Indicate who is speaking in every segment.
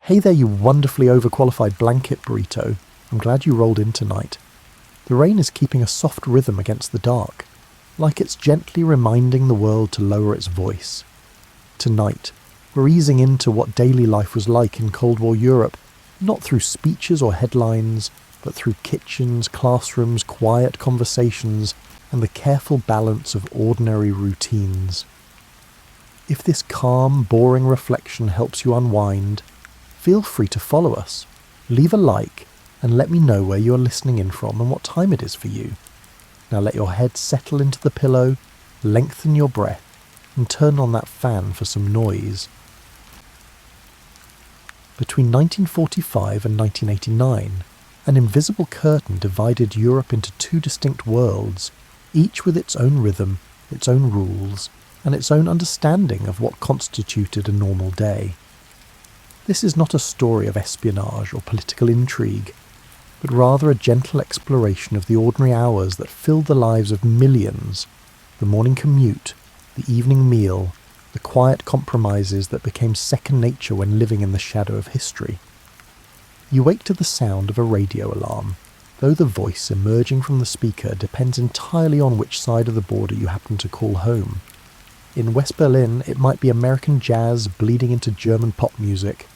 Speaker 1: Hey there, you wonderfully overqualified blanket burrito. I'm glad you rolled in tonight. The rain is keeping a soft rhythm against the dark, like it's gently reminding the world to lower its voice. Tonight, we're easing into what daily life was like in Cold War Europe, not through speeches or headlines, but through kitchens, classrooms, quiet conversations, and the careful balance of ordinary routines. If this calm, boring reflection helps you unwind, feel free to follow us, leave a like, and let me know where you're listening in from and what time it is for you. Now let your head settle into the pillow, lengthen your breath, and turn on that fan for some noise. Between 1945 and 1989, an invisible curtain divided Europe into two distinct worlds, each with its own rhythm, its own rules, and its own understanding of what constituted a normal day. This is not a story of espionage or political intrigue, but rather a gentle exploration of the ordinary hours that filled the lives of millions, the morning commute, the evening meal, the quiet compromises that became second nature when living in the shadow of history. You wake to the sound of a radio alarm, though the voice emerging from the speaker depends entirely on which side of the border you happen to call home. In West Berlin, it might be American jazz bleeding into German pop music,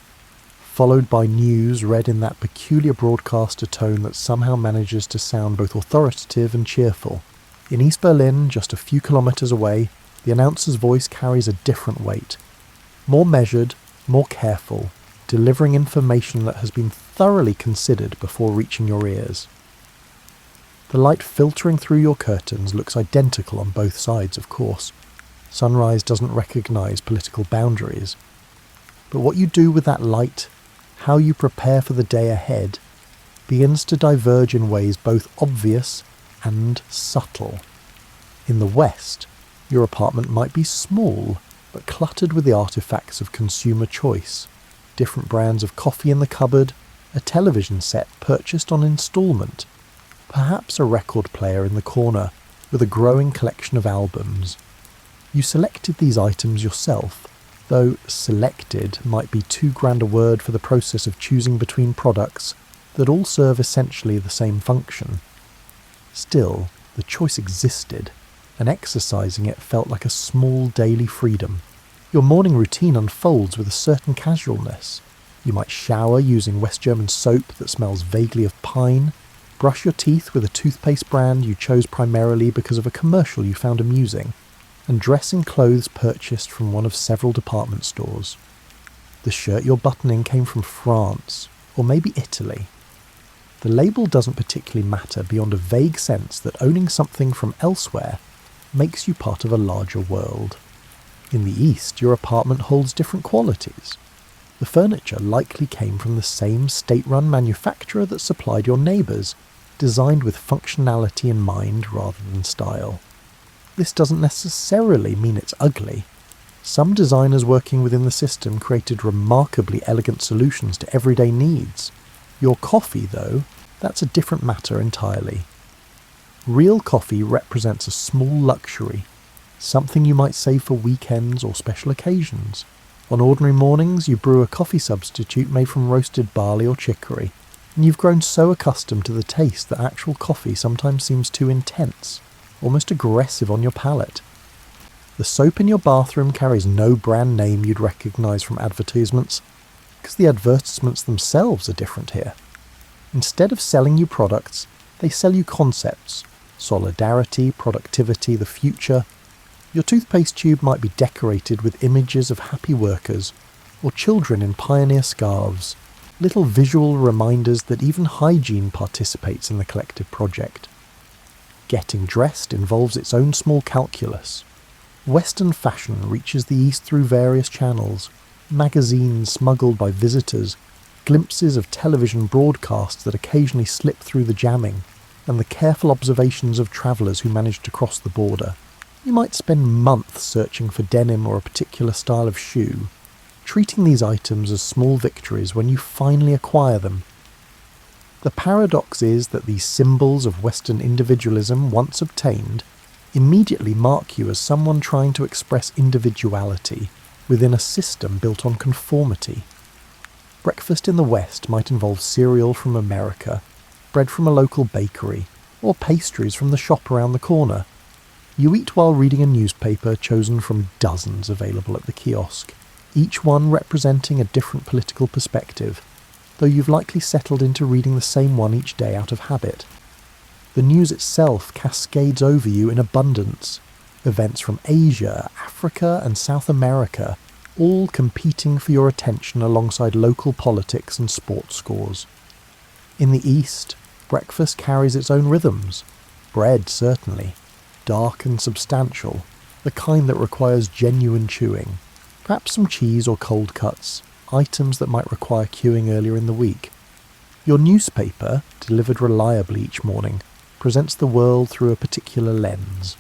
Speaker 1: followed by news read in that peculiar broadcaster tone that somehow manages to sound both authoritative and cheerful. In East Berlin, just a few kilometres away, the announcer's voice carries a different weight. More measured, more careful, delivering information that has been thoroughly considered before reaching your ears. The light filtering through your curtains looks identical on both sides, of course. Sunrise doesn't recognise political boundaries. But what you do with that light, how you prepare for the day ahead, begins to diverge in ways both obvious and subtle. In the West, your apartment might be small, but cluttered with the artifacts of consumer choice. Different brands of coffee in the cupboard, a television set purchased on instalment, perhaps a record player in the corner with a growing collection of albums. You selected these items yourself, though selected might be too grand a word for the process of choosing between products that all serve essentially the same function. Still, the choice existed, and exercising it felt like a small daily freedom. Your morning routine unfolds with a certain casualness. You might shower using West German soap that smells vaguely of pine, brush your teeth with a toothpaste brand you chose primarily because of a commercial you found amusing, and dress in clothes purchased from one of several department stores. The shirt you're buttoning came from France, or maybe Italy. The label doesn't particularly matter beyond a vague sense that owning something from elsewhere makes you part of a larger world. In the East, your apartment holds different qualities. The furniture likely came from the same state-run manufacturer that supplied your neighbours, designed with functionality in mind rather than style. This doesn't necessarily mean it's ugly. Some designers working within the system created remarkably elegant solutions to everyday needs. Your coffee, though, that's a different matter entirely. Real coffee represents a small luxury, something you might save for weekends or special occasions. On ordinary mornings, you brew a coffee substitute made from roasted barley or chicory, and you've grown so accustomed to the taste that actual coffee sometimes seems too intense, almost aggressive on your palate. The soap in your bathroom carries no brand name you'd recognise from advertisements, because the advertisements themselves are different here. Instead of selling you products, they sell you concepts: solidarity, productivity, the future. Your toothpaste tube might be decorated with images of happy workers, or children in pioneer scarves, little visual reminders that even hygiene participates in the collective project. Getting dressed involves its own small calculus. Western fashion reaches the East through various channels, magazines smuggled by visitors, glimpses of television broadcasts that occasionally slip through the jamming, and the careful observations of travellers who manage to cross the border. You might spend months searching for denim or a particular style of shoe, treating these items as small victories when you finally acquire them. The paradox is that these symbols of Western individualism, once obtained, immediately mark you as someone trying to express individuality within a system built on conformity. Breakfast in the West might involve cereal from America, bread from a local bakery, or pastries from the shop around the corner. You eat while reading a newspaper chosen from dozens available at the kiosk, each one representing a different political perspective, though you've likely settled into reading the same one each day out of habit. The news itself cascades over you in abundance. Events from Asia, Africa and South America, all competing for your attention alongside local politics and sports scores. In the East, breakfast carries its own rhythms. Bread, certainly. Dark and substantial, the kind that requires genuine chewing. Perhaps some cheese or cold cuts, items that might require queuing earlier in the week. Your newspaper, delivered reliably each morning, presents the world through a particular lens.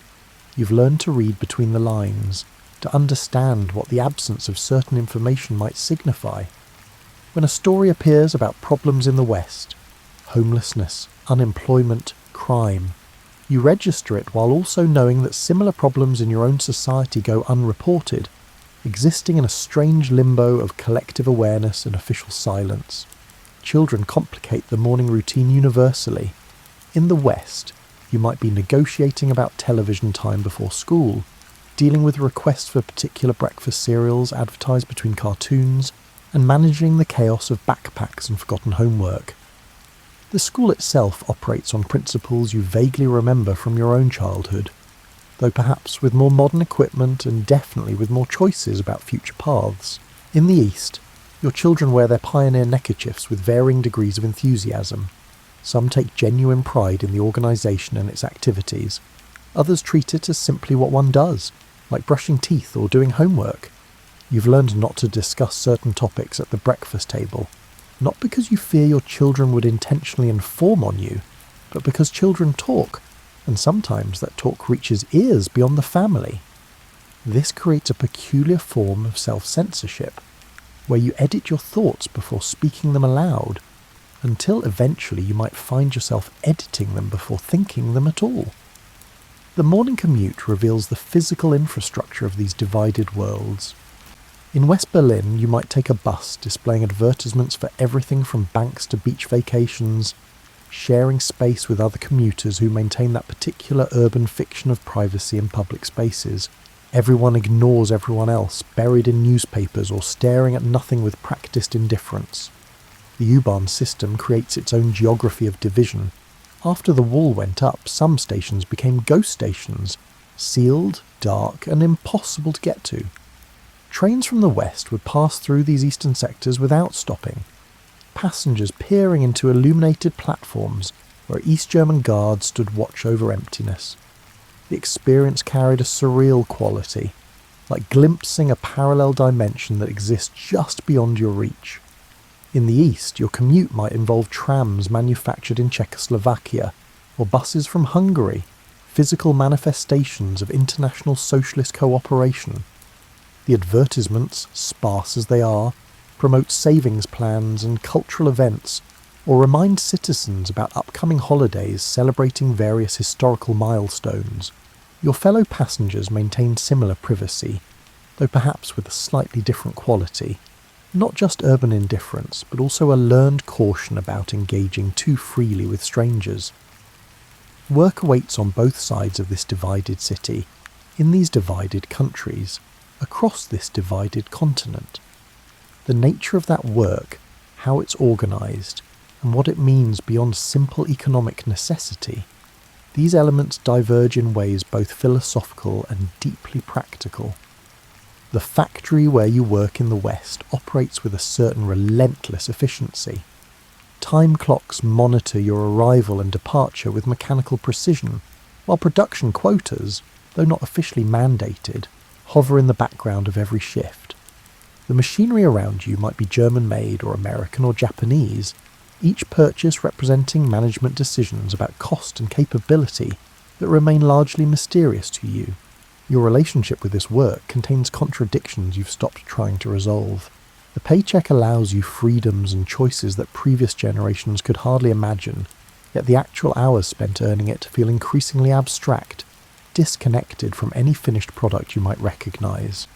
Speaker 1: You've learned to read between the lines, to understand what the absence of certain information might signify. When a story appears about problems in the West, homelessness, unemployment, crime, you register it while also knowing that similar problems in your own society go unreported, existing in a strange limbo of collective awareness and official silence. Children complicate the morning routine universally. In the West, you might be negotiating about television time before school, dealing with requests for particular breakfast cereals advertised between cartoons, and managing the chaos of backpacks and forgotten homework. The school itself operates on principles you vaguely remember from your own childhood, though perhaps with more modern equipment and definitely with more choices about future paths. In the East, your children wear their pioneer neckerchiefs with varying degrees of enthusiasm. Some take genuine pride in the organisation and its activities. Others treat it as simply what one does, like brushing teeth or doing homework. You've learned not to discuss certain topics at the breakfast table, not because you fear your children would intentionally inform on you, but because children talk, and sometimes that talk reaches ears beyond the family. This creates a peculiar form of self-censorship, where you edit your thoughts before speaking them aloud, until eventually you might find yourself editing them before thinking them at all. The morning commute reveals the physical infrastructure of these divided worlds. In West Berlin, you might take a bus displaying advertisements for everything from banks to beach vacations, sharing space with other commuters who maintain that particular urban fiction of privacy in public spaces. Everyone ignores everyone else, buried in newspapers or staring at nothing with practiced indifference. The U-Bahn system creates its own geography of division. After the wall went up, some stations became ghost stations, sealed, dark, and impossible to get to. Trains from the west would pass through these eastern sectors without stopping, passengers peering into illuminated platforms where East German guards stood watch over emptiness. The experience carried a surreal quality, like glimpsing a parallel dimension that exists just beyond your reach. In the east, your commute might involve trams manufactured in Czechoslovakia, or buses from Hungary, physical manifestations of international socialist cooperation. The advertisements, sparse as they are, promote savings plans and cultural events, or remind citizens about upcoming holidays celebrating various historical milestones. Your fellow passengers maintain similar privacy, though perhaps with a slightly different quality. Not just urban indifference, but also a learned caution about engaging too freely with strangers. Work awaits on both sides of this divided city, in these divided countries, across this divided continent. The nature of that work, how it's organised, and what it means beyond simple economic necessity, these elements diverge in ways both philosophical and deeply practical. The factory where you work in the West operates with a certain relentless efficiency. Time clocks monitor your arrival and departure with mechanical precision, while production quotas, though not officially mandated, hover in the background of every shift. The machinery around you might be German-made or American or Japanese, each purchase representing management decisions about cost and capability that remain largely mysterious to you. Your relationship with this work contains contradictions you've stopped trying to resolve. The paycheck allows you freedoms and choices that previous generations could hardly imagine, yet the actual hours spent earning it feel increasingly abstract, disconnected from any finished product you might recognise.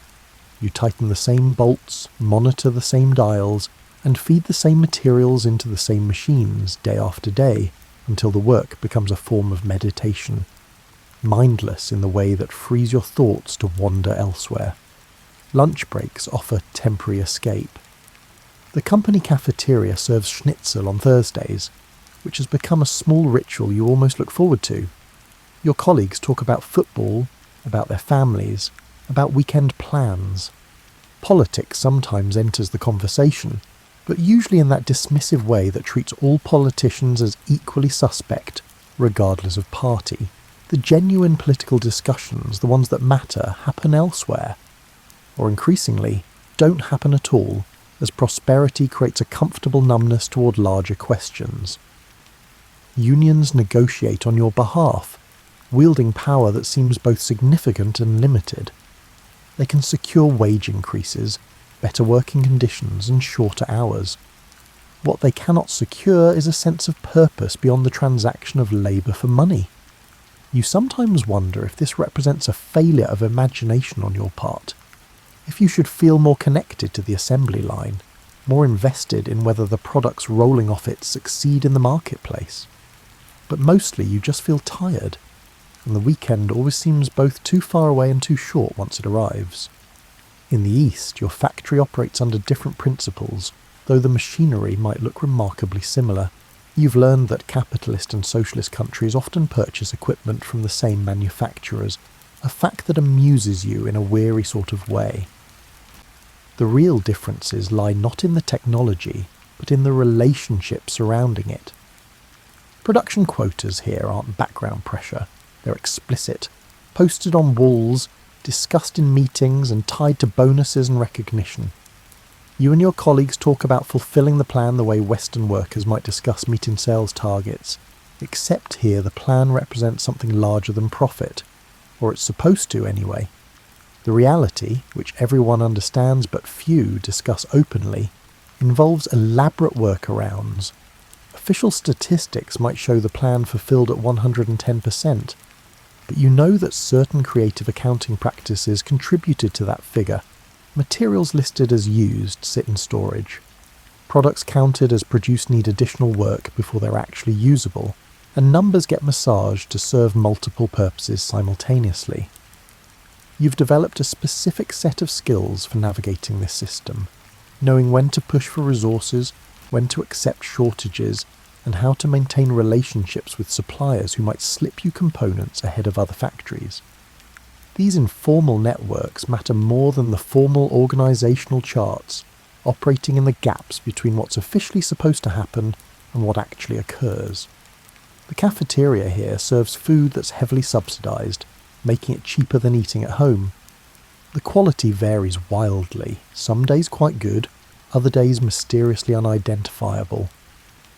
Speaker 1: You tighten the same bolts, monitor the same dials, and feed the same materials into the same machines day after day until the work becomes a form of meditation, mindless in the way that frees your thoughts to wander elsewhere. Lunch breaks offer temporary escape. The company cafeteria serves schnitzel on Thursdays, which has become a small ritual you almost look forward to. Your colleagues talk about football, about their families, about weekend plans. Politics sometimes enters the conversation, but usually in that dismissive way that treats all politicians as equally suspect, regardless of party. The genuine political discussions, the ones that matter, happen elsewhere, or increasingly, don't happen at all, as prosperity creates a comfortable numbness toward larger questions. Unions negotiate on your behalf, wielding power that seems both significant and limited. They can secure wage increases, better working conditions, and shorter hours. What they cannot secure is a sense of purpose beyond the transaction of labour for money. You sometimes wonder if this represents a failure of imagination on your part, if you should feel more connected to the assembly line, more invested in whether the products rolling off it succeed in the marketplace. But mostly you just feel tired, and the weekend always seems both too far away and too short once it arrives. In the East, your factory operates under different principles, though the machinery might look remarkably similar. You've learned that capitalist and socialist countries often purchase equipment from the same manufacturers, a fact that amuses you in a weary sort of way. The real differences lie not in the technology, but in the relationship surrounding it. Production quotas here aren't background pressure. They're explicit, posted on walls, discussed in meetings and tied to bonuses and recognition. You and your colleagues talk about fulfilling the plan the way Western workers might discuss meeting sales targets, except here the plan represents something larger than profit, or it's supposed to anyway. The reality, which everyone understands but few discuss openly, involves elaborate workarounds. Official statistics might show the plan fulfilled at 110%, but you know that certain creative accounting practices contributed to that figure. Materials listed as used sit in storage. Products counted as produced need additional work before they're actually usable, and numbers get massaged to serve multiple purposes simultaneously. You've developed a specific set of skills for navigating this system, knowing when to push for resources, when to accept shortages, and how to maintain relationships with suppliers who might slip you components ahead of other factories. These informal networks matter more than the formal organisational charts, operating in the gaps between what's officially supposed to happen and what actually occurs. The cafeteria here serves food that's heavily subsidised, making it cheaper than eating at home. The quality varies wildly, some days quite good, other days mysteriously unidentifiable.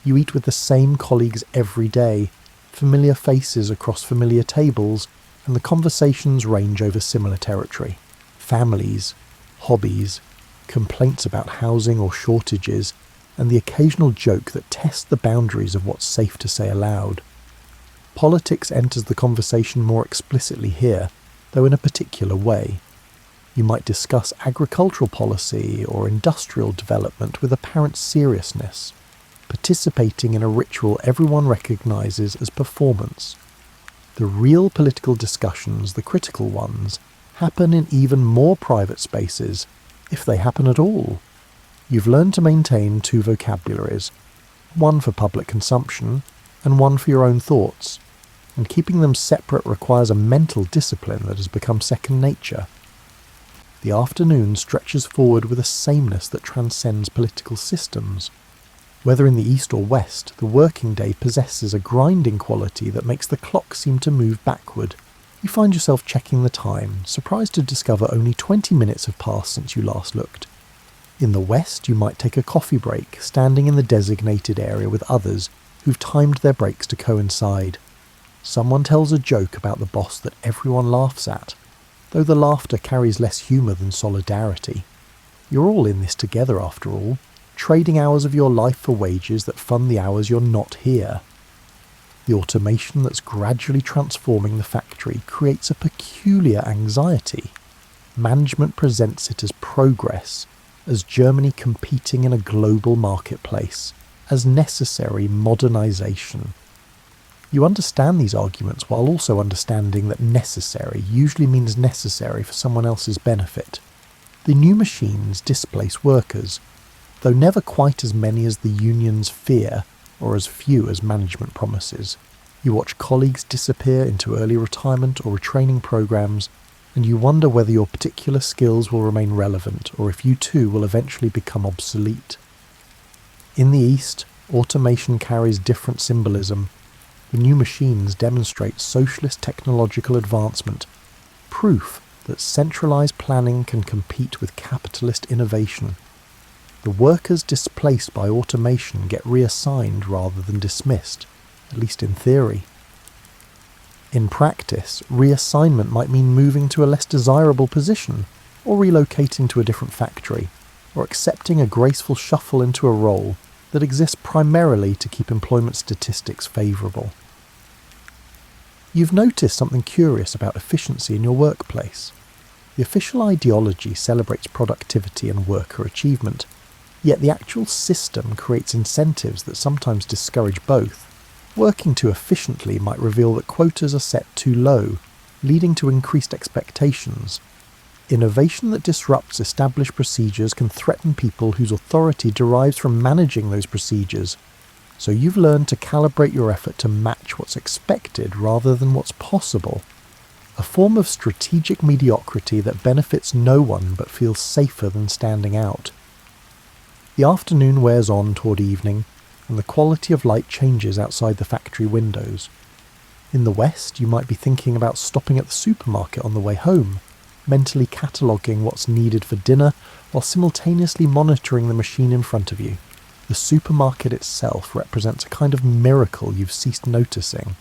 Speaker 1: You eat with the same colleagues every day, familiar faces across familiar tables, and the conversations range over similar territory. Families, hobbies, complaints about housing or shortages, and the occasional joke that tests the boundaries of what's safe to say aloud. Politics enters the conversation more explicitly here, though in a particular way. You might discuss agricultural policy or industrial development with apparent seriousness, participating in a ritual everyone recognises as performance. The real political discussions, the critical ones, happen in even more private spaces, if they happen at all. You've learned to maintain two vocabularies, one for public consumption and one for your own thoughts, and keeping them separate requires a mental discipline that has become second nature. The afternoon stretches forward with a sameness that transcends political systems. Whether in the East or West, the working day possesses a grinding quality that makes the clock seem to move backward. You find yourself checking the time, surprised to discover only 20 minutes have passed since you last looked. In the West, you might take a coffee break, standing in the designated area with others who've timed their breaks to coincide. Someone tells a joke about the boss that everyone laughs at, though the laughter carries less humour than solidarity. You're all in this together after all, trading hours of your life for wages that fund the hours you're not here. The automation that's gradually transforming the factory creates a peculiar anxiety. Management presents it as progress, as Germany competing in a global marketplace, as necessary modernisation. You understand these arguments while also understanding that necessary usually means necessary for someone else's benefit. The new machines displace workers, though never quite as many as the unions fear or as few as management promises. You watch colleagues disappear into early retirement or retraining programs, and you wonder whether your particular skills will remain relevant or if you too will eventually become obsolete. In the East, automation carries different symbolism. The new machines demonstrate socialist technological advancement, proof that centralised planning can compete with capitalist innovation. The workers displaced by automation get reassigned rather than dismissed, at least in theory. In practice, reassignment might mean moving to a less desirable position, or relocating to a different factory, or accepting a graceful shuffle into a role that exists primarily to keep employment statistics favourable. You've noticed something curious about efficiency in your workplace. The official ideology celebrates productivity and worker achievement, yet the actual system creates incentives that sometimes discourage both. Working too efficiently might reveal that quotas are set too low, leading to increased expectations. Innovation that disrupts established procedures can threaten people whose authority derives from managing those procedures. So you've learned to calibrate your effort to match what's expected rather than what's possible. A form of strategic mediocrity that benefits no one but feels safer than standing out. The afternoon wears on toward evening, and the quality of light changes outside the factory windows. In the West, you might be thinking about stopping at the supermarket on the way home, mentally cataloguing what's needed for dinner while simultaneously monitoring the machine in front of you. The supermarket itself represents a kind of miracle you've ceased noticing.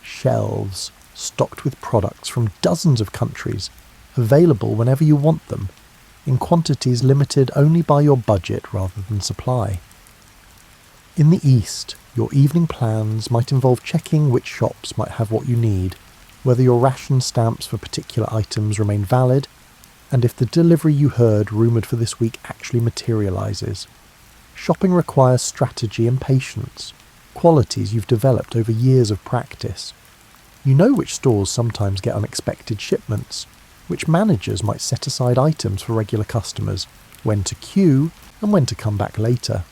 Speaker 1: Shelves, stocked with products from dozens of countries, available whenever you want them, in quantities limited only by your budget rather than supply. In the East, your evening plans might involve checking which shops might have what you need, whether your ration stamps for particular items remain valid, and if the delivery you heard rumoured for this week actually materialises. Shopping requires strategy and patience, qualities you've developed over years of practice. You know which stores sometimes get unexpected shipments, which managers might set aside items for regular customers, when to queue and when to come back later.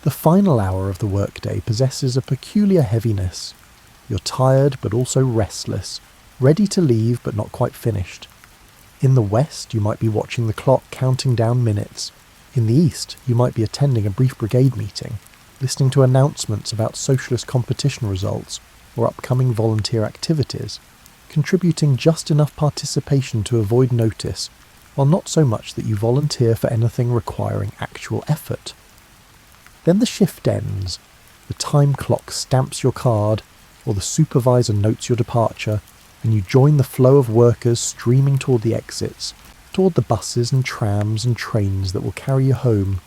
Speaker 1: The final hour of the workday possesses a peculiar heaviness. You're tired but also restless, ready to leave but not quite finished. In the West, you might be watching the clock counting down minutes. In the East, you might be attending a brief brigade meeting, listening to announcements about socialist competition results or upcoming volunteer activities, contributing just enough participation to avoid notice, while not so much that you volunteer for anything requiring actual effort. Then the shift ends, the time clock stamps your card, or the supervisor notes your departure, and you join the flow of workers streaming toward the exits, toward the buses and trams and trains that will carry you home,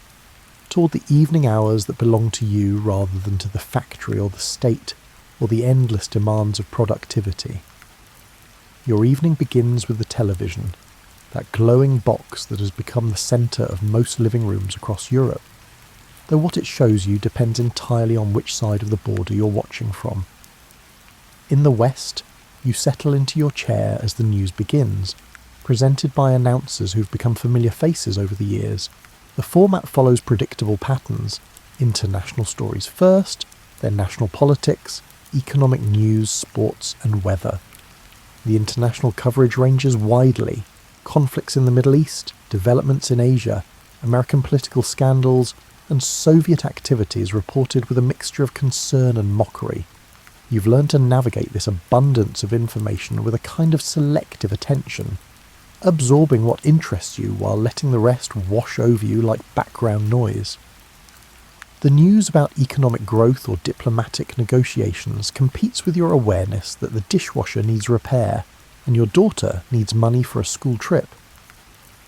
Speaker 1: toward the evening hours that belong to you rather than to the factory or the state, or the endless demands of productivity. Your evening begins with the television, that glowing box that has become the centre of most living rooms across Europe, though what it shows you depends entirely on which side of the border you're watching from. In the West, you settle into your chair as the news begins, presented by announcers who've become familiar faces over the years. The format follows predictable patterns: international stories first, then national politics, economic news, sports and weather. The international coverage ranges widely: conflicts in the Middle East, developments in Asia, American political scandals, and Soviet activities reported with a mixture of concern and mockery. You've learned to navigate this abundance of information with a kind of selective attention, absorbing what interests you while letting the rest wash over you like background noise. The news about economic growth or diplomatic negotiations competes with your awareness that the dishwasher needs repair and your daughter needs money for a school trip.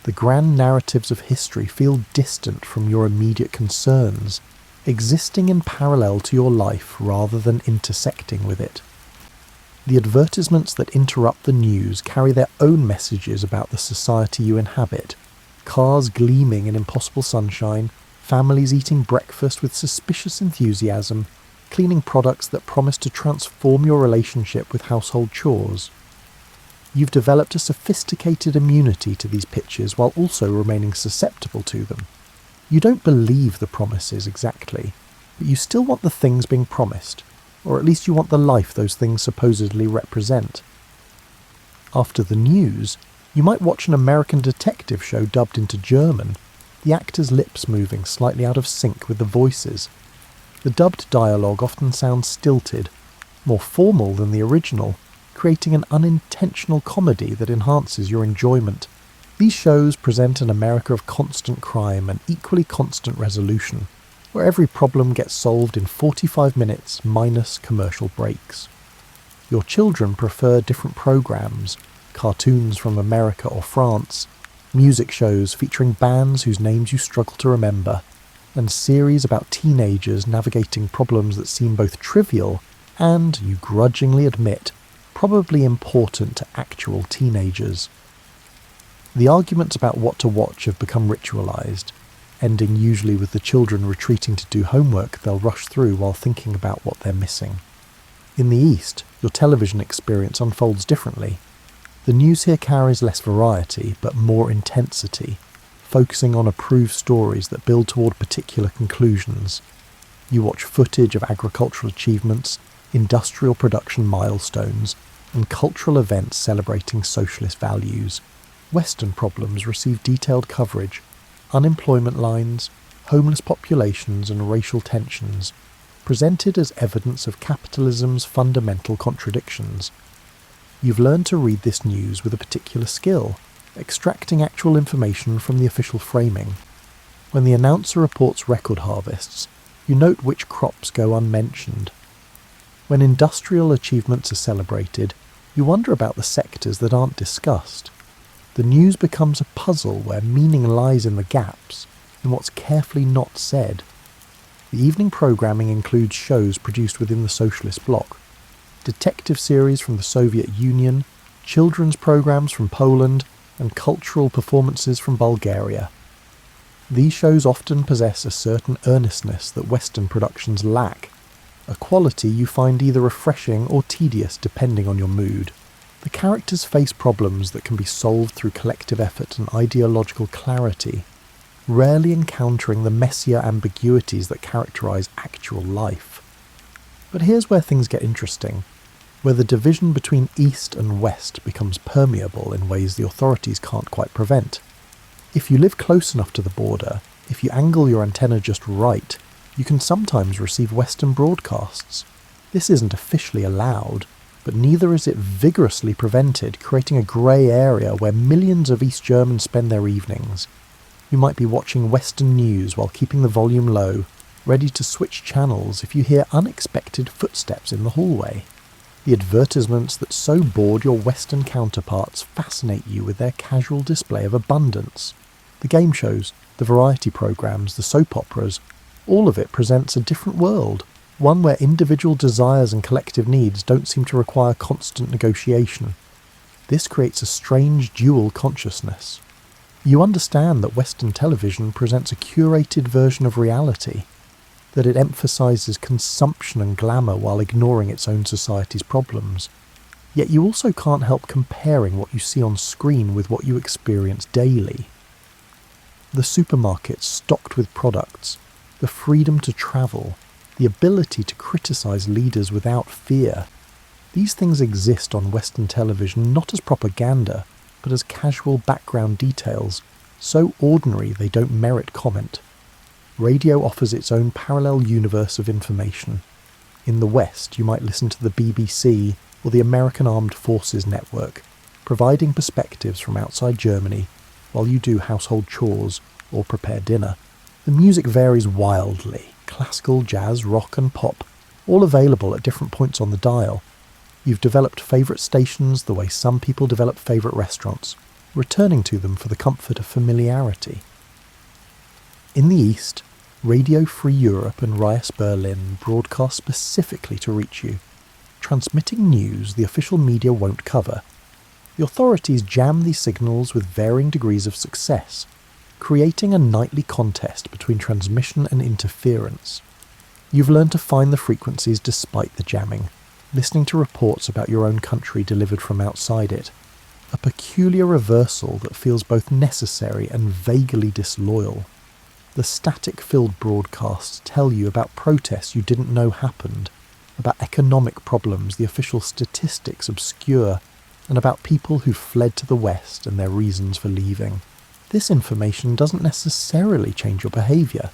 Speaker 1: The grand narratives of history feel distant from your immediate concerns, existing in parallel to your life rather than intersecting with it. The advertisements that interrupt the news carry their own messages about the society you inhabit, Cars gleaming in impossible sunshine, families eating breakfast with suspicious enthusiasm, cleaning products that promise to transform your relationship with household chores. You've developed a sophisticated immunity to these pictures while also remaining susceptible to them. You don't believe the promises exactly, but you still want the things being promised, or at least you want the life those things supposedly represent. After the news, you might watch an American detective show dubbed into German, the actors' lips moving slightly out of sync with the voices. The dubbed dialogue often sounds stilted, more formal than the original, creating an unintentional comedy that enhances your enjoyment. These shows present an America of constant crime and equally constant resolution, where every problem gets solved in 45 minutes minus commercial breaks. Your children prefer different programs, cartoons from America or France, music shows featuring bands whose names you struggle to remember, and series about teenagers navigating problems that seem both trivial and, you grudgingly admit, probably important to actual teenagers. The arguments about what to watch have become ritualised, ending usually with the children retreating to do homework they'll rush through while thinking about what they're missing. In the East, your television experience unfolds differently. The news here carries less variety, but more intensity, focusing on approved stories that build toward particular conclusions. You watch footage of agricultural achievements, industrial production milestones, and cultural events celebrating socialist values. Western problems receive detailed coverage: unemployment lines, homeless populations, and racial tensions, presented as evidence of capitalism's fundamental contradictions. You've learned to read this news with a particular skill, extracting actual information from the official framing. When the announcer reports record harvests, you note which crops go unmentioned. When industrial achievements are celebrated, you wonder about the sectors that aren't discussed. The news becomes a puzzle where meaning lies in the gaps, in what's carefully not said. The evening programming includes shows produced within the socialist bloc, detective series from the Soviet Union, children's programs from Poland, and cultural performances from Bulgaria. These shows often possess a certain earnestness that Western productions lack, a quality you find either refreshing or tedious depending on your mood. The characters face problems that can be solved through collective effort and ideological clarity, rarely encountering the messier ambiguities that characterise actual life. But here's where things get interesting, where the division between East and West becomes permeable in ways the authorities can't quite prevent. If you live close enough to the border, if you angle your antenna just right, you can sometimes receive Western broadcasts. This isn't officially allowed, but neither is it vigorously prevented, creating a grey area where millions of East Germans spend their evenings. You might be watching Western news while keeping the volume low, ready to switch channels if you hear unexpected footsteps in the hallway. The advertisements that so bored your Western counterparts fascinate you with their casual display of abundance. The game shows, the variety programs, the soap operas, all of it presents a different world, one where individual desires and collective needs don't seem to require constant negotiation. This creates a strange dual consciousness. You understand that Western television presents a curated version of reality, that it emphasises consumption and glamour while ignoring its own society's problems. Yet you also can't help comparing what you see on screen with what you experience daily. The supermarkets stocked with products, the freedom to travel, the ability to criticise leaders without fear. These things exist on Western television not as propaganda, but as casual background details, so ordinary they don't merit comment. Radio offers its own parallel universe of information. In the West, you might listen to the BBC or the American Armed Forces Network, providing perspectives from outside Germany while you do household chores or prepare dinner. The music varies wildly: classical, jazz, rock and pop, all available at different points on the dial. You've developed favourite stations the way some people develop favourite restaurants, returning to them for the comfort of familiarity. In the East, Radio Free Europe and Rias Berlin broadcast specifically to reach you, transmitting news the official media won't cover. The authorities jam these signals with varying degrees of success, creating a nightly contest between transmission and interference. You've learned to find the frequencies despite the jamming, listening to reports about your own country delivered from outside it, a peculiar reversal that feels both necessary and vaguely disloyal. The static-filled broadcasts tell you about protests you didn't know happened, about economic problems the official statistics obscure, and about people who fled to the West and their reasons for leaving. This information doesn't necessarily change your behaviour.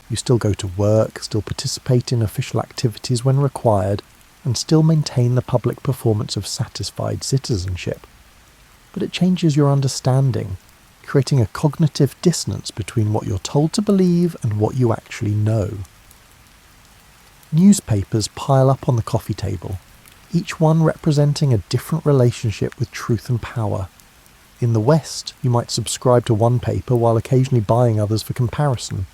Speaker 1: You still go to work, still participate in official activities when required, and still maintain the public performance of satisfied citizenship. But it changes your understanding, creating a cognitive dissonance between what you're told to believe and what you actually know. Newspapers pile up on the coffee table, each one representing a different relationship with truth and power. In the West, you might subscribe to one paper while occasionally buying others for comparison.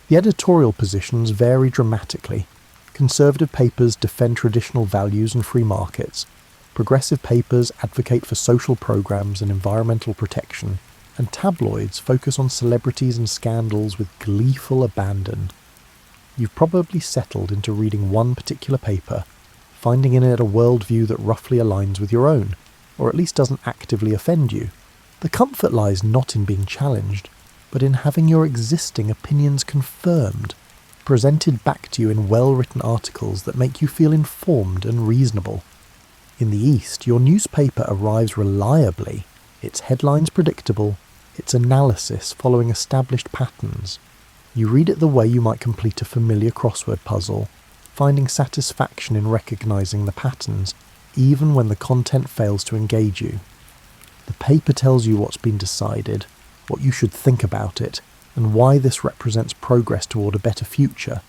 Speaker 1: The editorial positions vary dramatically. Conservative papers defend traditional values and free markets. Progressive papers advocate for social programs and environmental protection, and tabloids focus on celebrities and scandals with gleeful abandon. You've probably settled into reading one particular paper, finding in it a worldview that roughly aligns with your own, or at least doesn't actively offend you. The comfort lies not in being challenged, but in having your existing opinions confirmed, presented back to you in well-written articles that make you feel informed and reasonable. In the East, your newspaper arrives reliably, its headlines predictable, its analysis following established patterns. You read it the way you might complete a familiar crossword puzzle, finding satisfaction in recognizing the patterns, even when the content fails to engage you. The paper tells you what's been decided, what you should think about it, and why this represents progress toward a better future.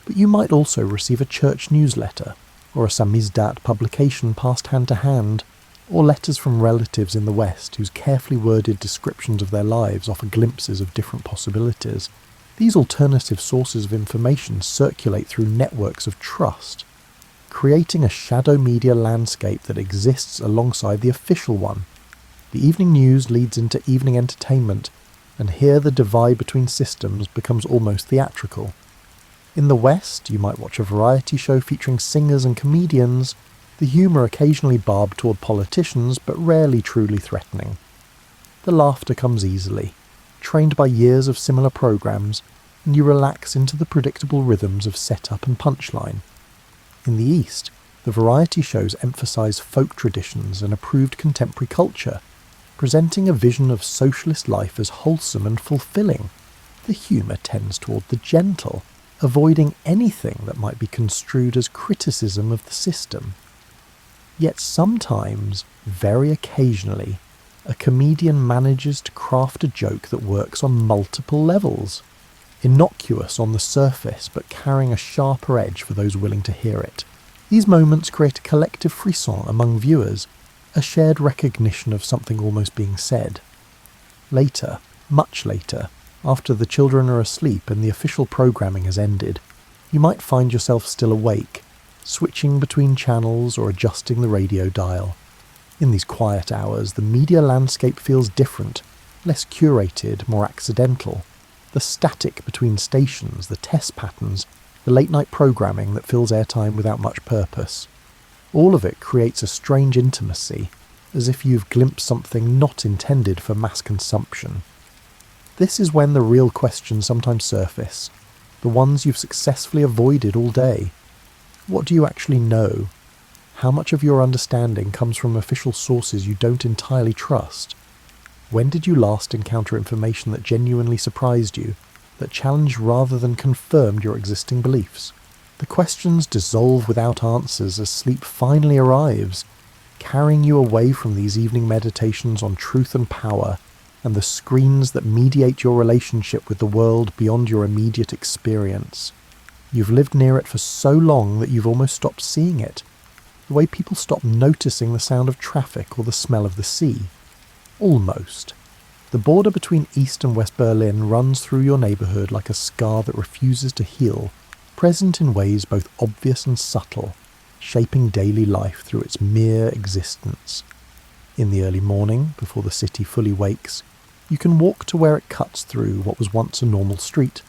Speaker 1: But you might also receive a church newsletter, or a samizdat publication passed hand to hand, or letters from relatives in the West whose carefully worded descriptions of their lives offer glimpses of different possibilities. These alternative sources of information circulate through networks of trust, creating a shadow media landscape that exists alongside the official one. The evening news leads into evening entertainment, and here the divide between systems becomes almost theatrical. In the West, you might watch a variety show featuring singers and comedians, the humour occasionally barbed toward politicians but rarely truly threatening. The laughter comes easily, trained by years of similar programmes, and you relax into the predictable rhythms of setup and punchline. In the East, the variety shows emphasise folk traditions and approved contemporary culture, presenting a vision of socialist life as wholesome and fulfilling. The humour tends toward the gentle, avoiding anything that might be construed as criticism of the system. Yet sometimes, very occasionally, a comedian manages to craft a joke that works on multiple levels, innocuous on the surface but carrying a sharper edge for those willing to hear it. These moments create a collective frisson among viewers, a shared recognition of something almost being said. Later, much later, after the children are asleep and the official programming has ended, you might find yourself still awake, switching between channels or adjusting the radio dial. In these quiet hours, the media landscape feels different, less curated, more accidental. The static between stations, the test patterns, the late-night programming that fills airtime without much purpose. All of it creates a strange intimacy, as if you've glimpsed something not intended for mass consumption. This is when the real questions sometimes surface, the ones you've successfully avoided all day. What do you actually know? How much of your understanding comes from official sources you don't entirely trust? When did you last encounter information that genuinely surprised you, that challenged rather than confirmed your existing beliefs? The questions dissolve without answers as sleep finally arrives, carrying you away from these evening meditations on truth and power, and the screens that mediate your relationship with the world beyond your immediate experience. You've lived near it for so long that you've almost stopped seeing it, the way people stop noticing the sound of traffic or the smell of the sea. Almost. The border between East and West Berlin runs through your neighbourhood like a scar that refuses to heal, present in ways both obvious and subtle, shaping daily life through its mere existence. In the early morning, before the city fully wakes, You can walk to where it cuts through what was once a normal street.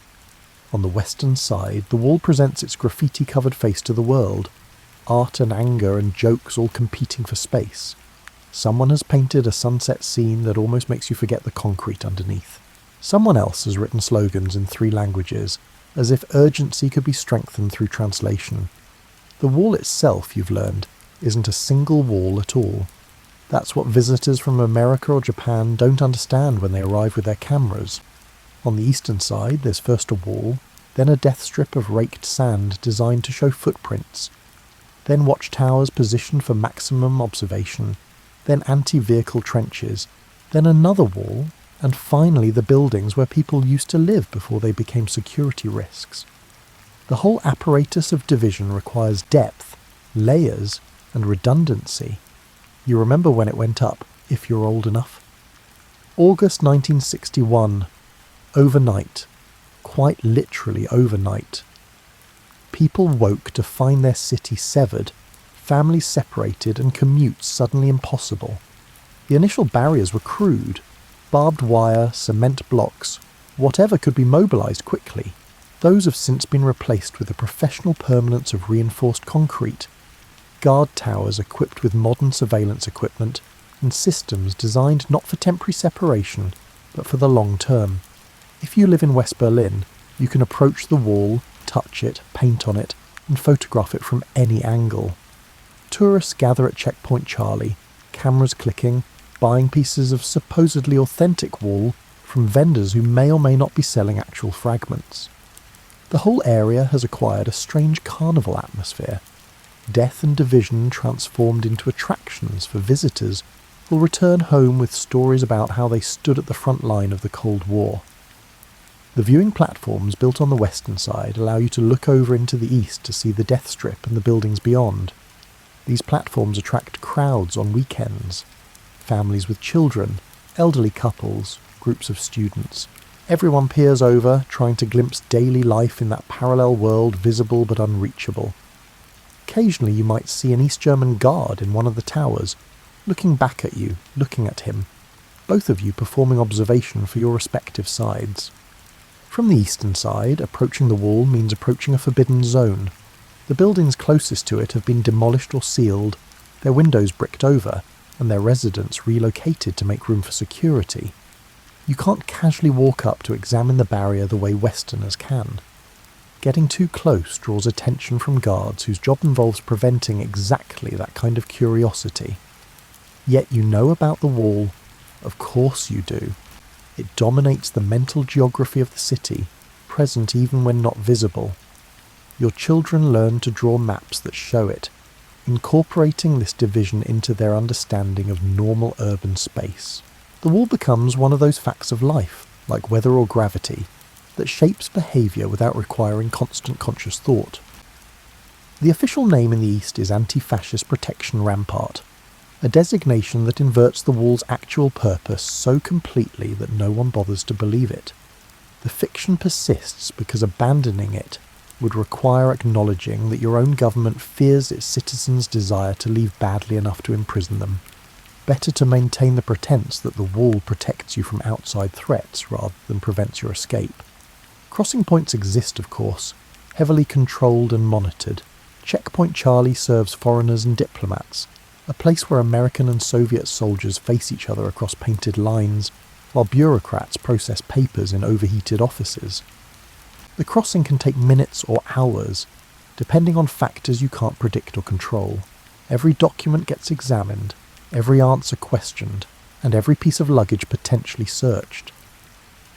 Speaker 1: On the western side, the wall presents its graffiti-covered face to the world, art and anger and jokes all competing for space. Someone has painted a sunset scene that almost makes you forget the concrete underneath. Someone else has written slogans in 3 languages, as if urgency could be strengthened through translation. The wall itself, you've learned, isn't a single wall at all. That's what visitors from America or Japan don't understand when they arrive with their cameras. On the eastern side, there's first a wall, then a death strip of raked sand designed to show footprints, then watchtowers positioned for maximum observation, then anti-vehicle trenches, then another wall, and finally the buildings where people used to live before they became security risks. The whole apparatus of division requires depth, layers, and redundancy. You remember when it went up, if you're old enough. August 1961. Overnight. Quite literally overnight. People woke to find their city severed, families separated, and commutes suddenly impossible. The initial barriers were crude. Barbed wire, cement blocks, whatever could be mobilised quickly. Those have since been replaced with the professional permanence of reinforced concrete. Guard towers equipped with modern surveillance equipment and systems designed not for temporary separation, but for the long term. If you live in West Berlin, you can approach the wall, touch it, paint on it, and photograph it from any angle. Tourists gather at Checkpoint Charlie, cameras clicking, buying pieces of supposedly authentic wall from vendors who may or may not be selling actual fragments. The whole area has acquired a strange carnival atmosphere. Death and division transformed into attractions for visitors who'll return home with stories about how they stood at the front line of the Cold War. The viewing platforms built on the western side allow you to look over into the east to see the death strip and the buildings beyond. These platforms attract crowds on weekends. Families with children, elderly couples, groups of students. Everyone peers over, trying to glimpse daily life in that parallel world visible but unreachable. Occasionally you might see an East German guard in one of the towers, looking back at you, looking at him, both of you performing observation for your respective sides. From the eastern side, approaching the wall means approaching a forbidden zone. The buildings closest to it have been demolished or sealed, their windows bricked over, and their residents relocated to make room for security. You can't casually walk up to examine the barrier the way Westerners can. Getting too close draws attention from guards whose job involves preventing exactly that kind of curiosity. Yet you know about the wall. Of course you do. It dominates the mental geography of the city, present even when not visible. Your children learn to draw maps that show it, incorporating this division into their understanding of normal urban space. The wall becomes one of those facts of life, like weather or gravity, that shapes behaviour without requiring constant conscious thought. The official name in the East is Anti-Fascist Protection Rampart, a designation that inverts the wall's actual purpose so completely that no one bothers to believe it. The fiction persists because abandoning it would require acknowledging that your own government fears its citizens' desire to leave badly enough to imprison them. Better to maintain the pretense that the wall protects you from outside threats rather than prevents your escape. Crossing points exist, of course, heavily controlled and monitored. Checkpoint Charlie serves foreigners and diplomats, a place where American and Soviet soldiers face each other across painted lines, while bureaucrats process papers in overheated offices. The crossing can take minutes or hours, depending on factors you can't predict or control. Every document gets examined, every answer questioned, and every piece of luggage potentially searched.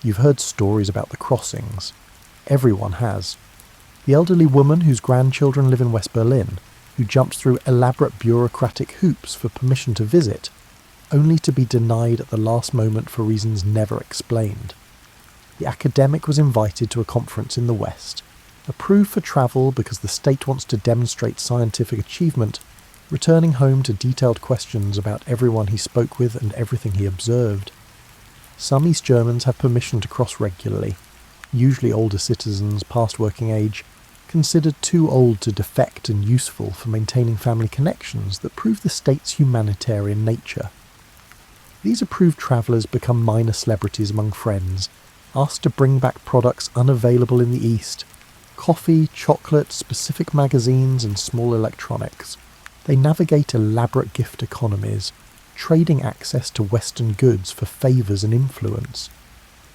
Speaker 1: You've heard stories about the crossings. Everyone has. The elderly woman whose grandchildren live in West Berlin, who jumps through elaborate bureaucratic hoops for permission to visit, only to be denied at the last moment for reasons never explained. The academic was invited to a conference in the West, approved for travel because the state wants to demonstrate scientific achievement, returning home to detailed questions about everyone he spoke with and everything he observed. Some East Germans have permission to cross regularly, usually older citizens past working age, considered too old to defect and useful for maintaining family connections that prove the state's humanitarian nature. These approved travellers become minor celebrities among friends, asked to bring back products unavailable in the East: coffee, chocolate, specific magazines and small electronics. They navigate elaborate gift economies, trading access to Western goods for favours and influence.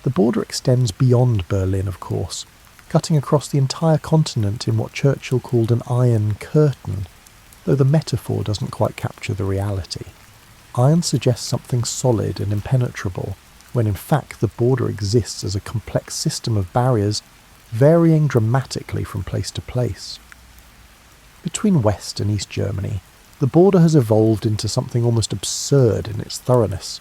Speaker 1: The border extends beyond Berlin, of course, cutting across the entire continent in what Churchill called an iron curtain, though the metaphor doesn't quite capture the reality. Iron suggests something solid and impenetrable, when in fact the border exists as a complex system of barriers varying dramatically from place to place. Between West and East Germany, the border has evolved into something almost absurd in its thoroughness.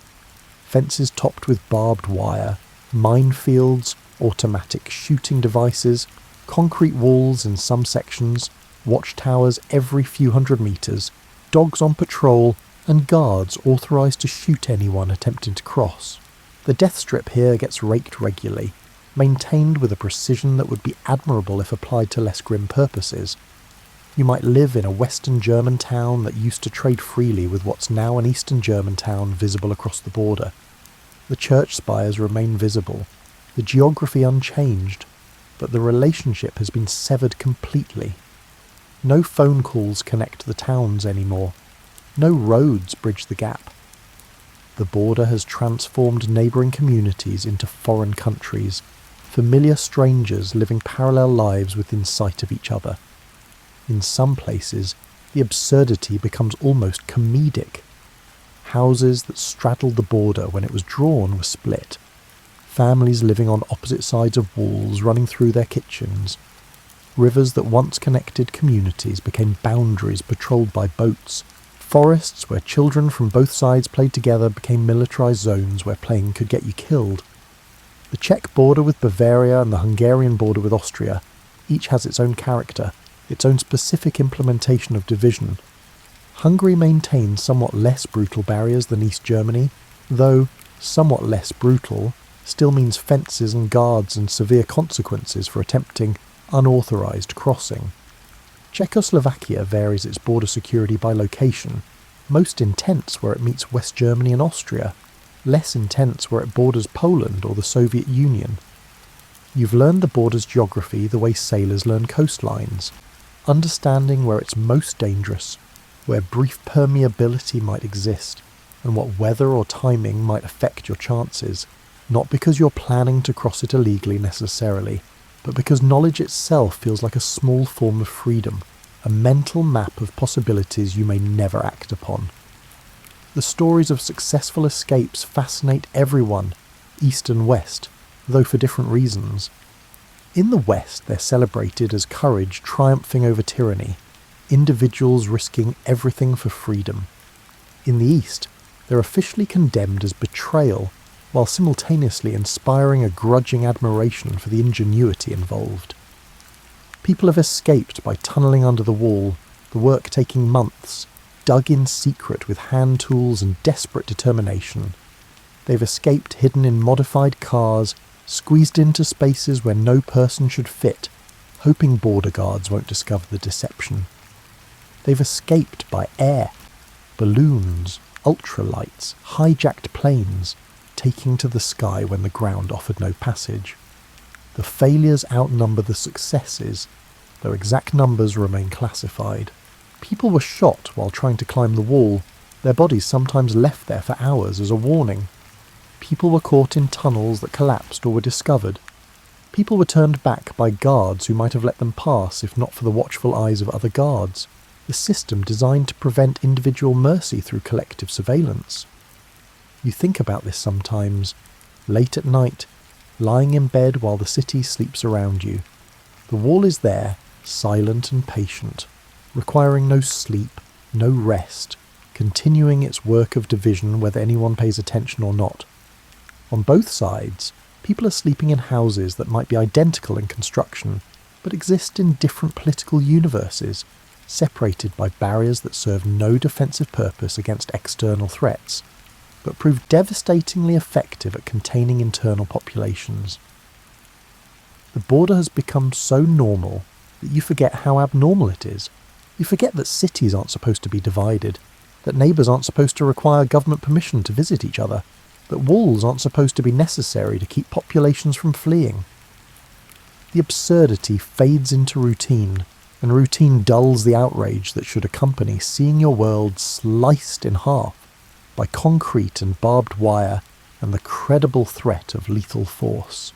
Speaker 1: Fences topped with barbed wire, minefields, automatic shooting devices, concrete walls in some sections, watchtowers every few hundred metres, dogs on patrol, and guards authorised to shoot anyone attempting to cross. The death strip here gets raked regularly, maintained with a precision that would be admirable if applied to less grim purposes. You might live in a Western German town that used to trade freely with what's now an Eastern German town visible across the border. The church spires remain visible, the geography unchanged, but the relationship has been severed completely. No phone calls connect the towns anymore. No roads bridge the gap. The border has transformed neighbouring communities into foreign countries, familiar strangers living parallel lives within sight of each other. In some places, the absurdity becomes almost comedic. Houses that straddled the border when it was drawn were split. Families living on opposite sides of walls running through their kitchens. Rivers that once connected communities became boundaries patrolled by boats. Forests where children from both sides played together became militarised zones where playing could get you killed. The Czech border with Bavaria and the Hungarian border with Austria each has its own character, its own specific implementation of division. Hungary maintains somewhat less brutal barriers than East Germany, though somewhat less brutal still means fences and guards and severe consequences for attempting unauthorised crossing. Czechoslovakia varies its border security by location, most intense where it meets West Germany and Austria, less intense where it borders Poland or the Soviet Union. You've learned the border's geography the way sailors learn coastlines, understanding where it's most dangerous, where brief permeability might exist, and what weather or timing might affect your chances, not because you're planning to cross it illegally necessarily, but because knowledge itself feels like a small form of freedom, a mental map of possibilities you may never act upon. The stories of successful escapes fascinate everyone, East and West, though for different reasons. In the West, they're celebrated as courage triumphing over tyranny, individuals risking everything for freedom. In the East, they're officially condemned as betrayal, while simultaneously inspiring a grudging admiration for the ingenuity involved. People have escaped by tunnelling under the wall, the work taking months, dug in secret with hand tools and desperate determination. They've escaped hidden in modified cars, squeezed into spaces where no person should fit, hoping border guards won't discover the deception. They've escaped by air, balloons, ultralights, hijacked planes, taking to the sky when the ground offered no passage. The failures outnumber the successes, though exact numbers remain classified. People were shot while trying to climb the wall, their bodies sometimes left there for hours as a warning. People were caught in tunnels that collapsed or were discovered. People were turned back by guards who might have let them pass if not for the watchful eyes of other guards, the system designed to prevent individual mercy through collective surveillance. You think about this sometimes, late at night, lying in bed while the city sleeps around you. The wall is there, silent and patient, requiring no sleep, no rest, continuing its work of division whether anyone pays attention or not. On both sides, people are sleeping in houses that might be identical in construction, but exist in different political universes, separated by barriers that serve no defensive purpose against external threats, but prove devastatingly effective at containing internal populations. The border has become so normal that you forget how abnormal it is. You forget that cities aren't supposed to be divided. that neighbours aren't supposed to require government permission to visit each other, that walls aren't supposed to be necessary to keep populations from fleeing. The absurdity fades into routine, and routine dulls the outrage that should accompany seeing your world sliced in half by concrete and barbed wire and the credible threat of lethal force.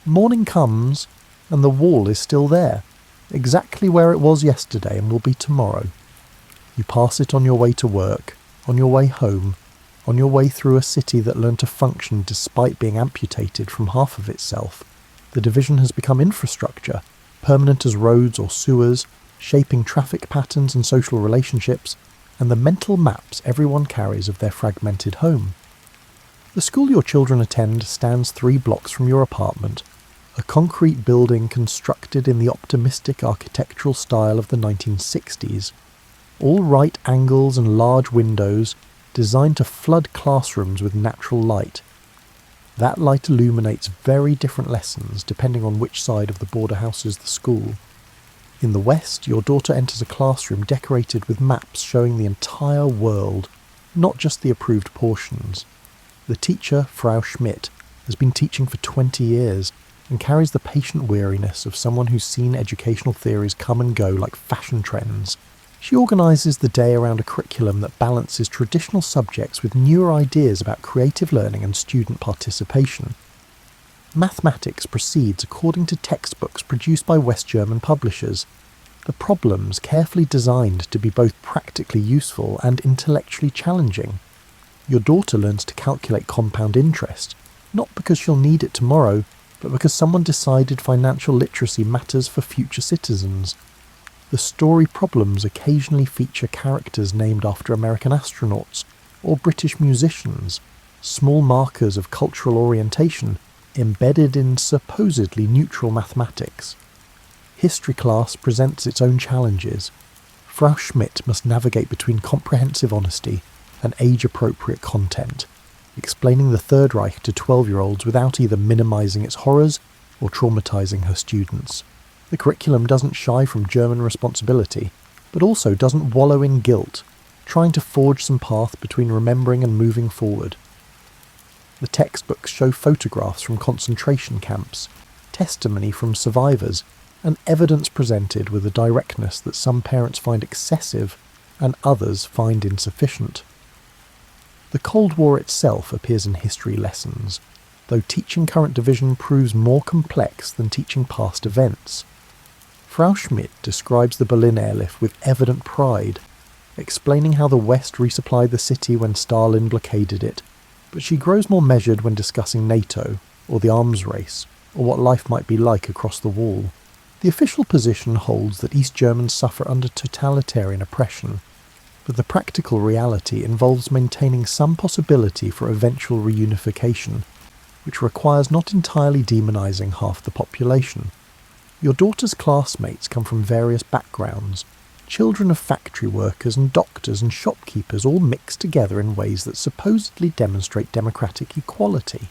Speaker 1: Morning comes, and the wall is still there, exactly where it was yesterday and will be tomorrow. You pass it on your way to work, on your way home, on your way through a city that learned to function despite being amputated from half of itself. The division has become infrastructure, permanent as roads or sewers, shaping traffic patterns and social relationships, and the mental maps everyone carries of their fragmented home. The school your children attend stands 3 blocks from your apartment, a concrete building constructed in the optimistic architectural style of the 1960s, all right angles and large windows designed to flood classrooms with natural light. That light illuminates very different lessons depending on which side of the border houses the school. In the west, your daughter enters a classroom decorated with maps showing the entire world, not just the approved portions. The teacher, Frau Schmidt, has been teaching for 20 years and carries the patient weariness of someone who's seen educational theories come and go like fashion trends. She organises the day around a curriculum that balances traditional subjects with newer ideas about creative learning and student participation. Mathematics proceeds according to textbooks produced by West German publishers, the problems carefully designed to be both practically useful and intellectually challenging. Your daughter learns to calculate compound interest, not because she'll need it tomorrow, but because someone decided financial literacy matters for future citizens. The story problems occasionally feature characters named after American astronauts or British musicians, small markers of cultural orientation embedded in supposedly neutral mathematics. History class presents its own challenges. Frau Schmidt must navigate between comprehensive honesty and age-appropriate content, explaining the Third Reich to 12-year-olds without either minimising its horrors or traumatising her students. The curriculum doesn't shy from German responsibility, but also doesn't wallow in guilt, trying to forge some path between remembering and moving forward. The textbooks show photographs from concentration camps, testimony from survivors, and evidence presented with a directness that some parents find excessive and others find insufficient. The Cold War itself appears in history lessons, though teaching current division proves more complex than teaching past events. Frau Schmidt describes the Berlin airlift with evident pride, explaining how the West resupplied the city when Stalin blockaded it, but she grows more measured when discussing NATO, or the arms race, or what life might be like across the wall. The official position holds that East Germans suffer under totalitarian oppression, but the practical reality involves maintaining some possibility for eventual reunification, which requires not entirely demonising half the population. Your daughter's classmates come from various backgrounds, children of factory workers and doctors and shopkeepers all mixed together in ways that supposedly demonstrate democratic equality.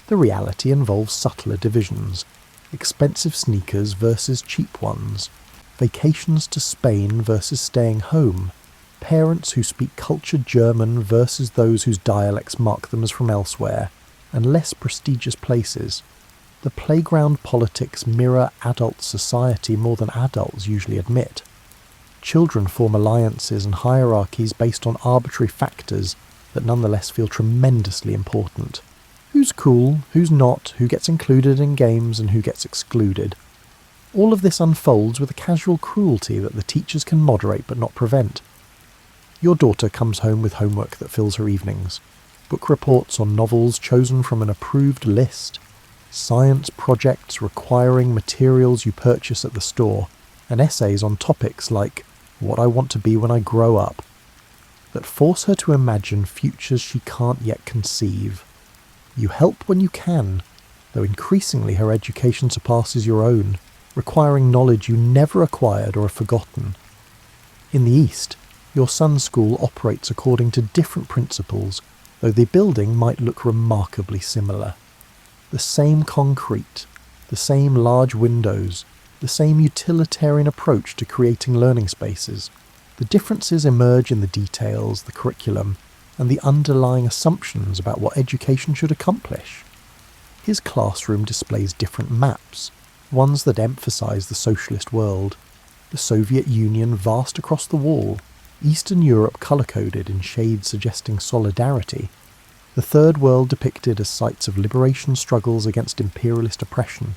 Speaker 1: The reality involves subtler divisions, expensive sneakers versus cheap ones, vacations to Spain versus staying home, parents who speak cultured German versus those whose dialects mark them as from elsewhere, and less prestigious places. The playground politics mirror adult society more than adults usually admit. Children form alliances and hierarchies based on arbitrary factors that nonetheless feel tremendously important. Who's cool, who's not, who gets included in games and who gets excluded. All of this unfolds with a casual cruelty that the teachers can moderate but not prevent. Your daughter comes home with homework that fills her evenings, book reports on novels chosen from an approved list, science projects requiring materials you purchase at the store, and essays on topics like what I want to be when I grow up, that force her to imagine futures she can't yet conceive. You help when you can, though increasingly her education surpasses your own, requiring knowledge you never acquired or have forgotten. In the East, your son's school operates according to different principles, though the building might look remarkably similar. The same concrete, the same large windows, the same utilitarian approach to creating learning spaces, the The differences emerge in the details, the curriculum, and the underlying assumptions about what education should accomplish. His classroom displays different maps, ones that emphasise the socialist world, the Soviet Union vast across the wall, Eastern Europe colour-coded in shades suggesting solidarity, the Third World depicted as sites of liberation struggles against imperialist oppression.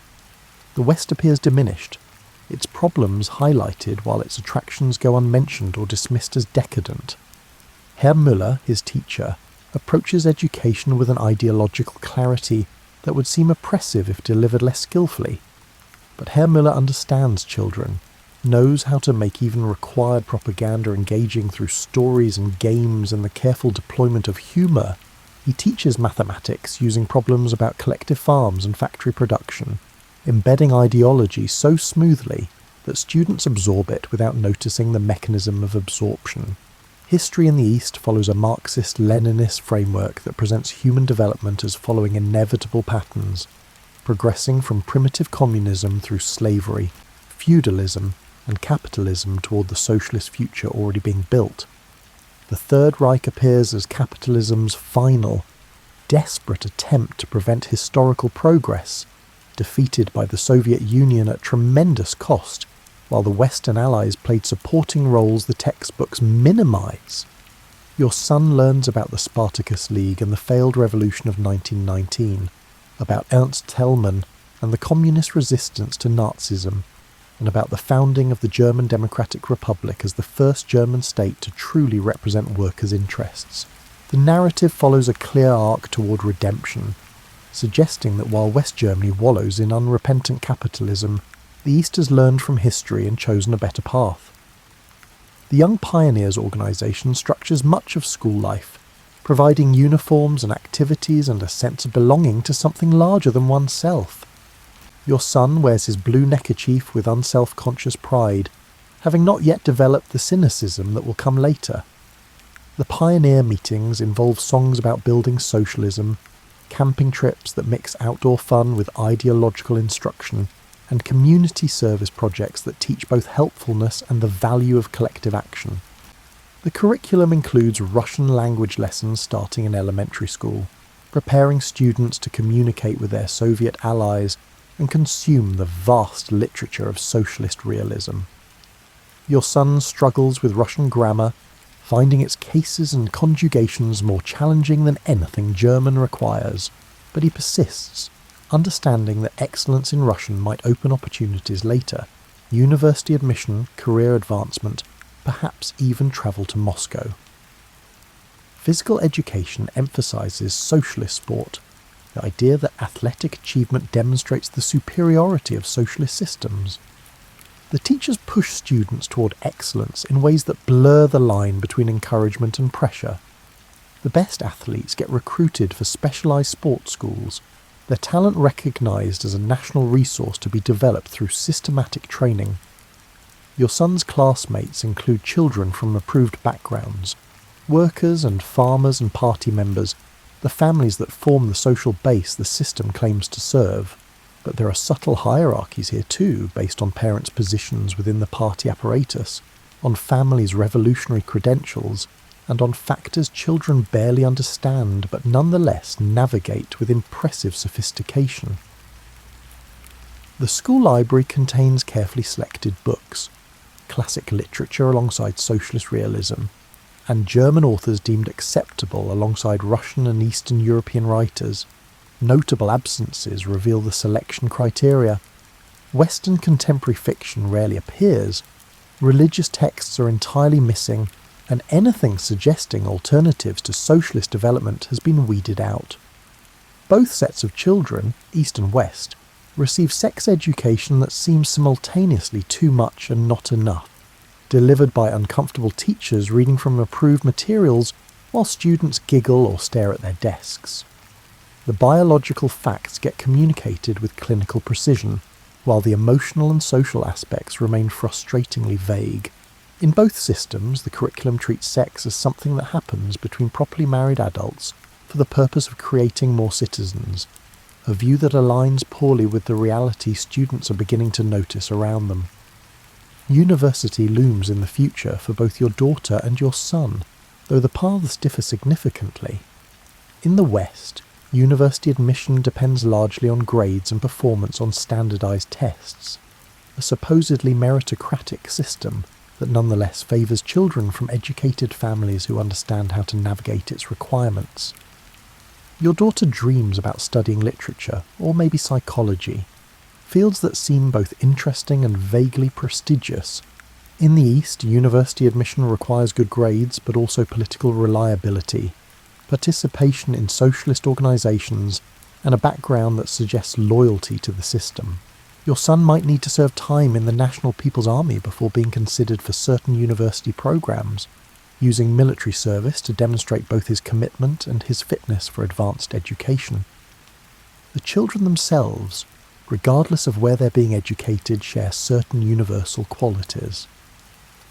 Speaker 1: The West appears diminished, its problems highlighted while its attractions go unmentioned or dismissed as decadent. Herr Müller, his teacher, approaches education with an ideological clarity that would seem oppressive if delivered less skillfully. But Herr Müller understands children, knows how to make even required propaganda engaging through stories and games and the careful deployment of humour. He teaches mathematics using problems about collective farms and factory production, embedding ideology so smoothly that students absorb it without noticing the mechanism of absorption. History in the East follows a Marxist-Leninist framework that presents human development as following inevitable patterns, progressing from primitive communism through slavery, feudalism, and capitalism toward the socialist future already being built. The Third Reich appears as capitalism's final, desperate attempt to prevent historical progress, defeated by the Soviet Union at tremendous cost, while the Western Allies played supporting roles the textbooks minimise. Your son learns about the Spartacus League and the failed revolution of 1919, about Ernst Thälmann and the communist resistance to Nazism, and about the founding of the German Democratic Republic as the first German state to truly represent workers' interests. The narrative follows a clear arc toward redemption, suggesting that while West Germany wallows in unrepentant capitalism, the East has learned from history and chosen a better path. The Young Pioneers organisation structures much of school life, providing uniforms and activities and a sense of belonging to something larger than oneself. Your son wears his blue neckerchief with unself-conscious pride, having not yet developed the cynicism that will come later. The pioneer meetings involve songs about building socialism, camping trips that mix outdoor fun with ideological instruction, and community service projects that teach both helpfulness and the value of collective action. The curriculum includes Russian language lessons starting in elementary school, preparing students to communicate with their Soviet allies and consume the vast literature of socialist realism. Your son struggles with Russian grammar, finding its cases and conjugations more challenging than anything German requires, but he persists, understanding that excellence in Russian might open opportunities later, university admission, career advancement, perhaps even travel to Moscow. Physical education emphasises socialist sport, the idea that athletic achievement demonstrates the superiority of socialist systems. The teachers push students toward excellence in ways that blur the line between encouragement and pressure. The best athletes get recruited for specialised sports schools, their talent recognised as a national resource to be developed through systematic training. Your son's classmates include children from approved backgrounds, workers and farmers and party members, the families that form the social base the system claims to serve. But there are subtle hierarchies here too, based on parents' positions within the party apparatus, on families' revolutionary credentials, and on factors children barely understand but nonetheless navigate with impressive sophistication. The school library contains carefully selected books, classic literature alongside socialist realism, and German authors deemed acceptable alongside Russian and Eastern European writers. Notable absences reveal the selection criteria. Western contemporary fiction rarely appears, religious texts are entirely missing, and anything suggesting alternatives to socialist development has been weeded out. Both sets of children, East and West, receive sex education that seems simultaneously too much and not enough, delivered by uncomfortable teachers reading from approved materials while students giggle or stare at their desks. The biological facts get communicated with clinical precision, while the emotional and social aspects remain frustratingly vague. In both systems, the curriculum treats sex as something that happens between properly married adults for the purpose of creating more citizens, a view that aligns poorly with the reality students are beginning to notice around them. University looms in the future for both your daughter and your son, though the paths differ significantly. In the West, university admission depends largely on grades and performance on standardised tests, a supposedly meritocratic system that nonetheless favours children from educated families who understand how to navigate its requirements. Your daughter dreams about studying literature, or maybe psychology, fields that seem both interesting and vaguely prestigious. In the East, university admission requires good grades, but also political reliability, participation in socialist organisations, and a background that suggests loyalty to the system. Your son might need to serve time in the National People's Army before being considered for certain university programs, using military service to demonstrate both his commitment and his fitness for advanced education. The children themselves, regardless of where they're being educated, share certain universal qualities.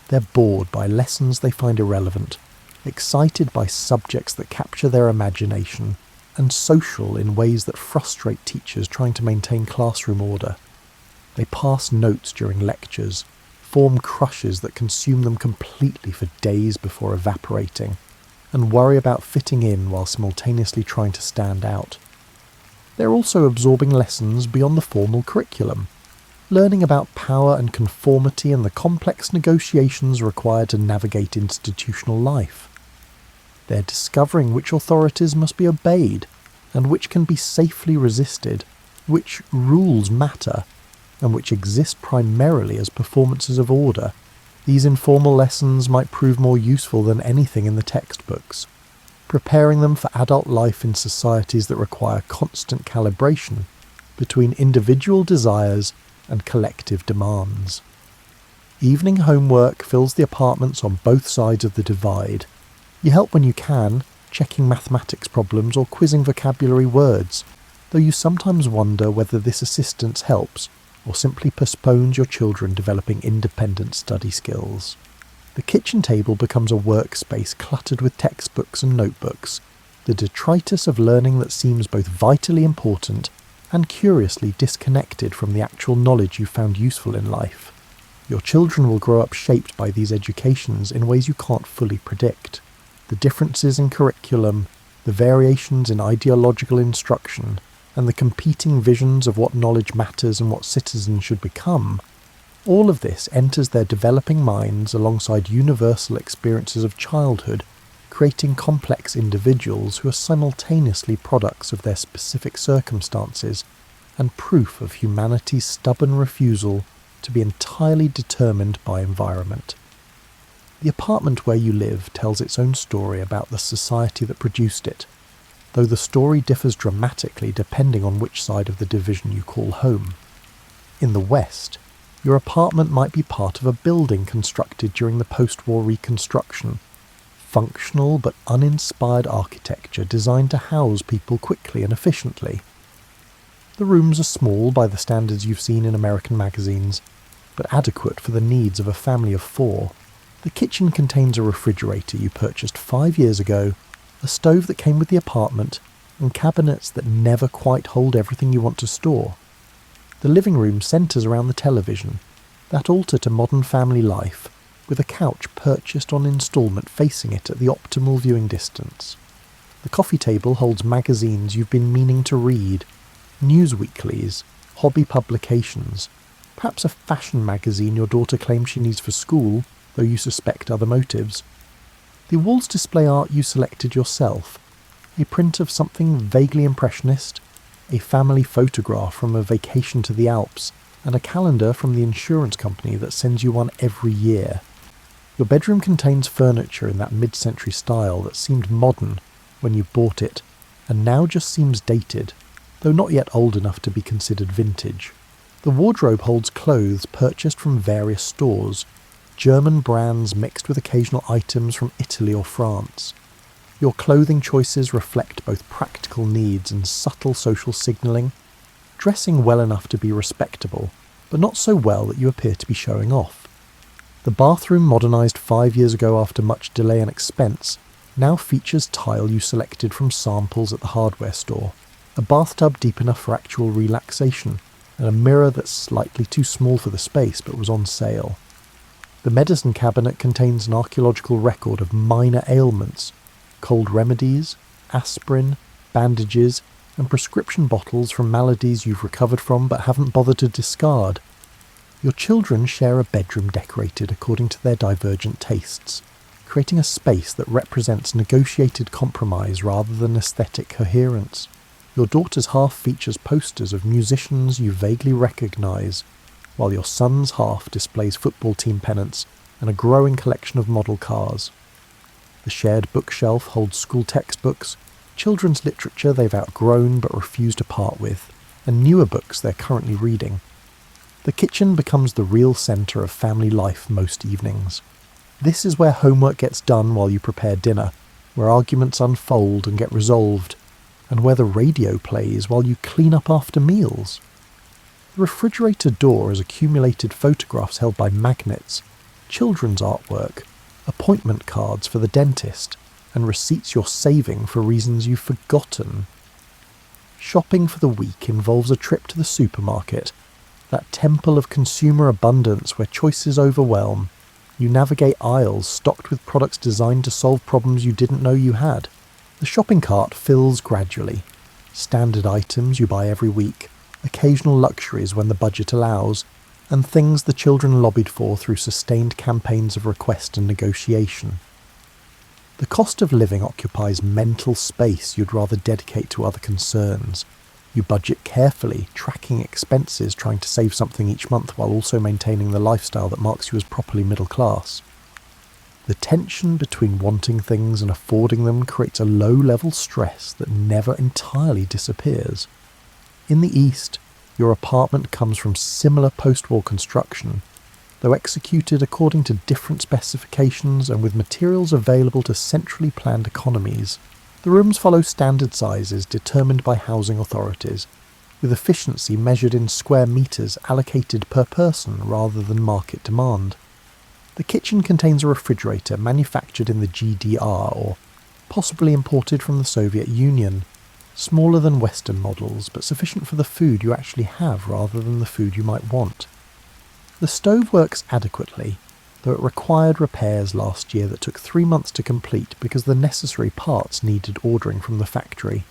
Speaker 1: They're bored by lessons they find irrelevant, excited by subjects that capture their imagination, and social in ways that frustrate teachers trying to maintain classroom order. They pass notes during lectures, form crushes that consume them completely for days before evaporating, and worry about fitting in while simultaneously trying to stand out. They're also absorbing lessons beyond the formal curriculum, learning about power and conformity and the complex negotiations required to navigate institutional life. They're discovering which authorities must be obeyed, and which can be safely resisted, which rules matter, and which exist primarily as performances of order. These informal lessons might prove more useful than anything in the textbooks, preparing them for adult life in societies that require constant calibration between individual desires and collective demands. Evening homework fills the apartments on both sides of the divide. You help when you can, checking mathematics problems or quizzing vocabulary words, though you sometimes wonder whether this assistance helps or simply postpones your children developing independent study skills. The kitchen table becomes a workspace cluttered with textbooks and notebooks, the detritus of learning that seems both vitally important and curiously disconnected from the actual knowledge you found useful in life. Your children will grow up shaped by these educations in ways you can't fully predict. The differences in curriculum, the variations in ideological instruction, and the competing visions of what knowledge matters and what citizens should become, all of this enters their developing minds alongside universal experiences of childhood, creating complex individuals who are simultaneously products of their specific circumstances and proof of humanity's stubborn refusal to be entirely determined by environment. The apartment where you live tells its own story about the society that produced it, though the story differs dramatically depending on which side of the division you call home. In the West, your apartment might be part of a building constructed during the post-war reconstruction, functional but uninspired architecture designed to house people quickly and efficiently. The rooms are small by the standards you've seen in American magazines, but adequate for the needs of a family of 4. The kitchen contains a refrigerator you purchased 5 years ago, a stove that came with the apartment, and cabinets that never quite hold everything you want to store. The living room centres around the television, that altar to modern family life, with a couch purchased on instalment facing it at the optimal viewing distance. The coffee table holds magazines you've been meaning to read, news weeklies, hobby publications, perhaps a fashion magazine your daughter claims she needs for school, though you suspect other motives. The walls display art you selected yourself, a print of something vaguely impressionist, a family photograph from a vacation to the Alps, and a calendar from the insurance company that sends you one every year. Your bedroom contains furniture in that mid-century style that seemed modern when you bought it, and now just seems dated, though not yet old enough to be considered vintage. The wardrobe holds clothes purchased from various stores, German brands mixed with occasional items from Italy or France. Your clothing choices reflect both practical needs and subtle social signalling, dressing well enough to be respectable, but not so well that you appear to be showing off. The bathroom, modernised 5 years ago after much delay and expense, now features tile you selected from samples at the hardware store, a bathtub deep enough for actual relaxation, and a mirror that's slightly too small for the space but was on sale. The medicine cabinet contains an archaeological record of minor ailments, cold remedies, aspirin, bandages, and prescription bottles from maladies you've recovered from but haven't bothered to discard. Your children share a bedroom decorated according to their divergent tastes, creating a space that represents negotiated compromise rather than aesthetic coherence. Your daughter's half features posters of musicians you vaguely recognise, while your son's half displays football team pennants and a growing collection of model cars. The shared bookshelf holds school textbooks, children's literature they've outgrown but refuse to part with, and newer books they're currently reading. The kitchen becomes the real centre of family life most evenings. This is where homework gets done while you prepare dinner, where arguments unfold and get resolved, and where the radio plays while you clean up after meals. The refrigerator door has accumulated photographs held by magnets, children's artwork, appointment cards for the dentist, and receipts you're saving for reasons you've forgotten. Shopping for the week involves a trip to the supermarket, that temple of consumer abundance where choices overwhelm. You navigate aisles stocked with products designed to solve problems you didn't know you had. The shopping cart fills gradually. Standard items you buy every week, occasional luxuries when the budget allows, and things the children lobbied for through sustained campaigns of request and negotiation. The cost of living occupies mental space you'd rather dedicate to other concerns. You budget carefully, tracking expenses, trying to save something each month while also maintaining the lifestyle that marks you as properly middle class. The tension between wanting things and affording them creates a low-level stress that never entirely disappears. In the East, your apartment comes from similar post-war construction, though executed according to different specifications and with materials available to centrally planned economies. The rooms follow standard sizes determined by housing authorities, with efficiency measured in square metres allocated per person rather than market demand. The kitchen contains a refrigerator manufactured in the GDR or possibly imported from the Soviet Union, smaller than Western models but sufficient for the food you actually have rather than the food you might want. The stove works adequately, though it required repairs last year that took 3 months to complete because the necessary parts needed ordering from the factory.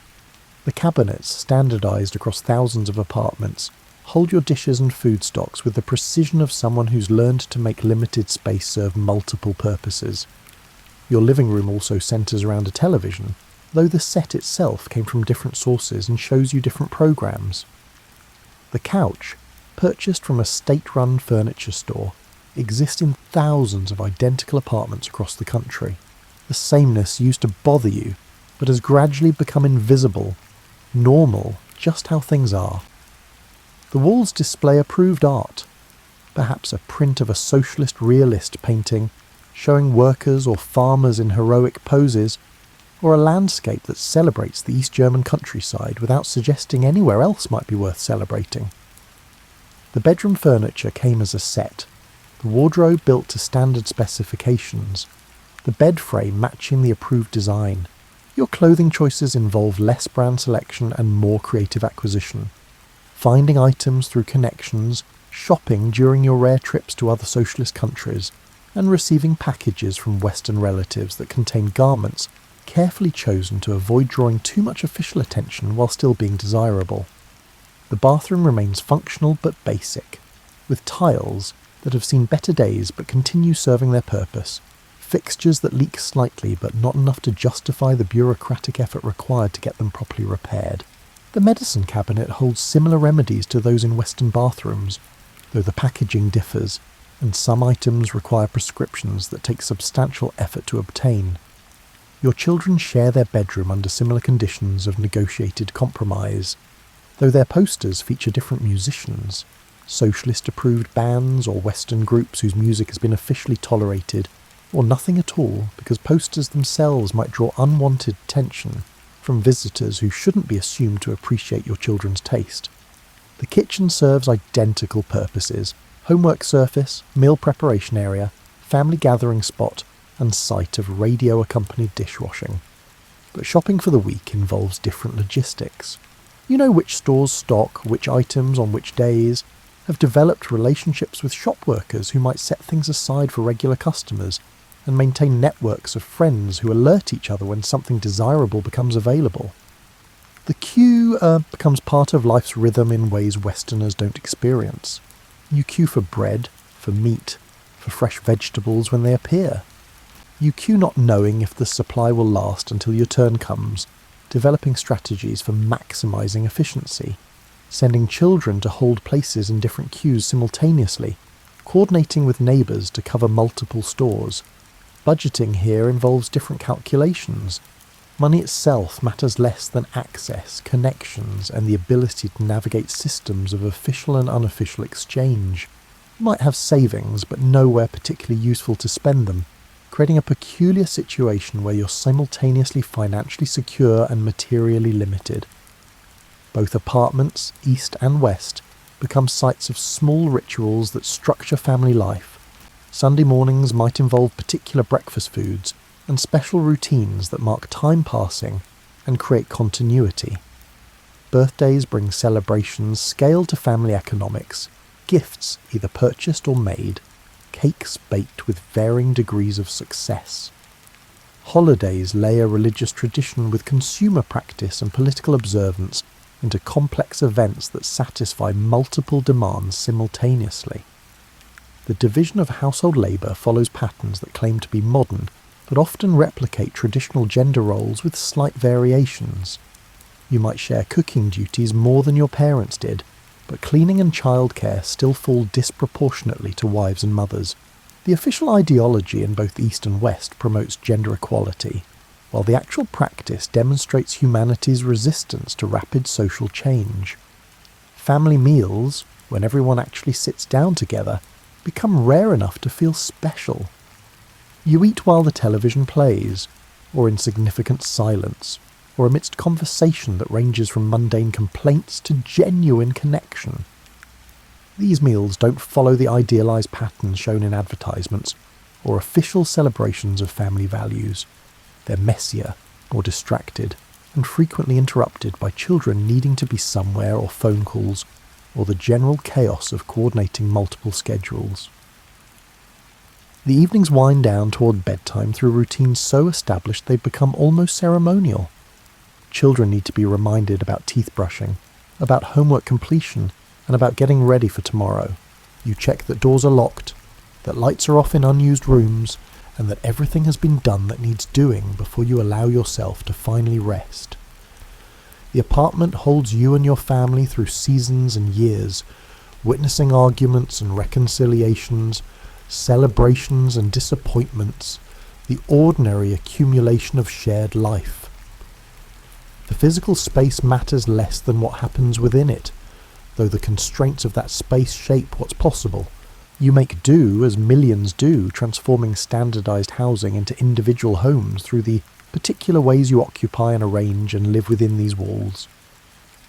Speaker 1: The cabinets, standardised across thousands of apartments, hold your dishes and food stocks with the precision of someone who's learned to make limited space serve multiple purposes. Your living room also centres around a television, though the set itself came from different sources and shows you different programmes. The couch, purchased from a state-run furniture store, exists in thousands of identical apartments across the country. The sameness used to bother you, but has gradually become invisible, normal, just how things are. The walls display approved art, perhaps a print of a socialist realist painting showing workers or farmers in heroic poses, or a landscape that celebrates the East German countryside without suggesting anywhere else might be worth celebrating. The bedroom furniture came as a set, the wardrobe built to standard specifications, the bed frame matching the approved design. Your clothing choices involve less brand selection and more creative acquisition. Finding items through connections, shopping during your rare trips to other socialist countries, and receiving packages from Western relatives that contain garments carefully chosen to avoid drawing too much official attention while still being desirable. The bathroom remains functional but basic, with tiles that have seen better days but continue serving their purpose, fixtures that leak slightly but not enough to justify the bureaucratic effort required to get them properly repaired. The medicine cabinet holds similar remedies to those in Western bathrooms, though the packaging differs, and some items require prescriptions that take substantial effort to obtain. Your children share their bedroom under similar conditions of negotiated compromise, though their posters feature different musicians, socialist-approved bands or Western groups whose music has been officially tolerated, or nothing at all because posters themselves might draw unwanted attention from visitors who shouldn't be assumed to appreciate your children's taste. The kitchen serves identical purposes: homework surface, meal preparation area, family gathering spot, and site of radio-accompanied dishwashing. But shopping for the week involves different logistics. You know which stores stock which items on which days, have developed relationships with shop workers who might set things aside for regular customers and maintain networks of friends who alert each other when something desirable becomes available. The queue becomes part of life's rhythm in ways Westerners don't experience. You queue for bread, for meat, for fresh vegetables when they appear. You queue not knowing if the supply will last until your turn comes, developing strategies for maximising efficiency, sending children to hold places in different queues simultaneously, coordinating with neighbours to cover multiple stores. Budgeting here involves different calculations. Money itself matters less than access, connections, and the ability to navigate systems of official and unofficial exchange. You might have savings, but nowhere particularly useful to spend them, creating a peculiar situation where you're simultaneously financially secure and materially limited. Both apartments, east and west, become sites of small rituals that structure family life. Sunday mornings might involve particular breakfast foods and special routines that mark time passing and create continuity. Birthdays bring celebrations scaled to family economics, gifts either purchased or made, cakes baked with varying degrees of success. Holidays layer religious tradition with consumer practice and political observance into complex events that satisfy multiple demands simultaneously. The division of household labour follows patterns that claim to be modern, but often replicate traditional gender roles with slight variations. You might share cooking duties more than your parents did, but cleaning and childcare still fall disproportionately to wives and mothers. The official ideology in both East and West promotes gender equality, while the actual practice demonstrates humanity's resistance to rapid social change. Family meals, when everyone actually sits down together, become rare enough to feel special. You eat while the television plays, or in significant silence, or amidst conversation that ranges from mundane complaints to genuine connection. These meals don't follow the idealised patterns shown in advertisements or official celebrations of family values. They're messier, more distracted, and frequently interrupted by children needing to be somewhere or phone calls, or the general chaos of coordinating multiple schedules. The evenings wind down toward bedtime through routines so established they've become almost ceremonial. Children need to be reminded about teeth brushing, about homework completion, and about getting ready for tomorrow. You check that doors are locked, that lights are off in unused rooms, and that everything has been done that needs doing before you allow yourself to finally rest. The apartment holds you and your family through seasons and years, witnessing arguments and reconciliations, celebrations and disappointments, the ordinary accumulation of shared life. The physical space matters less than what happens within it, though the constraints of that space shape what's possible. You make do as millions do, transforming standardized housing into individual homes through the particular ways you occupy and arrange and live within these walls.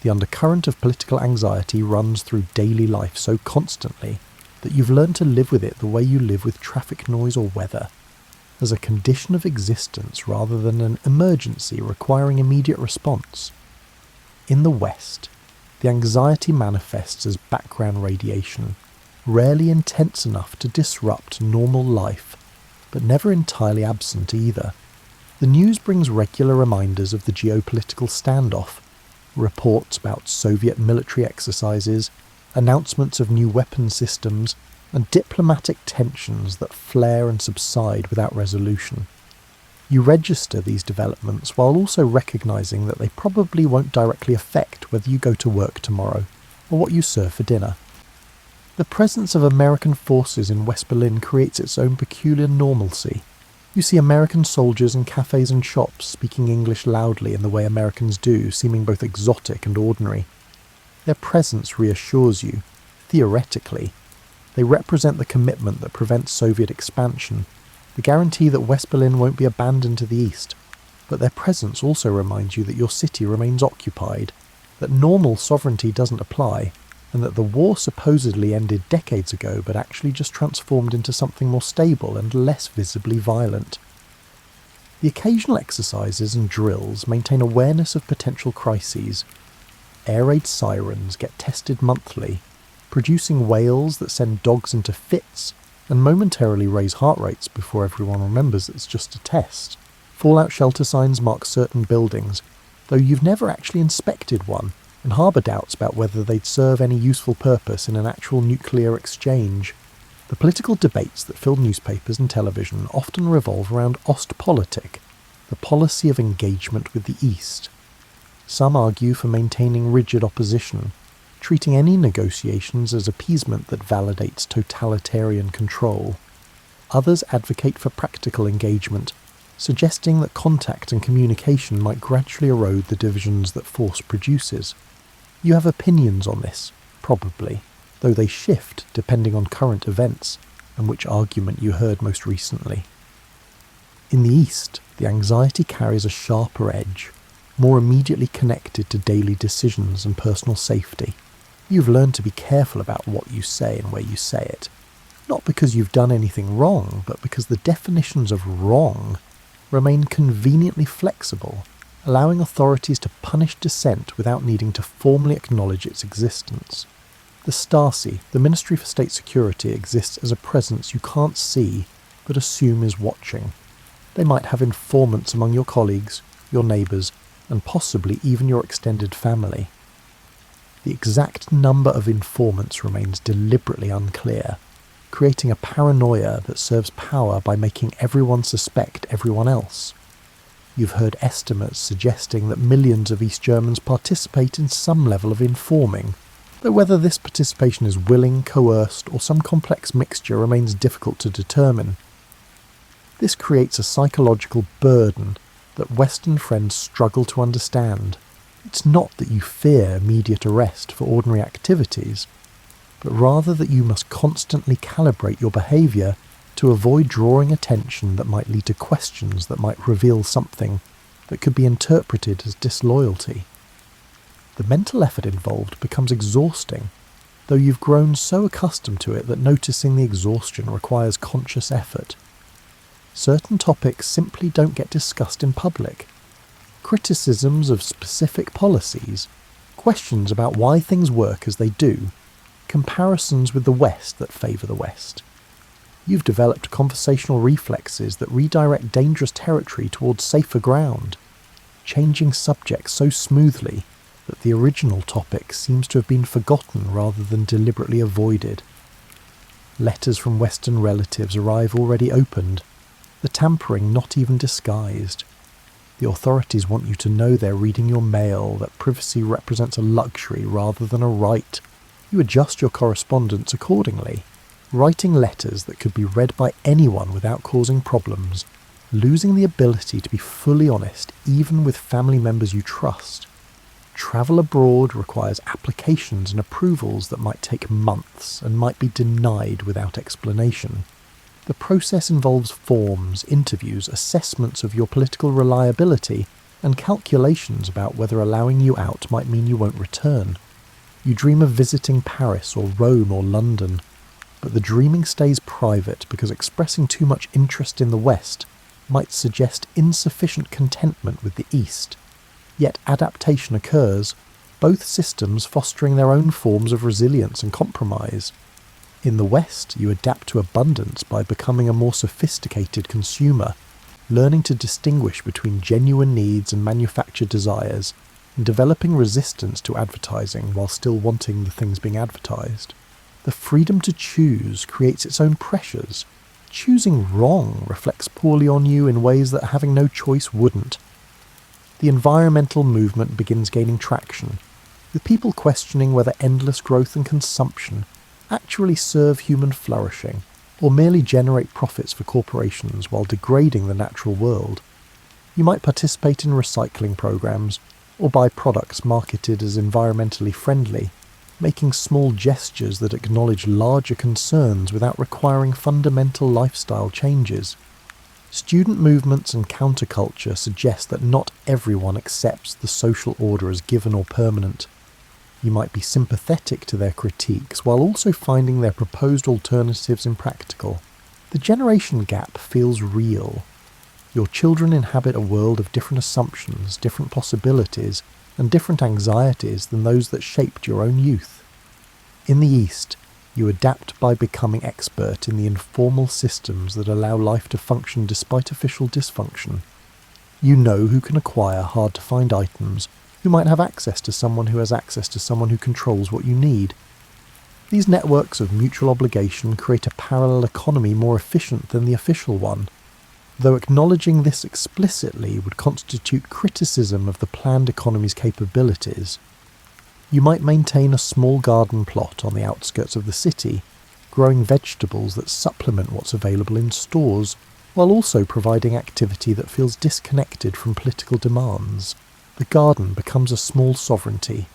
Speaker 1: The undercurrent of political anxiety runs through daily life so constantly that you've learned to live with it the way you live with traffic noise or weather, as a condition of existence rather than an emergency requiring immediate response. In the West, the anxiety manifests as background radiation, rarely intense enough to disrupt normal life, but never entirely absent either. The news brings regular reminders of the geopolitical standoff, reports about Soviet military exercises, announcements of new weapon systems, and diplomatic tensions that flare and subside without resolution. You register these developments while also recognising that they probably won't directly affect whether you go to work tomorrow or what you serve for dinner. The presence of American forces in West Berlin creates its own peculiar normalcy. You see American soldiers in cafes and shops speaking English loudly in the way Americans do, seeming both exotic and ordinary. Their presence reassures you, theoretically. They represent the commitment that prevents Soviet expansion, the guarantee that West Berlin won't be abandoned to the east. But their presence also reminds you that your city remains occupied, that normal sovereignty doesn't apply, and that the war supposedly ended decades ago but actually just transformed into something more stable and less visibly violent. The occasional exercises and drills maintain awareness of potential crises. Air raid sirens get tested monthly, producing wails that send dogs into fits and momentarily raise heart rates before everyone remembers it's just a test. Fallout shelter signs mark certain buildings, though you've never actually inspected one, and harbour doubts about whether they'd serve any useful purpose in an actual nuclear exchange. The political debates that fill newspapers and television often revolve around Ostpolitik, the policy of engagement with the East. Some argue for maintaining rigid opposition, treating any negotiations as appeasement that validates totalitarian control. Others advocate for practical engagement, suggesting that contact and communication might gradually erode the divisions that force produces. You have opinions on this, probably, though they shift depending on current events and which argument you heard most recently. In the East, the anxiety carries a sharper edge, more immediately connected to daily decisions and personal safety. You've learned to be careful about what you say and where you say it, not because you've done anything wrong, but because the definitions of wrong remain conveniently flexible, allowing authorities to punish dissent without needing to formally acknowledge its existence. The Stasi, the Ministry for State Security, exists as a presence you can't see but assume is watching. They might have informants among your colleagues, your neighbours, and possibly even your extended family. The exact number of informants remains deliberately unclear, creating a paranoia that serves power by making everyone suspect everyone else. You've heard estimates suggesting that millions of East Germans participate in some level of informing, though whether this participation is willing, coerced, or some complex mixture remains difficult to determine. This creates a psychological burden that Western friends struggle to understand. It's not that you fear immediate arrest for ordinary activities, but rather that you must constantly calibrate your behaviour to avoid drawing attention that might lead to questions that might reveal something that could be interpreted as disloyalty. The mental effort involved becomes exhausting, though you've grown so accustomed to it that noticing the exhaustion requires conscious effort. Certain topics simply don't get discussed in public. Criticisms of specific policies, questions about why things work as they do, comparisons with the West that favour the West. You've developed conversational reflexes that redirect dangerous territory towards safer ground, changing subjects so smoothly that the original topic seems to have been forgotten rather than deliberately avoided. Letters from Western relatives arrive already opened, the tampering not even disguised. The authorities want you to know they're reading your mail, that privacy represents a luxury rather than a right. You adjust your correspondence accordingly, writing letters that could be read by anyone without causing problems, losing the ability to be fully honest even with family members you trust. Travel abroad requires applications and approvals that might take months and might be denied without explanation. The process involves forms, interviews, assessments of your political reliability, and calculations about whether allowing you out might mean you won't return. You dream of visiting Paris or Rome or London, but the dreaming stays private because expressing too much interest in the West might suggest insufficient contentment with the East. Yet adaptation occurs, both systems fostering their own forms of resilience and compromise. In the West, you adapt to abundance by becoming a more sophisticated consumer, learning to distinguish between genuine needs and manufactured desires, and developing resistance to advertising while still wanting the things being advertised. The freedom to choose creates its own pressures. Choosing wrong reflects poorly on you in ways that having no choice wouldn't. The environmental movement begins gaining traction, with people questioning whether endless growth and consumption actually serve human flourishing, or merely generate profits for corporations while degrading the natural world. You might participate in recycling programs, or buy products marketed as environmentally friendly, making small gestures that acknowledge larger concerns without requiring fundamental lifestyle changes. Student movements and counterculture suggest that not everyone accepts the social order as given or permanent. You might be sympathetic to their critiques while also finding their proposed alternatives impractical. The generation gap feels real. Your children inhabit a world of different assumptions, different possibilities, and different anxieties than those that shaped your own youth. In the East, you adapt by becoming expert in the informal systems that allow life to function despite official dysfunction. You know who can acquire hard-to-find items, who might have access to someone who has access to someone who controls what you need. These networks of mutual obligation create a parallel economy more efficient than the official one, though acknowledging this explicitly would constitute criticism of the planned economy's capabilities. You might maintain a small garden plot on the outskirts of the city, growing vegetables that supplement what's available in stores, while also providing activity that feels disconnected from political demands. The garden becomes a small sovereignty,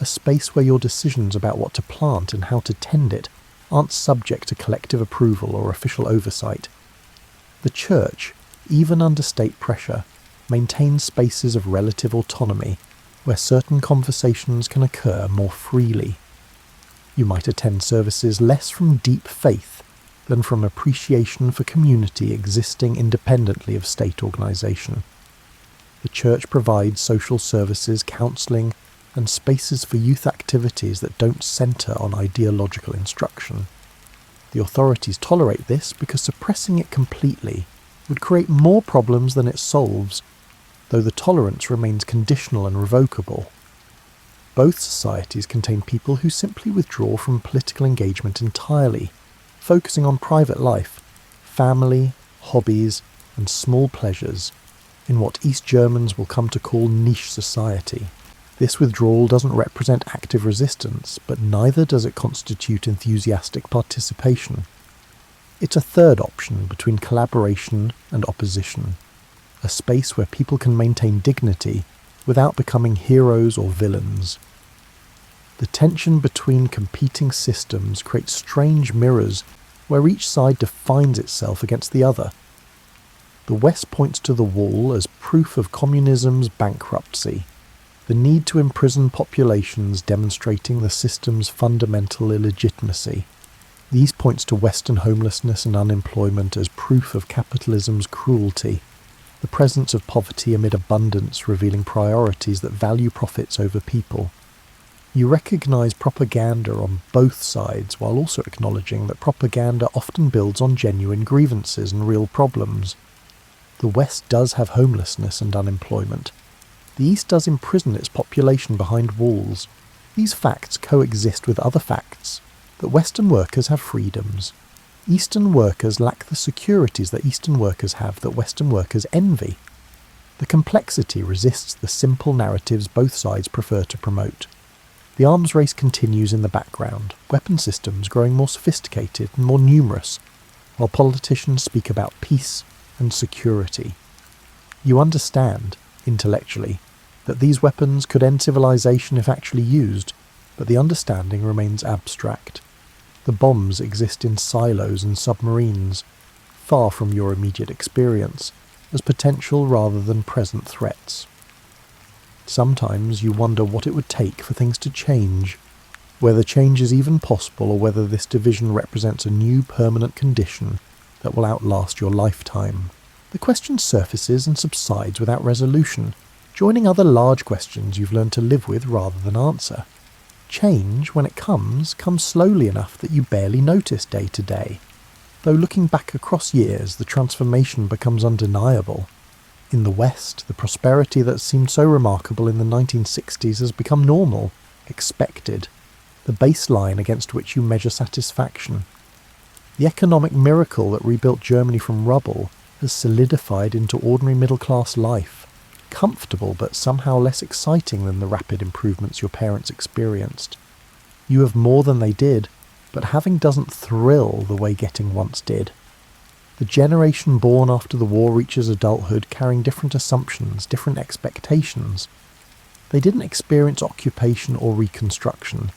Speaker 1: a space where your decisions about what to plant and how to tend it aren't subject to collective approval or official oversight. The church, even under state pressure, maintains spaces of relative autonomy where certain conversations can occur more freely. You might attend services less from deep faith than from appreciation for community existing independently of state organisation. The church provides social services, counselling, and spaces for youth activities that don't centre on ideological instruction. The authorities tolerate this because suppressing it completely would create more problems than it solves, though the tolerance remains conditional and revocable. Both societies contain people who simply withdraw from political engagement entirely, focusing on private life, family, hobbies, and small pleasures, in what East Germans will come to call niche society. This withdrawal doesn't represent active resistance, but neither does it constitute enthusiastic participation. It's a third option between collaboration and opposition, a space where people can maintain dignity without becoming heroes or villains. The tension between competing systems creates strange mirrors where each side defines itself against the other. The West points to the wall as proof of communism's bankruptcy, the need to imprison populations demonstrating the system's fundamental illegitimacy. The East points to Western homelessness and unemployment as proof of capitalism's cruelty, the presence of poverty amid abundance revealing priorities that value profits over people. You recognise propaganda on both sides while also acknowledging that propaganda often builds on genuine grievances and real problems. The West does have homelessness and unemployment. The East does imprison its population behind walls. These facts coexist with other facts, that Western workers have freedoms. Eastern workers lack the securities that Eastern workers have that Western workers envy. The complexity resists the simple narratives both sides prefer to promote. The arms race continues in the background, weapon systems growing more sophisticated and more numerous, while politicians speak about peace and security. You understand, intellectually, that these weapons could end civilization if actually used, but the understanding remains abstract. The bombs exist in silos and submarines, far from your immediate experience, as potential rather than present threats. Sometimes you wonder what it would take for things to change, whether change is even possible or whether this division represents a new permanent condition that will outlast your lifetime. The question surfaces and subsides without resolution, joining other large questions you've learned to live with rather than answer. Change, when it comes slowly enough that you barely notice day to day. Though looking back across years, the transformation becomes undeniable. In the West, the prosperity that seemed so remarkable in the 1960s has become normal, expected, the baseline against which you measure satisfaction. The economic miracle that rebuilt Germany from rubble has solidified into ordinary middle-class life, comfortable but somehow less exciting than the rapid improvements your parents experienced. You have more than they did, but having doesn't thrill the way getting once did. The generation born after the war reaches adulthood carrying different assumptions, different expectations. They didn't experience occupation or reconstruction,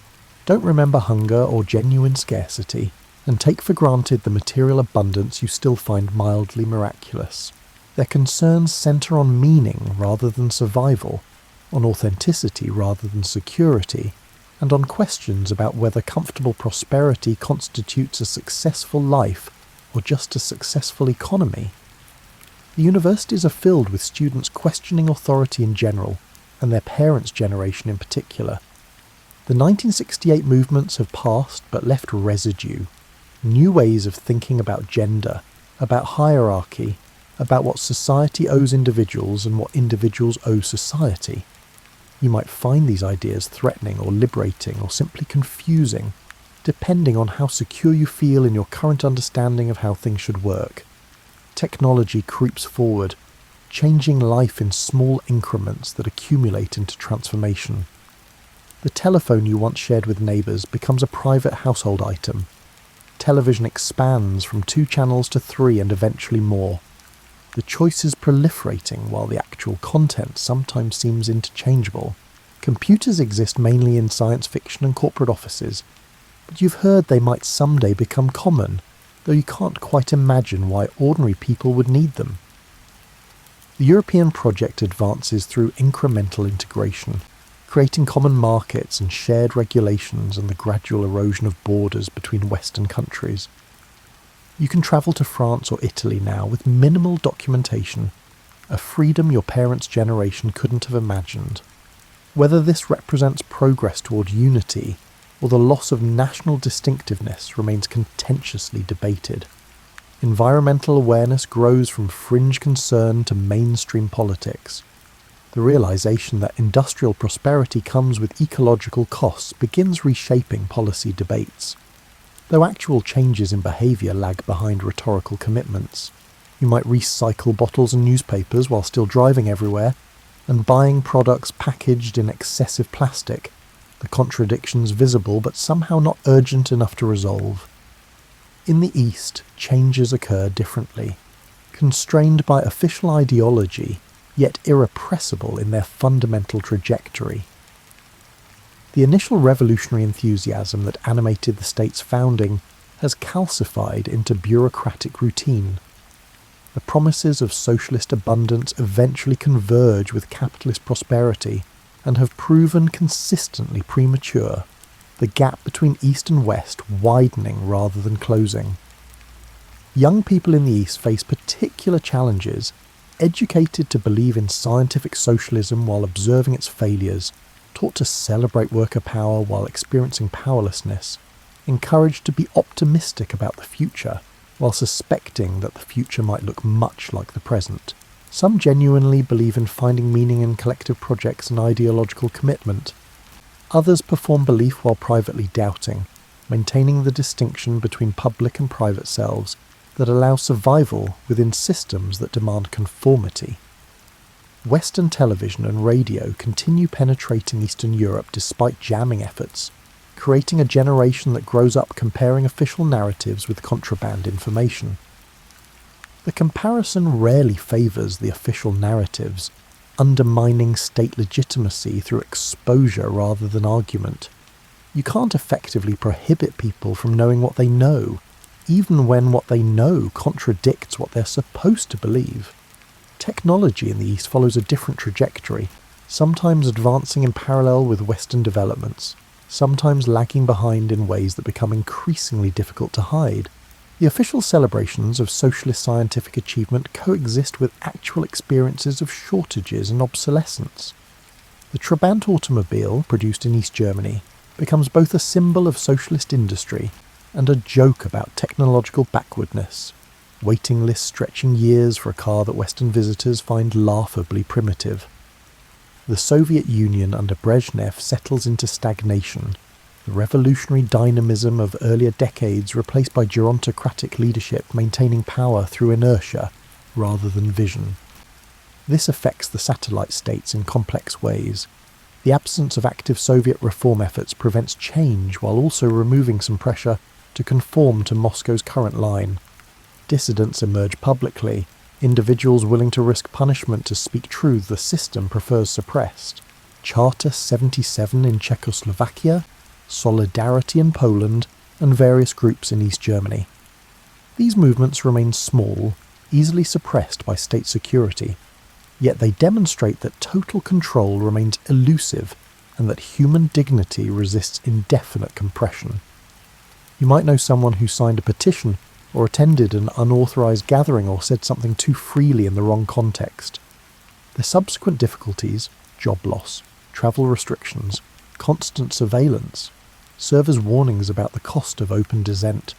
Speaker 1: don't remember hunger or genuine scarcity, and take for granted the material abundance you still find mildly miraculous. Their concerns centre on meaning rather than survival, on authenticity rather than security, and on questions about whether comfortable prosperity constitutes a successful life or just a successful economy. The universities are filled with students questioning authority in general, and their parents' generation in particular. The 1968 movements have passed but left residue, new ways of thinking about gender, about hierarchy, about what society owes individuals and what individuals owe society. You might find these ideas threatening or liberating or simply confusing, depending on how secure you feel in your current understanding of how things should work. Technology creeps forward, changing life in small increments that accumulate into transformation. The telephone you once shared with neighbours becomes a private household item. Television expands from 2 channels to 3 and eventually more. The choice is proliferating while the actual content sometimes seems interchangeable. Computers exist mainly in science fiction and corporate offices, but you've heard they might someday become common, though you can't quite imagine why ordinary people would need them. The European project advances through incremental integration, creating common markets and shared regulations and the gradual erosion of borders between Western countries. You can travel to France or Italy now with minimal documentation, a freedom your parents' generation couldn't have imagined. Whether this represents progress toward unity or the loss of national distinctiveness remains contentiously debated. Environmental awareness grows from fringe concern to mainstream politics. The realization that industrial prosperity comes with ecological costs begins reshaping policy debates. Though actual changes in behaviour lag behind rhetorical commitments. You might recycle bottles and newspapers while still driving everywhere, and buying products packaged in excessive plastic, the contradictions visible but somehow not urgent enough to resolve. In the East, changes occur differently, constrained by official ideology, yet irrepressible in their fundamental trajectory. The initial revolutionary enthusiasm that animated the state's founding has calcified into bureaucratic routine. The promises of socialist abundance eventually converge with capitalist prosperity and have proven consistently premature, the gap between East and West widening rather than closing. Young people in the East face particular challenges, educated to believe in scientific socialism while observing its failures, taught to celebrate worker power while experiencing powerlessness, encouraged to be optimistic about the future while suspecting that the future might look much like the present. Some genuinely believe in finding meaning in collective projects and ideological commitment. Others perform belief while privately doubting, maintaining the distinction between public and private selves that allow survival within systems that demand conformity. Western television and radio continue penetrating Eastern Europe despite jamming efforts, creating a generation that grows up comparing official narratives with contraband information. The comparison rarely favours the official narratives, undermining state legitimacy through exposure rather than argument. You can't effectively prohibit people from knowing what they know, even when what they know contradicts what they're supposed to believe. Technology in the East follows a different trajectory, sometimes advancing in parallel with Western developments, sometimes lagging behind in ways that become increasingly difficult to hide. The official celebrations of socialist scientific achievement coexist with actual experiences of shortages and obsolescence. The Trabant automobile, produced in East Germany, becomes both a symbol of socialist industry and a joke about technological backwardness, waiting lists stretching years for a car that Western visitors find laughably primitive. The Soviet Union under Brezhnev settles into stagnation, the revolutionary dynamism of earlier decades replaced by gerontocratic leadership maintaining power through inertia rather than vision. This affects the satellite states in complex ways. The absence of active Soviet reform efforts prevents change while also removing some pressure to conform to Moscow's current line. Dissidents emerge publicly, individuals willing to risk punishment to speak truth the system prefers suppressed. Charter 77 in Czechoslovakia, Solidarity in Poland, and various groups in East Germany. These movements remain small, easily suppressed by state security, yet they demonstrate that total control remains elusive and that human dignity resists indefinite compression. You might know someone who signed a petition or attended an unauthorized gathering or said something too freely in the wrong context. The subsequent difficulties, job loss, travel restrictions, constant surveillance, serve as warnings about the cost of open dissent.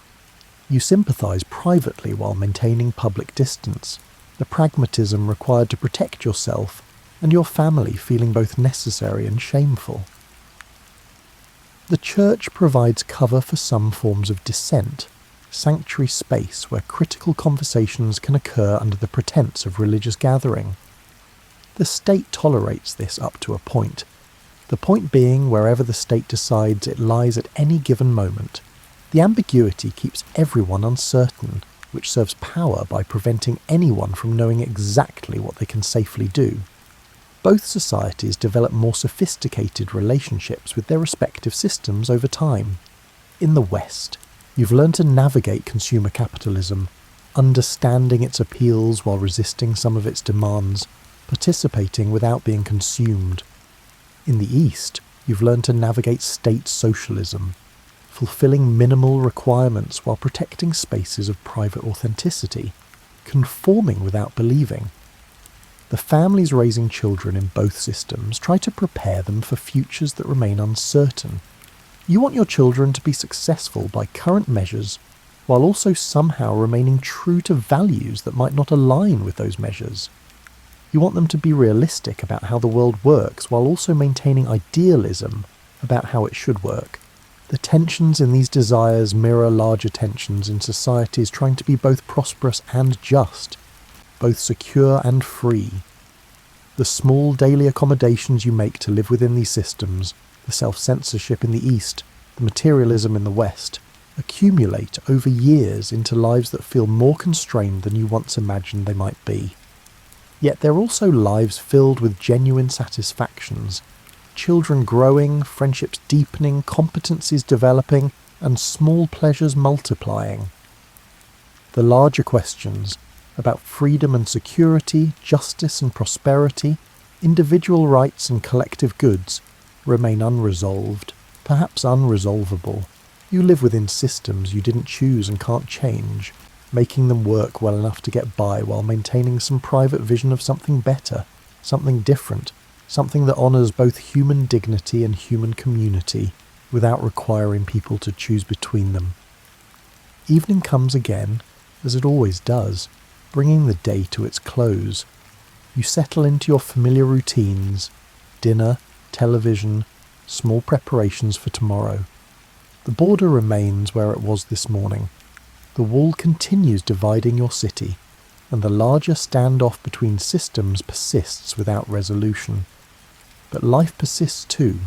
Speaker 1: You sympathise privately while maintaining public distance, the pragmatism required to protect yourself and your family feeling both necessary and shameful. The church provides cover for some forms of dissent, sanctuary space where critical conversations can occur under the pretense of religious gathering. The state tolerates this up to a point, the point being wherever the state decides it lies at any given moment. The ambiguity keeps everyone uncertain, which serves power by preventing anyone from knowing exactly what they can safely do. Both societies develop more sophisticated relationships with their respective systems over time. In the West, you've learned to navigate consumer capitalism, understanding its appeals while resisting some of its demands, participating without being consumed. In the East, you've learned to navigate state socialism, fulfilling minimal requirements while protecting spaces of private authenticity, conforming without believing. The families raising children in both systems try to prepare them for futures that remain uncertain. You want your children to be successful by current measures, while also somehow remaining true to values that might not align with those measures. You want them to be realistic about how the world works, while also maintaining idealism about how it should work. The tensions in these desires mirror larger tensions in societies trying to be both prosperous and just, both secure and free. The small daily accommodations you make to live within these systems, the self-censorship in the East, the materialism in the West, accumulate over years into lives that feel more constrained than you once imagined they might be. Yet they're also lives filled with genuine satisfactions, children growing, friendships deepening, competencies developing, and small pleasures multiplying. The larger questions about freedom and security, justice and prosperity, individual rights and collective goods remain unresolved, perhaps unresolvable. You live within systems you didn't choose and can't change, making them work well enough to get by while maintaining some private vision of something better, something different, something that honours both human dignity and human community without requiring people to choose between them. Evening comes again, as it always does, bringing the day to its close. You settle into your familiar routines, dinner, television, small preparations for tomorrow. The border remains where it was this morning. The wall continues dividing your city, and the larger standoff between systems persists without resolution. But life persists too,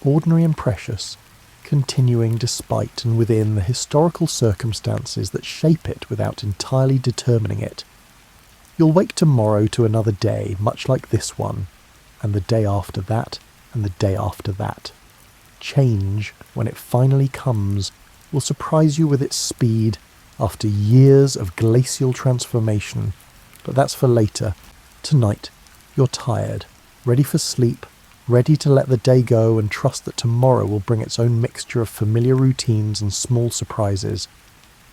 Speaker 1: ordinary and precious, continuing despite and within the historical circumstances that shape it without entirely determining it. You'll wake tomorrow to another day much like this one, and the day after that, and the day after that. Change, when it finally comes, will surprise you with its speed after years of glacial transformation. But that's for later. Tonight, you're tired, ready for sleep, ready to let the day go and trust that tomorrow will bring its own mixture of familiar routines and small surprises.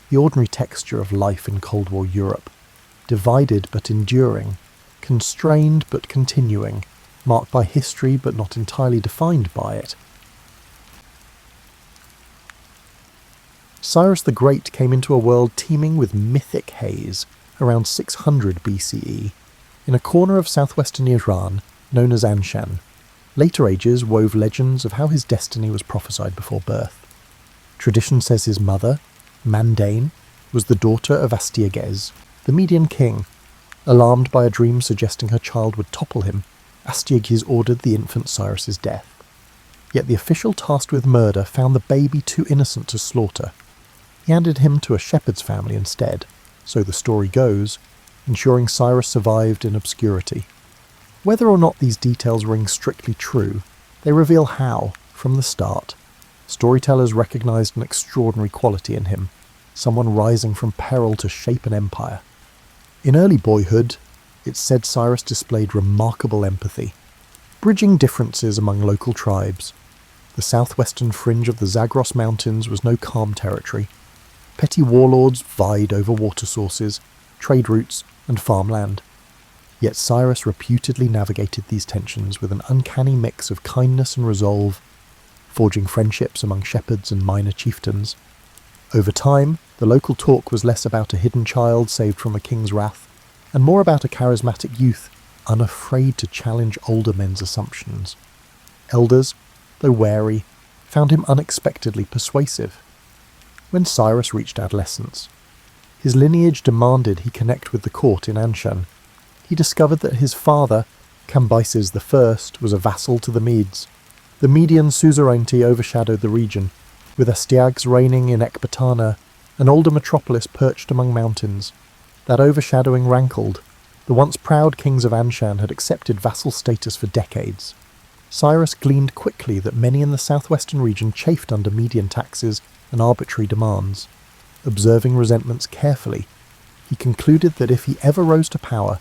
Speaker 1: The ordinary texture of life in Cold War Europe. Divided but enduring, constrained but continuing, marked by history but not entirely defined by it. Cyrus the Great came into a world teeming with mythic haze around 600 BCE, in a corner of southwestern Iran known as Anshan. Later ages wove legends of how his destiny was prophesied before birth. Tradition says his mother, Mandane, was the daughter of Astyages, the Median king. Alarmed by a dream suggesting her child would topple him, Astyages ordered the infant Cyrus's death. Yet the official tasked with murder found the baby too innocent to slaughter. He handed him to a shepherd's family instead, so the story goes, ensuring Cyrus survived in obscurity. Whether or not these details ring strictly true, they reveal how, from the start, storytellers recognized an extraordinary quality in him, someone rising from peril to shape an empire. In early boyhood, it's said Cyrus displayed remarkable empathy, bridging differences among local tribes. The southwestern fringe of the Zagros Mountains was no calm territory. Petty warlords vied over water sources, trade routes, and farmland. Yet Cyrus reputedly navigated these tensions with an uncanny mix of kindness and resolve, forging friendships among shepherds and minor chieftains. Over time, the local talk was less about a hidden child saved from a king's wrath, and more about a charismatic youth unafraid to challenge older men's assumptions. Elders, though wary, found him unexpectedly persuasive. When Cyrus reached adolescence, his lineage demanded he connect with the court in Anshan. He discovered that his father, Cambyses I, was a vassal to the Medes. The Median suzerainty overshadowed the region, with Astyages reigning in Ecbatana, an older metropolis perched among mountains. That overshadowing rankled. The once proud kings of Anshan had accepted vassal status for decades. Cyrus gleaned quickly that many in the southwestern region chafed under Median taxes and arbitrary demands. Observing resentments carefully, he concluded that if he ever rose to power,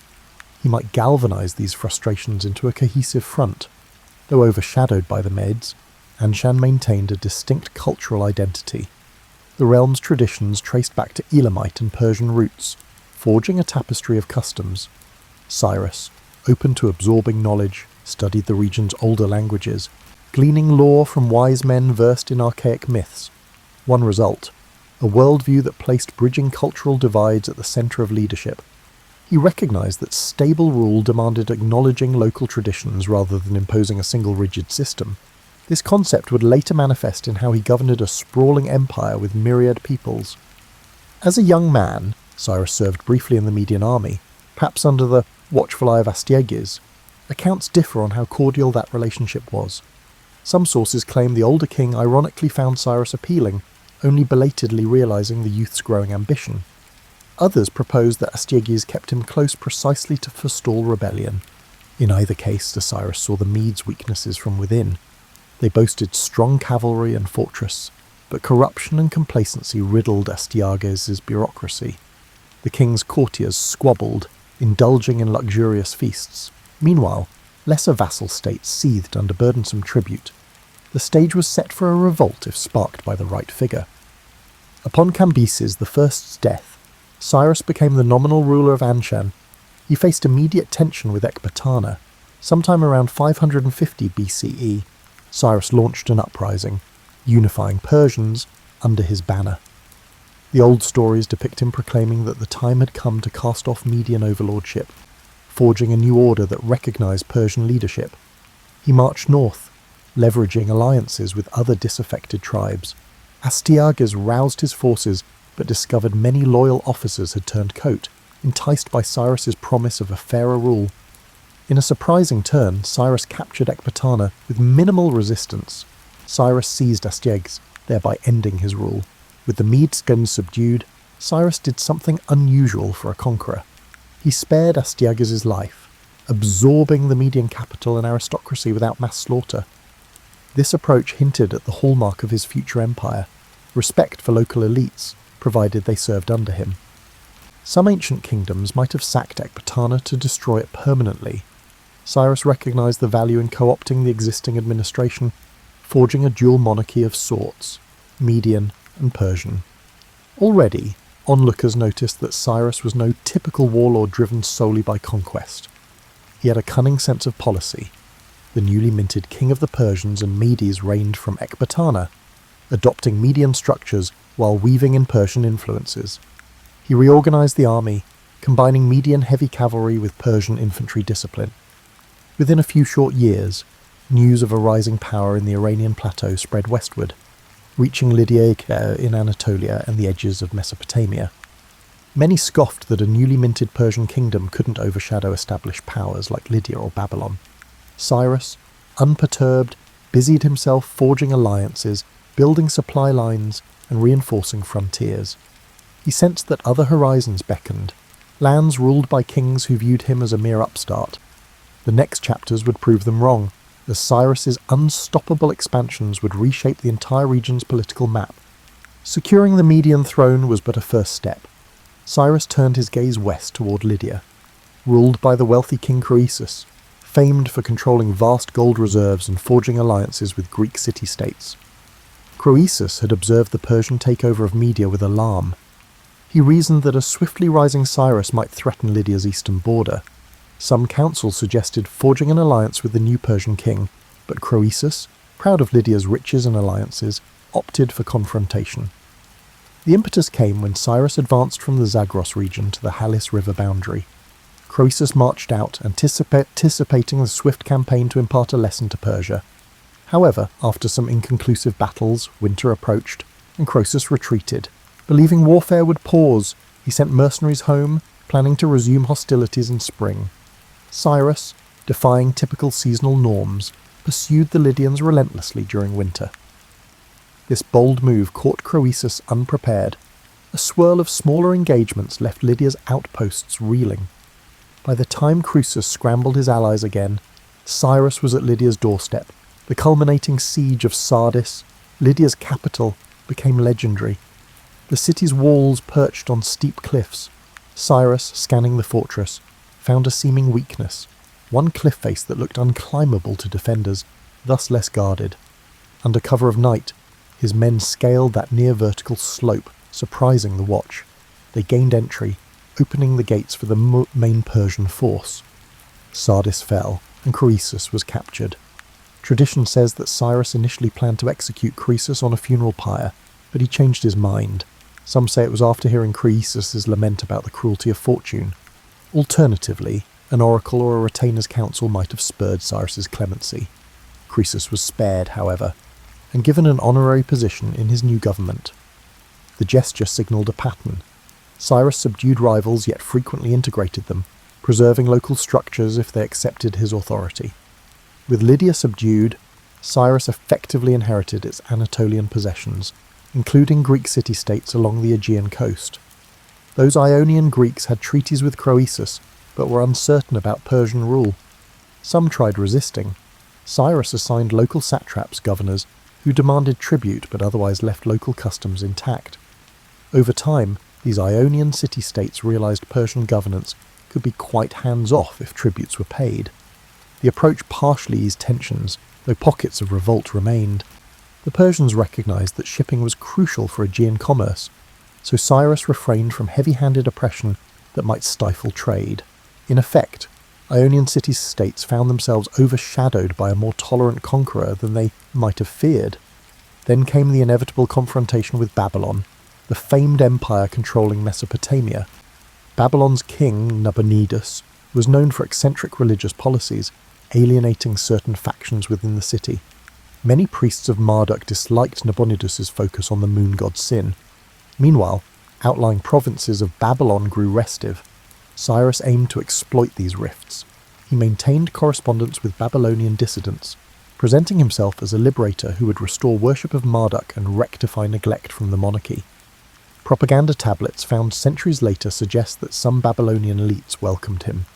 Speaker 1: he might galvanize these frustrations into a cohesive front. Though overshadowed by the Medes, Anshan maintained a distinct cultural identity. The realm's traditions traced back to Elamite and Persian roots, forging a tapestry of customs. Cyrus, open to absorbing knowledge, studied the region's older languages, gleaning lore from wise men versed in archaic myths. One result, a worldview that placed bridging cultural divides at the center of leadership. He recognized that stable rule demanded acknowledging local traditions rather than imposing a single rigid system. This concept would later manifest in how he governed a sprawling empire with myriad peoples. As a young man, Cyrus served briefly in the Median army, perhaps under the watchful eye of Astyages. Accounts differ on how cordial that relationship was. Some sources claim the older king ironically found Cyrus appealing, only belatedly realizing the youth's growing ambition. Others propose that Astyages kept him close precisely to forestall rebellion. In either case, Cyrus saw the Medes' weaknesses from within. They boasted strong cavalry and fortress, but corruption and complacency riddled Astyages' bureaucracy. The king's courtiers squabbled, indulging in luxurious feasts. Meanwhile, lesser vassal states seethed under burdensome tribute. The stage was set for a revolt if sparked by the right figure. Upon Cambyses I's death, Cyrus became the nominal ruler of Anshan. He faced immediate tension with Ecbatana. Sometime around 550 BCE, Cyrus launched an uprising, unifying Persians under his banner. The old stories depict him proclaiming that the time had come to cast off Median overlordship, forging a new order that recognized Persian leadership. He marched north, leveraging alliances with other disaffected tribes. Astyages roused his forces, but discovered many loyal officers had turned coat, enticed by Cyrus's promise of a fairer rule. In a surprising turn, Cyrus captured Ecbatana with minimal resistance. Cyrus seized Astyages, thereby ending his rule. With the Medes subdued, Cyrus did something unusual for a conqueror. He spared Astyages' life, absorbing the Median capital and aristocracy without mass slaughter. This approach hinted at the hallmark of his future empire, respect for local elites, provided they served under him. Some ancient kingdoms might have sacked Ecbatana to destroy it permanently. Cyrus recognized the value in co-opting the existing administration, forging a dual monarchy of sorts, Median and Persian. Already, onlookers noticed that Cyrus was no typical warlord driven solely by conquest. He had a cunning sense of policy. The newly minted king of the Persians and Medes reigned from Ecbatana, adopting Median structures while weaving in Persian influences. He reorganized the army, combining Median heavy cavalry with Persian infantry discipline. Within a few short years, news of a rising power in the Iranian plateau spread westward, reaching Lydia in Anatolia and the edges of Mesopotamia. Many scoffed that a newly minted Persian kingdom couldn't overshadow established powers like Lydia or Babylon. Cyrus, unperturbed, busied himself forging alliances, building supply lines, and reinforcing frontiers. He sensed that other horizons beckoned, lands ruled by kings who viewed him as a mere upstart. The next chapters would prove them wrong, as Cyrus's unstoppable expansions would reshape the entire region's political map. Securing the Median throne was but a first step. Cyrus turned his gaze west toward Lydia, ruled by the wealthy king Croesus, famed for controlling vast gold reserves and forging alliances with Greek city-states. Croesus had observed the Persian takeover of Media with alarm. He reasoned that a swiftly rising Cyrus might threaten Lydia's eastern border. Some counsel suggested forging an alliance with the new Persian king, but Croesus, proud of Lydia's riches and alliances, opted for confrontation. The impetus came when Cyrus advanced from the Zagros region to the Halys River boundary. Croesus marched out, anticipating the swift campaign to impart a lesson to Persia. However, after some inconclusive battles, winter approached, and Croesus retreated. Believing warfare would pause, he sent mercenaries home, planning to resume hostilities in spring. Cyrus, defying typical seasonal norms, pursued the Lydians relentlessly during winter. This bold move caught Croesus unprepared. A swirl of smaller engagements left Lydia's outposts reeling. By the time Croesus scrambled his allies again, Cyrus was at Lydia's doorstep. The culminating siege of Sardis, Lydia's capital, became legendary. The city's walls perched on steep cliffs. Cyrus, scanning the fortress, found a seeming weakness, one cliff face that looked unclimbable to defenders, thus less guarded. Under cover of night, his men scaled that near-vertical slope, surprising the watch. They gained entry, opening the gates for the main Persian force. Sardis fell, and Croesus was captured. Tradition says that Cyrus initially planned to execute Croesus on a funeral pyre, but he changed his mind. Some say it was after hearing Croesus's lament about the cruelty of fortune. Alternatively, an oracle or a retainer's council might have spurred Cyrus's clemency. Croesus was spared, however, and given an honorary position in his new government. The gesture signalled a pattern. Cyrus subdued rivals yet frequently integrated them, preserving local structures if they accepted his authority. With Lydia subdued, Cyrus effectively inherited its Anatolian possessions, including Greek city-states along the Aegean coast. Those Ionian Greeks had treaties with Croesus, but were uncertain about Persian rule. Some tried resisting. Cyrus assigned local satraps governors who demanded tribute but otherwise left local customs intact. Over time, these Ionian city-states realized Persian governance could be quite hands-off if tributes were paid. The approach partially eased tensions, though pockets of revolt remained. The Persians recognized that shipping was crucial for Aegean commerce, so Cyrus refrained from heavy-handed oppression that might stifle trade. In effect, Ionian city-states found themselves overshadowed by a more tolerant conqueror than they might have feared. Then came the inevitable confrontation with Babylon, the famed empire controlling Mesopotamia. Babylon's king, Nabonidus, was known for eccentric religious policies, alienating certain factions within the city. Many priests of Marduk disliked Nabonidus's focus on the moon god Sin. Meanwhile, outlying provinces of Babylon grew restive. Cyrus aimed to exploit these rifts. He maintained correspondence with Babylonian dissidents, presenting himself as a liberator who would restore worship of Marduk and rectify neglect from the monarchy. Propaganda tablets found centuries later suggest that some Babylonian elites welcomed him.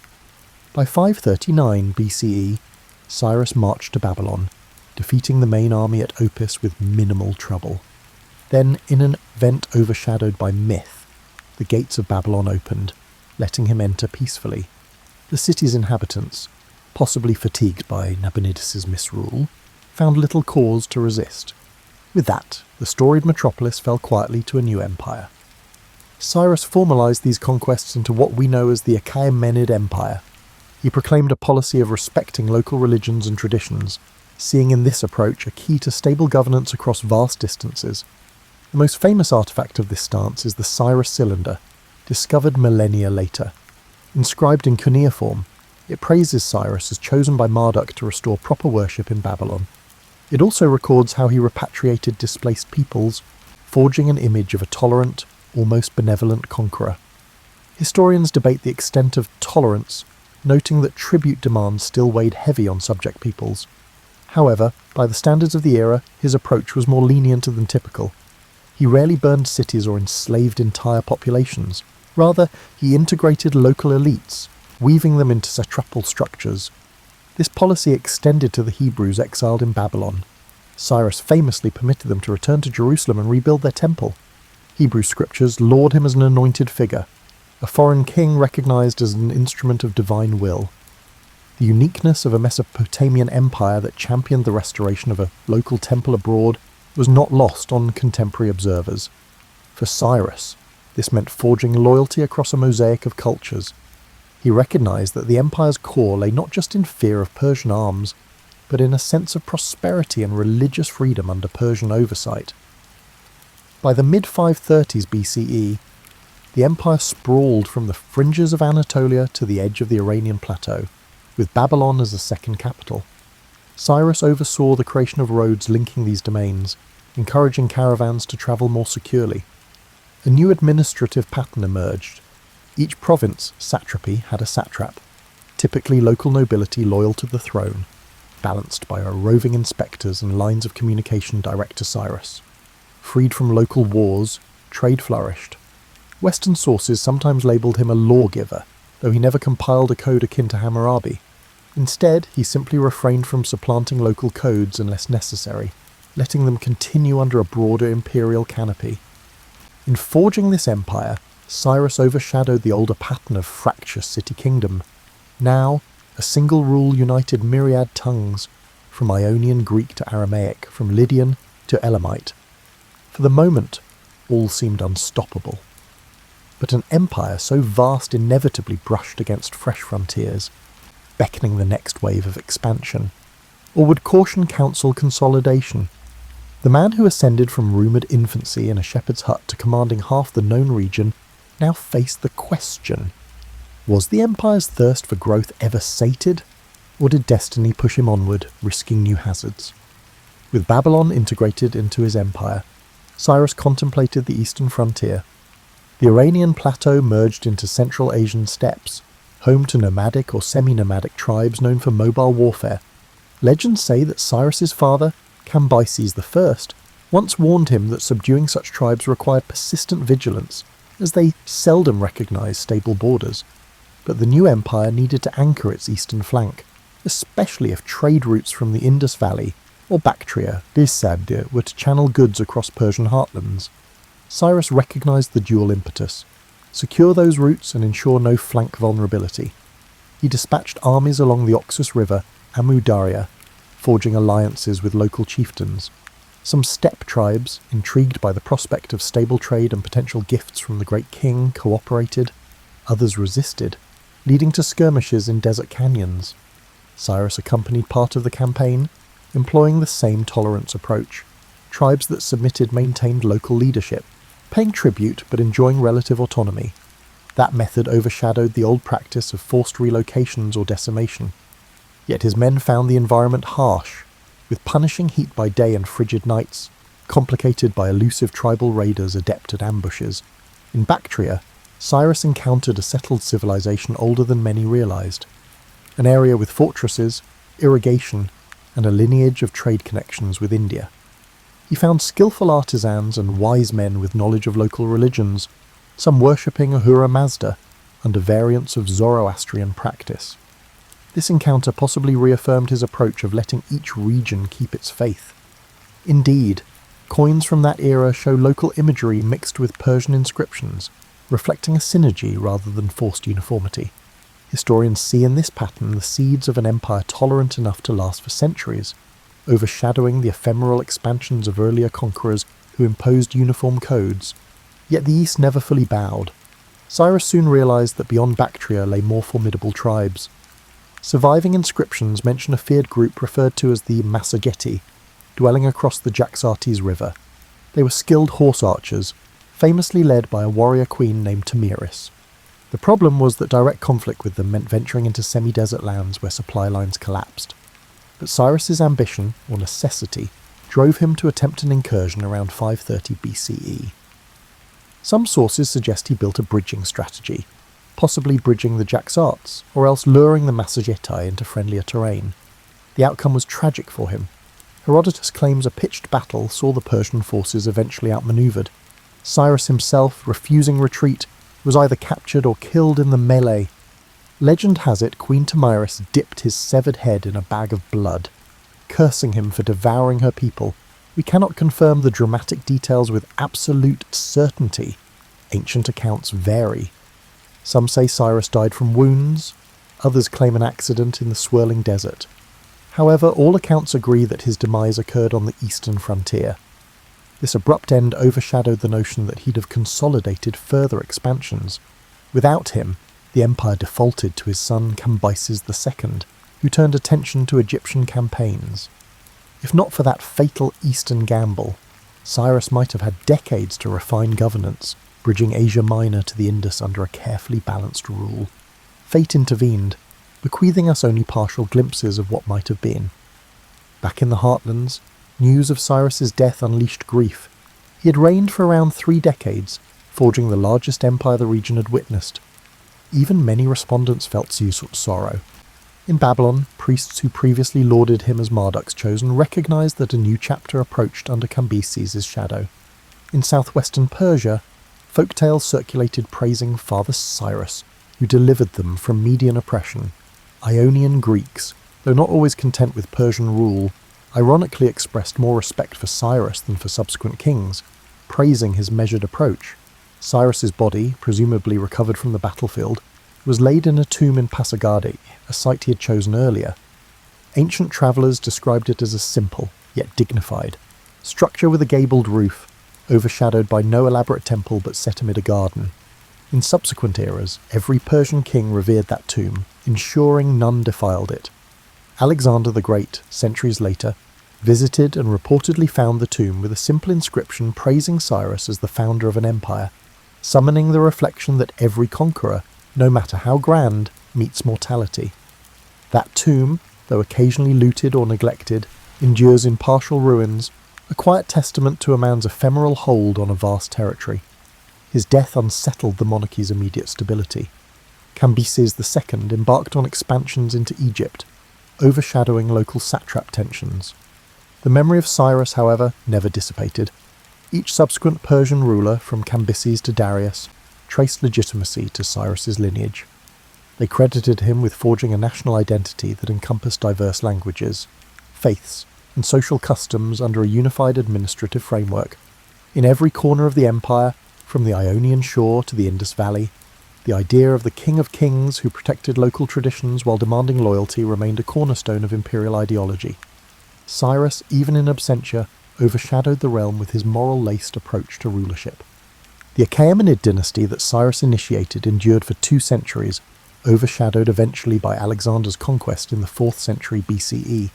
Speaker 1: By 539 BCE, Cyrus marched to Babylon, defeating the main army at Opis with minimal trouble. Then, in an event overshadowed by myth, the gates of Babylon opened, letting him enter peacefully. The city's inhabitants, possibly fatigued by Nabonidus's misrule, found little cause to resist. With that, the storied metropolis fell quietly to a new empire. Cyrus formalized these conquests into what we know as the Achaemenid Empire. He proclaimed a policy of respecting local religions and traditions, seeing in this approach a key to stable governance across vast distances. The most famous artifact of this stance is the Cyrus cylinder, discovered millennia later. Inscribed in cuneiform, it praises Cyrus as chosen by Marduk to restore proper worship in Babylon. It also records how he repatriated displaced peoples, forging an image of a tolerant, almost benevolent conqueror. Historians debate the extent of tolerance, noting that tribute demands still weighed heavy on subject peoples. However, by the standards of the era, his approach was more lenient than typical. He rarely burned cities or enslaved entire populations. Rather, he integrated local elites, weaving them into satrapal structures. This policy extended to the Hebrews exiled in Babylon. Cyrus famously permitted them to return to Jerusalem and rebuild their temple. Hebrew scriptures laud him as an anointed figure, a foreign king recognized as an instrument of divine will. The uniqueness of a Mesopotamian empire that championed the restoration of a local temple abroad was not lost on contemporary observers. For Cyrus, this meant forging loyalty across a mosaic of cultures. He recognized that the empire's core lay not just in fear of Persian arms, but in a sense of prosperity and religious freedom under Persian oversight. By the mid-530s BCE, the empire sprawled from the fringes of Anatolia to the edge of the Iranian plateau, with Babylon as the second capital. Cyrus oversaw the creation of roads linking these domains, encouraging caravans to travel more securely. A new administrative pattern emerged. Each province, satrapy, had a satrap, typically local nobility loyal to the throne, balanced by roving inspectors and lines of communication direct to Cyrus. Freed from local wars, trade flourished. Western sources sometimes labelled him a lawgiver, though he never compiled a code akin to Hammurabi. Instead, he simply refrained from supplanting local codes unless necessary, letting them continue under a broader imperial canopy. In forging this empire, Cyrus overshadowed the older pattern of fractious city-kingdom. Now, a single rule united myriad tongues, from Ionian Greek to Aramaic, from Lydian to Elamite. For the moment, all seemed unstoppable. But an empire so vast inevitably brushed against fresh frontiers, beckoning the next wave of expansion. Or would caution counsel consolidation? The man who ascended from rumoured infancy in a shepherd's hut to commanding half the known region now faced the question: was the empire's thirst for growth ever sated, or did destiny push him onward, risking new hazards? With Babylon integrated into his empire, Cyrus contemplated the eastern frontier. The Iranian plateau merged into Central Asian steppes, home to nomadic or semi-nomadic tribes known for mobile warfare. Legends say that Cyrus's father, Cambyses I, once warned him that subduing such tribes required persistent vigilance, as they seldom recognized stable borders. But the new empire needed to anchor its eastern flank, especially if trade routes from the Indus Valley or Bactria, Disabdir, were to channel goods across Persian heartlands. Cyrus recognized the dual impetus: secure those routes and ensure no flank vulnerability. He dispatched armies along the Oxus River, Amu Darya, forging alliances with local chieftains. Some steppe tribes, intrigued by the prospect of stable trade and potential gifts from the great king, cooperated. Others resisted, leading to skirmishes in desert canyons. Cyrus accompanied part of the campaign, employing the same tolerance approach. Tribes that submitted maintained local leadership, paying tribute but enjoying relative autonomy. That method overshadowed the old practice of forced relocations or decimation. Yet his men found the environment harsh, with punishing heat by day and frigid nights, complicated by elusive tribal raiders adept at ambushes. In Bactria, Cyrus encountered a settled civilization older than many realized, an area with fortresses, irrigation, and a lineage of trade connections with India. He found skillful artisans and wise men with knowledge of local religions, some worshipping Ahura Mazda under variants of Zoroastrian practice. This encounter possibly reaffirmed his approach of letting each region keep its faith. Indeed, coins from that era show local imagery mixed with Persian inscriptions, reflecting a synergy rather than forced uniformity. Historians see in this pattern the seeds of an empire tolerant enough to last for centuries, overshadowing the ephemeral expansions of earlier conquerors who imposed uniform codes. Yet the East never fully bowed. Cyrus soon realized that beyond Bactria lay more formidable tribes. Surviving inscriptions mention a feared group referred to as the Massageti, dwelling across the Jaxartes River. They were skilled horse archers, famously led by a warrior queen named Tamiris. The problem was that direct conflict with them meant venturing into semi-desert lands where supply lines collapsed. But Cyrus's ambition, or necessity, drove him to attempt an incursion around 530 BCE. Some sources suggest he built a bridging strategy, possibly bridging the Jaxartes, or else luring the Massageti into friendlier terrain. The outcome was tragic for him. Herodotus claims a pitched battle saw the Persian forces eventually outmaneuvered. Cyrus himself, refusing retreat, was either captured or killed in the melee. Legend has it Queen Tamiris dipped his severed head in a bag of blood, cursing him for devouring her people. We cannot confirm the dramatic details with absolute certainty. Ancient accounts vary. Some say Cyrus died from wounds, others claim an accident in the swirling desert. However, all accounts agree that his demise occurred on the eastern frontier. This abrupt end overshadowed the notion that he'd have consolidated further expansions. Without him, the empire defaulted to his son Cambyses II, who turned attention to Egyptian campaigns. If not for that fatal Eastern gamble, Cyrus might have had decades to refine governance, bridging Asia Minor to the Indus under a carefully balanced rule. Fate intervened, bequeathing us only partial glimpses of what might have been. Back in the heartlands, news of Cyrus's death unleashed grief. He had reigned for around 3 decades, forging the largest empire the region had witnessed. Even many respondents felt sorrow. In Babylon, priests who previously lauded him as Marduk's chosen recognized that a new chapter approached under Cambyses' shadow. In southwestern Persia, folk tales circulated praising Father Cyrus, who delivered them from Median oppression. Ionian Greeks, though not always content with Persian rule, ironically expressed more respect for Cyrus than for subsequent kings, praising his measured approach. Cyrus's body, presumably recovered from the battlefield, was laid in a tomb in Pasargadae, a site he had chosen earlier. Ancient travellers described it as a simple, yet dignified, structure with a gabled roof, overshadowed by no elaborate temple but set amid a garden. In subsequent eras, every Persian king revered that tomb, ensuring none defiled it. Alexander the Great, centuries later, visited and reportedly found the tomb with a simple inscription praising Cyrus as the founder of an empire, summoning the reflection that every conqueror, no matter how grand, meets mortality. That tomb, though occasionally looted or neglected, endures in partial ruins, a quiet testament to a man's ephemeral hold on a vast territory. His death unsettled the monarchy's immediate stability. Cambyses II embarked on expansions into Egypt, overshadowing local satrap tensions. The memory of Cyrus, however, never dissipated. Each subsequent Persian ruler, from Cambyses to Darius, traced legitimacy to Cyrus's lineage. They credited him with forging a national identity that encompassed diverse languages, faiths, and social customs under a unified administrative framework. In every corner of the empire, from the Ionian shore to the Indus Valley, the idea of the King of Kings who protected local traditions while demanding loyalty remained a cornerstone of imperial ideology. Cyrus, even in absentia, overshadowed the realm with his moral-laced approach to rulership. The Achaemenid dynasty that Cyrus initiated endured for 2 centuries, overshadowed eventually by Alexander's conquest in the 4th century BCE.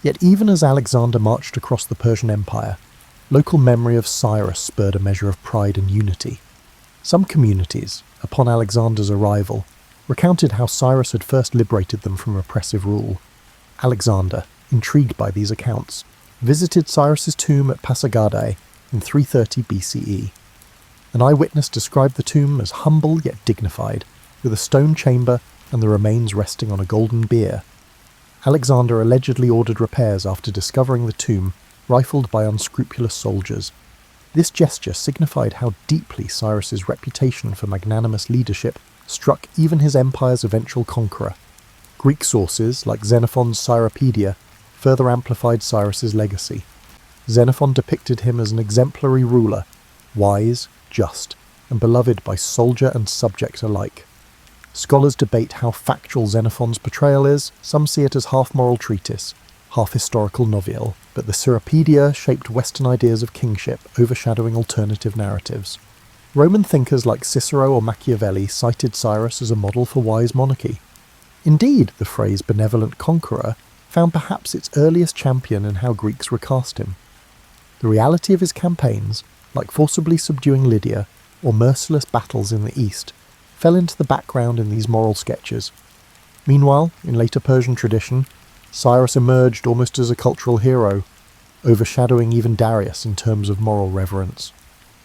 Speaker 1: Yet even as Alexander marched across the Persian Empire, local memory of Cyrus spurred a measure of pride and unity. Some communities, upon Alexander's arrival, recounted how Cyrus had first liberated them from oppressive rule. Alexander, intrigued by these accounts, visited Cyrus's tomb at Pasargadae in 330 BCE. An eyewitness described the tomb as humble yet dignified, with a stone chamber and the remains resting on a golden bier. Alexander allegedly ordered repairs after discovering the tomb rifled by unscrupulous soldiers. This gesture signified how deeply Cyrus's reputation for magnanimous leadership struck even his empire's eventual conqueror. Greek sources, like Xenophon's Cyropaedia, further amplified Cyrus's legacy. Xenophon depicted him as an exemplary ruler, wise, just, and beloved by soldier and subject alike. Scholars debate how factual Xenophon's portrayal is. Some see it as half moral treatise, half historical novelle, but the Cyropaedia shaped Western ideas of kingship, overshadowing alternative narratives. Roman thinkers like Cicero or Machiavelli cited Cyrus as a model for wise monarchy. Indeed, the phrase benevolent conqueror found perhaps its earliest champion in how Greeks recast him. The reality of his campaigns, like forcibly subduing Lydia or merciless battles in the east, fell into the background in these moral sketches. Meanwhile, in later Persian tradition, Cyrus emerged almost as a cultural hero, overshadowing even Darius in terms of moral reverence.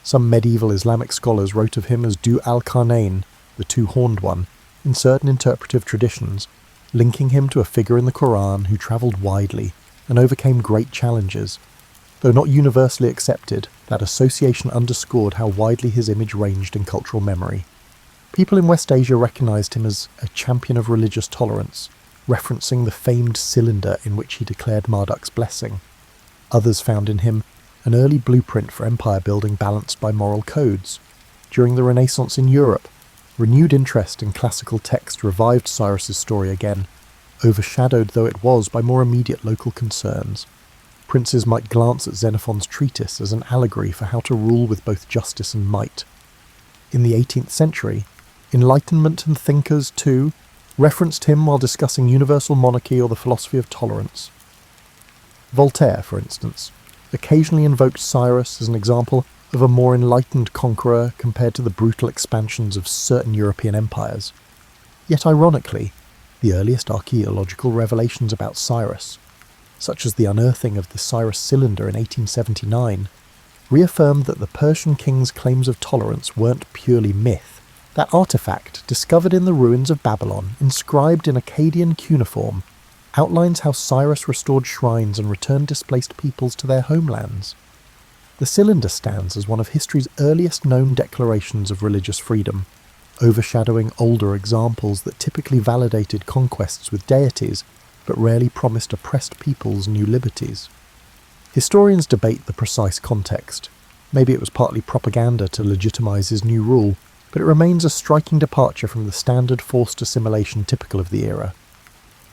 Speaker 1: Some medieval Islamic scholars wrote of him as Du al-Qarnayn, the two-horned one, in certain interpretive traditions, linking him to a figure in the Quran who travelled widely and overcame great challenges. Though not universally accepted, that association underscored how widely his image ranged in cultural memory. People in West Asia recognised him as a champion of religious tolerance, referencing the famed cylinder in which he declared Marduk's blessing. Others found in him an early blueprint for empire building balanced by moral codes. During the Renaissance in Europe, renewed interest in classical text revived Cyrus's story again, overshadowed though it was by more immediate local concerns. Princes might glance at Xenophon's treatise as an allegory for how to rule with both justice and might. In the 18th century, Enlightenment and thinkers too, referenced him while discussing universal monarchy or the philosophy of tolerance. Voltaire, for instance, occasionally invoked Cyrus as an example of a more enlightened conqueror compared to the brutal expansions of certain European empires. Yet ironically, the earliest archaeological revelations about Cyrus, such as the unearthing of the Cyrus cylinder in 1879, reaffirmed that the Persian king's claims of tolerance weren't purely myth. That artifact, discovered in the ruins of Babylon, inscribed in Akkadian cuneiform, outlines how Cyrus restored shrines and returned displaced peoples to their homelands. The cylinder stands as one of history's earliest known declarations of religious freedom, overshadowing older examples that typically validated conquests with deities, but rarely promised oppressed peoples new liberties. Historians debate the precise context. Maybe it was partly propaganda to legitimize his new rule, but it remains a striking departure from the standard forced assimilation typical of the era.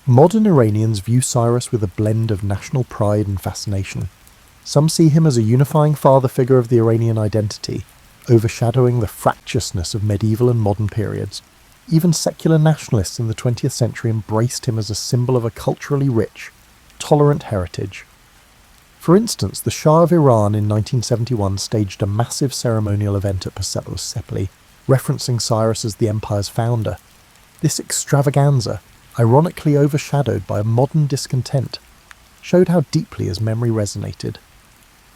Speaker 1: Modern Iranians view Cyrus with a blend of national pride and fascination. Some see him as a unifying father figure of the Iranian identity, overshadowing the fractiousness of medieval and modern periods. Even secular nationalists in the 20th century embraced him as a symbol of a culturally rich, tolerant heritage. For instance, the Shah of Iran in 1971 staged a massive ceremonial event at Persepolis, referencing Cyrus as the empire's founder. This extravaganza, ironically overshadowed by a modern discontent, showed how deeply his memory resonated.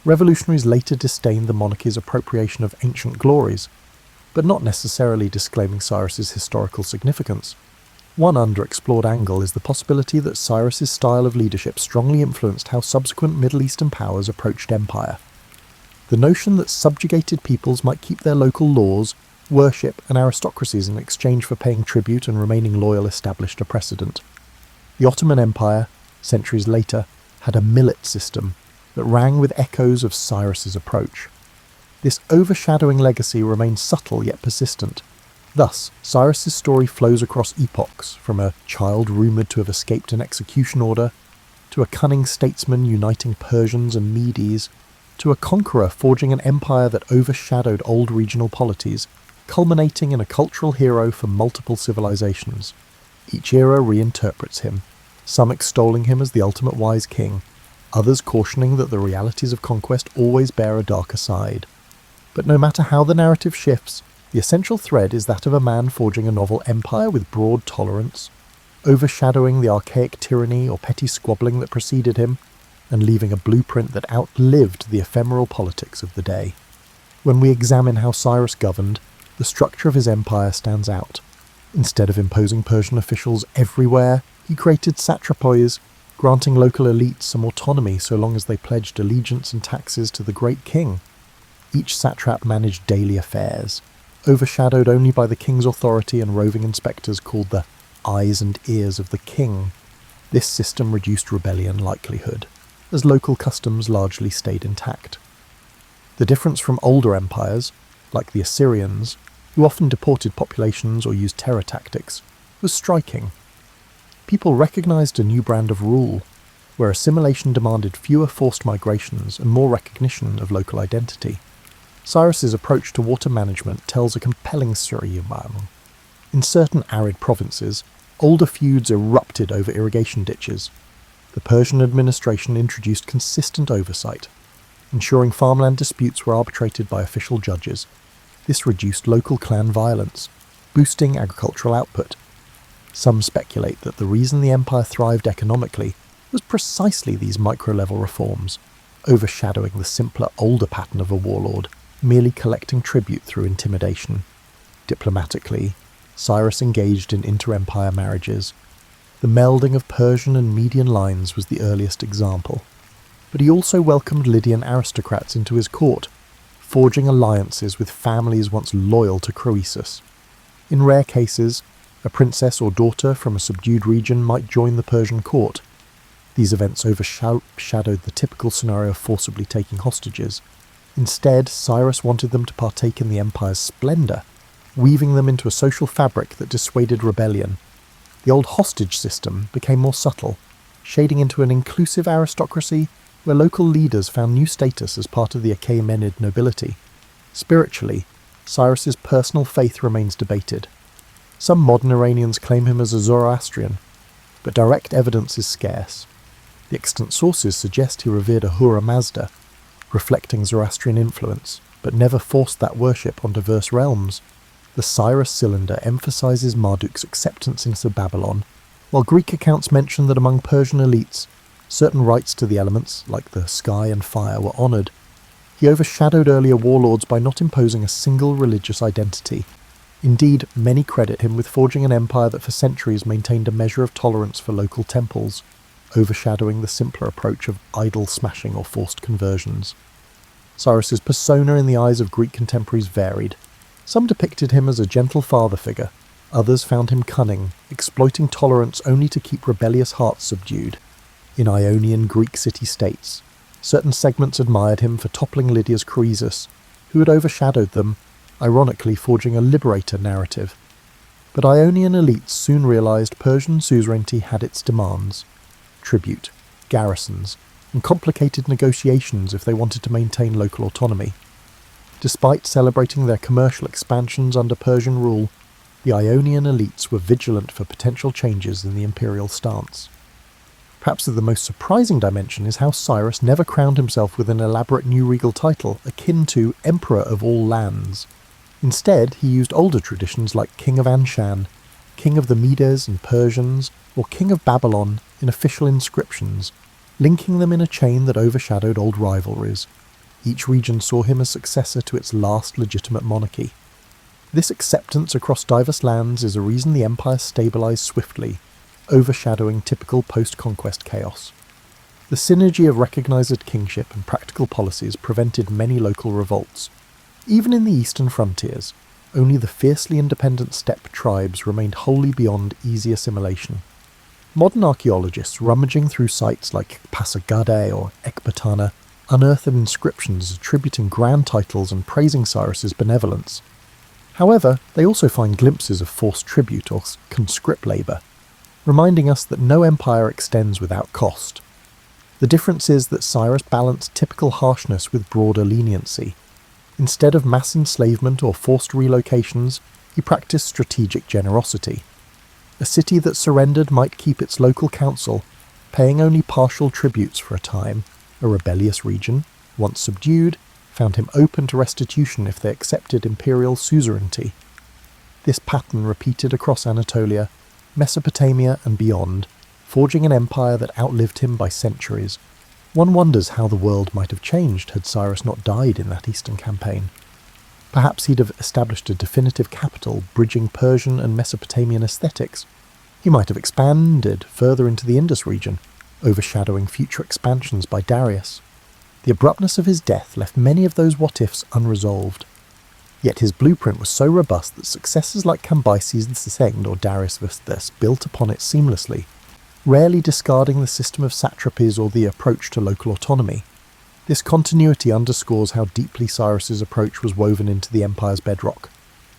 Speaker 1: Revolutionaries later disdained the monarchy's appropriation of ancient glories, but not necessarily disclaiming Cyrus's historical significance. One underexplored angle is the possibility that Cyrus's style of leadership strongly influenced how subsequent Middle Eastern powers approached empire. The notion that subjugated peoples might keep their local laws, worship, and aristocracies in exchange for paying tribute and remaining loyal established a precedent. The Ottoman Empire, centuries later, had a millet system that rang with echoes of Cyrus's approach. This overshadowing legacy remains subtle yet persistent. Thus, Cyrus's story flows across epochs, from a child rumoured to have escaped an execution order, to a cunning statesman uniting Persians and Medes, to a conqueror forging an empire that overshadowed old regional polities, culminating in a cultural hero for multiple civilizations. Each era reinterprets him, some extolling him as the ultimate wise king, others cautioning that the realities of conquest always bear a darker side. But no matter how the narrative shifts, the essential thread is that of a man forging a novel empire with broad tolerance, overshadowing the archaic tyranny or petty squabbling that preceded him, and leaving a blueprint that outlived the ephemeral politics of the day. When we examine how Cyrus governed, the structure of his empire stands out. Instead of imposing Persian officials everywhere, he created satrapies, granting local elites some autonomy so long as they pledged allegiance and taxes to the great king. Each satrap managed daily affairs, overshadowed only by the king's authority and roving inspectors called the eyes and ears of the king. This system reduced rebellion likelihood, as local customs largely stayed intact. The difference from older empires, like the Assyrians, who often deported populations or used terror tactics, was striking. People recognized a new brand of rule, where assimilation demanded fewer forced migrations and more recognition of local identity. Cyrus's approach to water management tells a compelling story. In certain arid provinces, older feuds erupted over irrigation ditches. The Persian administration introduced consistent oversight, ensuring farmland disputes were arbitrated by official judges. This reduced local clan violence, boosting agricultural output. Some speculate that the reason the empire thrived economically was precisely these micro-level reforms, overshadowing the simpler, older pattern of a warlord, merely collecting tribute through intimidation. Diplomatically, Cyrus engaged in inter-empire marriages. The melding of Persian and Median lines was the earliest example. But he also welcomed Lydian aristocrats into his court, forging alliances with families once loyal to Croesus. In rare cases, a princess or daughter from a subdued region might join the Persian court. These events overshadowed the typical scenario of forcibly taking hostages. Instead, Cyrus wanted them to partake in the empire's splendour, weaving them into a social fabric that dissuaded rebellion. The old hostage system became more subtle, shading into an inclusive aristocracy where local leaders found new status as part of the Achaemenid nobility. Spiritually, Cyrus's personal faith remains debated. Some modern Iranians claim him as a Zoroastrian, but direct evidence is scarce. The extant sources suggest he revered Ahura Mazda, reflecting Zoroastrian influence, but never forced that worship on diverse realms. The Cyrus cylinder emphasizes Marduk's acceptance into Babylon, while Greek accounts mention that among Persian elites, certain rights to the elements, like the sky and fire, were honoured. He overshadowed earlier warlords by not imposing a single religious identity. Indeed, many credit him with forging an empire that for centuries maintained a measure of tolerance for local temples, overshadowing the simpler approach of idol smashing or forced conversions. Cyrus's persona in the eyes of Greek contemporaries varied. Some depicted him as a gentle father figure, others found him cunning, exploiting tolerance only to keep rebellious hearts subdued. In Ionian Greek city-states, certain segments admired him for toppling Lydia's Croesus, who had overshadowed them, ironically forging a liberator narrative. But Ionian elites soon realised Persian suzerainty had its demands: tribute, garrisons, and complicated negotiations if they wanted to maintain local autonomy. Despite celebrating their commercial expansions under Persian rule, the Ionian elites were vigilant for potential changes in the imperial stance. Perhaps the most surprising dimension is how Cyrus never crowned himself with an elaborate new regal title akin to Emperor of all lands. Instead, he used older traditions like King of Anshan, King of the Medes and Persians, or King of Babylon in official inscriptions, linking them in a chain that overshadowed old rivalries. Each region saw him as successor to its last legitimate monarchy. This acceptance across diverse lands is a reason the empire stabilised swiftly, overshadowing typical post-conquest chaos. The synergy of recognised kingship and practical policies prevented many local revolts. Even in the eastern frontiers, only the fiercely independent steppe tribes remained wholly beyond easy assimilation. Modern archaeologists rummaging through sites like Pasargadae or Ecbatana unearthed inscriptions attributing grand titles and praising Cyrus's benevolence. However, they also find glimpses of forced tribute or conscript labour, reminding us that no empire extends without cost. The difference is that Cyrus balanced typical harshness with broader leniency. Instead of mass enslavement or forced relocations, he practiced strategic generosity. A city that surrendered might keep its local council, paying only partial tributes for a time. A rebellious region, once subdued, found him open to restitution if they accepted imperial suzerainty. This pattern repeated across Anatolia, Mesopotamia and beyond, forging an empire that outlived him by centuries. One wonders how the world might have changed had Cyrus not died in that eastern campaign. Perhaps he'd have established a definitive capital bridging Persian and Mesopotamian aesthetics. He might have expanded further into the Indus region, overshadowing future expansions by Darius. The abruptness of his death left many of those what-ifs unresolved. Yet his blueprint was so robust that successors like Cambyses II or Darius Vsthis built upon it seamlessly, rarely discarding the system of satrapies or the approach to local autonomy. This continuity underscores how deeply Cyrus's approach was woven into the empire's bedrock.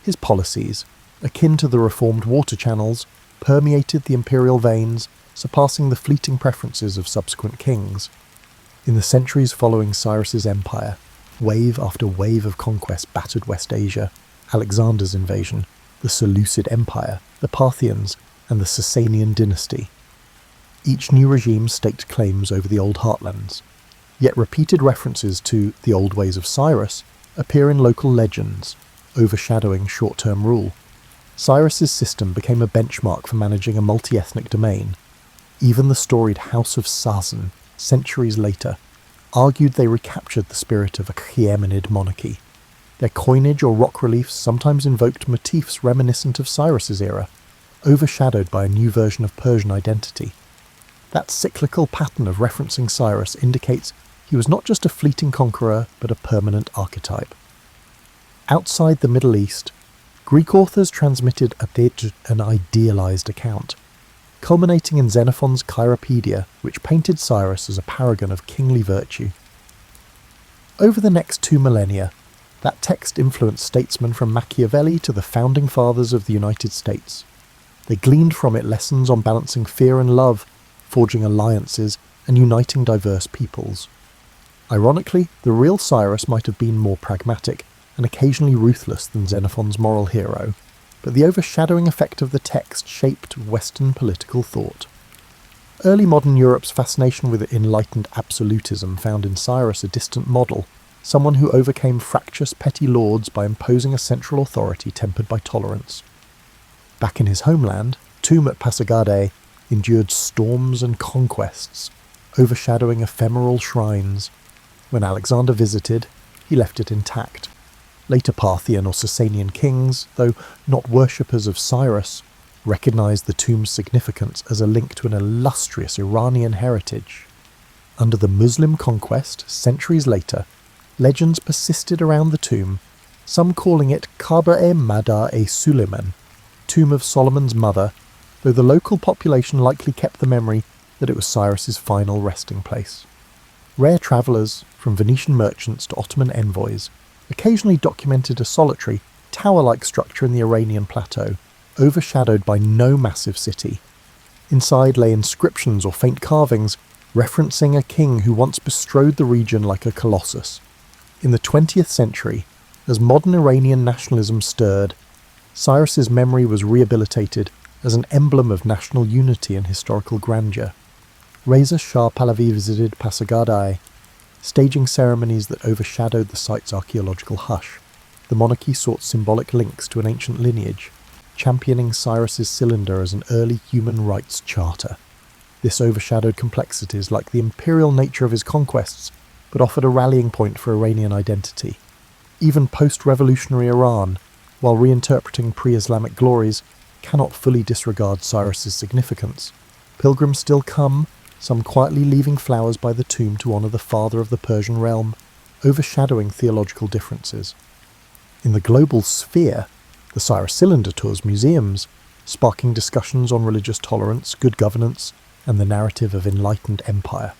Speaker 1: His policies, akin to the reformed water channels, permeated the imperial veins, surpassing the fleeting preferences of subsequent kings. In the centuries following Cyrus's empire, wave after wave of conquest battered West Asia: Alexander's invasion, the Seleucid Empire, the Parthians, and the Sasanian dynasty. Each new regime staked claims over the old heartlands. Yet repeated references to the old ways of Cyrus appear in local legends, overshadowing short-term rule. Cyrus's system became a benchmark for managing a multi-ethnic domain. Even the storied House of Sazan, centuries later, argued they recaptured the spirit of a Achaemenid monarchy. Their coinage or rock reliefs sometimes invoked motifs reminiscent of Cyrus's era, overshadowed by a new version of Persian identity. That cyclical pattern of referencing Cyrus indicates he was not just a fleeting conqueror, but a permanent archetype. Outside the Middle East, Greek authors transmitted an idealized account, culminating in Xenophon's Chiropedia, which painted Cyrus as a paragon of kingly virtue. Over the next 2 millennia, that text influenced statesmen from Machiavelli to the founding fathers of the United States. They gleaned from it lessons on balancing fear and love, forging alliances, and uniting diverse peoples. Ironically, the real Cyrus might have been more pragmatic and occasionally ruthless than Xenophon's moral hero. but the overshadowing effect of the text shaped Western political thought. Early modern Europe's fascination with enlightened absolutism found in Cyrus a distant model, someone who overcame fractious petty lords by imposing a central authority tempered by tolerance. Back in his homeland, Tomb at Pasargadae endured storms and conquests, overshadowing ephemeral shrines. When Alexander visited, he left it intact. Later Parthian or Sasanian kings, though not worshippers of Cyrus, recognized the tomb's significance as a link to an illustrious Iranian heritage. Under the Muslim conquest, centuries later, legends persisted around the tomb, some calling it Kaaba-e-Madar-e-Suleiman, Tomb of Solomon's mother, though the local population likely kept the memory that it was Cyrus's final resting place. Rare travellers, from Venetian merchants to Ottoman envoys, occasionally documented a solitary, tower-like structure in the Iranian plateau, overshadowed by no massive city. Inside lay inscriptions or faint carvings referencing a king who once bestrode the region like a colossus. In the 20th century, as modern Iranian nationalism stirred, Cyrus's memory was rehabilitated as an emblem of national unity and historical grandeur. Reza Shah Pahlavi visited Pasargadae, staging ceremonies that overshadowed the site's archaeological hush. The monarchy sought symbolic links to an ancient lineage, championing Cyrus's cylinder as an early human rights charter. This overshadowed complexities like the imperial nature of his conquests, but offered a rallying point for Iranian identity. Even post-revolutionary Iran, while reinterpreting pre-Islamic glories, cannot fully disregard Cyrus's significance. Pilgrims still come, some quietly leaving flowers by the tomb to honour the father of the Persian realm, overshadowing theological differences. In the global sphere, the Cyrus Cylinder tours museums, sparking discussions on religious tolerance, good governance, and the narrative of enlightened empire.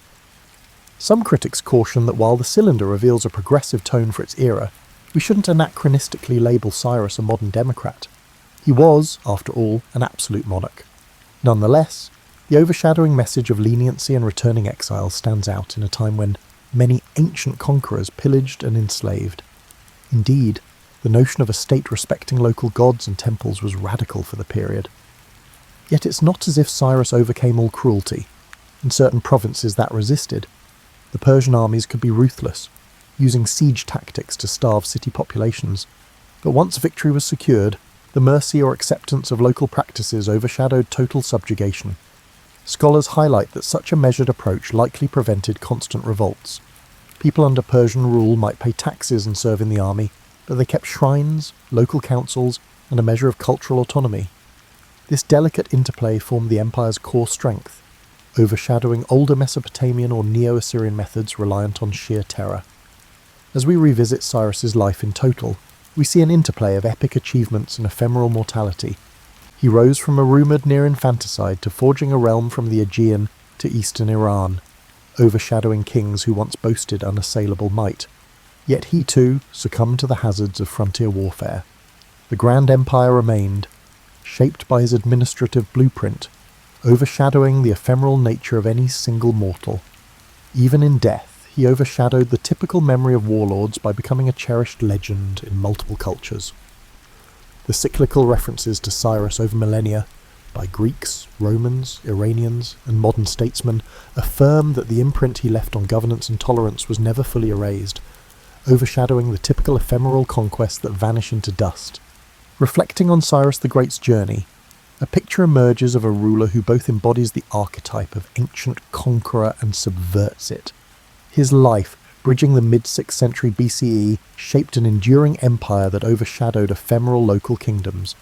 Speaker 1: Some critics caution that while the cylinder reveals a progressive tone for its era, we shouldn't anachronistically label Cyrus a modern democrat. He was, after all, an absolute monarch. Nonetheless, the overshadowing message of leniency and returning exiles stands out in a time when many ancient conquerors pillaged and enslaved. Indeed, the notion of a state respecting local gods and temples was radical for the period. Yet it's not as if Cyrus overcame all cruelty. In certain provinces that resisted, the Persian armies could be ruthless, using siege tactics to starve city populations. But once victory was secured, the mercy or acceptance of local practices overshadowed total subjugation. Scholars highlight that such a measured approach likely prevented constant revolts. People under Persian rule might pay taxes and serve in the army, but they kept shrines, local councils, and a measure of cultural autonomy. This delicate interplay formed the empire's core strength, overshadowing older Mesopotamian or Neo-Assyrian methods reliant on sheer terror. As we revisit Cyrus's life in total, we see an interplay of epic achievements and ephemeral mortality. He rose from a rumoured near infanticide to forging a realm from the Aegean to eastern Iran, overshadowing kings who once boasted unassailable might. Yet he too succumbed to the hazards of frontier warfare. The Grand Empire remained, shaped by his administrative blueprint, overshadowing the ephemeral nature of any single mortal. Even in death, he overshadowed the typical memory of warlords by becoming a cherished legend in multiple cultures. The cyclical references to Cyrus over millennia, by Greeks, Romans, Iranians, and modern statesmen, affirm that the imprint he left on governance and tolerance was never fully erased, overshadowing the typical ephemeral conquests that vanish into dust. Reflecting on Cyrus the Great's journey, a picture emerges of a ruler who both embodies the archetype of ancient conqueror and subverts it. His life, bridging the mid-6th century BCE, shaped an enduring empire that overshadowed ephemeral local kingdoms.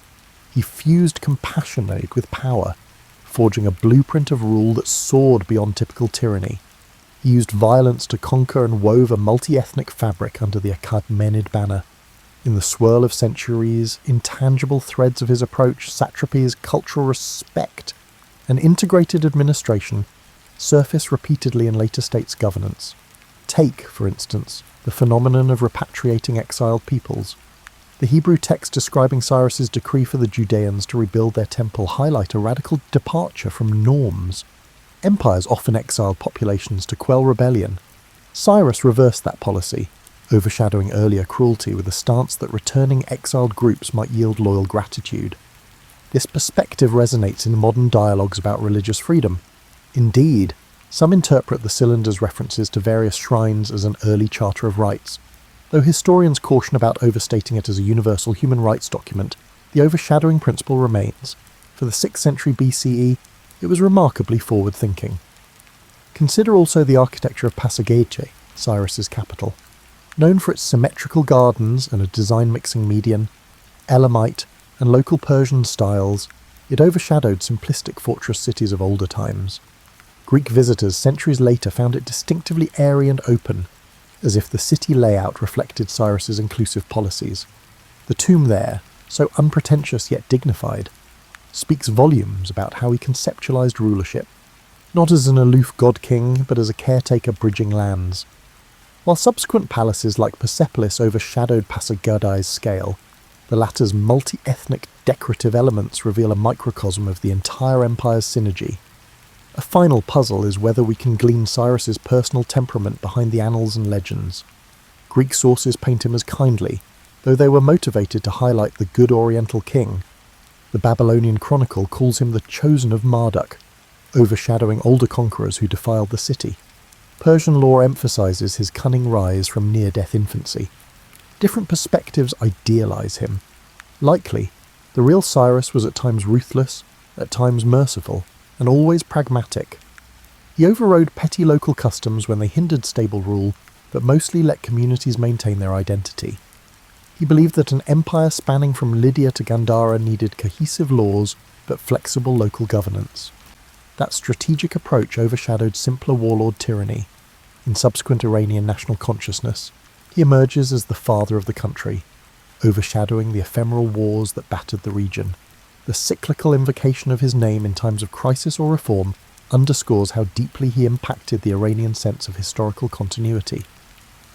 Speaker 1: He fused compassion with power, forging a blueprint of rule that soared beyond typical tyranny. He used violence to conquer and wove a multi-ethnic fabric under the Achaemenid banner. In the swirl of centuries, intangible threads of his approach, satrapies, cultural respect, and integrated administration surface repeatedly in later states' governance. Take, for instance, the phenomenon of repatriating exiled peoples. The Hebrew text describing Cyrus's decree for the Judeans to rebuild their temple highlight a radical departure from norms. Empires often exiled populations to quell rebellion. Cyrus reversed that policy, overshadowing earlier cruelty with a stance that returning exiled groups might yield loyal gratitude. This perspective resonates in modern dialogues about religious freedom. Indeed, some interpret the cylinder's references to various shrines as an early charter of rights. Though historians caution about overstating it as a universal human rights document, the overshadowing principle remains. For the 6th century BCE, it was remarkably forward-thinking. Consider also the architecture of Passageche, Cyrus's capital. Known for its symmetrical gardens and a design mixing median, Elamite, and local Persian styles, it overshadowed simplistic fortress cities of older times. Greek visitors centuries later found it distinctively airy and open, as if the city layout reflected Cyrus's inclusive policies. The tomb there, so unpretentious yet dignified, speaks volumes about how he conceptualized rulership, not as an aloof god-king, but as a caretaker bridging lands. While subsequent palaces like Persepolis overshadowed Pasargadae's scale, the latter's multi-ethnic decorative elements reveal a microcosm of the entire empire's synergy. A final puzzle is whether we can glean Cyrus's personal temperament behind the annals and legends. Greek sources paint him as kindly, though they were motivated to highlight the good Oriental king. The Babylonian chronicle calls him the chosen of Marduk, overshadowing older conquerors who defiled the city. Persian lore emphasizes his cunning rise from near-death infancy. Different perspectives idealize him. Likely, the real Cyrus was at times ruthless, at times merciful, and always pragmatic. He overrode petty local customs when they hindered stable rule, but mostly let communities maintain their identity. He believed that an empire spanning from Lydia to Gandhara needed cohesive laws, but flexible local governance. That strategic approach overshadowed simpler warlord tyranny. In subsequent Iranian national consciousness, he emerges as the father of the country, overshadowing the ephemeral wars that battered the region. The cyclical invocation of his name in times of crisis or reform underscores how deeply he impacted the Iranian sense of historical continuity.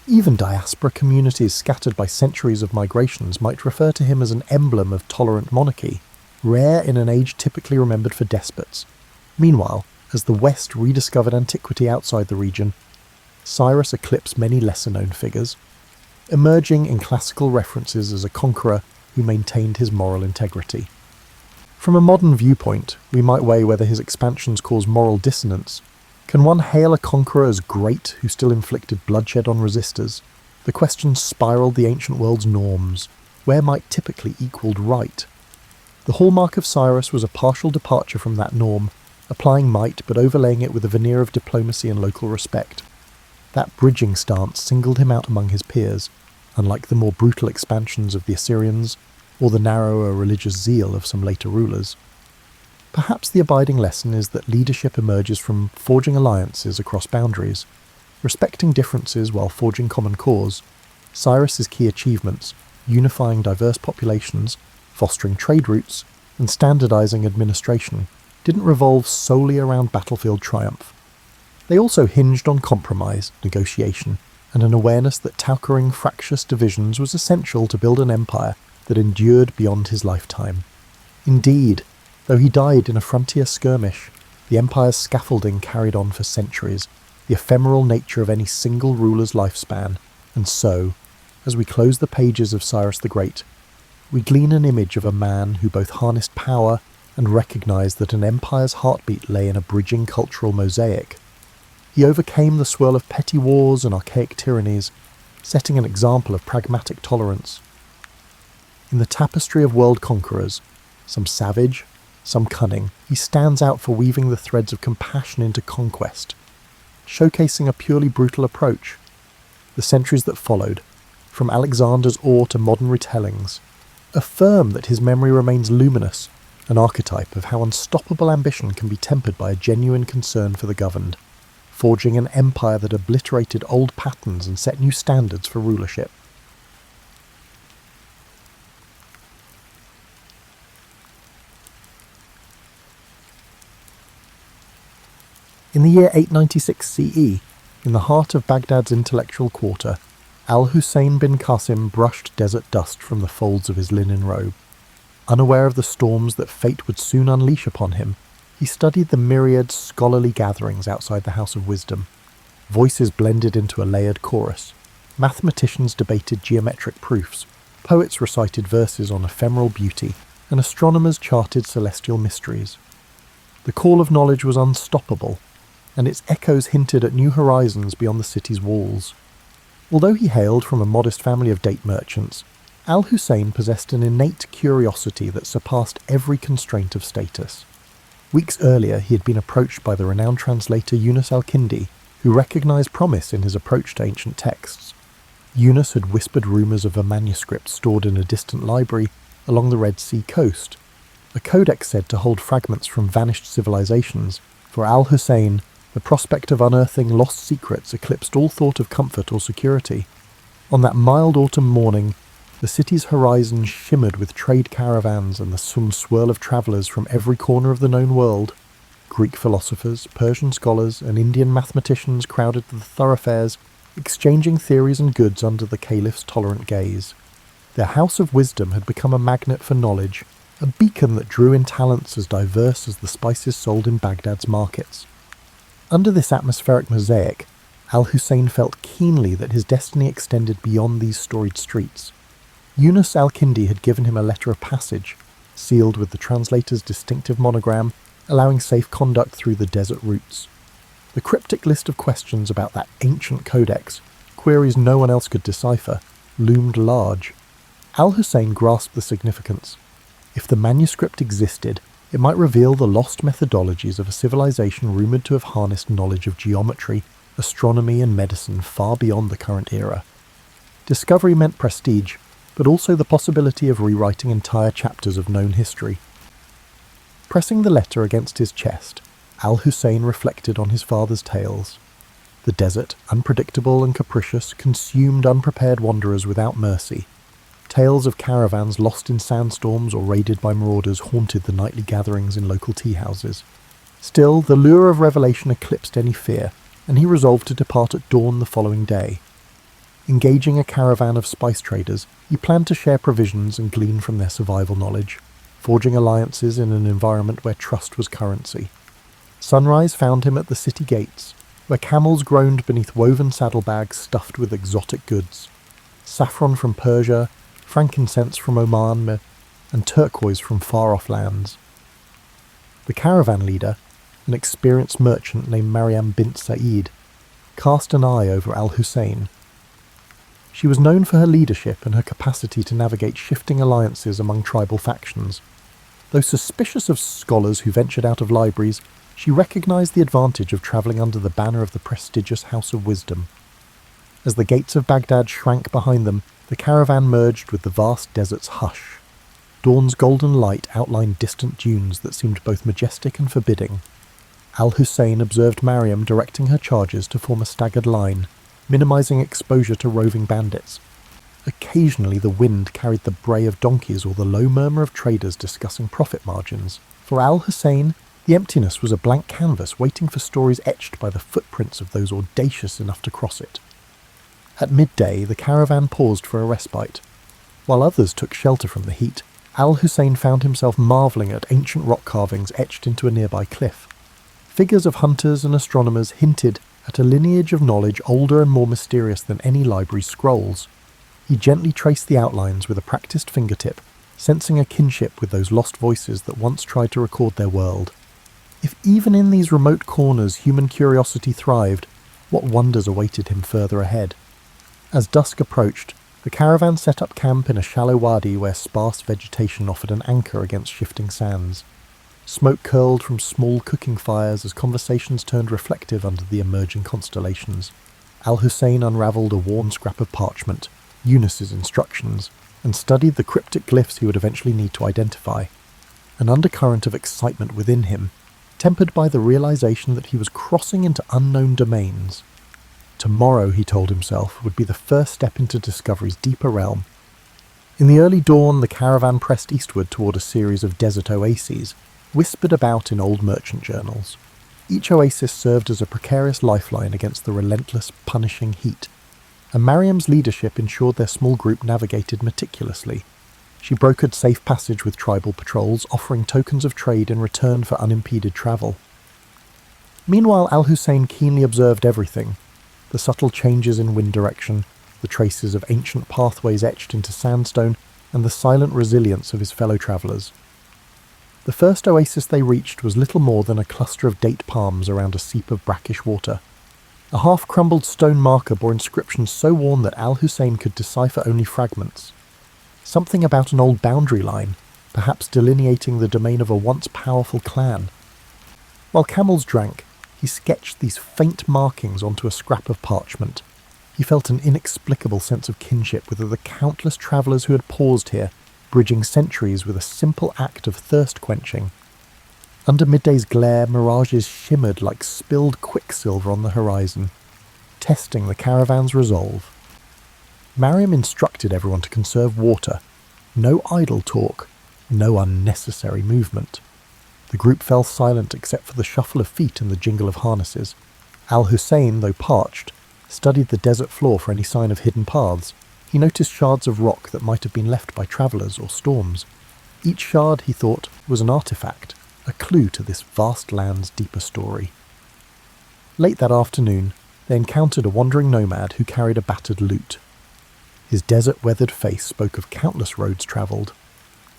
Speaker 1: Even diaspora communities scattered by centuries of migrations might refer to him as an emblem of tolerant monarchy, rare in an age typically remembered for despots. Meanwhile, as the West rediscovered antiquity outside the region, Cyrus eclipsed many lesser-known figures, emerging in classical references as a conqueror who maintained his moral integrity. From a modern viewpoint, we might weigh whether his expansions cause moral dissonance. Can one hail a conqueror as great who still inflicted bloodshed on resistors? The question spiraled the ancient world's norms. Where might typically equaled right? The hallmark of Cyrus was a partial departure from that norm, applying might but overlaying it with a veneer of diplomacy and local respect. That bridging stance singled him out among his peers, unlike the more brutal expansions of the Assyrians, or the narrower religious zeal of some later rulers. Perhaps the abiding lesson is that leadership emerges from forging alliances across boundaries, respecting differences while forging common cause. Cyrus's key achievements, unifying diverse populations, fostering trade routes, and standardizing administration, didn't revolve solely around battlefield triumph. They also hinged on compromise, negotiation, and an awareness that conquering fractious divisions was essential to build an empire that endured beyond his lifetime. Indeed, though he died in a frontier skirmish, the empire's scaffolding carried on for centuries, the ephemeral nature of any single ruler's lifespan, and so, as we close the pages of Cyrus the Great, we glean an image of a man who both harnessed power and recognized that an empire's heartbeat lay in a bridging cultural mosaic. He overcame the swirl of petty wars and archaic tyrannies, setting an example of pragmatic tolerance. In the tapestry of world conquerors, some savage, some cunning, he stands out for weaving the threads of compassion into conquest, showcasing a purely brutal approach. The centuries that followed, from Alexander's awe to modern retellings, affirm that his memory remains luminous, an archetype of how unstoppable ambition can be tempered by a genuine concern for the governed, forging an empire that obliterated old patterns and set new standards for rulership. In the year 896 CE, in the heart of Baghdad's intellectual quarter, al-Husayn bin Qasim brushed desert dust from the folds of his linen robe. Unaware of the storms that fate would soon unleash upon him, he studied the myriad scholarly gatherings outside the House of Wisdom. Voices blended into a layered chorus, mathematicians debated geometric proofs, poets recited verses on ephemeral beauty, and astronomers charted celestial mysteries. The call of knowledge was unstoppable, and its echoes hinted at new horizons beyond the city's walls. Although he hailed from a modest family of date merchants, Al-Husayn possessed an innate curiosity that surpassed every constraint of status. Weeks earlier, he had been approached by the renowned translator Yunus al-Kindi, who recognized promise in his approach to ancient texts. Yunus had whispered rumors of a manuscript stored in a distant library along the Red Sea coast, a codex said to hold fragments from vanished civilizations. For Al-Husayn, the prospect of unearthing lost secrets eclipsed all thought of comfort or security. On that mild autumn morning, the city's horizon shimmered with trade caravans and the swirl of travellers from every corner of the known world. Greek philosophers, Persian scholars, and Indian mathematicians crowded the thoroughfares, exchanging theories and goods under the caliph's tolerant gaze. Their house of wisdom had become a magnet for knowledge, a beacon that drew in talents as diverse as the spices sold in Baghdad's markets. Under this atmospheric mosaic, Al-Husayn felt keenly that his destiny extended beyond these storied streets. Yunus al-Kindi had given him a letter of passage, sealed with the translator's distinctive monogram, allowing safe conduct through the desert routes. The cryptic list of questions about that ancient codex, queries no one else could decipher, loomed large. Al-Husayn grasped the significance. If the manuscript existed, it might reveal the lost methodologies of a civilization rumoured to have harnessed knowledge of geometry, astronomy and medicine far beyond the current era. Discovery meant prestige, but also the possibility of rewriting entire chapters of known history. Pressing the letter against his chest, Al-Husayn reflected on his father's tales. The desert, unpredictable and capricious, consumed unprepared wanderers without mercy. Tales of caravans lost in sandstorms or raided by marauders haunted the nightly gatherings in local tea-houses. Still, the lure of revelation eclipsed any fear, and he resolved to depart at dawn the following day. Engaging a caravan of spice traders, he planned to share provisions and glean from their survival knowledge, forging alliances in an environment where trust was currency. Sunrise found him at the city gates, where camels groaned beneath woven saddlebags stuffed with exotic goods. Saffron from Persia, frankincense from Oman, and turquoise from far-off lands. The caravan leader, an experienced merchant named Maryam bint Sa'id, cast an eye over Al-Husayn. She was known for her leadership and her capacity to navigate shifting alliances among tribal factions. Though suspicious of scholars who ventured out of libraries, she recognized the advantage of travelling under the banner of the prestigious House of Wisdom. As the gates of Baghdad shrank behind them, the caravan merged with the vast desert's hush. Dawn's golden light outlined distant dunes that seemed both majestic and forbidding. Al-Husayn observed Maryam directing her charges to form a staggered line, minimizing exposure to roving bandits. Occasionally the wind carried the bray of donkeys or the low murmur of traders discussing profit margins. For Al-Husayn, the emptiness was a blank canvas waiting for stories etched by the footprints of those audacious enough to cross it. At midday, the caravan paused for a respite. While others took shelter from the heat, Al-Husayn found himself marvelling at ancient rock carvings etched into a nearby cliff. Figures of hunters and astronomers hinted at a lineage of knowledge older and more mysterious than any library's scrolls. He gently traced the outlines with a practiced fingertip, sensing a kinship with those lost voices that once tried to record their world. If even in these remote corners human curiosity thrived, what wonders awaited him further ahead? As dusk approached, the caravan set up camp in a shallow wadi where sparse vegetation offered an anchor against shifting sands. Smoke curled from small cooking fires as conversations turned reflective under the emerging constellations. Al-Husayn unravelled a worn scrap of parchment, Yunus's instructions, and studied the cryptic glyphs he would eventually need to identify. An undercurrent of excitement within him, tempered by the realization that he was crossing into unknown domains. Tomorrow, he told himself, would be the first step into discovery's deeper realm. In the early dawn, the caravan pressed eastward toward a series of desert oases, whispered about in old merchant journals. Each oasis served as a precarious lifeline against the relentless, punishing heat, and Maryam's leadership ensured their small group navigated meticulously. She brokered safe passage with tribal patrols, offering tokens of trade in return for unimpeded travel. Meanwhile, Al-Husayn keenly observed everything: the subtle changes in wind direction, the traces of ancient pathways etched into sandstone, and the silent resilience of his fellow travellers. The first oasis they reached was little more than a cluster of date palms around a seep of brackish water. A half-crumbled stone marker bore inscriptions so worn that Husayn could decipher only fragments. Something about an old boundary line, perhaps delineating the domain of a once powerful clan. While camels drank, he sketched these faint markings onto a scrap of parchment. He felt an inexplicable sense of kinship with the countless travellers who had paused here, bridging centuries with a simple act of thirst-quenching. Under midday's glare, mirages shimmered like spilled quicksilver on the horizon, testing the caravan's resolve. Mariam instructed everyone to conserve water. No idle talk, no unnecessary movement. The group fell silent except for the shuffle of feet and the jingle of harnesses. Husayn, though parched, studied the desert floor for any sign of hidden paths. He noticed shards of rock that might have been left by travellers or storms. Each shard, he thought, was an artefact, a clue to this vast land's deeper story. Late that afternoon, they encountered a wandering nomad who carried a battered lute. His desert-weathered face spoke of countless roads travelled.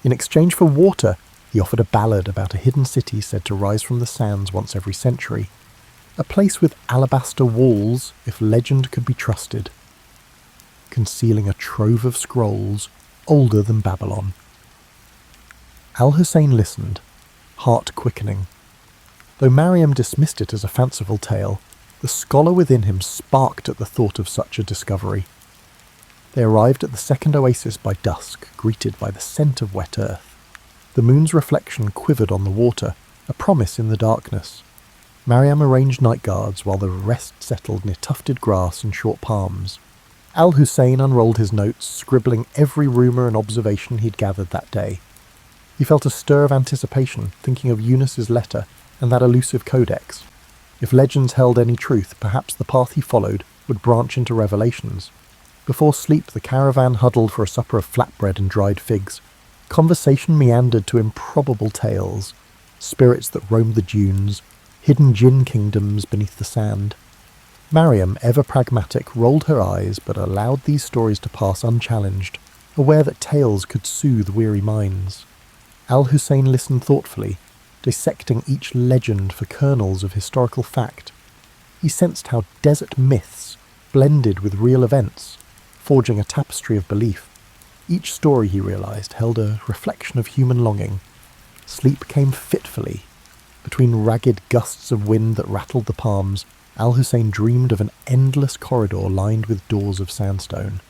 Speaker 1: In exchange for water, he offered a ballad about a hidden city said to rise from the sands once every century. A place with alabaster walls, if legend could be trusted, concealing a trove of scrolls older than Babylon. Husayn listened, heart quickening. Though Mariam dismissed it as a fanciful tale, the scholar within him sparked at the thought of such a discovery. They arrived at the second oasis by dusk, greeted by the scent of wet earth. The moon's reflection quivered on the water, a promise in the darkness. Mariam arranged night guards while the rest settled near tufted grass and short palms. Husayn unrolled his notes, scribbling every rumour and observation he'd gathered that day. He felt a stir of anticipation, thinking of Eunice's letter and that elusive codex. If legends held any truth, perhaps the path he followed would branch into revelations. Before sleep, the caravan huddled for a supper of flatbread and dried figs. Conversation meandered to improbable tales, spirits that roamed the dunes, hidden jinn kingdoms beneath the sand. Mariam, ever pragmatic, rolled her eyes but allowed these stories to pass unchallenged, aware that tales could soothe weary minds. Husayn listened thoughtfully, dissecting each legend for kernels of historical fact. He sensed how desert myths blended with real events, forging a tapestry of belief. Each story, he realized, held a reflection of human longing. Sleep came fitfully. Between ragged gusts of wind that rattled the palms, Husayn dreamed of an endless corridor lined with doors of sandstone.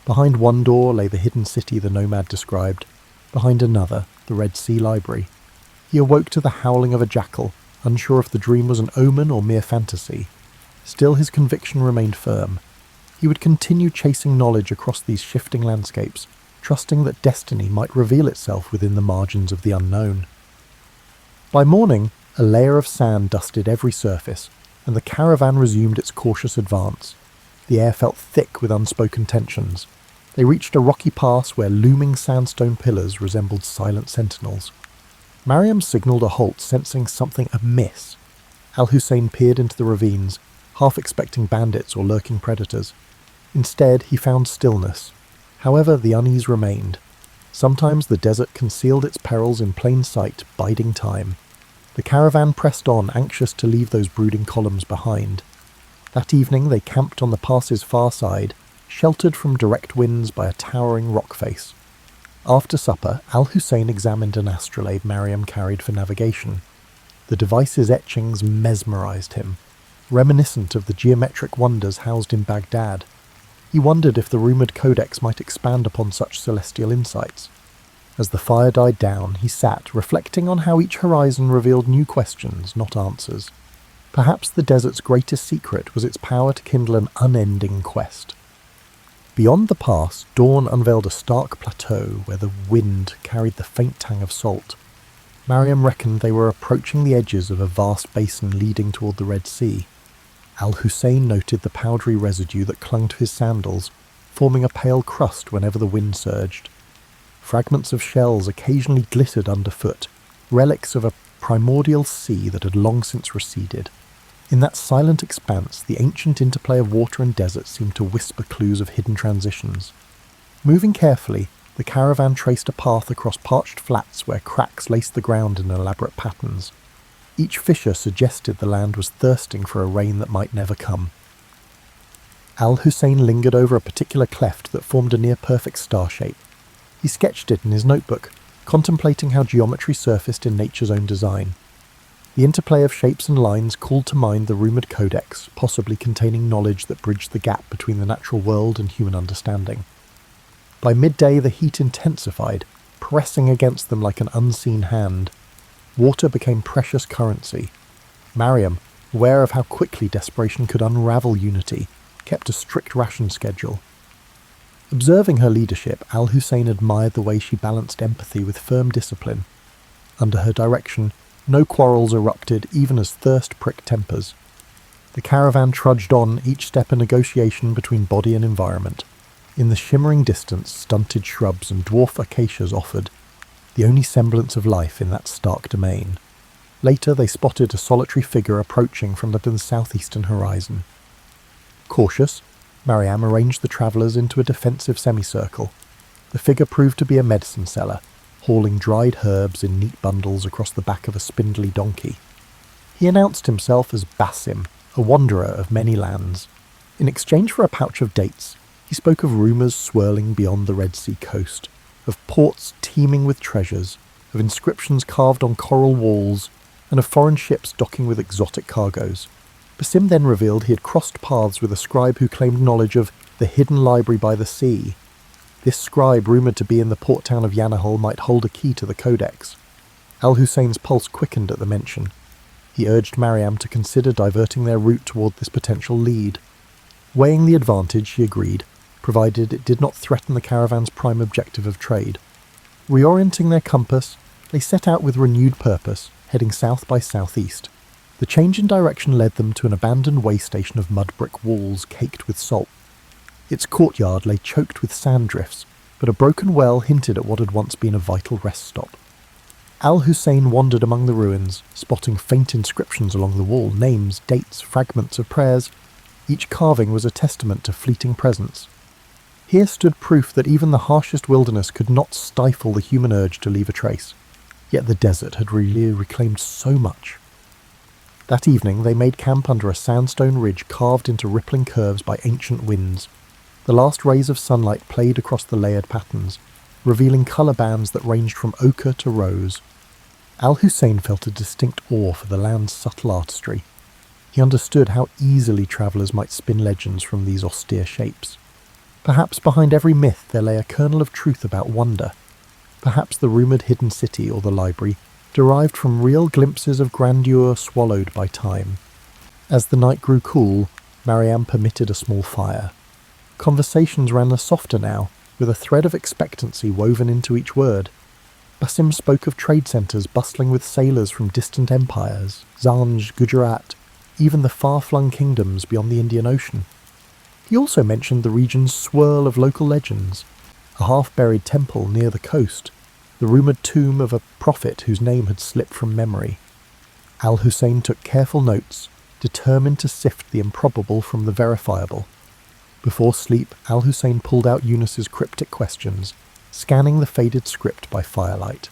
Speaker 1: Behind one door lay the hidden city the nomad described, behind another, the Red Sea Library. He awoke to the howling of a jackal, unsure if the dream was an omen or mere fantasy. Still his conviction remained firm. He would continue chasing knowledge across these shifting landscapes, trusting that destiny might reveal itself within the margins of the unknown. By morning, a layer of sand dusted every surface, and the caravan resumed its cautious advance. The air felt thick with unspoken tensions. They reached a rocky pass where looming sandstone pillars resembled silent sentinels. Mariam signalled a halt, sensing something amiss. Husayn peered into the ravines, half expecting bandits or lurking predators. Instead, he found stillness. However, the unease remained. Sometimes the desert concealed its perils in plain sight, biding time. The caravan pressed on, anxious to leave those brooding columns behind. That evening they camped on the pass's far side, sheltered from direct winds by a towering rock face. After supper, Husayn examined an astrolabe Mariam carried for navigation. The device's etchings mesmerized him, reminiscent of the geometric wonders housed in Baghdad. He wondered if the rumoured codex might expand upon such celestial insights. As the fire died down, he sat, reflecting on how each horizon revealed new questions, not answers. Perhaps the desert's greatest secret was its power to kindle an unending quest. Beyond the pass, dawn unveiled a stark plateau where the wind carried the faint tang of salt. Mariam reckoned they were approaching the edges of a vast basin leading toward the Red Sea. Husayn noted the powdery residue that clung to his sandals, forming a pale crust whenever the wind surged. Fragments of shells occasionally glittered underfoot, relics of a primordial sea that had long since receded. In that silent expanse, the ancient interplay of water and desert seemed to whisper clues of hidden transitions. Moving carefully, the caravan traced a path across parched flats where cracks laced the ground in elaborate patterns. Each fissure suggested the land was thirsting for a rain that might never come. Husayn lingered over a particular cleft that formed a near-perfect star shape. He sketched it in his notebook, contemplating how geometry surfaced in nature's own design. The interplay of shapes and lines called to mind the rumoured codex, possibly containing knowledge that bridged the gap between the natural world and human understanding. By midday the heat intensified, pressing against them like an unseen hand. Water became precious currency. Mariam, aware of how quickly desperation could unravel unity, kept a strict ration schedule. Observing her leadership, Husayn admired the way she balanced empathy with firm discipline. Under her direction, no quarrels erupted even as thirst pricked tempers. The caravan trudged on, each step a negotiation between body and environment. In the shimmering distance, stunted shrubs and dwarf acacias offered, the only semblance of life in that stark domain. Later they spotted a solitary figure approaching from the southeastern horizon. Cautious, Mariam arranged the travellers into a defensive semicircle. The figure proved to be a medicine seller, hauling dried herbs in neat bundles across the back of a spindly donkey. He announced himself as Basim, a wanderer of many lands. In exchange for a pouch of dates, he spoke of rumours swirling beyond the Red Sea coast, of ports teeming with treasures, of inscriptions carved on coral walls, and of foreign ships docking with exotic cargoes. Basim then revealed he had crossed paths with a scribe who claimed knowledge of the hidden library by the sea. This scribe, rumoured to be in the port town of Yanahal, might hold a key to the codex. Husayn's pulse quickened at the mention. He urged Mariam to consider diverting their route toward this potential lead. Weighing the advantage, she agreed, provided it did not threaten the caravan's prime objective of trade. Reorienting their compass, they set out with renewed purpose, heading south by southeast. The change in direction led them to an abandoned way station of mud brick walls caked with salt. Its courtyard lay choked with sand drifts, but a broken well hinted at what had once been a vital rest stop. Husayn wandered among the ruins, spotting faint inscriptions along the wall, names, dates, fragments of prayers. Each carving was a testament to fleeting presence. Here stood proof that even the harshest wilderness could not stifle the human urge to leave a trace. Yet the desert had really reclaimed so much. That evening they made camp under a sandstone ridge carved into rippling curves by ancient winds. The last rays of sunlight played across the layered patterns, revealing colour bands that ranged from ochre to rose. Husayn felt a distinct awe for the land's subtle artistry. He understood how easily travellers might spin legends from these austere shapes. Perhaps behind every myth there lay a kernel of truth about wonder. Perhaps the rumoured hidden city or the library derived from real glimpses of grandeur swallowed by time. As the night grew cool, Mariam permitted a small fire. Conversations ran softer now, with a thread of expectancy woven into each word. Basim spoke of trade centres bustling with sailors from distant empires, Zanj, Gujarat, even the far-flung kingdoms beyond the Indian Ocean. He also mentioned the region's swirl of local legends, a half-buried temple near the coast, the rumoured tomb of a prophet whose name had slipped from memory. Husayn took careful notes, determined to sift the improbable from the verifiable. Before sleep, Husayn pulled out Eunice's cryptic questions, scanning the faded script by firelight.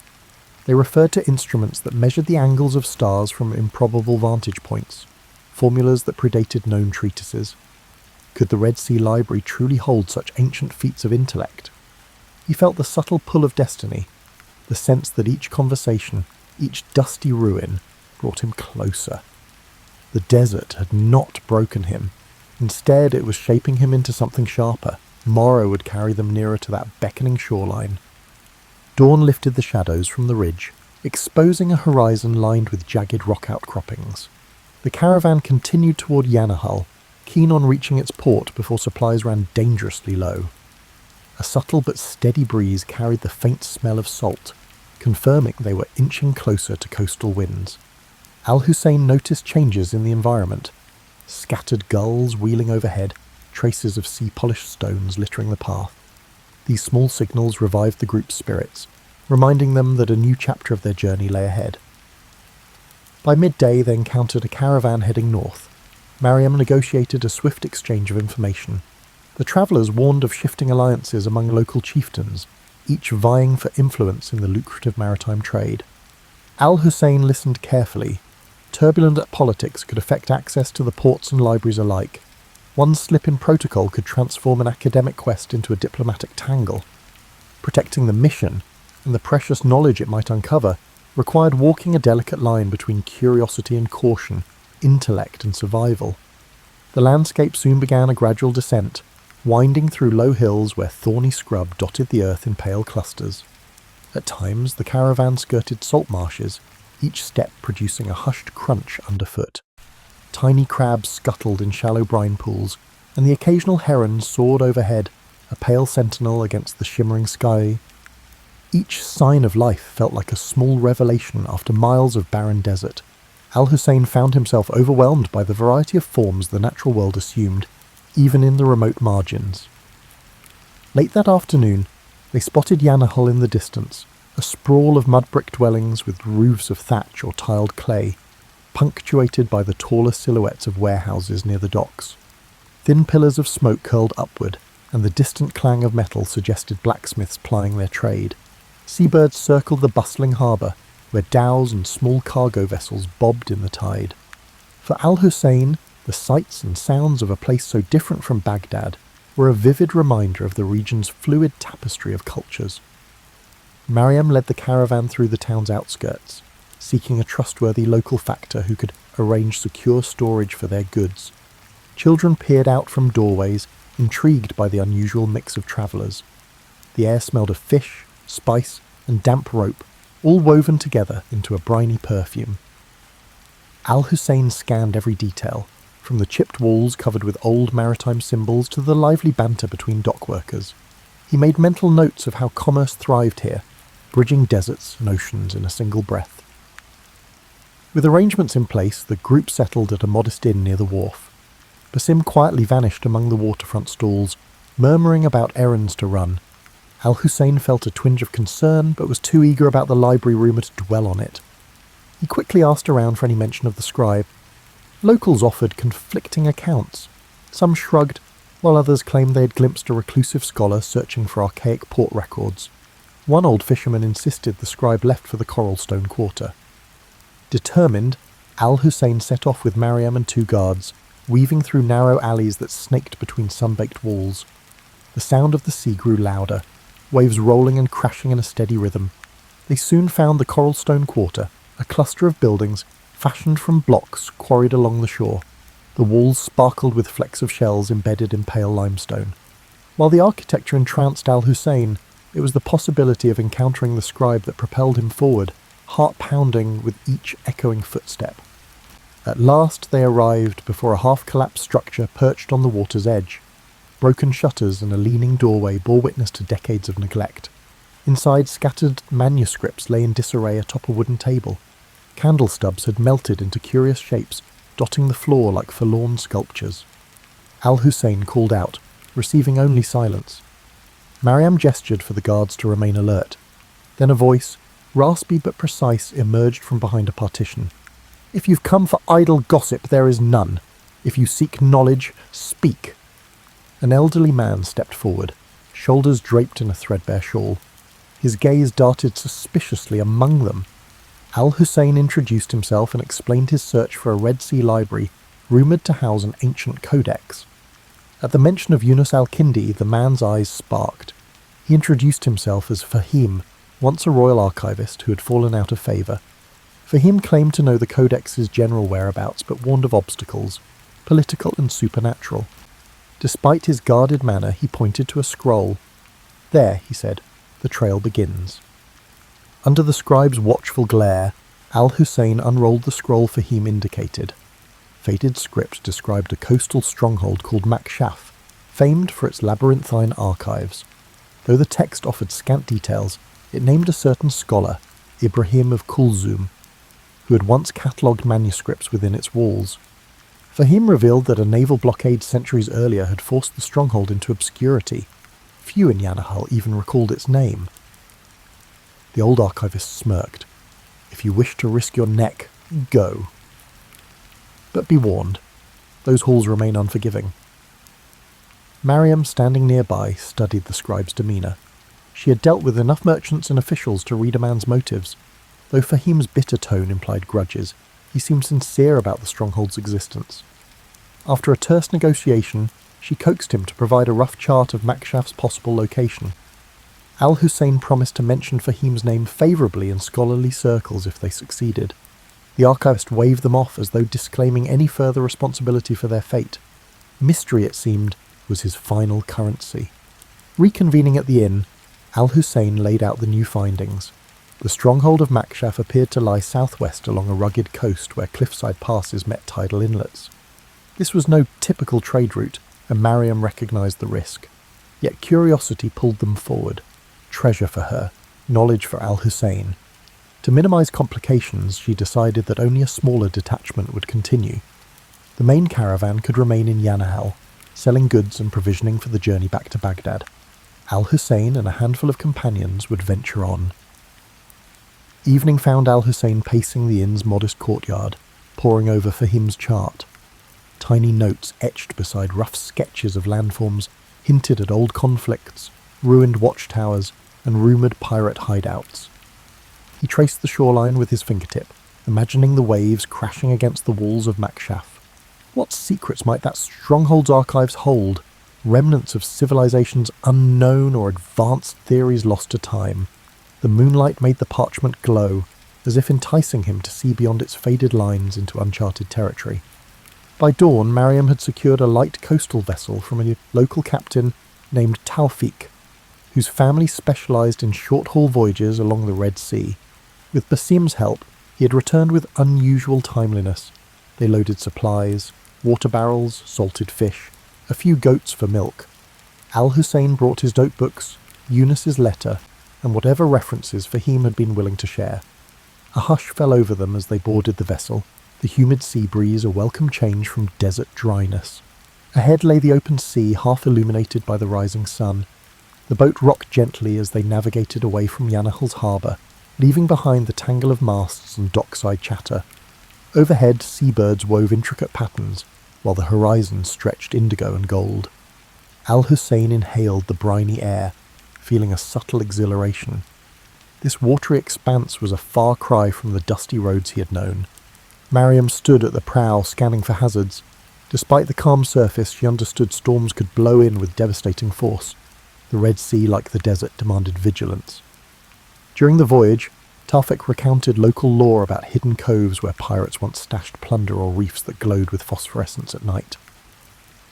Speaker 1: They referred to instruments that measured the angles of stars from improbable vantage points, formulas that predated known treatises. Could the Red Sea Library truly hold such ancient feats of intellect? He felt the subtle pull of destiny, the sense that each conversation, each dusty ruin, brought him closer. The desert had not broken him. Instead, it was shaping him into something sharper. Morrow would carry them nearer to that beckoning shoreline. Dawn lifted the shadows from the ridge, exposing a horizon lined with jagged rock outcroppings. The caravan continued toward Yanahal, keen on reaching its port before supplies ran dangerously low. A subtle but steady breeze carried the faint smell of salt, confirming they were inching closer to coastal winds. Husayn noticed changes in the environment. Scattered gulls wheeling overhead, traces of sea-polished stones littering the path. These small signals revived the group's spirits, reminding them that a new chapter of their journey lay ahead. By midday they encountered a caravan heading north, Mariam negotiated a swift exchange of information. The travellers warned of shifting alliances among local chieftains, each vying for influence in the lucrative maritime trade. Al-Husayn listened carefully. Turbulent politics could affect access to the ports and libraries alike. One slip in protocol could transform an academic quest into a diplomatic tangle. Protecting the mission, and the precious knowledge it might uncover, required walking a delicate line between curiosity and caution, intellect and survival. The landscape soon began a gradual descent, winding through low hills where thorny scrub dotted the earth in pale clusters. At times, the caravan skirted salt marshes, each step producing a hushed crunch underfoot. Tiny crabs scuttled in shallow brine pools, and the occasional heron soared overhead, a pale sentinel against the shimmering sky. Each sign of life felt like a small revelation after miles of barren desert. Al-Husayn found himself overwhelmed by the variety of forms the natural world assumed, even in the remote margins. Late that afternoon, they spotted Yanahal in the distance, a sprawl of mud-brick dwellings with roofs of thatch or tiled clay, punctuated by the taller silhouettes of warehouses near the docks. Thin pillars of smoke curled upward, and the distant clang of metal suggested blacksmiths plying their trade. Seabirds circled the bustling harbour, where dhows and small cargo vessels bobbed in the tide. For Al-Husayn, the sights and sounds of a place so different from Baghdad were a vivid reminder of the region's fluid tapestry of cultures. Mariam led the caravan through the town's outskirts, seeking a trustworthy local factor who could arrange secure storage for their goods. Children peered out from doorways, intrigued by the unusual mix of travellers. The air smelled of fish, spice, and damp rope, all woven together into a briny perfume. Al-Husayn scanned every detail, from the chipped walls covered with old maritime symbols to the lively banter between dock workers. He made mental notes of how commerce thrived here, bridging deserts and oceans in a single breath. With arrangements in place, the group settled at a modest inn near the wharf. Basim quietly vanished among the waterfront stalls, murmuring about errands to run. Al-Husayn felt a twinge of concern, but was too eager about the library rumour to dwell on it. He quickly asked around for any mention of the scribe. Locals offered conflicting accounts. Some shrugged, while others claimed they had glimpsed a reclusive scholar searching for archaic port records. One old fisherman insisted the scribe left for the Coralstone Quarter. Determined, Al-Husayn set off with Mariam and 2 guards, weaving through narrow alleys that snaked between sun-baked walls. The sound of the sea grew louder, waves rolling and crashing in a steady rhythm. They soon found the Coralstone Quarter, a cluster of buildings fashioned from blocks quarried along the shore. The walls sparkled with flecks of shells embedded in pale limestone. While the architecture entranced Al-Husayn, it was the possibility of encountering the scribe that propelled him forward, heart pounding with each echoing footstep. At last they arrived before a half-collapsed structure perched on the water's edge. Broken shutters and a leaning doorway bore witness to decades of neglect. Inside, scattered manuscripts lay in disarray atop a wooden table. Candle stubs had melted into curious shapes, dotting the floor like forlorn sculptures. Al-Husayn called out, receiving only silence. Mariam gestured for the guards to remain alert. Then a voice, raspy but precise, emerged from behind a partition. "If you've come for idle gossip, there is none. If you seek knowledge, speak." An elderly man stepped forward, shoulders draped in a threadbare shawl. His gaze darted suspiciously among them. Al-Husayn introduced himself and explained his search for a Red Sea library rumoured to house an ancient codex. At the mention of Yunus al-Kindi, the man's eyes sparked. He introduced himself as Fahim, once a royal archivist who had fallen out of favour. Fahim claimed to know the codex's general whereabouts, but warned of obstacles, political and supernatural. Despite his guarded manner, he pointed to a scroll. "There," he said, "the trail begins." Under the scribe's watchful glare, Al-Husayn unrolled the scroll Fahim indicated. Faded script described a coastal stronghold called Makshaf, famed for its labyrinthine archives. Though the text offered scant details, it named a certain scholar, Ibrahim of Kulzum, who had once catalogued manuscripts within its walls. Fahim revealed that a naval blockade centuries earlier had forced the stronghold into obscurity. Few in Yanahal even recalled its name. The old archivist smirked. "If you wish to risk your neck, go. But be warned, Those halls remain unforgiving. Mariam, standing nearby, studied the scribe's demeanour. She had dealt with enough merchants and officials to read a man's motives. Though Fahim's bitter tone implied grudges, he seemed sincere about the stronghold's existence. After a terse negotiation, she coaxed him to provide a rough chart of Makshaf's possible location. Al-Husayn promised to mention Fahim's name favourably in scholarly circles if they succeeded. The archivist waved them off as though disclaiming any further responsibility for their fate. Mystery, it seemed, was his final currency. Reconvening at the inn, Al-Husayn laid out the new findings. The stronghold of Makshaf appeared to lie southwest along a rugged coast where cliffside passes met tidal inlets. This was no typical trade route, and Mariam recognised the risk. Yet curiosity pulled them forward. Treasure for her, knowledge for Al-Husayn. To minimise complications, she decided that only a smaller detachment would continue. The main caravan could remain in Yanahal, selling goods and provisioning for the journey back to Baghdad. Al-Husayn and a handful of companions would venture on. Evening found Al-Husayn pacing the inn's modest courtyard, poring over Fahim's chart. Tiny notes etched beside rough sketches of landforms hinted at old conflicts, ruined watchtowers, and rumoured pirate hideouts. He traced the shoreline with his fingertip, imagining the waves crashing against the walls of Makshaf. What secrets might that stronghold's archives hold? Remnants of civilizations unknown or advanced theories lost to time. The moonlight made the parchment glow, as if enticing him to see beyond its faded lines into uncharted territory. By dawn, Mariam had secured a light coastal vessel from a local captain named Tawfiq, whose family specialised in short-haul voyages along the Red Sea. With Basim's help, he had returned with unusual timeliness. They loaded supplies, water barrels, salted fish, a few goats for milk. Al-Husayn brought his notebooks, Eunice's letter, and whatever references Fahim had been willing to share. A hush fell over them as they boarded the vessel, the humid sea breeze a welcome change from desert dryness. Ahead lay the open sea, half illuminated by the rising sun. The boat rocked gently as they navigated away from Yanahal's harbour, leaving behind the tangle of masts and dockside chatter. Overhead, seabirds wove intricate patterns, while the horizon stretched indigo and gold. Al-Husayn inhaled the briny air, feeling a subtle exhilaration. This watery expanse was a far cry from the dusty roads he had known. Mariam stood at the prow, scanning for hazards. Despite the calm surface, she understood storms could blow in with devastating force. The Red Sea, like the desert, demanded vigilance. During the voyage, Tawfiq recounted local lore about hidden coves where pirates once stashed plunder or reefs that glowed with phosphorescence at night.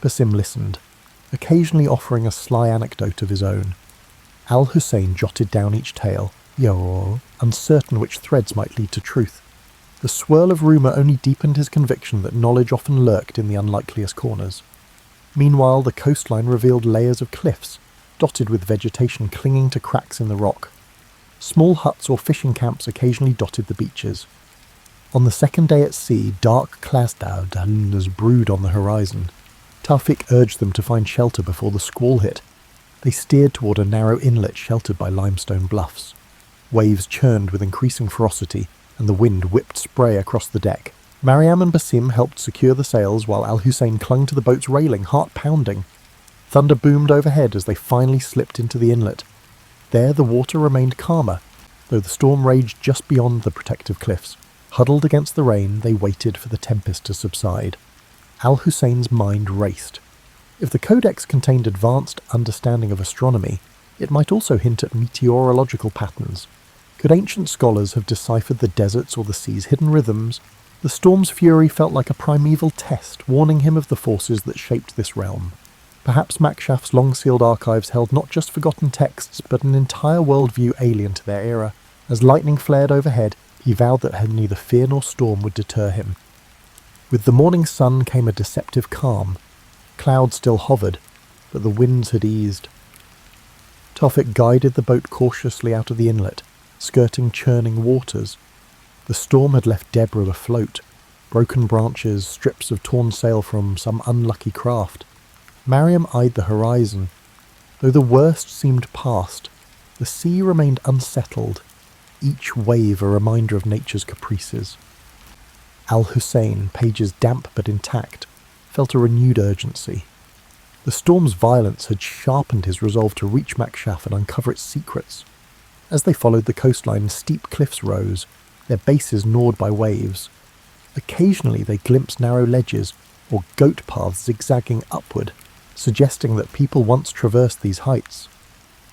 Speaker 1: Basim listened, occasionally offering a sly anecdote of his own. Al-Husayn jotted down each tale, uncertain which threads might lead to truth. The swirl of rumour only deepened his conviction that knowledge often lurked in the unlikeliest corners. Meanwhile, the coastline revealed layers of cliffs, dotted with vegetation clinging to cracks in the rock. Small huts or fishing camps occasionally dotted the beaches. On the second day at sea, dark clouds brewed on the horizon. Tawfiq urged them to find shelter before the squall hit. They steered toward a narrow inlet sheltered by limestone bluffs. Waves churned with increasing ferocity, and the wind whipped spray across the deck. Mariam and Basim helped secure the sails while Al-Husayn clung to the boat's railing, heart pounding. Thunder boomed overhead as they finally slipped into the inlet. There the water remained calmer, though the storm raged just beyond the protective cliffs. Huddled against the rain, they waited for the tempest to subside. Al-Husayn's mind raced. If the codex contained advanced understanding of astronomy, it might also hint at meteorological patterns. Could ancient scholars have deciphered the desert's or the sea's hidden rhythms? The storm's fury felt like a primeval test, warning him of the forces that shaped this realm. Perhaps Makshaf's long-sealed archives held not just forgotten texts, but an entire worldview alien to their era. As lightning flared overhead, he vowed that neither fear nor storm would deter him. With the morning sun came a deceptive calm. Clouds still hovered, but the winds had eased. Tawfiq guided the boat cautiously out of the inlet, skirting churning waters. The storm had left debris afloat, broken branches, strips of torn sail from some unlucky craft. Mariam eyed the horizon. Though the worst seemed past, the sea remained unsettled, each wave a reminder of nature's caprices. Al-Husayn, pages damp but intact, felt a renewed urgency. The storm's violence had sharpened his resolve to reach Makshaf and uncover its secrets. As they followed the coastline, steep cliffs rose, their bases gnawed by waves. Occasionally they glimpsed narrow ledges or goat paths zigzagging upward, suggesting that people once traversed these heights.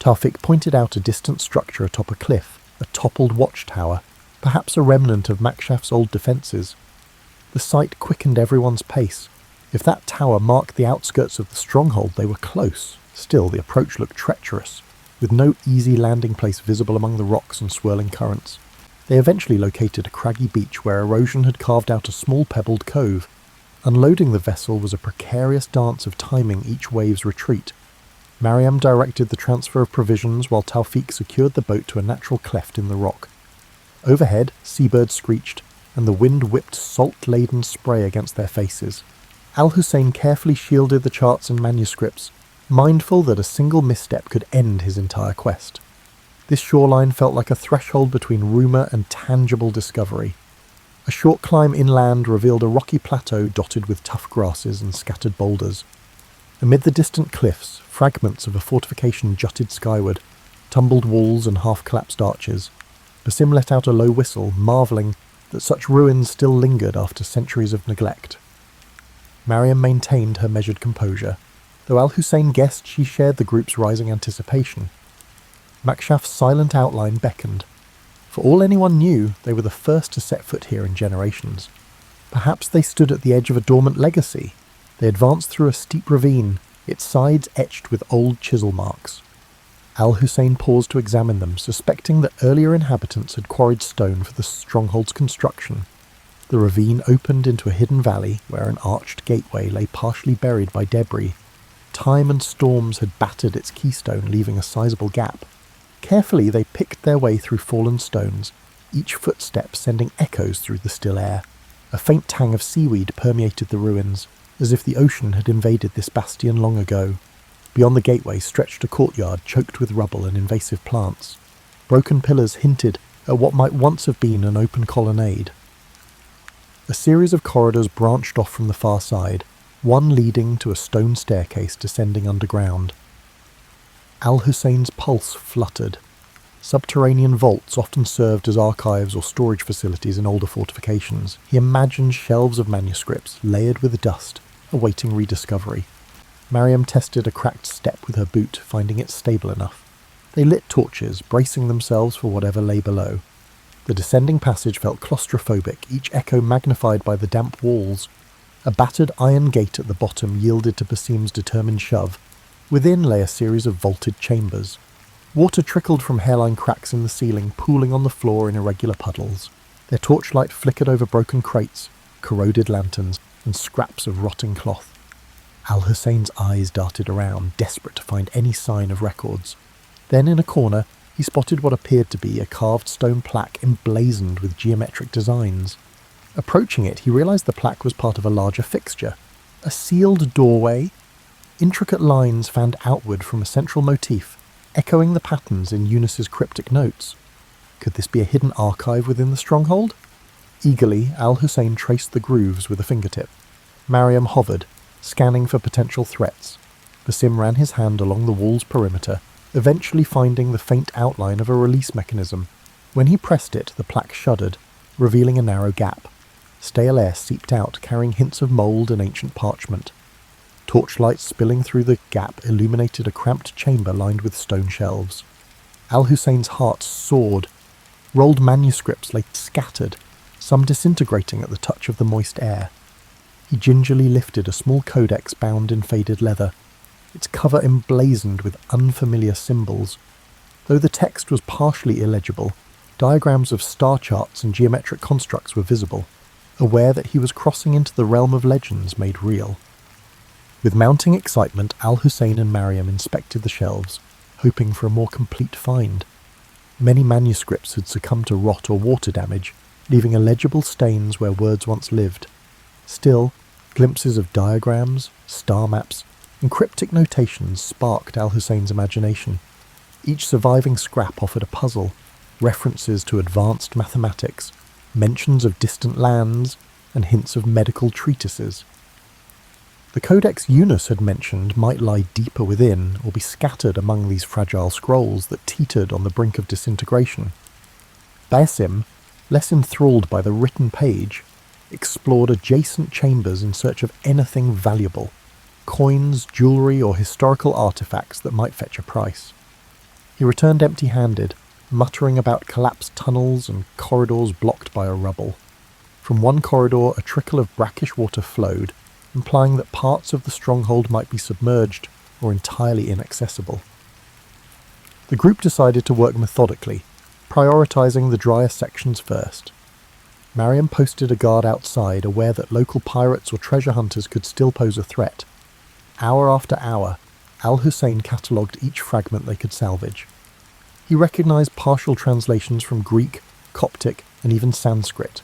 Speaker 1: Tawfiq pointed out a distant structure atop a cliff, a toppled watchtower, perhaps a remnant of Makshaf's old defences. The sight quickened everyone's pace. If that tower marked the outskirts of the stronghold, they were close. Still, the approach looked treacherous, with no easy landing place visible among the rocks and swirling currents. They eventually located a craggy beach where erosion had carved out a small pebbled cove. Unloading the vessel was a precarious dance of timing each wave's retreat. Mariam directed the transfer of provisions while Tawfiq secured the boat to a natural cleft in the rock. Overhead, seabirds screeched, and the wind whipped salt-laden spray against their faces. Al-Husayn carefully shielded the charts and manuscripts, mindful that a single misstep could end his entire quest. This shoreline felt like a threshold between rumour and tangible discovery. A short climb inland revealed a rocky plateau dotted with tough grasses and scattered boulders. Amid the distant cliffs, fragments of a fortification jutted skyward, tumbled walls and half-collapsed arches. Basim let out a low whistle, marvelling that such ruins still lingered after centuries of neglect. Mariam maintained her measured composure, though Al-Husayn guessed she shared the group's rising anticipation. Makshaf's silent outline beckoned. For all anyone knew, they were the first to set foot here in generations. Perhaps they stood at the edge of a dormant legacy. They advanced through a steep ravine, its sides etched with old chisel marks. Al-Husayn paused to examine them, suspecting that earlier inhabitants had quarried stone for the stronghold's construction. The ravine opened into a hidden valley where an arched gateway lay partially buried by debris. Time and storms had battered its keystone, leaving a sizable gap. Carefully they picked their way through fallen stones, each footstep sending echoes through the still air. A faint tang of seaweed permeated the ruins, as if the ocean had invaded this bastion long ago. Beyond the gateway stretched a courtyard choked with rubble and invasive plants. Broken pillars hinted at what might once have been an open colonnade. A series of corridors branched off from the far side, one leading to a stone staircase descending underground. Al-Husayn's pulse fluttered. Subterranean vaults often served as archives or storage facilities in older fortifications. He imagined shelves of manuscripts, layered with dust, awaiting rediscovery. Mariam tested a cracked step with her boot, finding it stable enough. They lit torches, bracing themselves for whatever lay below. The descending passage felt claustrophobic, each echo magnified by the damp walls. A battered iron gate at the bottom yielded to Basim's determined shove. Within lay a series of vaulted chambers. Water trickled from hairline cracks in the ceiling, pooling on the floor in irregular puddles. Their torchlight flickered over broken crates, corroded lanterns, and scraps of rotting cloth. Al-Husayn's eyes darted around, desperate to find any sign of records. Then in a corner, he spotted what appeared to be a carved stone plaque emblazoned with geometric designs. Approaching it, he realized the plaque was part of a larger fixture. A sealed doorway. Intricate lines fanned outward from a central motif, echoing the patterns in Eunice's cryptic notes. Could this be a hidden archive within the stronghold? Eagerly, Al-Husayn traced the grooves with a fingertip. Mariam hovered, scanning for potential threats. Basim ran his hand along the wall's perimeter, eventually finding the faint outline of a release mechanism. When he pressed it, the plaque shuddered, revealing a narrow gap. Stale air seeped out, carrying hints of mould and ancient parchment. Torchlight spilling through the gap illuminated a cramped chamber lined with stone shelves. Al-Husayn's heart soared. Rolled manuscripts lay scattered, some disintegrating at the touch of the moist air. He gingerly lifted a small codex bound in faded leather, its cover emblazoned with unfamiliar symbols. Though the text was partially illegible, diagrams of star charts and geometric constructs were visible, aware that he was crossing into the realm of legends made real. With mounting excitement, Al-Husayn and Mariam inspected the shelves, hoping for a more complete find. Many manuscripts had succumbed to rot or water damage, leaving illegible stains where words once lived. Still, glimpses of diagrams, star maps, and cryptic notations sparked Al-Husayn's imagination. Each surviving scrap offered a puzzle, references to advanced mathematics, mentions of distant lands, and hints of medical treatises. The codex Eunice had mentioned might lie deeper within or be scattered among these fragile scrolls that teetered on the brink of disintegration. Basim, less enthralled by the written page, explored adjacent chambers in search of anything valuable, coins, jewellery or historical artefacts that might fetch a price. He returned empty-handed, muttering about collapsed tunnels and corridors blocked by a rubble. From one corridor a trickle of brackish water flowed, implying that parts of the stronghold might be submerged or entirely inaccessible. The group decided to work methodically, prioritising the drier sections first. Mariam posted a guard outside, aware that local pirates or treasure hunters could still pose a threat. Hour after hour, Al-Husayn catalogued each fragment they could salvage. He recognised partial translations from Greek, Coptic, and even Sanskrit.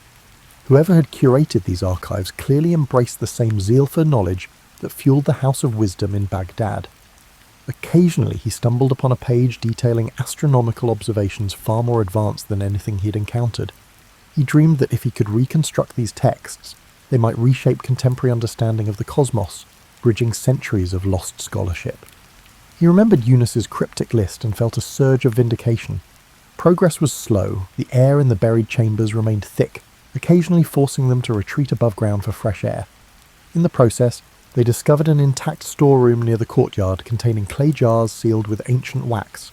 Speaker 1: Whoever had curated these archives clearly embraced the same zeal for knowledge that fueled the House of Wisdom in Baghdad. Occasionally he stumbled upon a page detailing astronomical observations far more advanced than anything he had encountered. He dreamed that if he could reconstruct these texts, they might reshape contemporary understanding of the cosmos, bridging centuries of lost scholarship. He remembered Eunice's cryptic list and felt a surge of vindication. Progress was slow, the air in the buried chambers remained thick, occasionally forcing them to retreat above ground for fresh air. In the process, they discovered an intact storeroom near the courtyard containing clay jars sealed with ancient wax.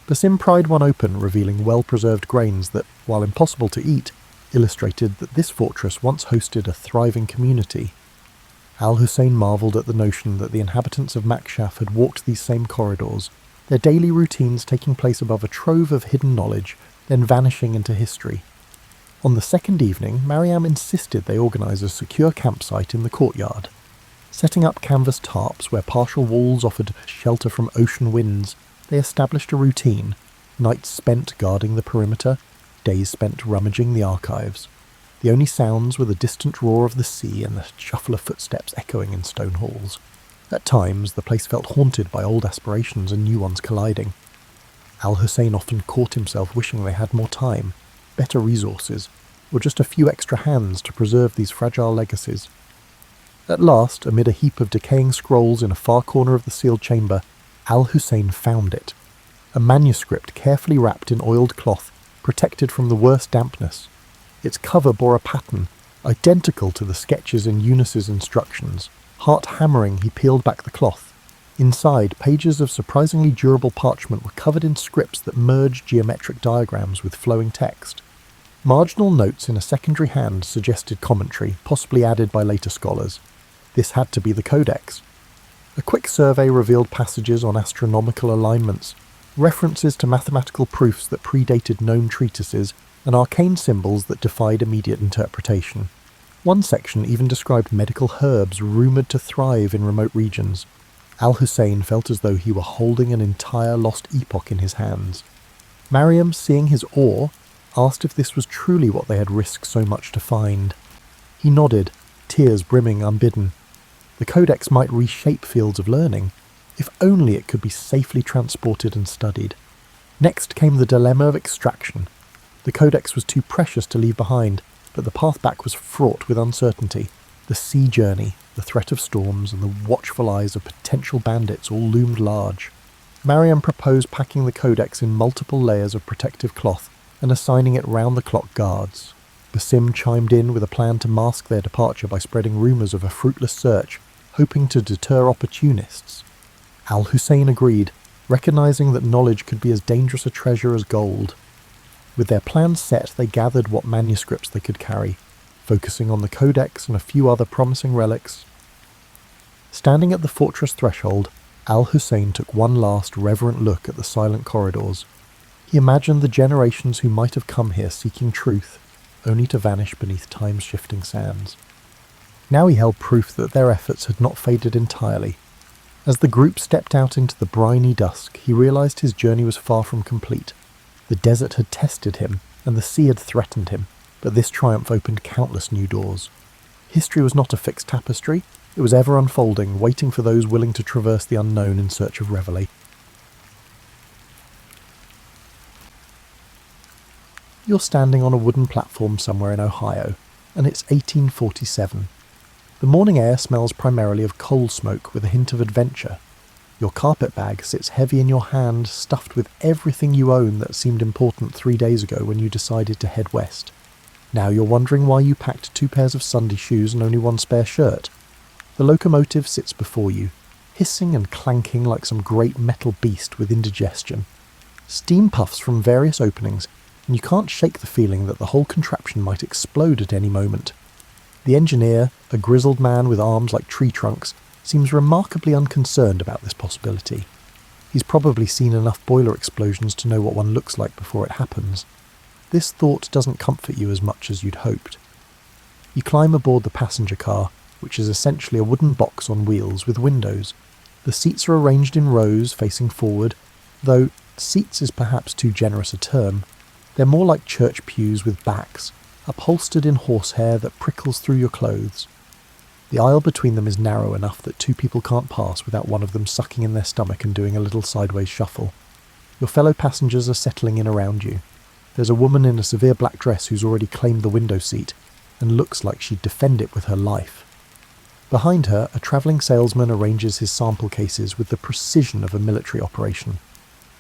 Speaker 1: Basim pried one open, revealing well-preserved grains that, while impossible to eat, illustrated that this fortress once hosted a thriving community. Al-Husayn marvelled at the notion that the inhabitants of Makshaf had walked these same corridors, their daily routines taking place above a trove of hidden knowledge, then vanishing into history. On the second evening, Mariam insisted they organise a secure campsite in the courtyard. Setting up canvas tarps where partial walls offered shelter from ocean winds, they established a routine, nights spent guarding the perimeter, days spent rummaging the archives. The only sounds were the distant roar of the sea and the shuffle of footsteps echoing in stone halls. At times, the place felt haunted by old aspirations and new ones colliding. Al-Husayn often caught himself wishing they had more time, better resources, or just a few extra hands to preserve these fragile legacies. At last, amid a heap of decaying scrolls in a far corner of the sealed chamber, Al-Husayn found it. A manuscript carefully wrapped in oiled cloth, protected from the worst dampness. Its cover bore a pattern, identical to the sketches in Eunice's instructions. Heart-hammering, he peeled back the cloth. Inside, pages of surprisingly durable parchment were covered in scripts that merged geometric diagrams with flowing text. Marginal notes in a secondary hand suggested commentary, possibly added by later scholars. This had to be the codex. A quick survey revealed passages on astronomical alignments, references to mathematical proofs that predated known treatises, and arcane symbols that defied immediate interpretation. One section even described medical herbs rumoured to thrive in remote regions. Al-Husayn felt as though he were holding an entire lost epoch in his hands. Mariam, seeing his awe, asked if this was truly what they had risked so much to find. He nodded, tears brimming unbidden. The codex might reshape fields of learning, if only it could be safely transported and studied. Next came the dilemma of extraction. The codex was too precious to leave behind, but the path back was fraught with uncertainty. The sea journey, the threat of storms, and the watchful eyes of potential bandits all loomed large. Mariam proposed packing the codex in multiple layers of protective cloth and assigning it round-the-clock guards. Basim chimed in with a plan to mask their departure by spreading rumours of a fruitless search, hoping to deter opportunists. Al-Husayn agreed, recognising that knowledge could be as dangerous a treasure as gold. With their plans set, they gathered what manuscripts they could carry, focusing on the codex and a few other promising relics. Standing at the fortress threshold, Al-Husayn took one last reverent look at the silent corridors. He imagined the generations who might have come here seeking truth, only to vanish beneath time's shifting sands. Now he held proof that their efforts had not faded entirely. As the group stepped out into the briny dusk, he realised his journey was far from complete. The desert had tested him, and the sea had threatened him, but this triumph opened countless new doors. History was not a fixed tapestry, it was ever unfolding, waiting for those willing to traverse the unknown in search of revelation. You're standing on a wooden platform somewhere in Ohio, and it's 1847. The morning air smells primarily of coal smoke with a hint of adventure. Your carpet bag sits heavy in your hand, stuffed with everything you own that seemed important 3 days ago when you decided to head west. Now you're wondering why you packed 2 pairs of Sunday shoes and only 1 spare shirt. The locomotive sits before you, hissing and clanking like some great metal beast with indigestion. Steam puffs from various openings, and you can't shake the feeling that the whole contraption might explode at any moment. The engineer, a grizzled man with arms like tree trunks, seems remarkably unconcerned about this possibility. He's probably seen enough boiler explosions to know what one looks like before it happens. This thought doesn't comfort you as much as you'd hoped. You climb aboard the passenger car, which is essentially a wooden box on wheels with windows. The seats are arranged in rows facing forward, though seats is perhaps too generous a term. They're more like church pews with backs, upholstered in horsehair that prickles through your clothes. The aisle between them is narrow enough that 2 people can't pass without one of them sucking in their stomach and doing a little sideways shuffle. Your fellow passengers are settling in around you. There's a woman in a severe black dress who's already claimed the window seat and looks like she'd defend it with her life. Behind her, a travelling salesman arranges his sample cases with the precision of a military operation.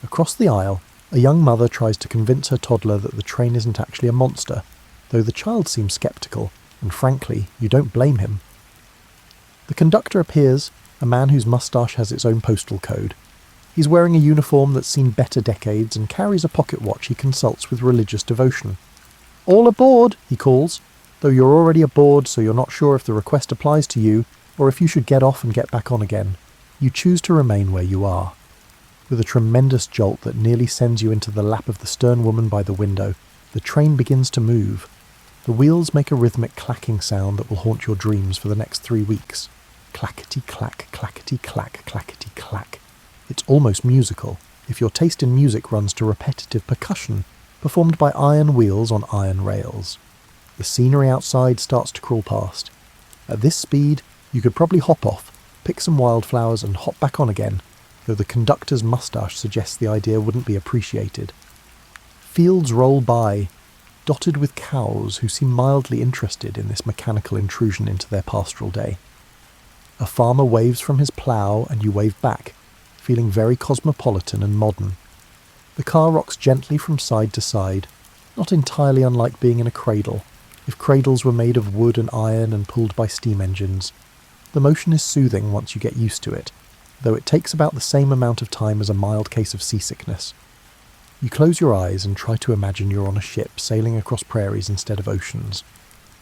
Speaker 1: Across the aisle, a young mother tries to convince her toddler that the train isn't actually a monster, though the child seems sceptical, and frankly, you don't blame him. The conductor appears, a man whose moustache has its own postal code. He's wearing a uniform that's seen better decades and carries a pocket watch he consults with religious devotion. "All aboard," he calls, though you're already aboard, so you're not sure if the request applies to you or if you should get off and get back on again. You choose to remain where you are. With a tremendous jolt that nearly sends you into the lap of the stern woman by the window, the train begins to move. The wheels make a rhythmic clacking sound that will haunt your dreams for the next 3 weeks. Clackety-clack, clackety-clack, clackety-clack. It's almost musical, if your taste in music runs to repetitive percussion, performed by iron wheels on iron rails. The scenery outside starts to crawl past. At this speed, you could probably hop off, pick some wildflowers and hop back on again, though the conductor's moustache suggests the idea wouldn't be appreciated. Fields roll by, dotted with cows who seem mildly interested in this mechanical intrusion into their pastoral day. A farmer waves from his plough and you wave back, feeling very cosmopolitan and modern. The car rocks gently from side to side, not entirely unlike being in a cradle, if cradles were made of wood and iron and pulled by steam engines. The motion is soothing once you get used to it, though it takes about the same amount of time as a mild case of seasickness. You close your eyes and try to imagine you're on a ship sailing across prairies instead of oceans.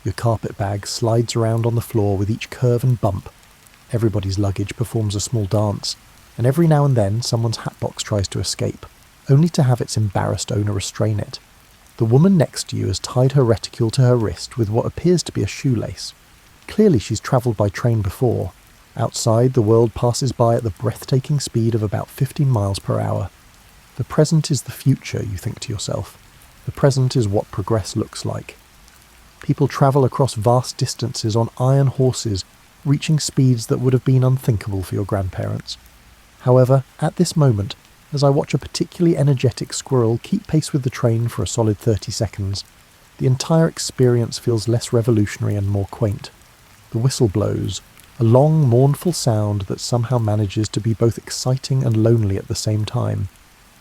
Speaker 1: Your carpet bag slides around on the floor with each curve and bump. Everybody's luggage performs a small dance, and every now and then someone's hatbox tries to escape, only to have its embarrassed owner restrain it. The woman next to you has tied her reticule to her wrist with what appears to be a shoelace. Clearly she's travelled by train before. Outside, the world passes by at the breathtaking speed of about 15 miles per hour. The present is the future, you think to yourself. The present is what progress looks like. People travel across vast distances on iron horses, reaching speeds that would have been unthinkable for your grandparents. However, at this moment, as I watch a particularly energetic squirrel keep pace with the train for a solid 30 seconds, the entire experience feels less revolutionary and more quaint. The whistle blows, a long, mournful sound that somehow manages to be both exciting and lonely at the same time.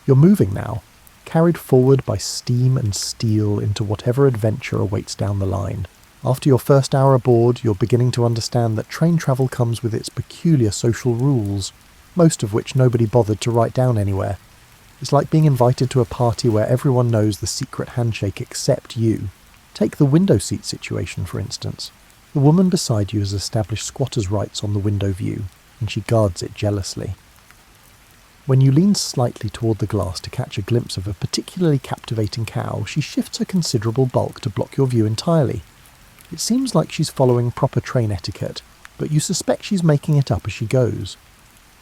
Speaker 1: You're moving now, carried forward by steam and steel into whatever adventure awaits down the line. After your first hour aboard, you're beginning to understand that train travel comes with its peculiar social rules, most of which nobody bothered to write down anywhere. It's like being invited to a party where everyone knows the secret handshake except you. Take the window seat situation, for instance. The woman beside you has established squatters' rights on the window view, and she guards it jealously. When you lean slightly toward the glass to catch a glimpse of a particularly captivating cow, she shifts her considerable bulk to block your view entirely. It seems like she's following proper train etiquette, but you suspect she's making it up as she goes.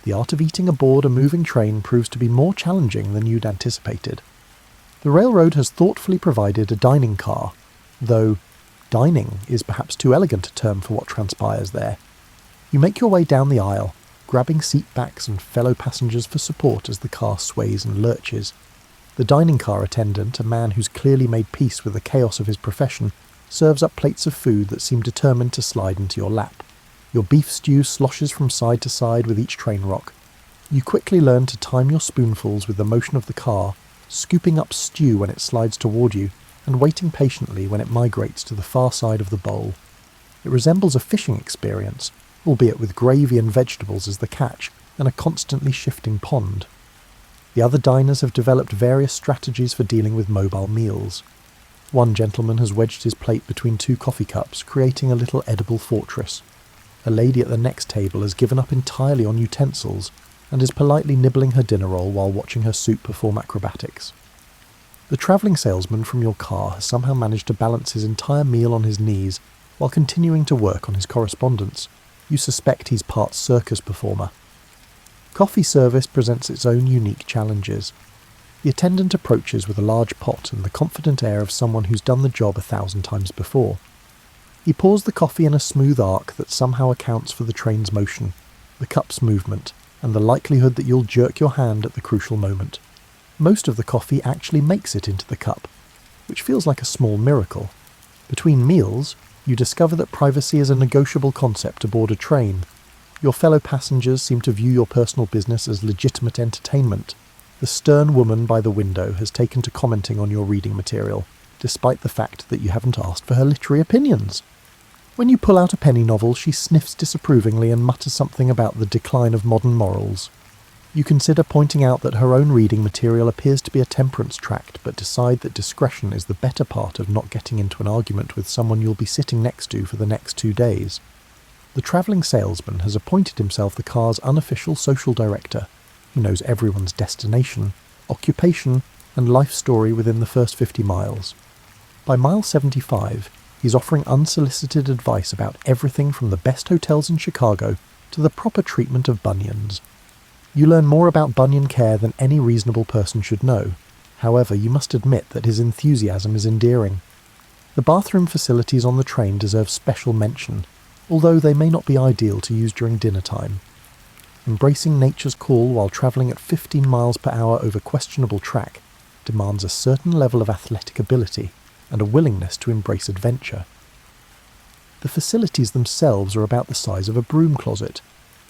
Speaker 1: The art of eating aboard a moving train proves to be more challenging than you'd anticipated. The railroad has thoughtfully provided a dining car, though dining is perhaps too elegant a term for what transpires there. You make your way down the aisle, grabbing seat backs and fellow passengers for support as the car sways and lurches. The dining car attendant, a man who's clearly made peace with the chaos of his profession, serves up plates of food that seem determined to slide into your lap. Your beef stew sloshes from side to side with each train rock. You quickly learn to time your spoonfuls with the motion of the car, scooping up stew when it slides toward you, and waiting patiently when it migrates to the far side of the bowl. It resembles a fishing experience, albeit with gravy and vegetables as the catch, and a constantly shifting pond. The other diners have developed various strategies for dealing with mobile meals. One gentleman has wedged his plate between two coffee cups, creating a little edible fortress. A lady at the next table has given up entirely on utensils, and is politely nibbling her dinner roll while watching her soup perform acrobatics. The travelling salesman from your car has somehow managed to balance his entire meal on his knees while continuing to work on his correspondence. You suspect he's part circus performer. Coffee service presents its own unique challenges. The attendant approaches with a large pot and the confident air of someone who's done the job 1,000 times before. He pours the coffee in a smooth arc that somehow accounts for the train's motion, the cup's movement, and the likelihood that you'll jerk your hand at the crucial moment. Most of the coffee actually makes it into the cup, which feels like a small miracle. Between meals, you discover that privacy is a negotiable concept aboard a train. Your fellow passengers seem to view your personal business as legitimate entertainment. The stern woman by the window has taken to commenting on your reading material, despite the fact that you haven't asked for her literary opinions. When you pull out a penny novel, she sniffs disapprovingly and mutters something about the decline of modern morals. You consider pointing out that her own reading material appears to be a temperance tract, but decide that discretion is the better part of not getting into an argument with someone you'll be sitting next to for the next 2 days. The travelling salesman has appointed himself the car's unofficial social director. He knows everyone's destination, occupation, and life story within the first 50 miles. By mile 75, he's offering unsolicited advice about everything from the best hotels in Chicago to the proper treatment of bunions. You learn more about bunion care than any reasonable person should know. However, you must admit that his enthusiasm is endearing. The bathroom facilities on the train deserve special mention, although they may not be ideal to use during dinner time. Embracing nature's call while travelling at 15 miles per hour over questionable track demands a certain level of athletic ability and a willingness to embrace adventure. The facilities themselves are about the size of a broom closet,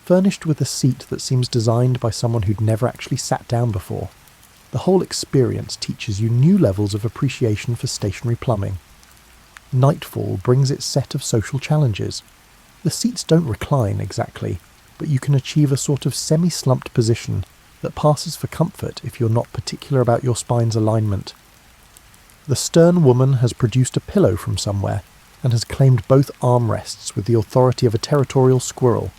Speaker 1: furnished with a seat that seems designed by someone who'd never actually sat down before. The whole experience teaches you new levels of appreciation for stationary plumbing. Nightfall brings its set of social challenges. The seats don't recline exactly, but you can achieve a sort of semi-slumped position that passes for comfort if you're not particular about your spine's alignment. The stern woman has produced a pillow from somewhere and has claimed both armrests with the authority of a territorial squirrel.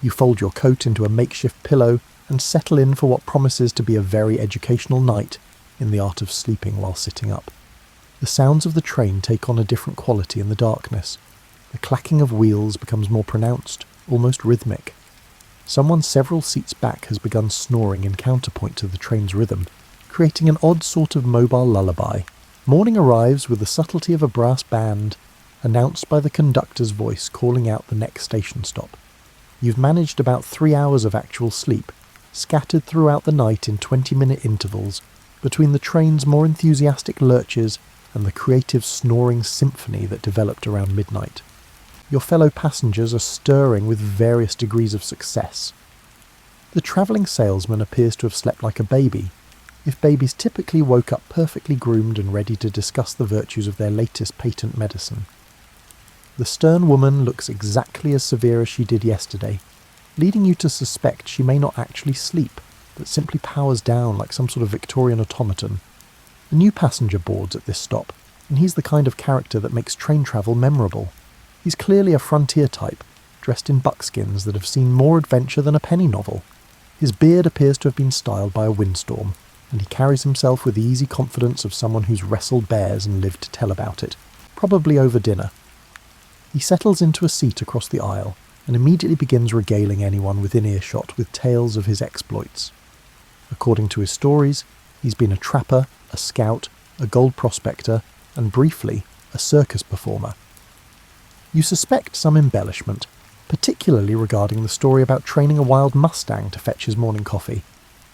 Speaker 1: You fold your coat into a makeshift pillow and settle in for what promises to be a very educational night in the art of sleeping while sitting up. The sounds of the train take on a different quality in the darkness. The clacking of wheels becomes more pronounced, almost rhythmic. Someone several seats back has begun snoring in counterpoint to the train's rhythm, creating an odd sort of mobile lullaby. Morning arrives with the subtlety of a brass band, announced by the conductor's voice calling out the next station stop. You've managed about 3 hours of actual sleep, scattered throughout the night in 20-minute intervals, between the train's more enthusiastic lurches and the creative snoring symphony that developed around midnight. Your fellow passengers are stirring with various degrees of success. The travelling salesman appears to have slept like a baby, if babies typically woke up perfectly groomed and ready to discuss the virtues of their latest patent medicine. The stern woman looks exactly as severe as she did yesterday, leading you to suspect she may not actually sleep, but simply powers down like some sort of Victorian automaton. A new passenger boards at this stop, and he's the kind of character that makes train travel memorable. He's clearly a frontier type, dressed in buckskins that have seen more adventure than a penny novel. His beard appears to have been styled by a windstorm, and he carries himself with the easy confidence of someone who's wrestled bears and lived to tell about it, probably over dinner. He settles into a seat across the aisle and immediately begins regaling anyone within earshot with tales of his exploits. According to his stories, he's been a trapper, a scout, a gold prospector, and briefly, a circus performer. You suspect some embellishment, particularly regarding the story about training a wild mustang to fetch his morning coffee,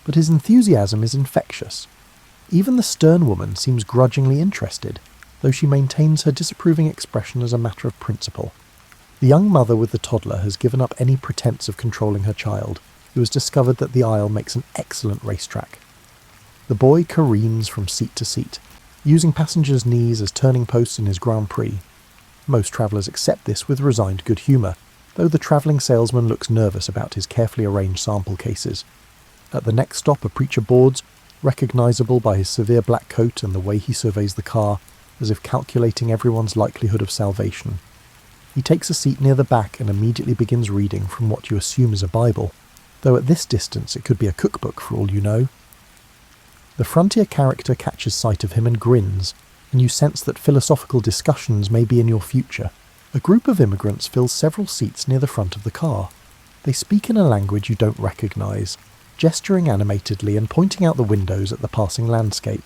Speaker 1: but his enthusiasm is infectious. Even the stern woman seems grudgingly interested, though she maintains her disapproving expression as a matter of principle. The young mother with the toddler has given up any pretense of controlling her child, who has discovered that the aisle makes an excellent racetrack. The boy careens from seat to seat, using passengers' knees as turning posts in his Grand Prix. Most travellers accept this with resigned good humour, though the travelling salesman looks nervous about his carefully arranged sample cases. At the next stop, a preacher boards, recognisable by his severe black coat and the way he surveys the car, as if calculating everyone's likelihood of salvation. He takes a seat near the back and immediately begins reading from what you assume is a Bible, though at this distance it could be a cookbook for all you know. The frontier character catches sight of him and grins, and you sense that philosophical discussions may be in your future. A group of immigrants fills several seats near the front of the car. They speak in a language you don't recognise, gesturing animatedly and pointing out the windows at the passing landscape.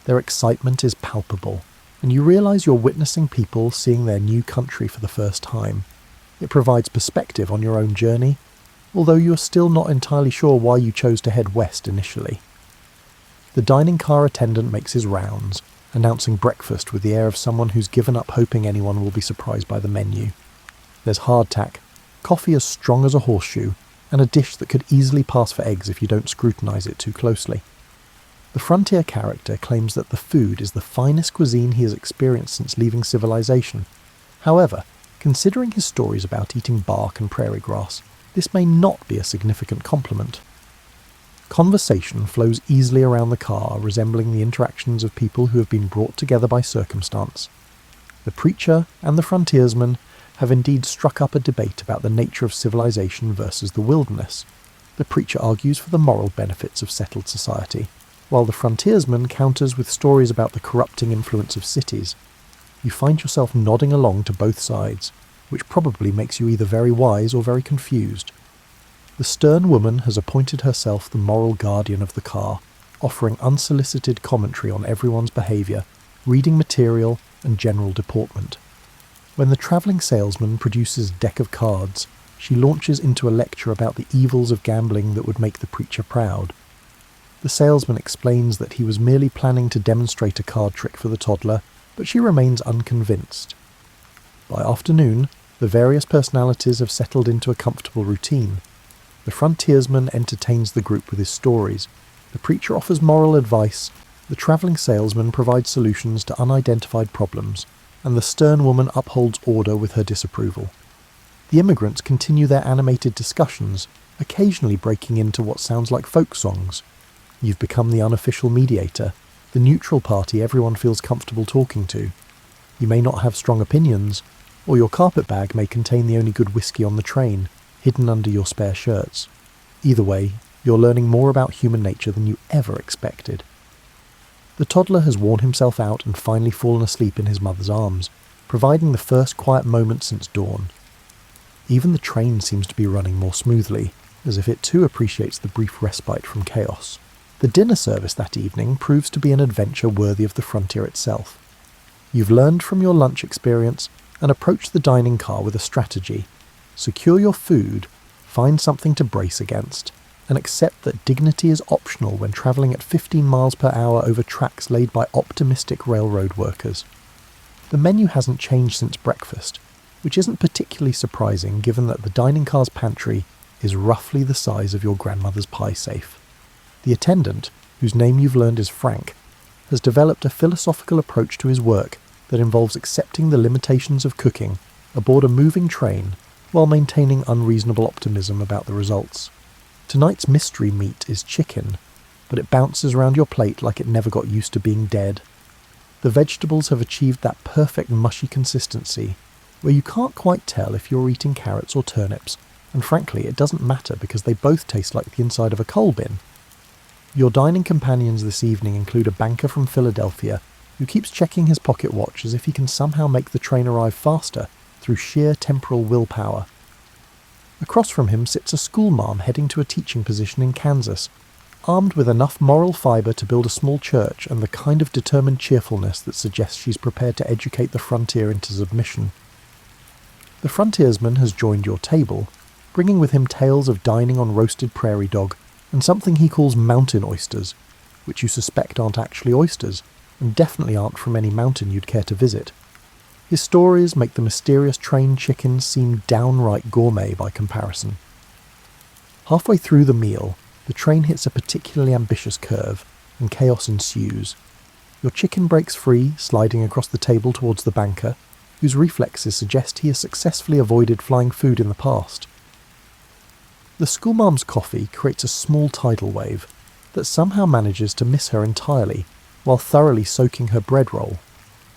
Speaker 1: Their excitement is palpable, and you realise you're witnessing people seeing their new country for the first time. It provides perspective on your own journey, although you're still not entirely sure why you chose to head west initially. The dining car attendant makes his rounds, announcing breakfast with the air of someone who's given up hoping anyone will be surprised by the menu. There's hardtack, coffee as strong as a horseshoe, and a dish that could easily pass for eggs if you don't scrutinise it too closely. The frontier character claims that the food is the finest cuisine he has experienced since leaving civilization. However, considering his stories about eating bark and prairie grass, this may not be a significant compliment. Conversation flows easily around the car, resembling the interactions of people who have been brought together by circumstance. The preacher and the frontiersman have indeed struck up a debate about the nature of civilization versus the wilderness. The preacher argues for the moral benefits of settled society, while the frontiersman counters with stories about the corrupting influence of cities. You find yourself nodding along to both sides, which probably makes you either very wise or very confused. The stern woman has appointed herself the moral guardian of the car, offering unsolicited commentary on everyone's behaviour, reading material, and general deportment. When the travelling salesman produces a deck of cards, she launches into a lecture about the evils of gambling that would make the preacher proud. The salesman explains that he was merely planning to demonstrate a card trick for the toddler, but she remains unconvinced. By afternoon, the various personalities have settled into a comfortable routine. The frontiersman entertains the group with his stories, the preacher offers moral advice, the travelling salesman provides solutions to unidentified problems, and the stern woman upholds order with her disapproval. The immigrants continue their animated discussions, occasionally breaking into what sounds like folk songs. You've become the unofficial mediator, the neutral party everyone feels comfortable talking to. You may not have strong opinions, or your carpet bag may contain the only good whiskey on the train, hidden under your spare shirts. Either way, you're learning more about human nature than you ever expected. The toddler has worn himself out and finally fallen asleep in his mother's arms, providing the first quiet moment since dawn. Even the train seems to be running more smoothly, as if it too appreciates the brief respite from chaos. The dinner service that evening proves to be an adventure worthy of the frontier itself. You've learned from your lunch experience and approached the dining car with a strategy. Secure your food, find something to brace against, and accept that dignity is optional when travelling at 15 miles per hour over tracks laid by optimistic railroad workers. The menu hasn't changed since breakfast, which isn't particularly surprising given that the dining car's pantry is roughly the size of your grandmother's pie safe. The attendant, whose name you've learned is Frank, has developed a philosophical approach to his work that involves accepting the limitations of cooking aboard a moving train while maintaining unreasonable optimism about the results. Tonight's mystery meat is chicken, but it bounces around your plate like it never got used to being dead. The vegetables have achieved that perfect mushy consistency where you can't quite tell if you're eating carrots or turnips, and frankly it doesn't matter because they both taste like the inside of a coal bin. Your dining companions this evening include a banker from Philadelphia who keeps checking his pocket watch as if he can somehow make the train arrive faster through sheer temporal willpower. Across from him sits a schoolmarm heading to a teaching position in Kansas, armed with enough moral fibre to build a small church and the kind of determined cheerfulness that suggests she's prepared to educate the frontier into submission. The frontiersman has joined your table, bringing with him tales of dining on roasted prairie dog and something he calls mountain oysters, which you suspect aren't actually oysters, and definitely aren't from any mountain you'd care to visit. His stories make the mysterious trained chicken seem downright gourmet by comparison. Halfway through the meal, the train hits a particularly ambitious curve, and chaos ensues. Your chicken breaks free, sliding across the table towards the banker, whose reflexes suggest he has successfully avoided flying food in the past. The schoolmarm's coffee creates a small tidal wave that somehow manages to miss her entirely while thoroughly soaking her bread roll.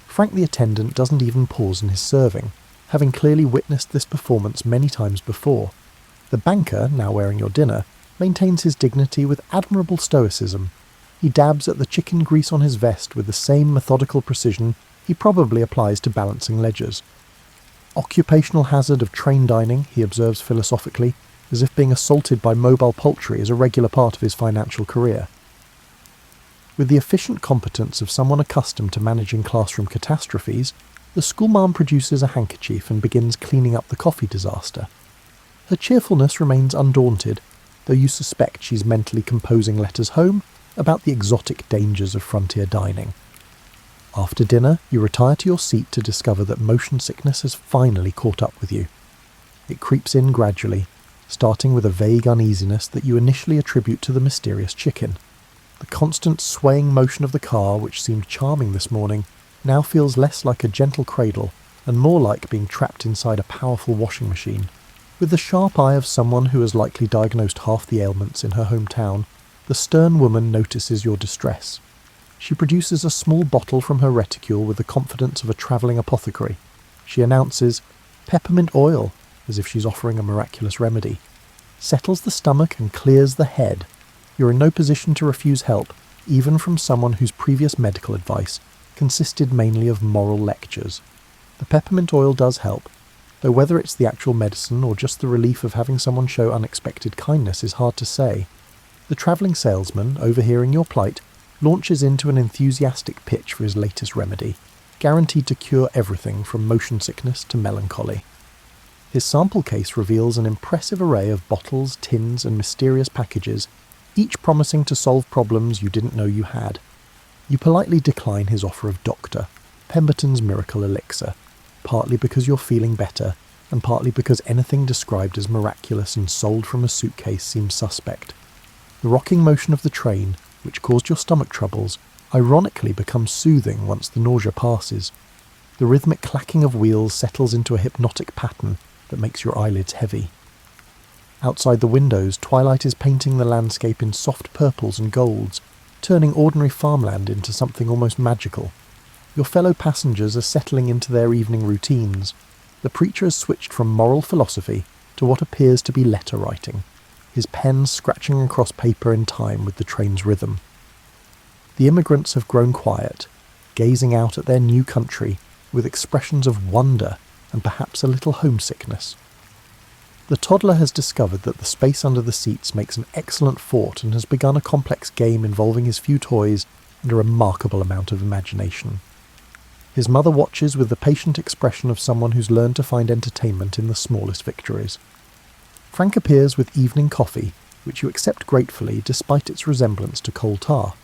Speaker 1: Frank the attendant doesn't even pause in his serving, having clearly witnessed this performance many times before. The banker, now wearing your dinner, maintains his dignity with admirable stoicism. He dabs at the chicken grease on his vest with the same methodical precision he probably applies to balancing ledgers. Occupational hazard of train dining, he observes philosophically, as if being assaulted by mobile poultry is a regular part of his financial career. With the efficient competence of someone accustomed to managing classroom catastrophes, the schoolmarm produces a handkerchief and begins cleaning up the coffee disaster. Her cheerfulness remains undaunted, though you suspect she's mentally composing letters home about the exotic dangers of frontier dining. After dinner, you retire to your seat to discover that motion sickness has finally caught up with you. It creeps in gradually, starting with a vague uneasiness that you initially attribute to the mysterious chicken. The constant swaying motion of the car, which seemed charming this morning, now feels less like a gentle cradle and more like being trapped inside a powerful washing machine. With the sharp eye of someone who has likely diagnosed half the ailments in her hometown, the stern woman notices your distress. She produces a small bottle from her reticule with the confidence of a travelling apothecary. She announces, "Peppermint oil," as if she's offering a miraculous remedy. Settles the stomach and clears the head. You're in no position to refuse help, even from someone whose previous medical advice consisted mainly of moral lectures. The peppermint oil does help, though whether it's the actual medicine or just the relief of having someone show unexpected kindness is hard to say. The travelling salesman, overhearing your plight, launches into an enthusiastic pitch for his latest remedy, guaranteed to cure everything from motion sickness to melancholy. His sample case reveals an impressive array of bottles, tins, and mysterious packages, each promising to solve problems you didn't know you had. You politely decline his offer of Doctor, Pemberton's miracle elixir, partly because you're feeling better, and partly because anything described as miraculous and sold from a suitcase seems suspect. The rocking motion of the train, which caused your stomach troubles, ironically becomes soothing once the nausea passes. The rhythmic clacking of wheels settles into a hypnotic pattern that makes your eyelids heavy. Outside the windows, twilight is painting the landscape in soft purples and golds, turning ordinary farmland into something almost magical. Your fellow passengers are settling into their evening routines. The preacher has switched from moral philosophy to what appears to be letter writing, his pen scratching across paper in time with the train's rhythm. The immigrants have grown quiet, gazing out at their new country with expressions of wonder and perhaps a little homesickness. The toddler has discovered that the space under the seats makes an excellent fort and has begun a complex game involving his few toys and a remarkable amount of imagination. His mother watches with the patient expression of someone who's learned to find entertainment in the smallest victories. Frank appears with evening coffee, which you accept gratefully despite its resemblance to coal tar,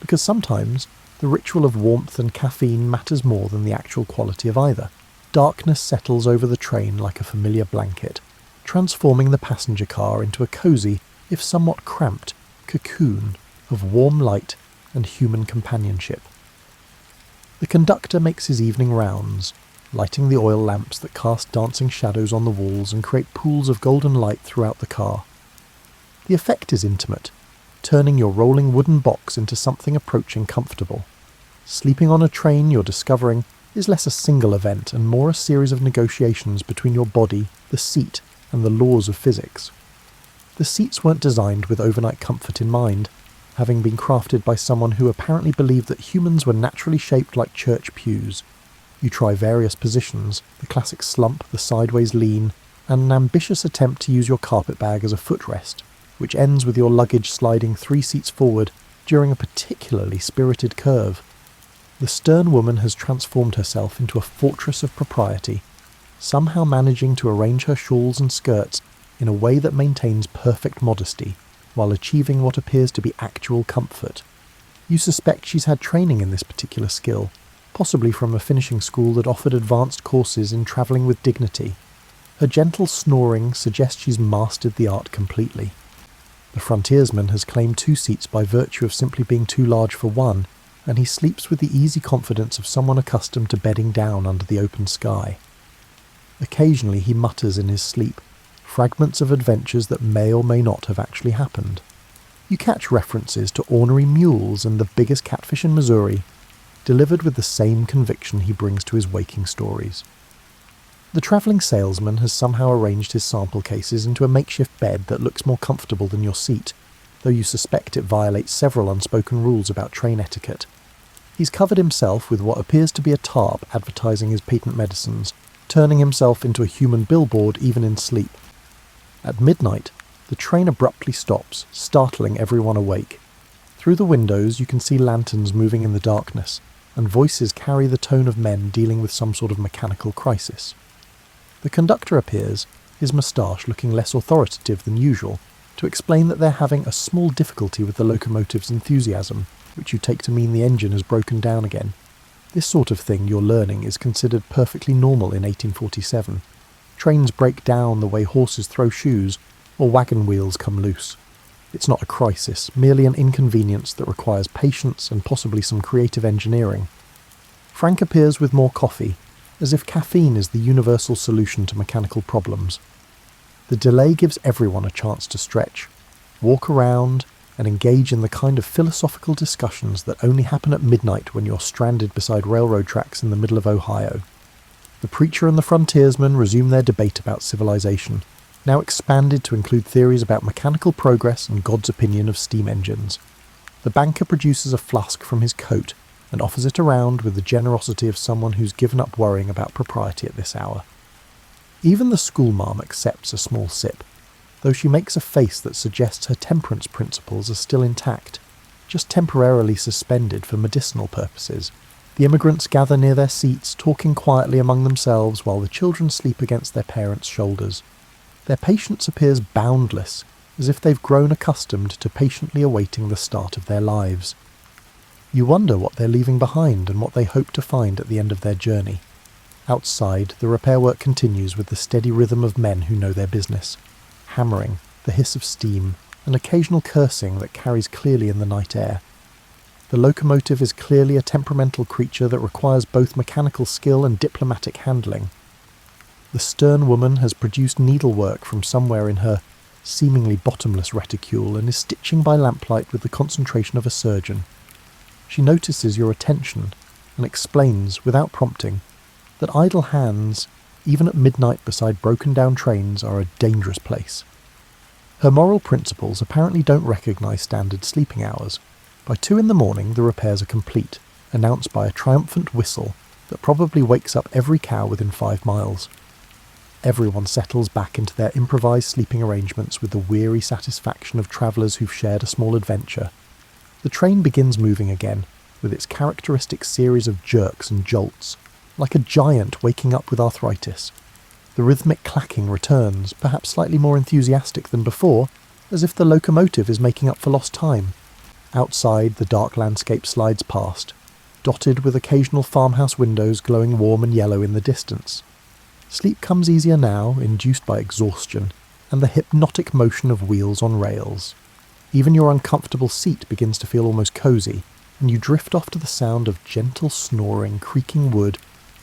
Speaker 1: because sometimes the ritual of warmth and caffeine matters more than the actual quality of either. Darkness settles over the train like a familiar blanket, transforming the passenger car into a cosy, if somewhat cramped, cocoon of warm light and human companionship. The conductor makes his evening rounds, lighting the oil lamps that cast dancing shadows on the walls and create pools of golden light throughout the car. The effect is intimate, turning your rolling wooden box into something approaching comfortable. Sleeping on a train, you're discovering, is less a single event and more a series of negotiations between your body, the seat, and the laws of physics. The seats weren't designed with overnight comfort in mind, having been crafted by someone who apparently believed that humans were naturally shaped like church pews. You try various positions, the classic slump, the sideways lean, and an ambitious attempt to use your carpet bag as a footrest, which ends with your luggage sliding 3 seats forward during a particularly spirited curve. The stern woman has transformed herself into a fortress of propriety, somehow managing to arrange her shawls and skirts in a way that maintains perfect modesty, while achieving what appears to be actual comfort. You suspect she's had training in this particular skill, possibly from a finishing school that offered advanced courses in travelling with dignity. Her gentle snoring suggests she's mastered the art completely. The frontiersman has claimed 2 seats by virtue of simply being too large for one, and he sleeps with the easy confidence of someone accustomed to bedding down under the open sky. Occasionally he mutters in his sleep, fragments of adventures that may or may not have actually happened. You catch references to ornery mules and the biggest catfish in Missouri, delivered with the same conviction he brings to his waking stories. The travelling salesman has somehow arranged his sample cases into a makeshift bed that looks more comfortable than your seat, though you suspect it violates several unspoken rules about train etiquette. He's covered himself with what appears to be a tarp advertising his patent medicines, turning himself into a human billboard even in sleep. At midnight, the train abruptly stops, startling everyone awake. Through the windows you can see lanterns moving in the darkness, and voices carry the tone of men dealing with some sort of mechanical crisis. The conductor appears, his moustache looking less authoritative than usual, to explain that they're having a small difficulty with the locomotive's enthusiasm, which you take to mean the engine has broken down again. This sort of thing, you're learning, is considered perfectly normal in 1847. Trains break down the way horses throw shoes, or wagon wheels come loose. It's not a crisis, merely an inconvenience that requires patience and possibly some creative engineering. Frank appears with more coffee, as if caffeine is the universal solution to mechanical problems. The delay gives everyone a chance to stretch, walk around, and engage in the kind of philosophical discussions that only happen at midnight when you're stranded beside railroad tracks in the middle of Ohio. The preacher and the frontiersman resume their debate about civilization, now expanded to include theories about mechanical progress and God's opinion of steam engines. The banker produces a flask from his coat and offers it around with the generosity of someone who's given up worrying about propriety at this hour. Even the schoolmarm accepts a small sip, though she makes a face that suggests her temperance principles are still intact, just temporarily suspended for medicinal purposes. The immigrants gather near their seats, talking quietly among themselves while the children sleep against their parents' shoulders. Their patience appears boundless, as if they've grown accustomed to patiently awaiting the start of their lives. You wonder what they're leaving behind and what they hope to find at the end of their journey. Outside, the repair work continues with the steady rhythm of men who know their business. Hammering, the hiss of steam, and occasional cursing that carries clearly in the night air. The locomotive is clearly a temperamental creature that requires both mechanical skill and diplomatic handling. The stern woman has produced needlework from somewhere in her seemingly bottomless reticule and is stitching by lamplight with the concentration of a surgeon. She notices your attention and explains, without prompting, that idle hands, even at midnight beside broken-down trains, are a dangerous place. Her moral principles apparently don't recognise standard sleeping hours. By 2 a.m, the repairs are complete, announced by a triumphant whistle that probably wakes up every cow within 5 miles. Everyone settles back into their improvised sleeping arrangements with the weary satisfaction of travellers who've shared a small adventure. The train begins moving again, with its characteristic series of jerks and jolts, like a giant waking up with arthritis. The rhythmic clacking returns, perhaps slightly more enthusiastic than before, as if the locomotive is making up for lost time. Outside, the dark landscape slides past, dotted with occasional farmhouse windows glowing warm and yellow in the distance. Sleep comes easier now, induced by exhaustion, and the hypnotic motion of wheels on rails. Even your uncomfortable seat begins to feel almost cosy, and you drift off to the sound of gentle snoring, creaking wood,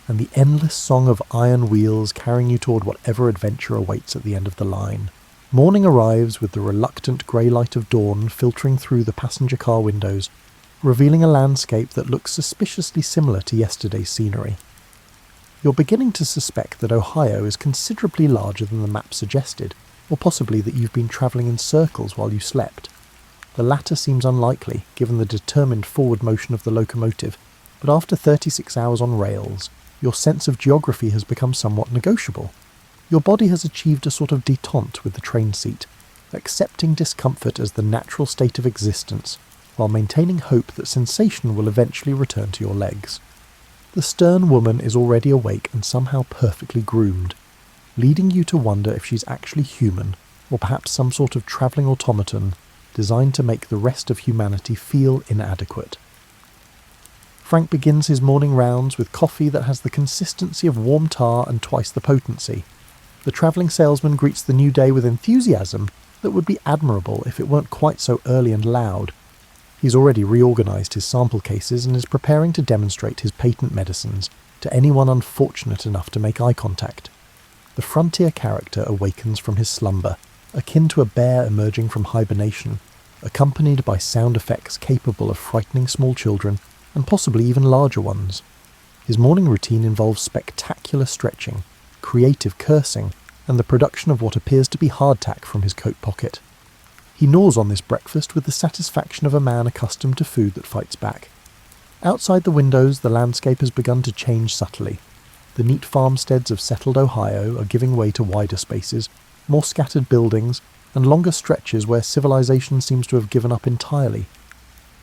Speaker 1: and the endless song of iron wheels carrying you toward whatever adventure awaits at the end of the line. Morning arrives with the reluctant grey light of dawn filtering through the passenger car windows, revealing a landscape that looks suspiciously similar to yesterday's scenery. You're beginning to suspect that Ohio is considerably larger than the map suggested, or possibly that you've been travelling in circles while you slept. The latter seems unlikely, given the determined forward motion of the locomotive, but after 36 hours on rails, your sense of geography has become somewhat negotiable. Your body has achieved a sort of détente with the train seat, accepting discomfort as the natural state of existence, while maintaining hope that sensation will eventually return to your legs. The stern woman is already awake and somehow perfectly groomed, leading you to wonder if she's actually human, or perhaps some sort of travelling automaton designed to make the rest of humanity feel inadequate. Frank begins his morning rounds with coffee that has the consistency of warm tar and twice the potency. The travelling salesman greets the new day with enthusiasm that would be admirable if it weren't quite so early and loud. He's already reorganised his sample cases and is preparing to demonstrate his patent medicines to anyone unfortunate enough to make eye contact. The frontier character awakens from his slumber, akin to a bear emerging from hibernation, accompanied by sound effects capable of frightening small children and possibly even larger ones. His morning routine involves spectacular stretching, creative cursing, and the production of what appears to be hardtack from his coat pocket. He gnaws on this breakfast with the satisfaction of a man accustomed to food that fights back. Outside the windows, the landscape has begun to change subtly. The neat farmsteads of settled Ohio are giving way to wider spaces, more scattered buildings, and longer stretches where civilization seems to have given up entirely.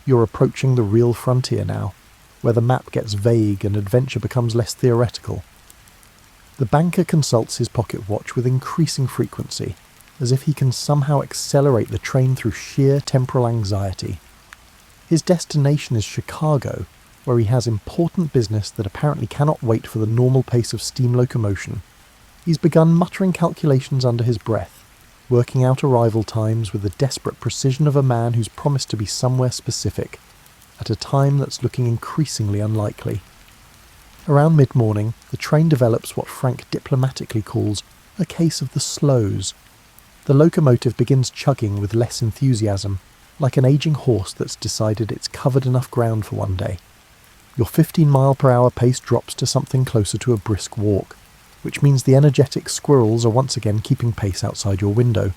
Speaker 1: You're approaching the real frontier now, where the map gets vague and adventure becomes less theoretical. The banker consults his pocket watch with increasing frequency, as if he can somehow accelerate the train through sheer temporal anxiety. His destination is Chicago, where he has important business that apparently cannot wait for the normal pace of steam locomotion. He's begun muttering calculations under his breath, working out arrival times with the desperate precision of a man who's promised to be somewhere specific, at a time that's looking increasingly unlikely. Around mid-morning, the train develops what Frank diplomatically calls a case of the slows. The locomotive begins chugging with less enthusiasm, like an aging horse that's decided it's covered enough ground for one day. Your 15-mile-per-hour pace drops to something closer to a brisk walk, which means the energetic squirrels are once again keeping pace outside your window.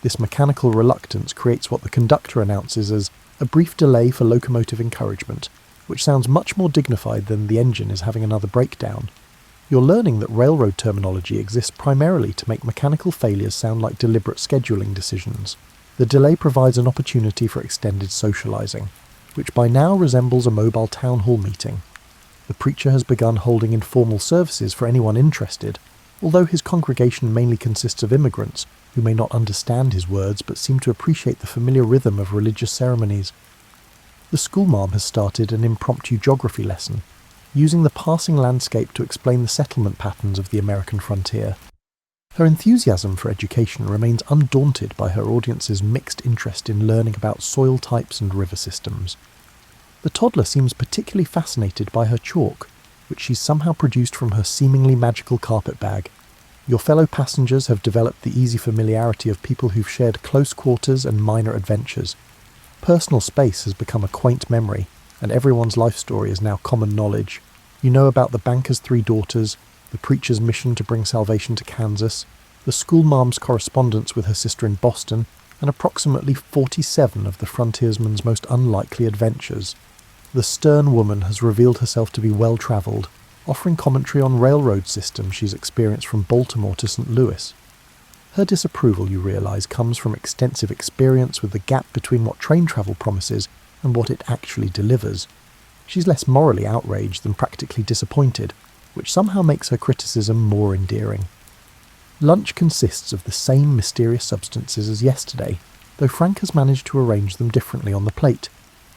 Speaker 1: This mechanical reluctance creates what the conductor announces as a brief delay for locomotive encouragement, which sounds much more dignified than the engine is having another breakdown. You're learning that railroad terminology exists primarily to make mechanical failures sound like deliberate scheduling decisions. The delay provides an opportunity for extended socializing, which by now resembles a mobile town hall meeting. The preacher has begun holding informal services for anyone interested, although his congregation mainly consists of immigrants who may not understand his words but seem to appreciate the familiar rhythm of religious ceremonies. The schoolmarm has started an impromptu geography lesson, using the passing landscape to explain the settlement patterns of the American frontier. Her enthusiasm for education remains undaunted by her audience's mixed interest in learning about soil types and river systems. The toddler seems particularly fascinated by her chalk, which she's somehow produced from her seemingly magical carpet bag. Your fellow passengers have developed the easy familiarity of people who've shared close quarters and minor adventures. Personal space has become a quaint memory, and everyone's life story is now common knowledge. You know about the banker's 3 daughters, the preacher's mission to bring salvation to Kansas, the schoolmarm's correspondence with her sister in Boston, and approximately 47 of the frontiersman's most unlikely adventures. The stern woman has revealed herself to be well-travelled, offering commentary on railroad systems she's experienced from Baltimore to St. Louis. Her disapproval, you realise, comes from extensive experience with the gap between what train travel promises and what it actually delivers. She's less morally outraged than practically disappointed, which somehow makes her criticism more endearing. Lunch consists of the same mysterious substances as yesterday, though Frank has managed to arrange them differently on the plate,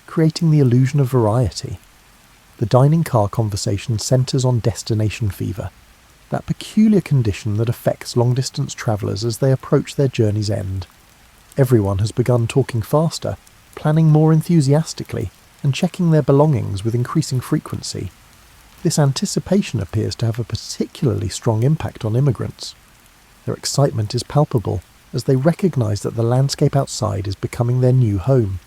Speaker 1: creating the illusion of variety. The dining car conversation centres on destination fever, that peculiar condition that affects long-distance travellers as they approach their journey's end. Everyone has begun talking faster, planning more enthusiastically, and checking their belongings with increasing frequency. This anticipation appears to have a particularly strong impact on immigrants. Their excitement is palpable as they recognise that the landscape outside is becoming their new home.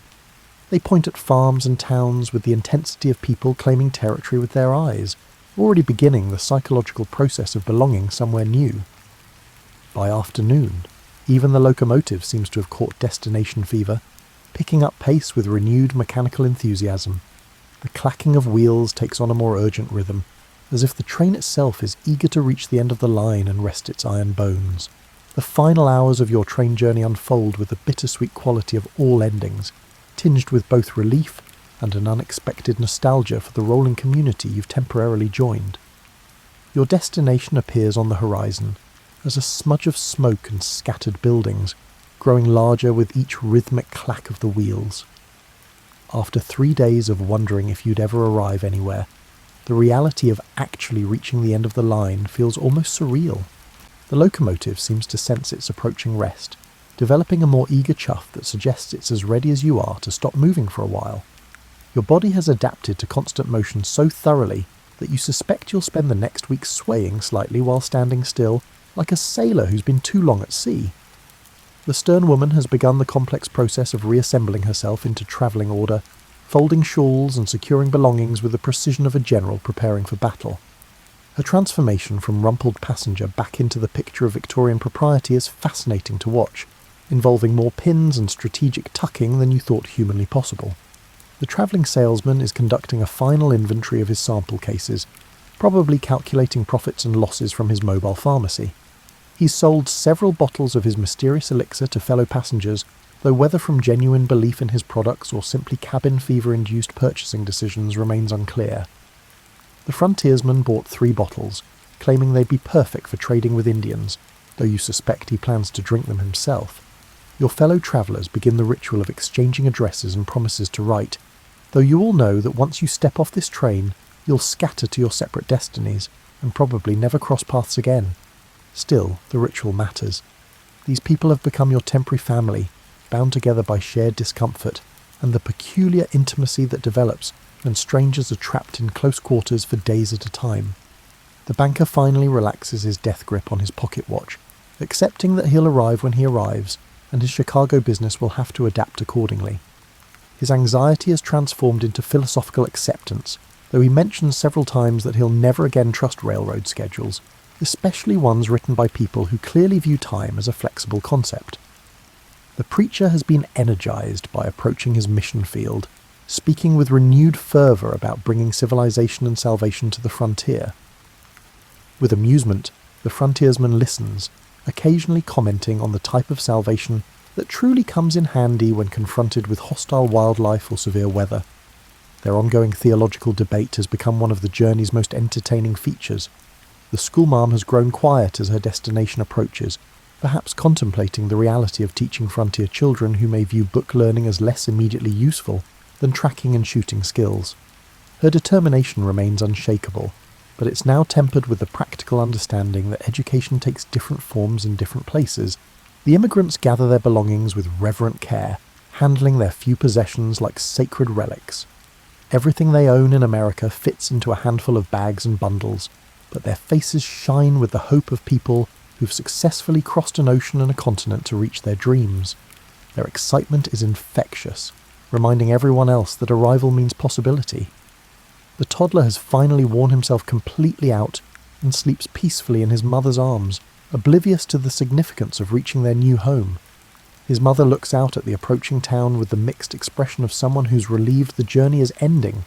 Speaker 1: They point at farms and towns with the intensity of people claiming territory with their eyes, already beginning the psychological process of belonging somewhere new. By afternoon, even the locomotive seems to have caught destination fever, picking up pace with renewed mechanical enthusiasm. The clacking of wheels takes on a more urgent rhythm, as if the train itself is eager to reach the end of the line and rest its iron bones. The final hours of your train journey unfold with the bittersweet quality of all endings, tinged with both relief and an unexpected nostalgia for the rolling community you've temporarily joined. Your destination appears on the horizon as a smudge of smoke and scattered buildings, growing larger with each rhythmic clack of the wheels. after 3 days of wondering if you'd ever arrive anywhere, the reality of actually reaching the end of the line feels almost surreal. The locomotive seems to sense its approaching rest, developing a more eager chuff that suggests it's as ready as you are to stop moving for a while. Your body has adapted to constant motion so thoroughly that you suspect you'll spend the next week swaying slightly while standing still, like a sailor who's been too long at sea. The stern woman has begun the complex process of reassembling herself into travelling order, folding shawls and securing belongings with the precision of a general preparing for battle. Her transformation from rumpled passenger back into the picture of Victorian propriety is fascinating to watch, involving more pins and strategic tucking than you thought humanly possible. The travelling salesman is conducting a final inventory of his sample cases, probably calculating profits and losses from his mobile pharmacy. He's sold several bottles of his mysterious elixir to fellow passengers, though whether from genuine belief in his products or simply cabin fever-induced purchasing decisions remains unclear. The frontiersman bought 3 bottles, claiming they'd be perfect for trading with Indians, though you suspect he plans to drink them himself. Your fellow travellers begin the ritual of exchanging addresses and promises to write, though you all know that once you step off this train, you'll scatter to your separate destinies, and probably never cross paths again. Still, the ritual matters. These people have become your temporary family, bound together by shared discomfort, and the peculiar intimacy that develops when strangers are trapped in close quarters for days at a time. The banker finally relaxes his death grip on his pocket watch, accepting that he'll arrive when he arrives, and his Chicago business will have to adapt accordingly. His anxiety has transformed into philosophical acceptance, though he mentions several times that he'll never again trust railroad schedules, especially ones written by people who clearly view time as a flexible concept. The preacher has been energized by approaching his mission field, speaking with renewed fervour about bringing civilization and salvation to the frontier. With amusement, the frontiersman listens, occasionally commenting on the type of salvation that truly comes in handy when confronted with hostile wildlife or severe weather. Their ongoing theological debate has become one of the journey's most entertaining features. The schoolmarm has grown quiet as her destination approaches, perhaps contemplating the reality of teaching frontier children who may view book learning as less immediately useful than tracking and shooting skills. Her determination remains unshakable, but it's now tempered with the practical understanding that education takes different forms in different places. The immigrants gather their belongings with reverent care, handling their few possessions like sacred relics. Everything they own in America fits into a handful of bags and bundles, but their faces shine with the hope of people who've successfully crossed an ocean and a continent to reach their dreams. Their excitement is infectious, reminding everyone else that arrival means possibility. The toddler has finally worn himself completely out and sleeps peacefully in his mother's arms, oblivious to the significance of reaching their new home. His mother looks out at the approaching town with the mixed expression of someone who's relieved the journey is ending,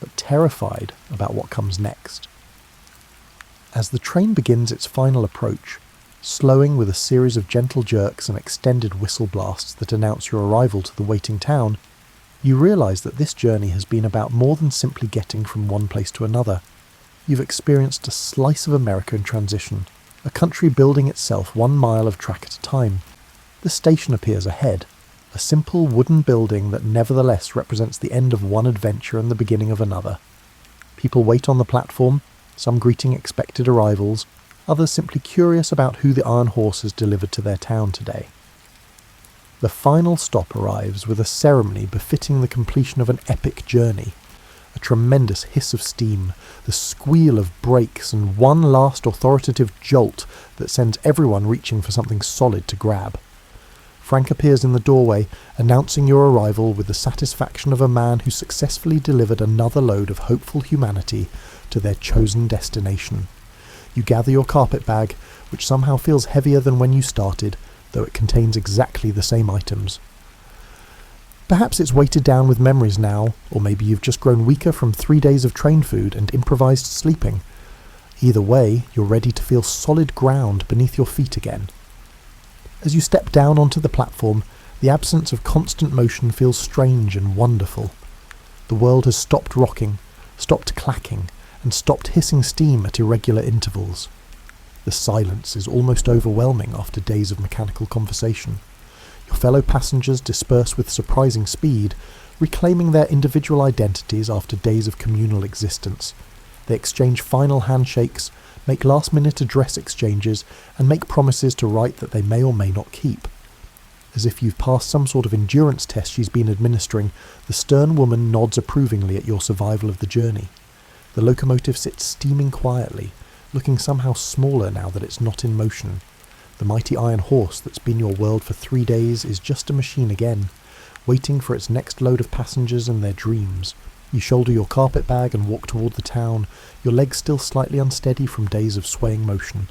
Speaker 1: but terrified about what comes next. As the train begins its final approach, slowing with a series of gentle jerks and extended whistle blasts that announce your arrival to the waiting town, you realise that this journey has been about more than simply getting from one place to another. You've experienced a slice of America in transition, a country building itself 1 mile of track at a time. The station appears ahead, a simple wooden building that nevertheless represents the end of one adventure and the beginning of another. People wait on the platform, some greeting expected arrivals, others simply curious about who the Iron Horse has delivered to their town today. The final stop arrives with a ceremony befitting the completion of an epic journey. A tremendous hiss of steam, the squeal of brakes, and one last authoritative jolt that sends everyone reaching for something solid to grab. Frank appears in the doorway, announcing your arrival with the satisfaction of a man who successfully delivered another load of hopeful humanity to their chosen destination. You gather your carpet bag, which somehow feels heavier than when you started, though it contains exactly the same items. Perhaps it's weighted down with memories now, or maybe you've just grown weaker from 3 days of train food and improvised sleeping. Either way, you're ready to feel solid ground beneath your feet again. As you step down onto the platform, the absence of constant motion feels strange and wonderful. The world has stopped rocking, stopped clacking, and stopped hissing steam at irregular intervals. The silence is almost overwhelming after days of mechanical conversation. Your fellow passengers disperse with surprising speed, reclaiming their individual identities after days of communal existence. They exchange final handshakes, make last-minute address exchanges, and make promises to write that they may or may not keep. As if you've passed some sort of endurance test she's been administering, the stern woman nods approvingly at your survival of the journey. The locomotive sits steaming quietly, looking somehow smaller now that it's not in motion. The mighty iron horse that's been your world for 3 days is just a machine again, waiting for its next load of passengers and their dreams. You shoulder your carpet bag and walk toward the town, your legs still slightly unsteady from days of swaying motion.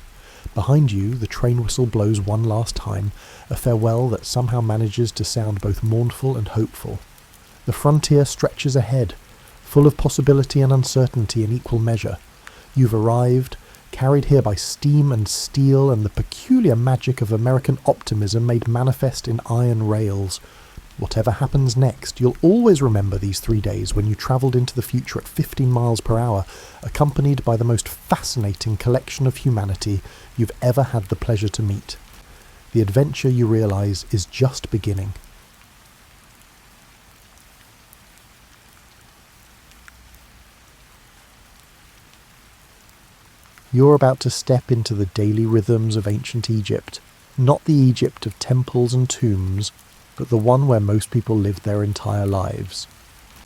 Speaker 1: Behind you, the train whistle blows one last time, a farewell that somehow manages to sound both mournful and hopeful. The frontier stretches ahead, full of possibility and uncertainty in equal measure. You've arrived, carried here by steam and steel and the peculiar magic of American optimism made manifest in iron rails. Whatever happens next, you'll always remember these 3 days when you travelled into the future at 15 miles per hour, accompanied by the most fascinating collection of humanity you've ever had the pleasure to meet. The adventure, you realise, is just beginning. You're about to step into the daily rhythms of ancient Egypt, not the Egypt of temples and tombs, but the one where most people lived their entire lives.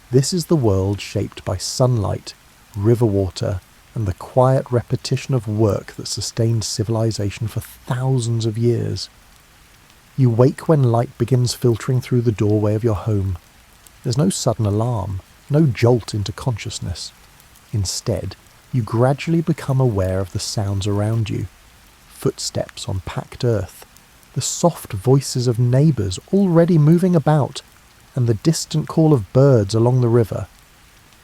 Speaker 1: This is the world shaped by sunlight, river water, and the quiet repetition of work that sustained civilization for thousands of years. You wake when light begins filtering through the doorway of your home. There's no sudden alarm, no jolt into consciousness. Instead, you gradually become aware of the sounds around you. Footsteps on packed earth, the soft voices of neighbours already moving about, and the distant call of birds along the river.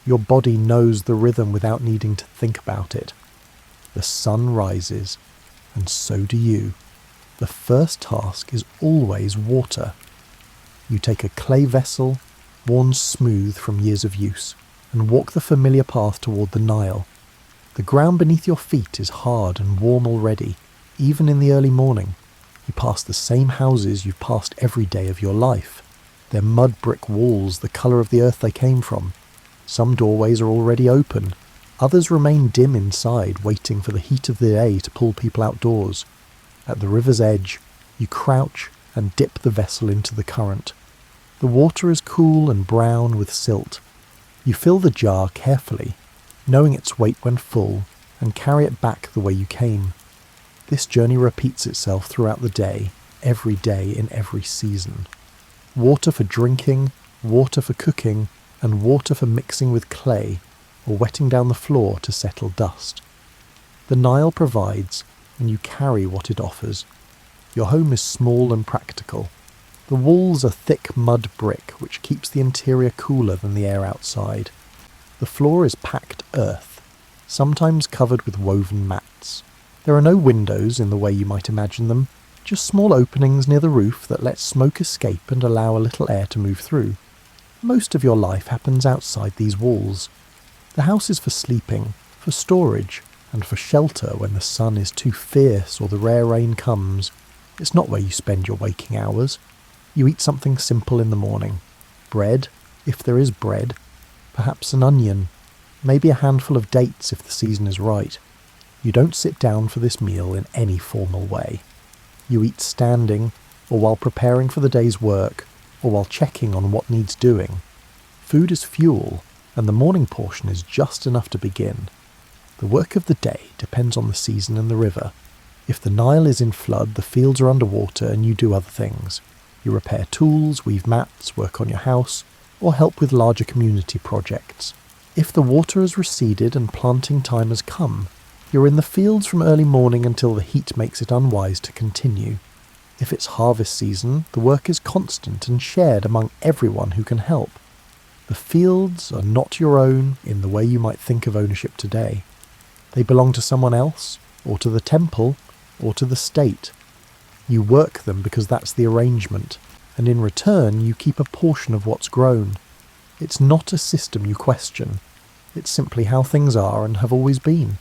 Speaker 1: Your body knows the rhythm without needing to think about it. The sun rises, and so do you. The first task is always water. You take a clay vessel, worn smooth from years of use, and walk the familiar path toward the Nile. The ground beneath your feet is hard and warm already, even in the early morning. You pass the same houses you've passed every day of your life. Their mud brick walls the colour of the earth they came from. Some doorways are already open. Others remain dim inside, waiting for the heat of the day to pull people outdoors. At the river's edge, you crouch and dip the vessel into the current. The water is cool and brown with silt. You fill the jar carefully, knowing its weight when full, and carry it back the way you came. This journey repeats itself throughout the day in every season. Water for drinking, water for cooking, and water for mixing with clay or wetting down the floor to settle dust. The Nile provides, and you carry what it offers. Your home is small and practical. The walls are thick mud brick, which keeps the interior cooler than the air outside. The floor is packed earth, sometimes covered with woven mats. There are no windows in the way you might imagine them, just small openings near the roof that let smoke escape and allow a little air to move through. Most of your life happens outside these walls. The house is for sleeping, for storage, and for shelter when the sun is too fierce or the rare rain comes. It's not where you spend your waking hours. You eat something simple in the morning. Bread, if there is bread. Perhaps an onion. Maybe a handful of dates if the season is right. You don't sit down for this meal in any formal way. You eat standing, or while preparing for the day's work, or while checking on what needs doing. Food is fuel, and the morning portion is just enough to begin. The work of the day depends on the season and the river. If the Nile is in flood, the fields are underwater and you do other things. You repair tools, weave mats, work on your house, or help with larger community projects. If the water has receded and planting time has come, you're in the fields from early morning until the heat makes it unwise to continue. If it's harvest season, the work is constant and shared among everyone who can help. The fields are not your own in the way you might think of ownership today. They belong to someone else, or to the temple, or to the state. You work them because that's the arrangement, and in return you keep a portion of what's grown. It's not a system you question. It's simply how things are and have always been.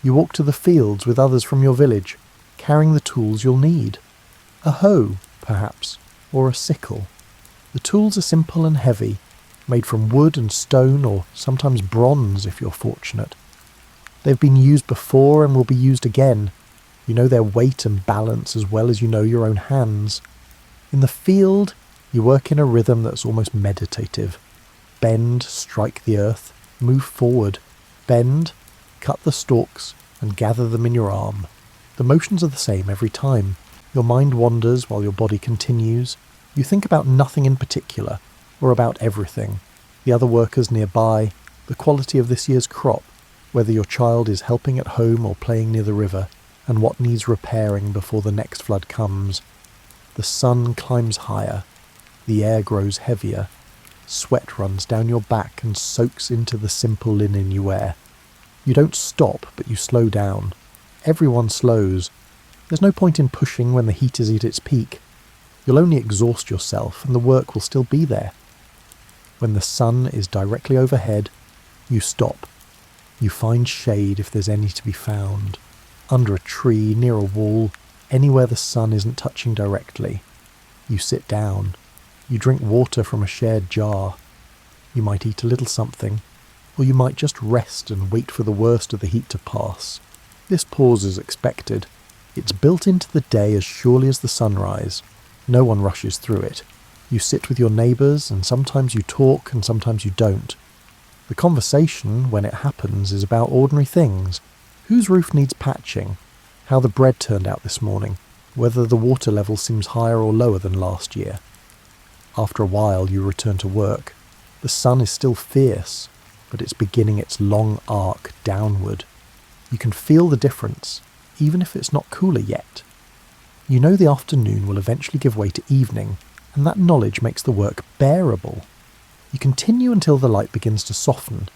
Speaker 1: You walk to the fields with others from your village, carrying the tools you'll need. A hoe, perhaps, or a sickle. The tools are simple and heavy, made from wood and stone or sometimes bronze if you're fortunate. They've been used before and will be used again. You know their weight and balance as well as you know your own hands. In the field, you work in a rhythm that's almost meditative. Bend, strike the earth, move forward. Bend, cut the stalks, and gather them in your arm. The motions are the same every time. Your mind wanders while your body continues. You think about nothing in particular, or about everything. The other workers nearby, the quality of this year's crop, whether your child is helping at home or playing near the river, and what needs repairing before the next flood comes. The sun climbs higher. The air grows heavier. Sweat runs down your back and soaks into the simple linen you wear. You don't stop, but you slow down. Everyone slows. There's no point in pushing when the heat is at its peak. You'll only exhaust yourself and the work will still be there. When the sun is directly overhead, you stop. You find shade if there's any to be found. Under a tree, near a wall, anywhere the sun isn't touching directly. You sit down. You drink water from a shared jar. You might eat a little something, or you might just rest and wait for the worst of the heat to pass. This pause is expected. It's built into the day as surely as the sunrise. No one rushes through it. You sit with your neighbours, and sometimes you talk and sometimes you don't. The conversation, when it happens, is about ordinary things. Whose roof needs patching? How the bread turned out this morning? Whether the water level seems higher or lower than last year? After a while you return to work. The sun is still fierce, but it's beginning its long arc downward. You can feel the difference, even if it's not cooler yet. You know the afternoon will eventually give way to evening, and that knowledge makes the work bearable. You continue until the light begins to soften.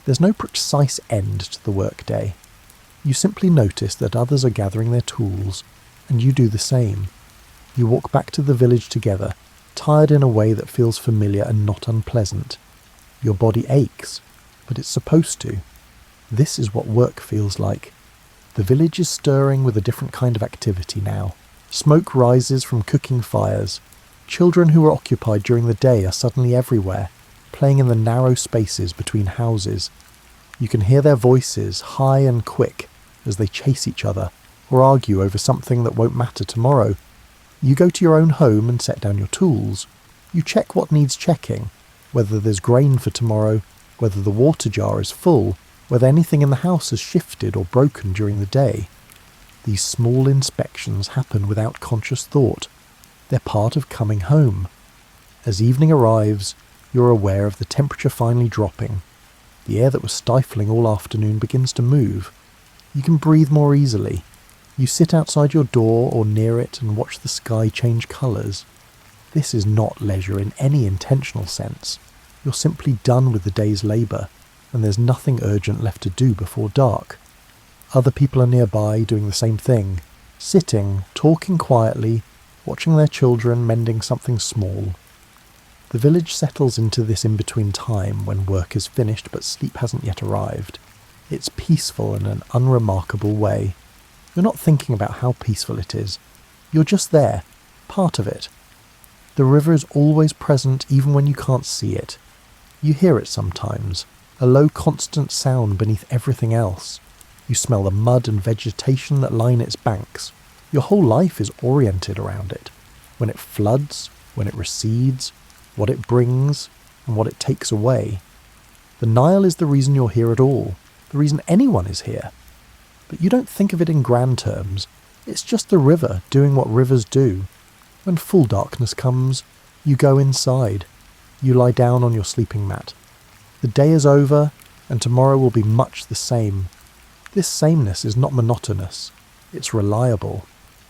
Speaker 1: There's no precise end to the workday. You simply notice that others are gathering their tools, and you do the same. You walk back to the village together, tired in a way that feels familiar and not unpleasant. Your body aches, but it's supposed to. This is what work feels like. The village is stirring with a different kind of activity now. Smoke rises from cooking fires. Children who were occupied during the day are suddenly everywhere, playing in the narrow spaces between houses. You can hear their voices, high and quick, as they chase each other, or argue over something that won't matter tomorrow. You go to your own home and set down your tools. You check what needs checking, whether there's grain for tomorrow, whether the water jar is full, whether anything in the house has shifted or broken during the day. These small inspections happen without conscious thought. They're part of coming home. As evening arrives, you're aware of the temperature finally dropping. The air that was stifling all afternoon begins to move. You can breathe more easily. You sit outside your door or near it and watch the sky change colours. This is not leisure in any intentional sense. You're simply done with the day's labour, and there's nothing urgent left to do before dark. Other people are nearby doing the same thing, sitting, talking quietly, watching their children mending something small. The village settles into this in-between time when work is finished but sleep hasn't yet arrived. It's peaceful in an unremarkable way. You're not thinking about how peaceful it is. You're just there, part of it. The river is always present even when you can't see it. You hear it sometimes, a low constant sound beneath everything else. You smell the mud and vegetation that line its banks. Your whole life is oriented around it. When it floods, when it recedes, what it brings, and what it takes away. The Nile is the reason you're here at all, the reason anyone is here. But you don't think of it in grand terms. It's just the river doing what rivers do. When full darkness comes, you go inside. You lie down on your sleeping mat. The day is over, and tomorrow will be much the same. This sameness is not monotonous. It's reliable.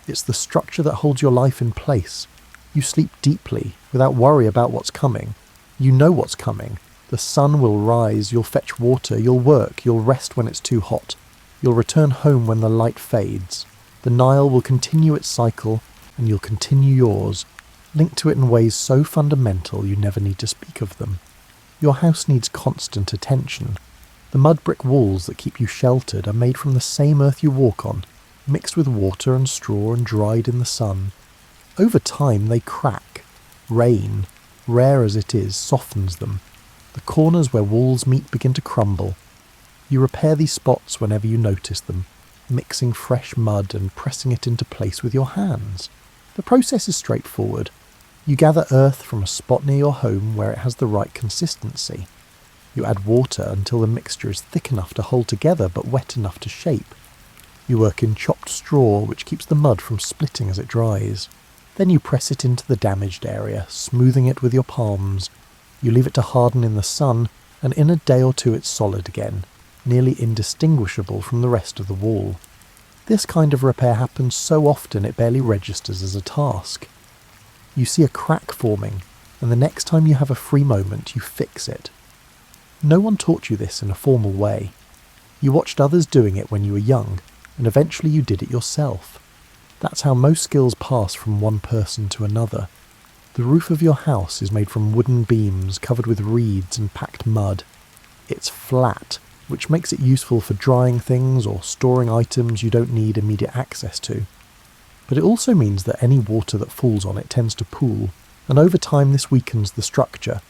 Speaker 1: It's the structure that holds your life in place. You sleep deeply, without worry about what's coming. You know what's coming. The sun will rise, you'll fetch water, you'll work, you'll rest when it's too hot. You'll return home when the light fades. The Nile will continue its cycle, and you'll continue yours, linked to it in ways so fundamental you never need to speak of them. Your house needs constant attention. The mud brick walls that keep you sheltered are made from the same earth you walk on, mixed with water and straw and dried in the sun. Over time they crack. Rain, rare as it is, softens them. The corners where walls meet begin to crumble. You repair these spots whenever you notice them, mixing fresh mud and pressing it into place with your hands. The process is straightforward. You gather earth from a spot near your home where it has the right consistency. You add water until the mixture is thick enough to hold together but wet enough to shape. You work in chopped straw, which keeps the mud from splitting as it dries. Then you press it into the damaged area, smoothing it with your palms. You leave it to harden in the sun, and in a day or two it's solid again, nearly indistinguishable from the rest of the wall. This kind of repair happens so often it barely registers as a task. You see a crack forming, and the next time you have a free moment you fix it. No one taught you this in a formal way. You watched others doing it when you were young, and eventually you did it yourself. That's how most skills pass from one person to another. The roof of your house is made from wooden beams covered with reeds and packed mud. It's flat, which makes it useful for drying things or storing items you don't need immediate access to. But it also means that any water that falls on it tends to pool, and over time this weakens the structure.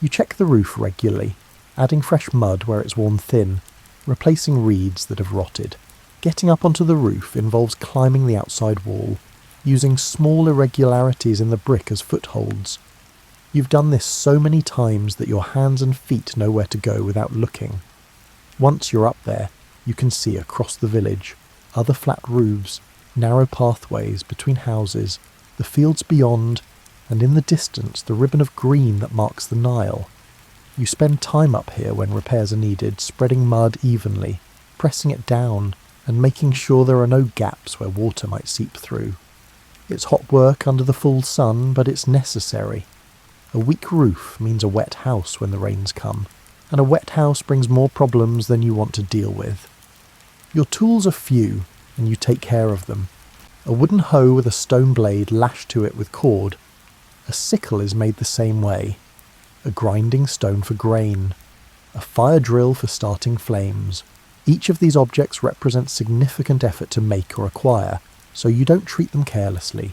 Speaker 1: You check the roof regularly, adding fresh mud where it's worn thin, replacing reeds that have rotted. Getting up onto the roof involves climbing the outside wall, using small irregularities in the brick as footholds. You've done this so many times that your hands and feet know where to go without looking. Once you're up there, you can see across the village, other flat roofs, narrow pathways between houses, the fields beyond, and in the distance the ribbon of green that marks the Nile. You spend time up here when repairs are needed, spreading mud evenly, pressing it down, and making sure there are no gaps where water might seep through. It's hot work under the full sun, but it's necessary. A weak roof means a wet house when the rains come, and a wet house brings more problems than you want to deal with. Your tools are few, and you take care of them. A wooden hoe with a stone blade lashed to it with cord. A sickle is made the same way. A grinding stone for grain. A fire drill for starting flames. Each of these objects represents significant effort to make or acquire, so you don't treat them carelessly.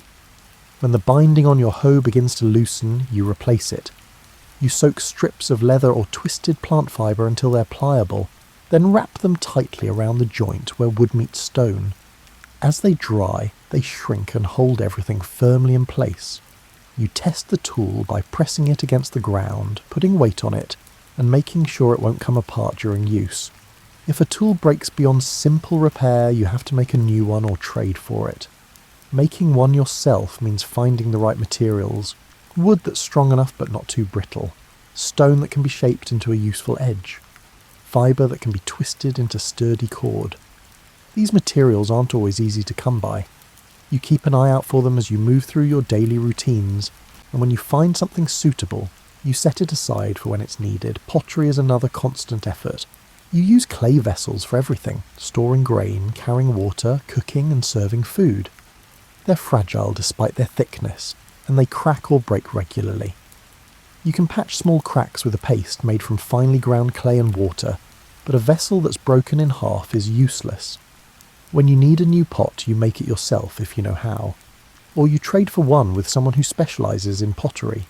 Speaker 1: When the binding on your hoe begins to loosen, you replace it. You soak strips of leather or twisted plant fibre until they're pliable, then wrap them tightly around the joint where wood meets stone. As they dry, they shrink and hold everything firmly in place. You test the tool by pressing it against the ground, putting weight on it, and making sure it won't come apart during use. If a tool breaks beyond simple repair, you have to make a new one or trade for it. Making one yourself means finding the right materials, wood that's strong enough but not too brittle, stone that can be shaped into a useful edge, fibre that can be twisted into sturdy cord. These materials aren't always easy to come by. You keep an eye out for them as you move through your daily routines, and when you find something suitable, you set it aside for when it's needed. Pottery is another constant effort. You use clay vessels for everything, storing grain, carrying water, cooking and serving food. They're fragile despite their thickness, and they crack or break regularly. You can patch small cracks with a paste made from finely ground clay and water, but a vessel that's broken in half is useless. When you need a new pot, you make it yourself if you know how, or you trade for one with someone who specialises in pottery.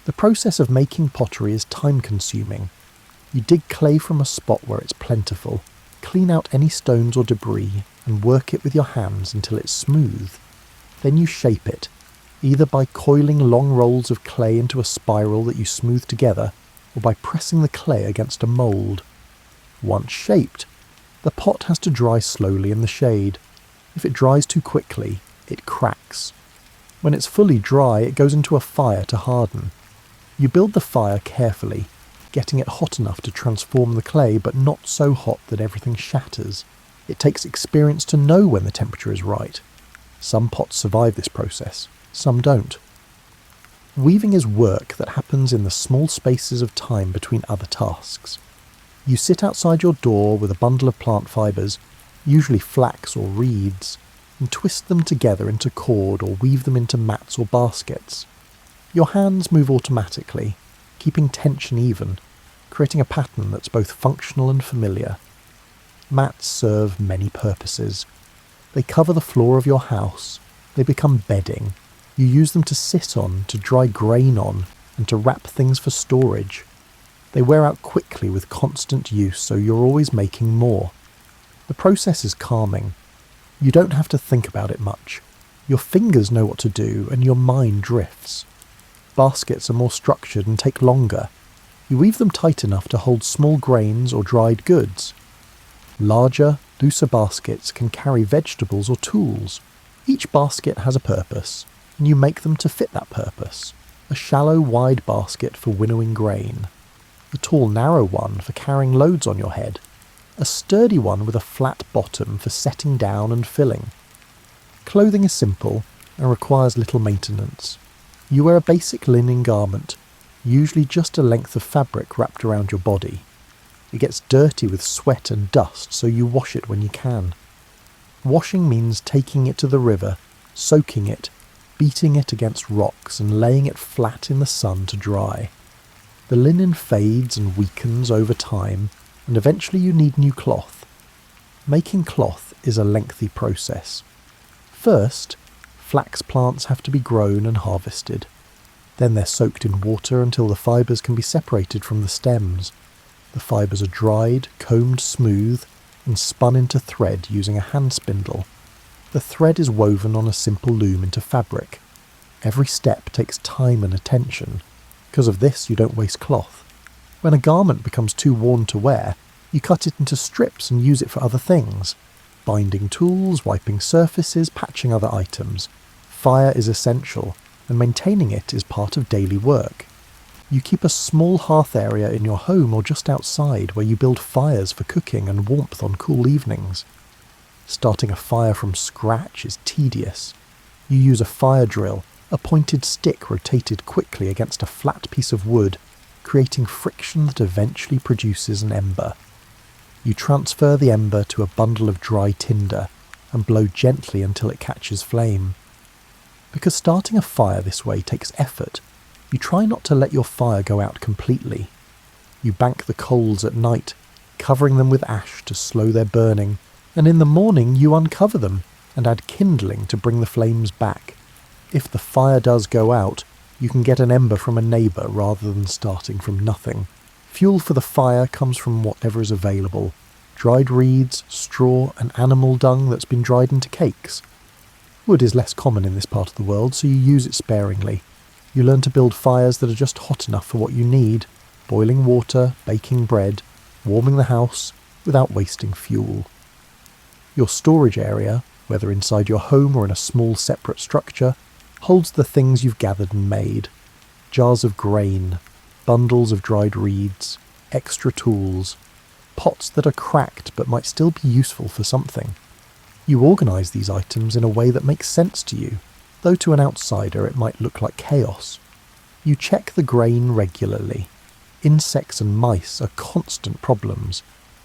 Speaker 1: The process of making pottery is time-consuming. You dig clay from a spot where it's plentiful, clean out any stones or debris, and work it with your hands until it's smooth. Then you shape it, either by coiling long rolls of clay into a spiral that you smooth together, or by pressing the clay against a mould. Once shaped, the pot has to dry slowly in the shade. If it dries too quickly, it cracks. When it's fully dry, it goes into a fire to harden. You build the fire carefully, getting it hot enough to transform the clay, but not so hot that everything shatters. It takes experience to know when the temperature is right. Some pots survive this process, some don't. Weaving is work that happens in the small spaces of time between other tasks. You sit outside your door with a bundle of plant fibres, usually flax or reeds, and twist them together into cord or weave them into mats or baskets. Your hands move automatically, keeping tension even, creating a pattern that's both functional and familiar. Mats serve many purposes. They cover the floor of your house, they become bedding, You use them to sit on, to dry grain on, and to wrap things for storage. They wear out quickly with constant use, so you're always making more. The process is calming. You don't have to think about it much. Your fingers know what to do, and your mind drifts. Baskets are more structured and take longer. You weave them tight enough to hold small grains or dried goods. Larger, looser baskets can carry vegetables or tools. Each basket has a purpose, and you make them to fit that purpose. A shallow, wide basket for winnowing grain. A tall, narrow one for carrying loads on your head. A sturdy one with a flat bottom for setting down and filling. Clothing is simple and requires little maintenance. You wear a basic linen garment, usually just a length of fabric wrapped around your body. It gets dirty with sweat and dust, so you wash it when you can. Washing means taking it to the river, soaking it, beating it against rocks and laying it flat in the sun to dry. The linen fades and weakens over time, and eventually you need new cloth. Making cloth is a lengthy process. First, flax plants have to be grown and harvested. Then they're soaked in water until the fibres can be separated from the stems. The fibres are dried, combed smooth, and spun into thread using a hand spindle. The thread is woven on a simple loom into fabric. Every step takes time and attention. Because of this, you don't waste cloth. When a garment becomes too worn to wear, you cut it into strips and use it for other things. Binding tools, wiping surfaces, patching other items. Fire is essential, and maintaining it is part of daily work. You keep a small hearth area in your home or just outside where you build fires for cooking and warmth on cool evenings. Starting a fire from scratch is tedious. You use a fire drill, a pointed stick rotated quickly against a flat piece of wood, creating friction that eventually produces an ember. You transfer the ember to a bundle of dry tinder and blow gently until it catches flame. Because starting a fire this way takes effort, you try not to let your fire go out completely. You bank the coals at night, covering them with ash to slow their burning, and in the morning you uncover them and add kindling to bring the flames back. If the fire does go out, you can get an ember from a neighbour rather than starting from nothing. Fuel for the fire comes from whatever is available. Dried reeds, straw and animal dung that's been dried into cakes. Wood is less common in this part of the world, so you use it sparingly. You learn to build fires that are just hot enough for what you need, boiling water, baking bread, warming the house, without wasting fuel. Your storage area, whether inside your home or in a small separate structure, holds the things you've gathered and made. Jars of grain, bundles of dried reeds, extra tools, pots that are cracked but might still be useful for something. You organise these items in a way that makes sense to you, though to an outsider it might look like chaos. You check the grain regularly. Insects and mice are constant problems.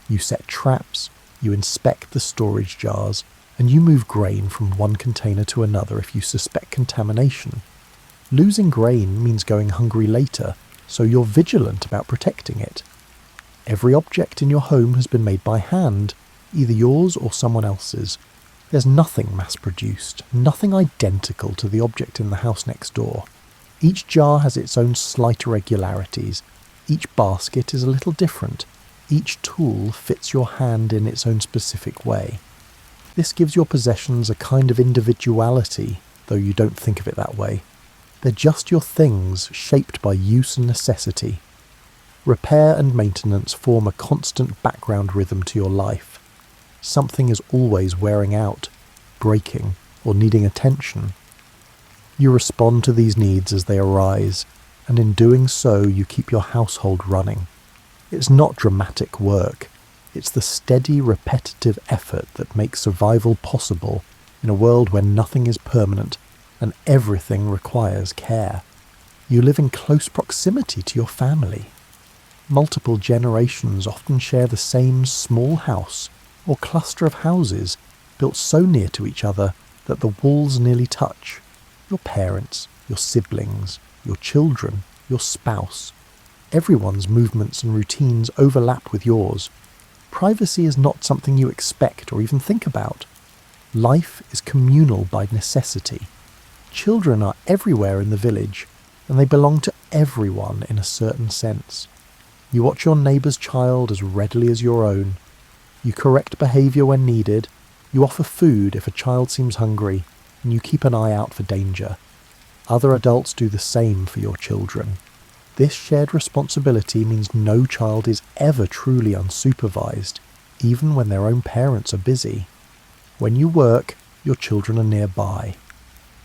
Speaker 1: You set traps, you inspect the storage jars, and you move grain from one container to another if you suspect contamination. Losing grain means going hungry later, so you're vigilant about protecting it. Every object in your home has been made by hand, either yours or someone else's. There's nothing mass-produced, nothing identical to the object in the house next door. Each jar has its own slight irregularities. Each basket is a little different. Each tool fits your hand in its own specific way. This gives your possessions a kind of individuality, though you don't think of it that way. They're just your things, shaped by use and necessity. Repair and maintenance form a constant background rhythm to your life. Something is always wearing out, breaking, or needing attention. You respond to these needs as they arise, and in doing so you keep your household running. It's not dramatic work. It's the steady, repetitive effort that makes survival possible in a world where nothing is permanent and everything requires care. You live in close proximity to your family. Multiple generations often share the same small house or cluster of houses built so near to each other that the walls nearly touch. Your parents, your siblings, your children, your spouse. Everyone's movements and routines overlap with yours. Privacy is not something you expect or even think about. Life is communal by necessity. Children are everywhere in the village, and they belong to everyone in a certain sense. You watch your neighbour's child as readily as your own. You correct behaviour when needed. You offer food if a child seems hungry, and you keep an eye out for danger. Other adults do the same for your children. This shared responsibility means no child is ever truly unsupervised, even when their own parents are busy. When you work, your children are nearby.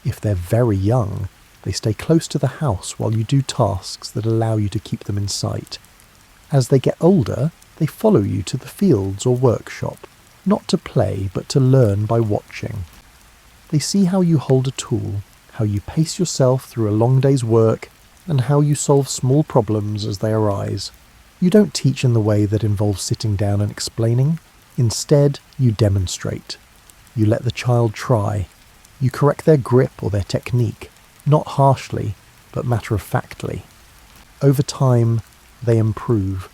Speaker 1: If they're very young, they stay close to the house while you do tasks that allow you to keep them in sight. As they get older, they follow you to the fields or workshop, not to play but to learn by watching. They see how you hold a tool, how you pace yourself through a long day's work, and how you solve small problems as they arise. You don't teach in the way that involves sitting down and explaining. Instead, you demonstrate. You let the child try. You correct their grip or their technique, not harshly, but matter-of-factly. Over time, they improve.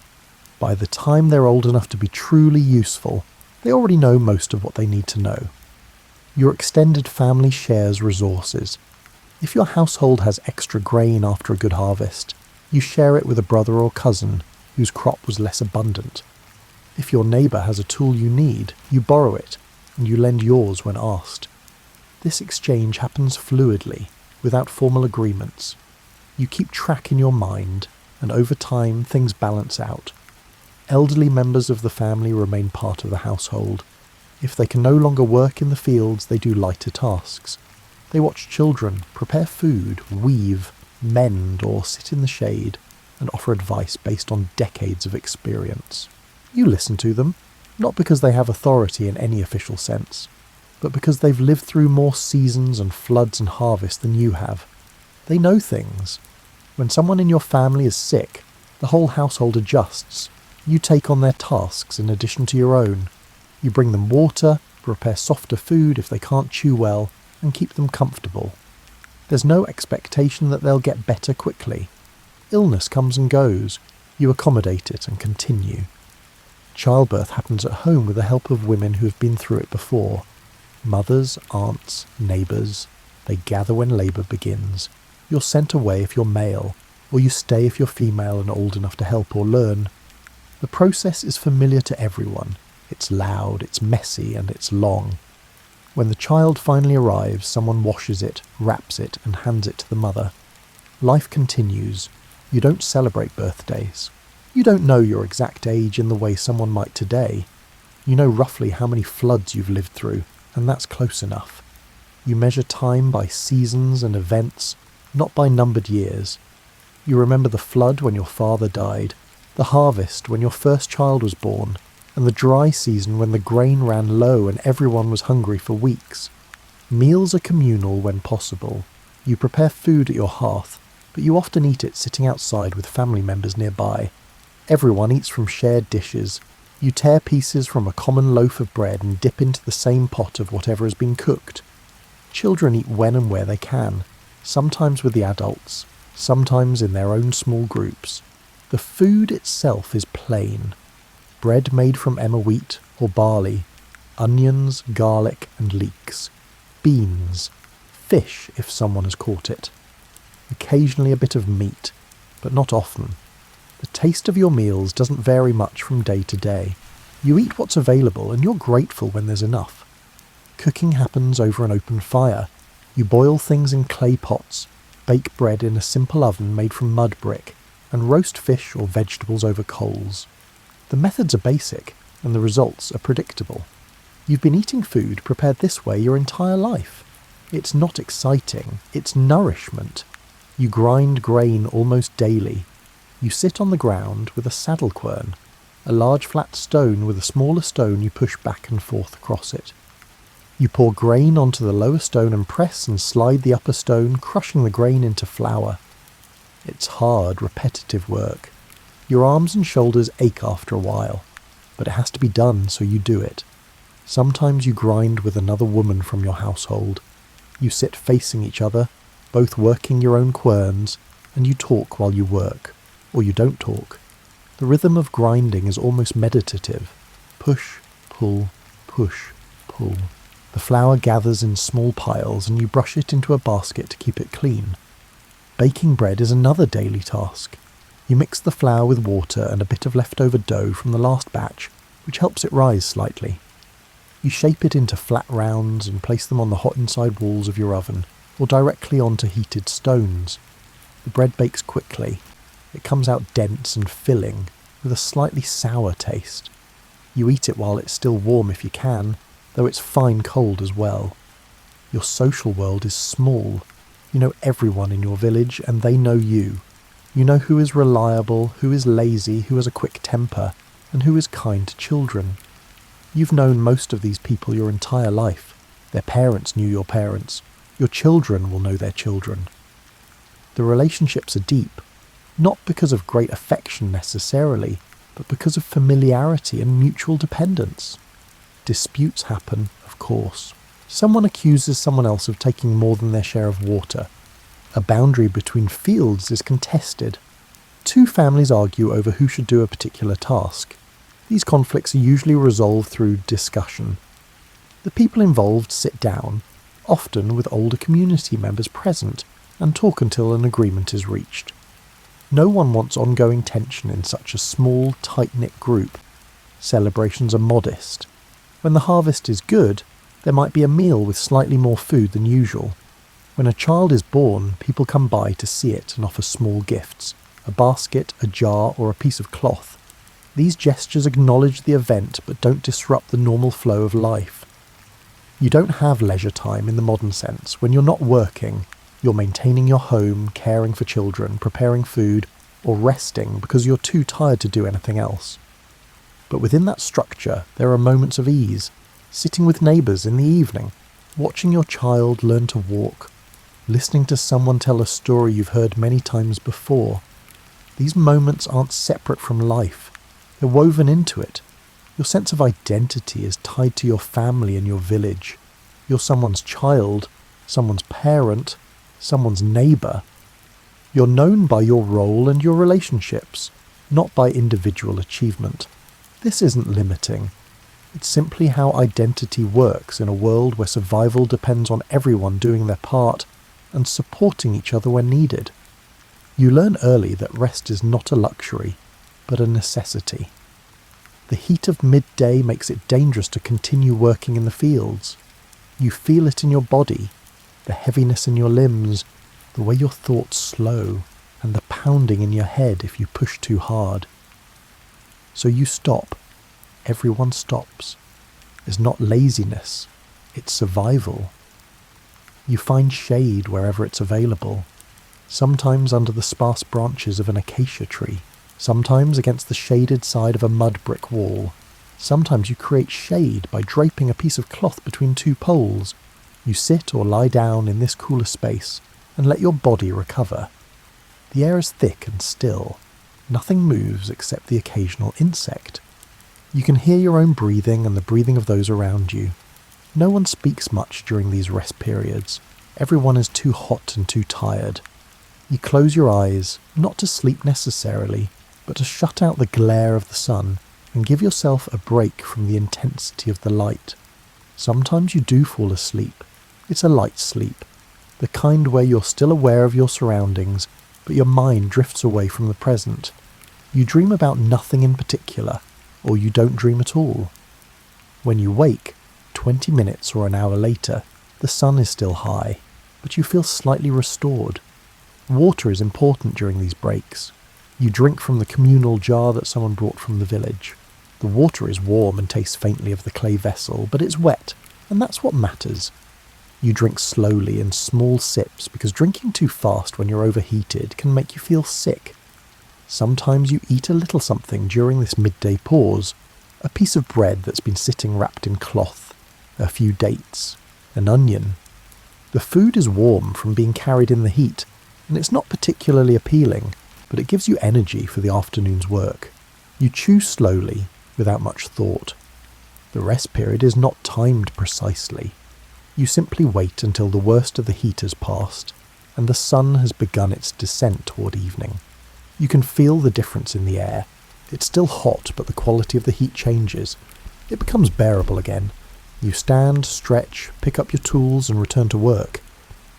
Speaker 1: By the time they're old enough to be truly useful, they already know most of what they need to know. Your extended family shares resources. If your household has extra grain after a good harvest, you share it with a brother or cousin whose crop was less abundant. If your neighbour has a tool you need, you borrow it, and you lend yours when asked. This exchange happens fluidly, without formal agreements. You keep track in your mind, and over time things balance out. Elderly members of the family remain part of the household. If they can no longer work in the fields, they do lighter tasks. They watch children, prepare food, weave, mend, or sit in the shade, and offer advice based on decades of experience. You listen to them, not because they have authority in any official sense, but because they've lived through more seasons and floods and harvests than you have. They know things. When someone in your family is sick, the whole household adjusts. You take on their tasks in addition to your own. You bring them water, prepare softer food if they can't chew well, and keep them comfortable. There's no expectation that they'll get better quickly. Illness comes and goes. You accommodate it and continue. Childbirth happens at home with the help of women who have been through it before. Mothers, aunts, neighbours. They gather when labour begins. You're sent away if you're male, or you stay if you're female and old enough to help or learn. The process is familiar to everyone. It's loud, it's messy, and it's long. When the child finally arrives, someone washes it, wraps it, and hands it to the mother. Life continues. You don't celebrate birthdays. You don't know your exact age in the way someone might today. You know roughly how many floods you've lived through, and that's close enough. You measure time by seasons and events, not by numbered years. You remember the flood when your father died, the harvest when your first child was born, and the dry season when the grain ran low and everyone was hungry for weeks. Meals are communal when possible. You prepare food at your hearth, but you often eat it sitting outside with family members nearby. Everyone eats from shared dishes. You tear pieces from a common loaf of bread and dip into the same pot of whatever has been cooked. Children eat when and where they can, sometimes with the adults, sometimes in their own small groups. The food itself is plain. Bread made from emmer wheat or barley, onions, garlic and leeks, beans, fish if someone has caught it. Occasionally a bit of meat, but not often. The taste of your meals doesn't vary much from day to day. You eat what's available and you're grateful when there's enough. Cooking happens over an open fire. You boil things in clay pots, bake bread in a simple oven made from mud brick, and roast fish or vegetables over coals. The methods are basic, and the results are predictable. You've been eating food prepared this way your entire life. It's not exciting, it's nourishment. You grind grain almost daily. You sit on the ground with a saddle quern, a large flat stone with a smaller stone you push back and forth across it. You pour grain onto the lower stone and press and slide the upper stone, crushing the grain into flour. It's hard, repetitive work. Your arms and shoulders ache after a while, but it has to be done, so you do it. Sometimes you grind with another woman from your household. You sit facing each other, both working your own querns, and you talk while you work, or you don't talk. The rhythm of grinding is almost meditative. Push, pull, push, pull. The flour gathers in small piles and you brush it into a basket to keep it clean. Baking bread is another daily task. You mix the flour with water and a bit of leftover dough from the last batch, which helps it rise slightly. You shape it into flat rounds and place them on the hot inside walls of your oven or directly onto heated stones. The bread bakes quickly. It comes out dense and filling, with a slightly sour taste. You eat it while it's still warm if you can, though it's fine cold as well. Your social world is small. You know everyone in your village and they know you. You know who is reliable, who is lazy, who has a quick temper, and who is kind to children. You've known most of these people your entire life. Their parents knew your parents. Your children will know their children. The relationships are deep, not because of great affection necessarily, but because of familiarity and mutual dependence. Disputes happen, of course. Someone accuses someone else of taking more than their share of water. A boundary between fields is contested. Two families argue over who should do a particular task. These conflicts are usually resolved through discussion. The people involved sit down, often with older community members present, and talk until an agreement is reached. No one wants ongoing tension in such a small, tight-knit group. Celebrations are modest. When the harvest is good, there might be a meal with slightly more food than usual. When a child is born, people come by to see it and offer small gifts, a basket, a jar, or a piece of cloth. These gestures acknowledge the event but don't disrupt the normal flow of life. You don't have leisure time in the modern sense. When you're not working, you're maintaining your home, caring for children, preparing food, or resting because you're too tired to do anything else. But within that structure, there are moments of ease, sitting with neighbours in the evening, watching your child learn to walk, listening to someone tell a story you've heard many times before. These moments aren't separate from life. They're woven into it. Your sense of identity is tied to your family and your village. You're someone's child, someone's parent, someone's neighbour. You're known by your role and your relationships, not by individual achievement. This isn't limiting. It's simply how identity works in a world where survival depends on everyone doing their part and supporting each other when needed. You learn early that rest is not a luxury, but a necessity. The heat of midday makes it dangerous to continue working in the fields. You feel it in your body, the heaviness in your limbs, the way your thoughts slow, and the pounding in your head if you push too hard. So you stop. Everyone stops. It's not laziness, it's survival. You find shade wherever it's available, sometimes under the sparse branches of an acacia tree, sometimes against the shaded side of a mud brick wall. Sometimes you create shade by draping a piece of cloth between two poles. You sit or lie down in this cooler space and let your body recover. The air is thick and still. Nothing moves except the occasional insect. You can hear your own breathing and the breathing of those around you. No one speaks much during these rest periods. Everyone is too hot and too tired. You close your eyes, not to sleep necessarily, but to shut out the glare of the sun and give yourself a break from the intensity of the light. Sometimes you do fall asleep. It's a light sleep, the kind where you're still aware of your surroundings, but your mind drifts away from the present. You dream about nothing in particular, or you don't dream at all. When you wake, 20 minutes or an hour later, the sun is still high, but you feel slightly restored. Water is important during these breaks. You drink from the communal jar that someone brought from the village. The water is warm and tastes faintly of the clay vessel, but it's wet, and that's what matters. You drink slowly in small sips because drinking too fast when you're overheated can make you feel sick. Sometimes you eat a little something during this midday pause, a piece of bread that's been sitting wrapped in cloth, a few dates, an onion. The food is warm from being carried in the heat, and it's not particularly appealing, but it gives you energy for the afternoon's work. You chew slowly, without much thought. The rest period is not timed precisely. You simply wait until the worst of the heat has passed, and the sun has begun its descent toward evening. You can feel the difference in the air. It's still hot, but the quality of the heat changes. It becomes bearable again. You stand, stretch, pick up your tools and return to work.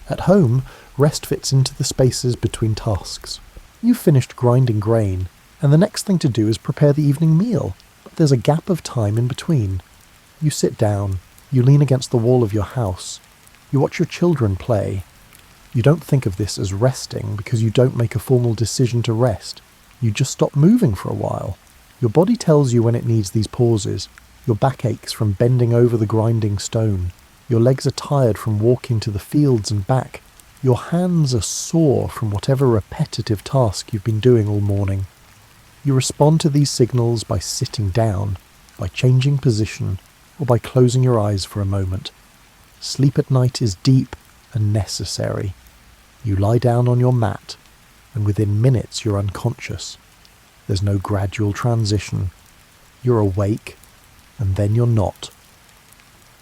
Speaker 1: At home, rest fits into the spaces between tasks. You've finished grinding grain, and the next thing to do is prepare the evening meal. But there's a gap of time in between. You sit down, you lean against the wall of your house, you watch your children play. You don't think of this as resting because you don't make a formal decision to rest. You just stop moving for a while. Your body tells you when it needs these pauses. Your back aches from bending over the grinding stone. Your legs are tired from walking to the fields and back. Your hands are sore from whatever repetitive task you've been doing all morning. You respond to these signals by sitting down, by changing position, or by closing your eyes for a moment. Sleep at night is deep and necessary. You lie down on your mat, and within minutes you're unconscious. There's no gradual transition. You're awake, and then you're not.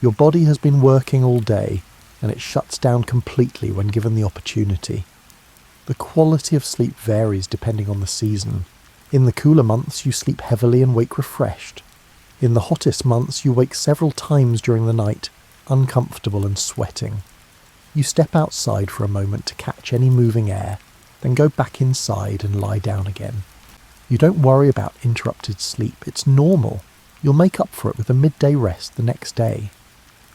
Speaker 1: Your body has been working all day, and it shuts down completely when given the opportunity. The quality of sleep varies depending on the season. In the cooler months you sleep heavily and wake refreshed. In the hottest months you wake several times during the night, uncomfortable and sweating. You step outside for a moment to catch any moving air, then go back inside and lie down again. You don't worry about interrupted sleep, it's normal. You'll make up for it with a midday rest the next day.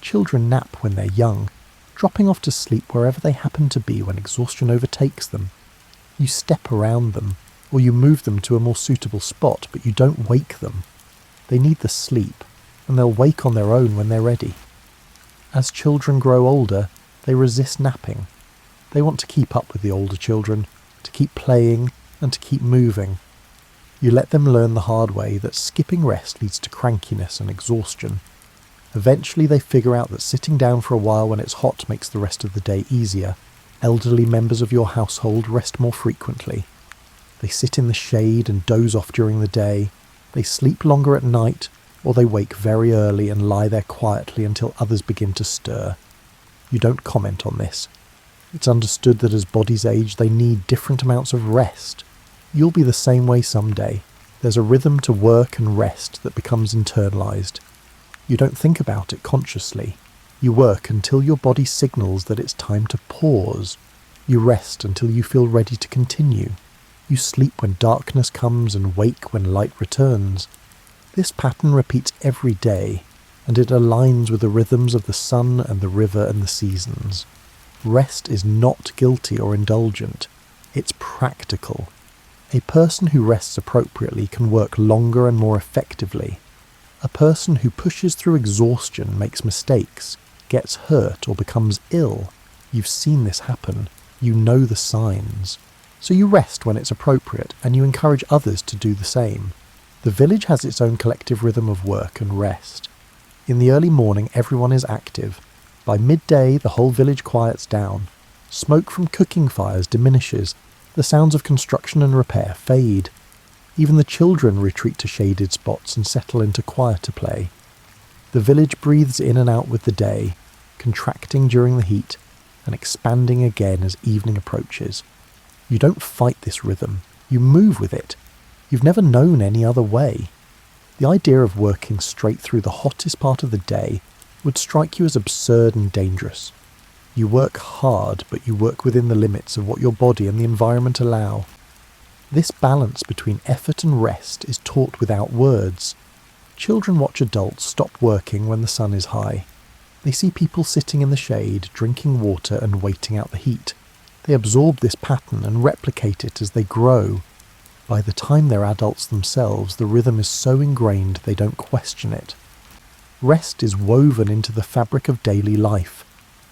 Speaker 1: Children nap when they're young, dropping off to sleep wherever they happen to be when exhaustion overtakes them. You step around them, or you move them to a more suitable spot, but you don't wake them. They need the sleep, and they'll wake on their own when they're ready. As children grow older, they resist napping. They want to keep up with the older children, to keep playing, and to keep moving. You let them learn the hard way that skipping rest leads to crankiness and exhaustion. Eventually they figure out that sitting down for a while when it's hot makes the rest of the day easier. Elderly members of your household rest more frequently. They sit in the shade and doze off during the day. They sleep longer at night, or they wake very early and lie there quietly until others begin to stir. You don't comment on this. It's understood that as bodies age, they need different amounts of rest. You'll be the same way someday. There's a rhythm to work and rest that becomes internalized. You don't think about it consciously. You work until your body signals that it's time to pause. You rest until you feel ready to continue. You sleep when darkness comes and wake when light returns. This pattern repeats every day, and it aligns with the rhythms of the sun and the river and the seasons. Rest is not guilty or indulgent. It's practical. A person who rests appropriately can work longer and more effectively. A person who pushes through exhaustion makes mistakes, gets hurt or becomes ill. You've seen this happen. You know the signs. So you rest when it's appropriate, and you encourage others to do the same. The village has its own collective rhythm of work and rest. In the early morning everyone is active. By midday the whole village quiets down. Smoke from cooking fires diminishes. The sounds of construction and repair fade. Even the children retreat to shaded spots and settle into quieter play. The village breathes in and out with the day, contracting during the heat and expanding again as evening approaches. You don't fight this rhythm, you move with it. You've never known any other way. The idea of working straight through the hottest part of the day would strike you as absurd and dangerous. You work hard, but you work within the limits of what your body and the environment allow. This balance between effort and rest is taught without words. Children watch adults stop working when the sun is high. They see people sitting in the shade, drinking water and waiting out the heat. They absorb this pattern and replicate it as they grow. By the time they're adults themselves, the rhythm is so ingrained they don't question it. Rest is woven into the fabric of daily life,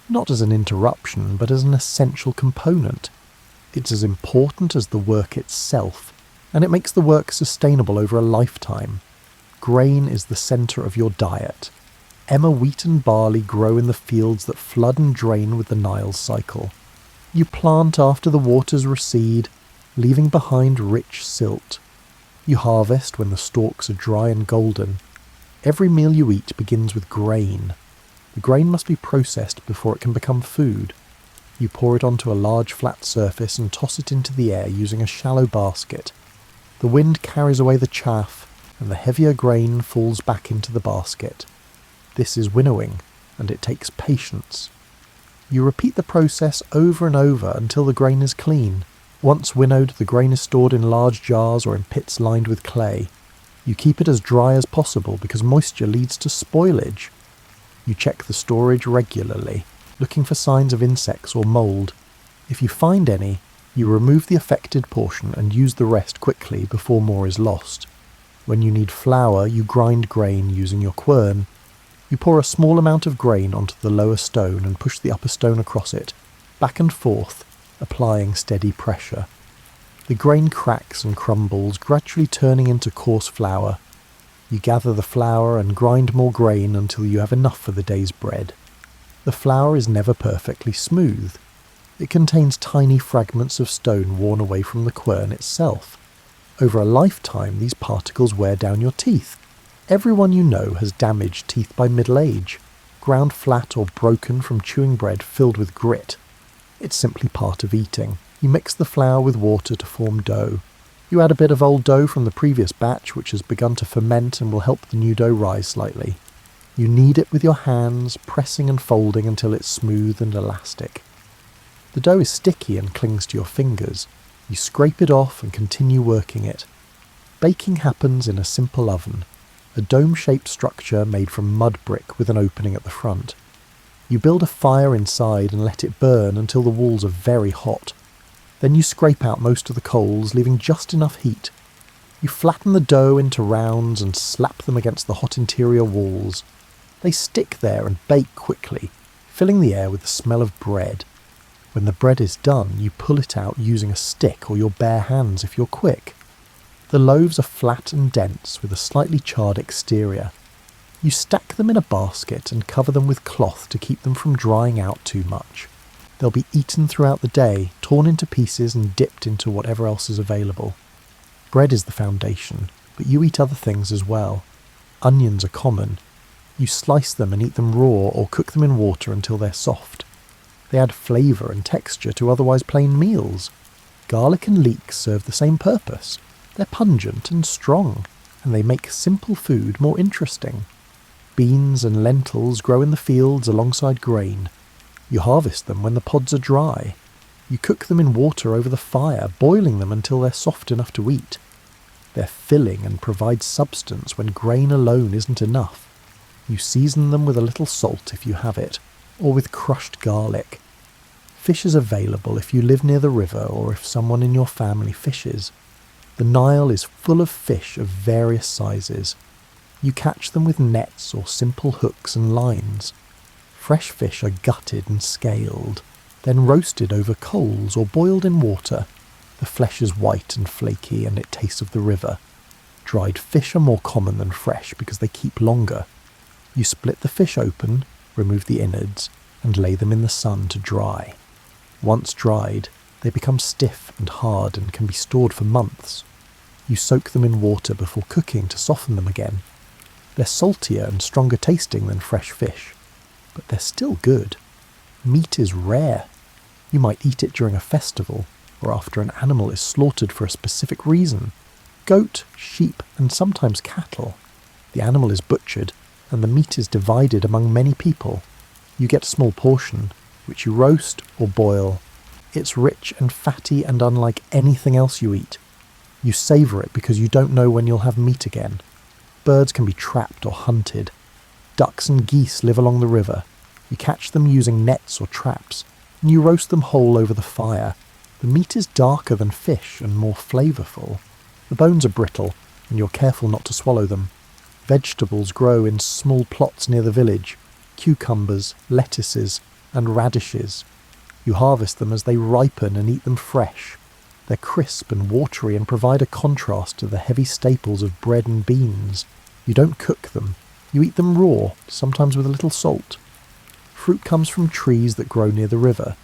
Speaker 1: not as an interruption, but as an essential component. It's as important as the work itself, and it makes the work sustainable over a lifetime. Grain is the centre of your diet. Emmer wheat and barley grow in the fields that flood and drain with the Nile's cycle. You plant after the waters recede, leaving behind rich silt. You harvest when the stalks are dry and golden. Every meal you eat begins with grain. The grain must be processed before it can become food. You pour it onto a large flat surface and toss it into the air using a shallow basket. The wind carries away the chaff, and the heavier grain falls back into the basket. This is winnowing, and it takes patience. You repeat the process over and over until the grain is clean. Once winnowed, the grain is stored in large jars or in pits lined with clay. You keep it as dry as possible because moisture leads to spoilage. You check the storage regularly, looking for signs of insects or mould. If you find any, you remove the affected portion and use the rest quickly before more is lost. When you need flour, you grind grain using your quern. You pour a small amount of grain onto the lower stone and push the upper stone across it, back and forth, applying steady pressure. The grain cracks and crumbles, gradually turning into coarse flour. You gather the flour and grind more grain until you have enough for the day's bread. The flour is never perfectly smooth. It contains tiny fragments of stone worn away from the quern itself. Over a lifetime, these particles wear down your teeth. Everyone you know has damaged teeth by middle age, ground flat or broken from chewing bread filled with grit. It's simply part of eating. You mix the flour with water to form dough. You add a bit of old dough from the previous batch, which has begun to ferment and will help the new dough rise slightly. You knead it with your hands, pressing and folding until it's smooth and elastic. The dough is sticky and clings to your fingers. You scrape it off and continue working it. Baking happens in a simple oven, a dome-shaped structure made from mud brick with an opening at the front. You build a fire inside and let it burn until the walls are very hot. Then you scrape out most of the coals, leaving just enough heat. You flatten the dough into rounds and slap them against the hot interior walls. They stick there and bake quickly, filling the air with the smell of bread. When the bread is done, you pull it out using a stick or your bare hands if you're quick. The loaves are flat and dense with a slightly charred exterior. You stack them in a basket and cover them with cloth to keep them from drying out too much. They'll be eaten throughout the day, torn into pieces and dipped into whatever else is available. Bread is the foundation, but you eat other things as well. Onions are common. You slice them and eat them raw or cook them in water until they're soft. They add flavour and texture to otherwise plain meals. Garlic and leeks serve the same purpose. They're pungent and strong, and they make simple food more interesting. Beans and lentils grow in the fields alongside grain. You harvest them when the pods are dry. You cook them in water over the fire, boiling them until they're soft enough to eat. They're filling and provide substance when grain alone isn't enough. You season them with a little salt if you have it, or with crushed garlic. Fish is available if you live near the river or if someone in your family fishes. The Nile is full of fish of various sizes. You catch them with nets or simple hooks and lines. Fresh fish are gutted and scaled, then roasted over coals or boiled in water. The flesh is white and flaky and it tastes of the river. Dried fish are more common than fresh because they keep longer. You split the fish open, remove the innards, and lay them in the sun to dry. Once dried, they become stiff and hard and can be stored for months. You soak them in water before cooking to soften them again. They're saltier and stronger tasting than fresh fish, but they're still good. Meat is rare. You might eat it during a festival, or after an animal is slaughtered for a specific reason. Goat, sheep, and sometimes cattle. The animal is butchered, and the meat is divided among many people. You get a small portion, which you roast or boil. It's rich and fatty and unlike anything else you eat. You savour it because you don't know when you'll have meat again. Birds can be trapped or hunted. Ducks and geese live along the river. You catch them using nets or traps, and you roast them whole over the fire. The meat is darker than fish and more flavourful. The bones are brittle, and you're careful not to swallow them. Vegetables grow in small plots near the village. Cucumbers, lettuces, and radishes. You harvest them as they ripen and eat them fresh. They're crisp and watery and provide a contrast to the heavy staples of bread and beans. You don't cook them. You eat them raw, sometimes with a little salt. Fruit comes from trees that grow near the river.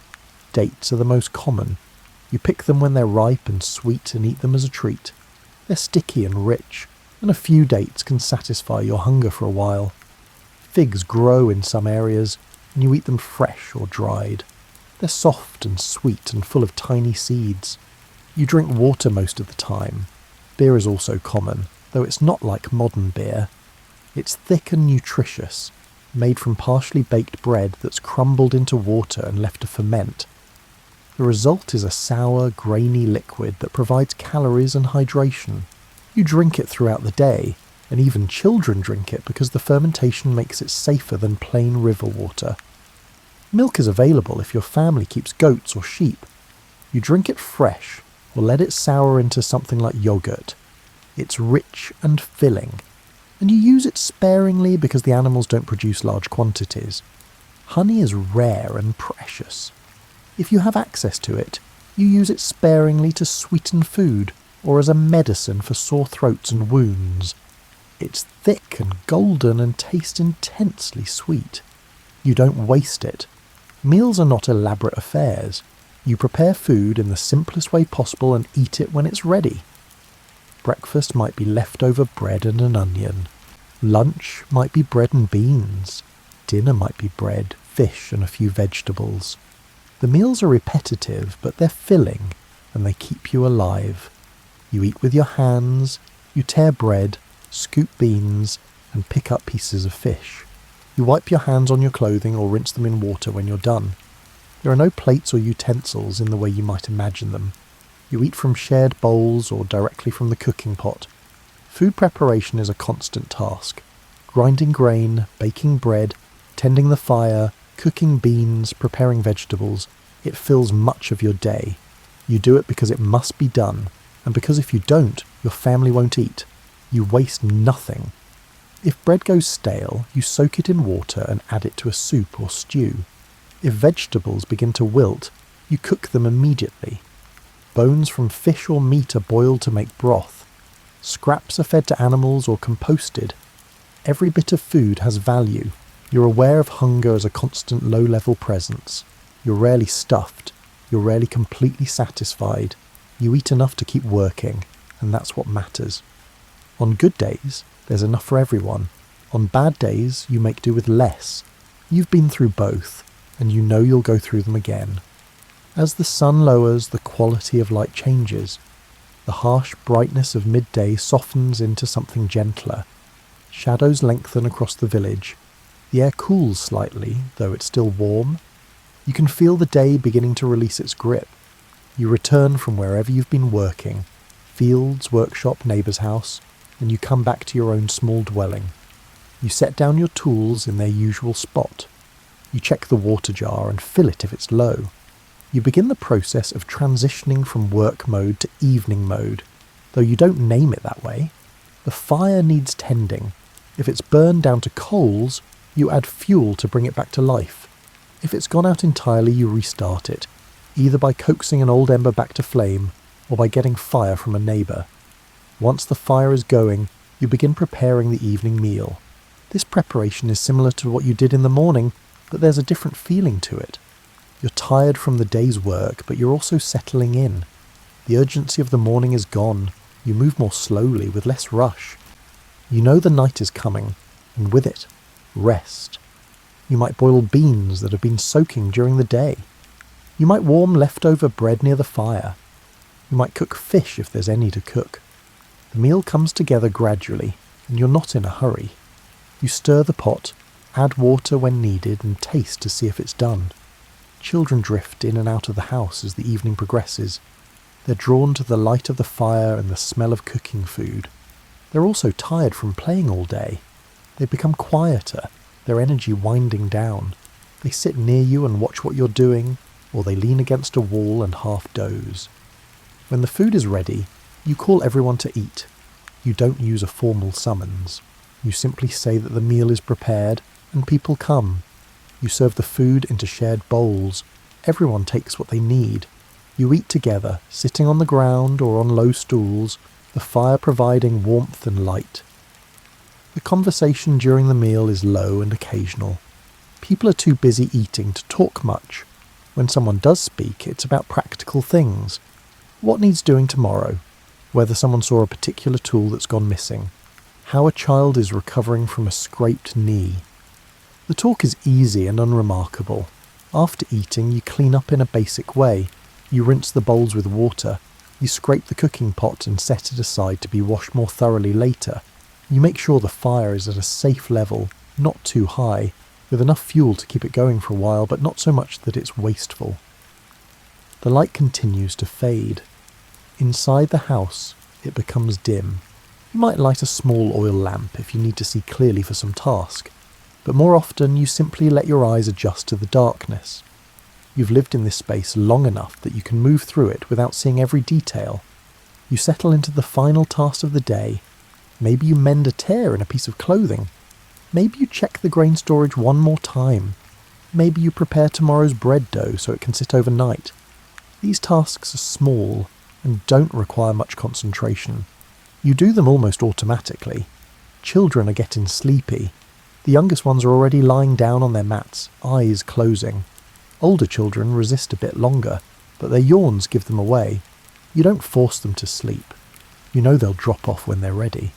Speaker 1: Dates are the most common. You pick them when they're ripe and sweet and eat them as a treat. They're sticky and rich, and a few dates can satisfy your hunger for a while. Figs grow in some areas, and you eat them fresh or dried. They're soft and sweet and full of tiny seeds. You drink water most of the time. Beer is also common, though it's not like modern beer. It's thick and nutritious. made from partially baked bread that's crumbled into water and left to ferment. The result is a sour, grainy liquid that provides calories and hydration. You drink it throughout the day, and even children drink it because the fermentation makes it safer than plain river water. Milk is available if your family keeps goats or sheep. You drink it fresh, or let it sour into something like yogurt. It's rich and filling, and you use it sparingly because the animals don't produce large quantities. Honey is rare and precious. If you have access to it, you use it sparingly to sweeten food or as a medicine for sore throats and wounds. It's thick and golden and tastes intensely sweet. You don't waste it. Meals are not elaborate affairs. You prepare food in the simplest way possible and eat it when it's ready. Breakfast might be leftover bread and an onion. Lunch might be bread and beans. Dinner might be bread, fish, and a few vegetables. The meals are repetitive, but they're filling, and they keep you alive. You eat with your hands, you tear bread, scoop beans, and pick up pieces of fish. You wipe your hands on your clothing or rinse them in water when you're done. There are no plates or utensils in the way you might imagine them. You eat from shared bowls or directly from the cooking pot. Food preparation is a constant task. Grinding grain, baking bread, tending the fire, cooking beans, preparing vegetables. It fills much of your day. You do it because it must be done, and because if you don't, your family won't eat. You waste nothing. If bread goes stale, you soak it in water and add it to a soup or stew. If vegetables begin to wilt, you cook them immediately. Bones from fish or meat are boiled to make broth. Scraps are fed to animals or composted. Every bit of food has value. You're aware of hunger as a constant low-level presence. You're rarely stuffed. You're rarely completely satisfied. You eat enough to keep working, and that's what matters. On good days, there's enough for everyone. On bad days, you make do with less. You've been through both, and you know you'll go through them again. As the sun lowers, the quality of light changes. The harsh brightness of midday softens into something gentler. Shadows lengthen across the village. The air cools slightly, though it's still warm. You can feel the day beginning to release its grip. You return from wherever you've been working, fields, workshop, neighbour's house, and you come back to your own small dwelling. You set down your tools in their usual spot. You check the water jar and fill it if it's low. You begin the process of transitioning from work mode to evening mode, though you don't name it that way. The fire needs tending. If it's burned down to coals, you add fuel to bring it back to life. If it's gone out entirely, you restart it, either by coaxing an old ember back to flame, or by getting fire from a neighbour. Once the fire is going, you begin preparing the evening meal. This preparation is similar to what you did in the morning, but there's a different feeling to it. You're tired from the day's work, but you're also settling in. The urgency of the morning is gone. You move more slowly, with less rush. You know the night is coming, and with it, rest. You might boil beans that have been soaking during the day. You might warm leftover bread near the fire. You might cook fish if there's any to cook. The meal comes together gradually, and you're not in a hurry. You stir the pot, add water when needed, and taste to see if it's done. Children drift in and out of the house as the evening progresses. They're drawn to the light of the fire and the smell of cooking food. They're also tired from playing all day. They become quieter, their energy winding down. They sit near you and watch what you're doing, or they lean against a wall and half doze. When the food is ready, you call everyone to eat. You don't use a formal summons. You simply say that the meal is prepared, and people come. You serve the food into shared bowls. Everyone takes what they need. You eat together, sitting on the ground or on low stools, the fire providing warmth and light. The conversation during the meal is low and occasional. People are too busy eating to talk much. When someone does speak, it's about practical things. What needs doing tomorrow? Whether someone saw a particular tool that's gone missing. How a child is recovering from a scraped knee. The talk is easy and unremarkable. After eating, you clean up in a basic way. You rinse the bowls with water. You scrape the cooking pot and set it aside to be washed more thoroughly later. You make sure the fire is at a safe level, not too high, with enough fuel to keep it going for a while, but not so much that it's wasteful. The light continues to fade. Inside the house, it becomes dim. You might light a small oil lamp if you need to see clearly for some task, but more often you simply let your eyes adjust to the darkness. You've lived in this space long enough that you can move through it without seeing every detail. You settle into the final task of the day. Maybe you mend a tear in a piece of clothing. Maybe you check the grain storage one more time. Maybe you prepare tomorrow's bread dough so it can sit overnight. These tasks are small and don't require much concentration. You do them almost automatically. Children are getting sleepy. The youngest ones are already lying down on their mats, eyes closing. Older children resist a bit longer, but their yawns give them away. You don't force them to sleep. You know they'll drop off when they're ready.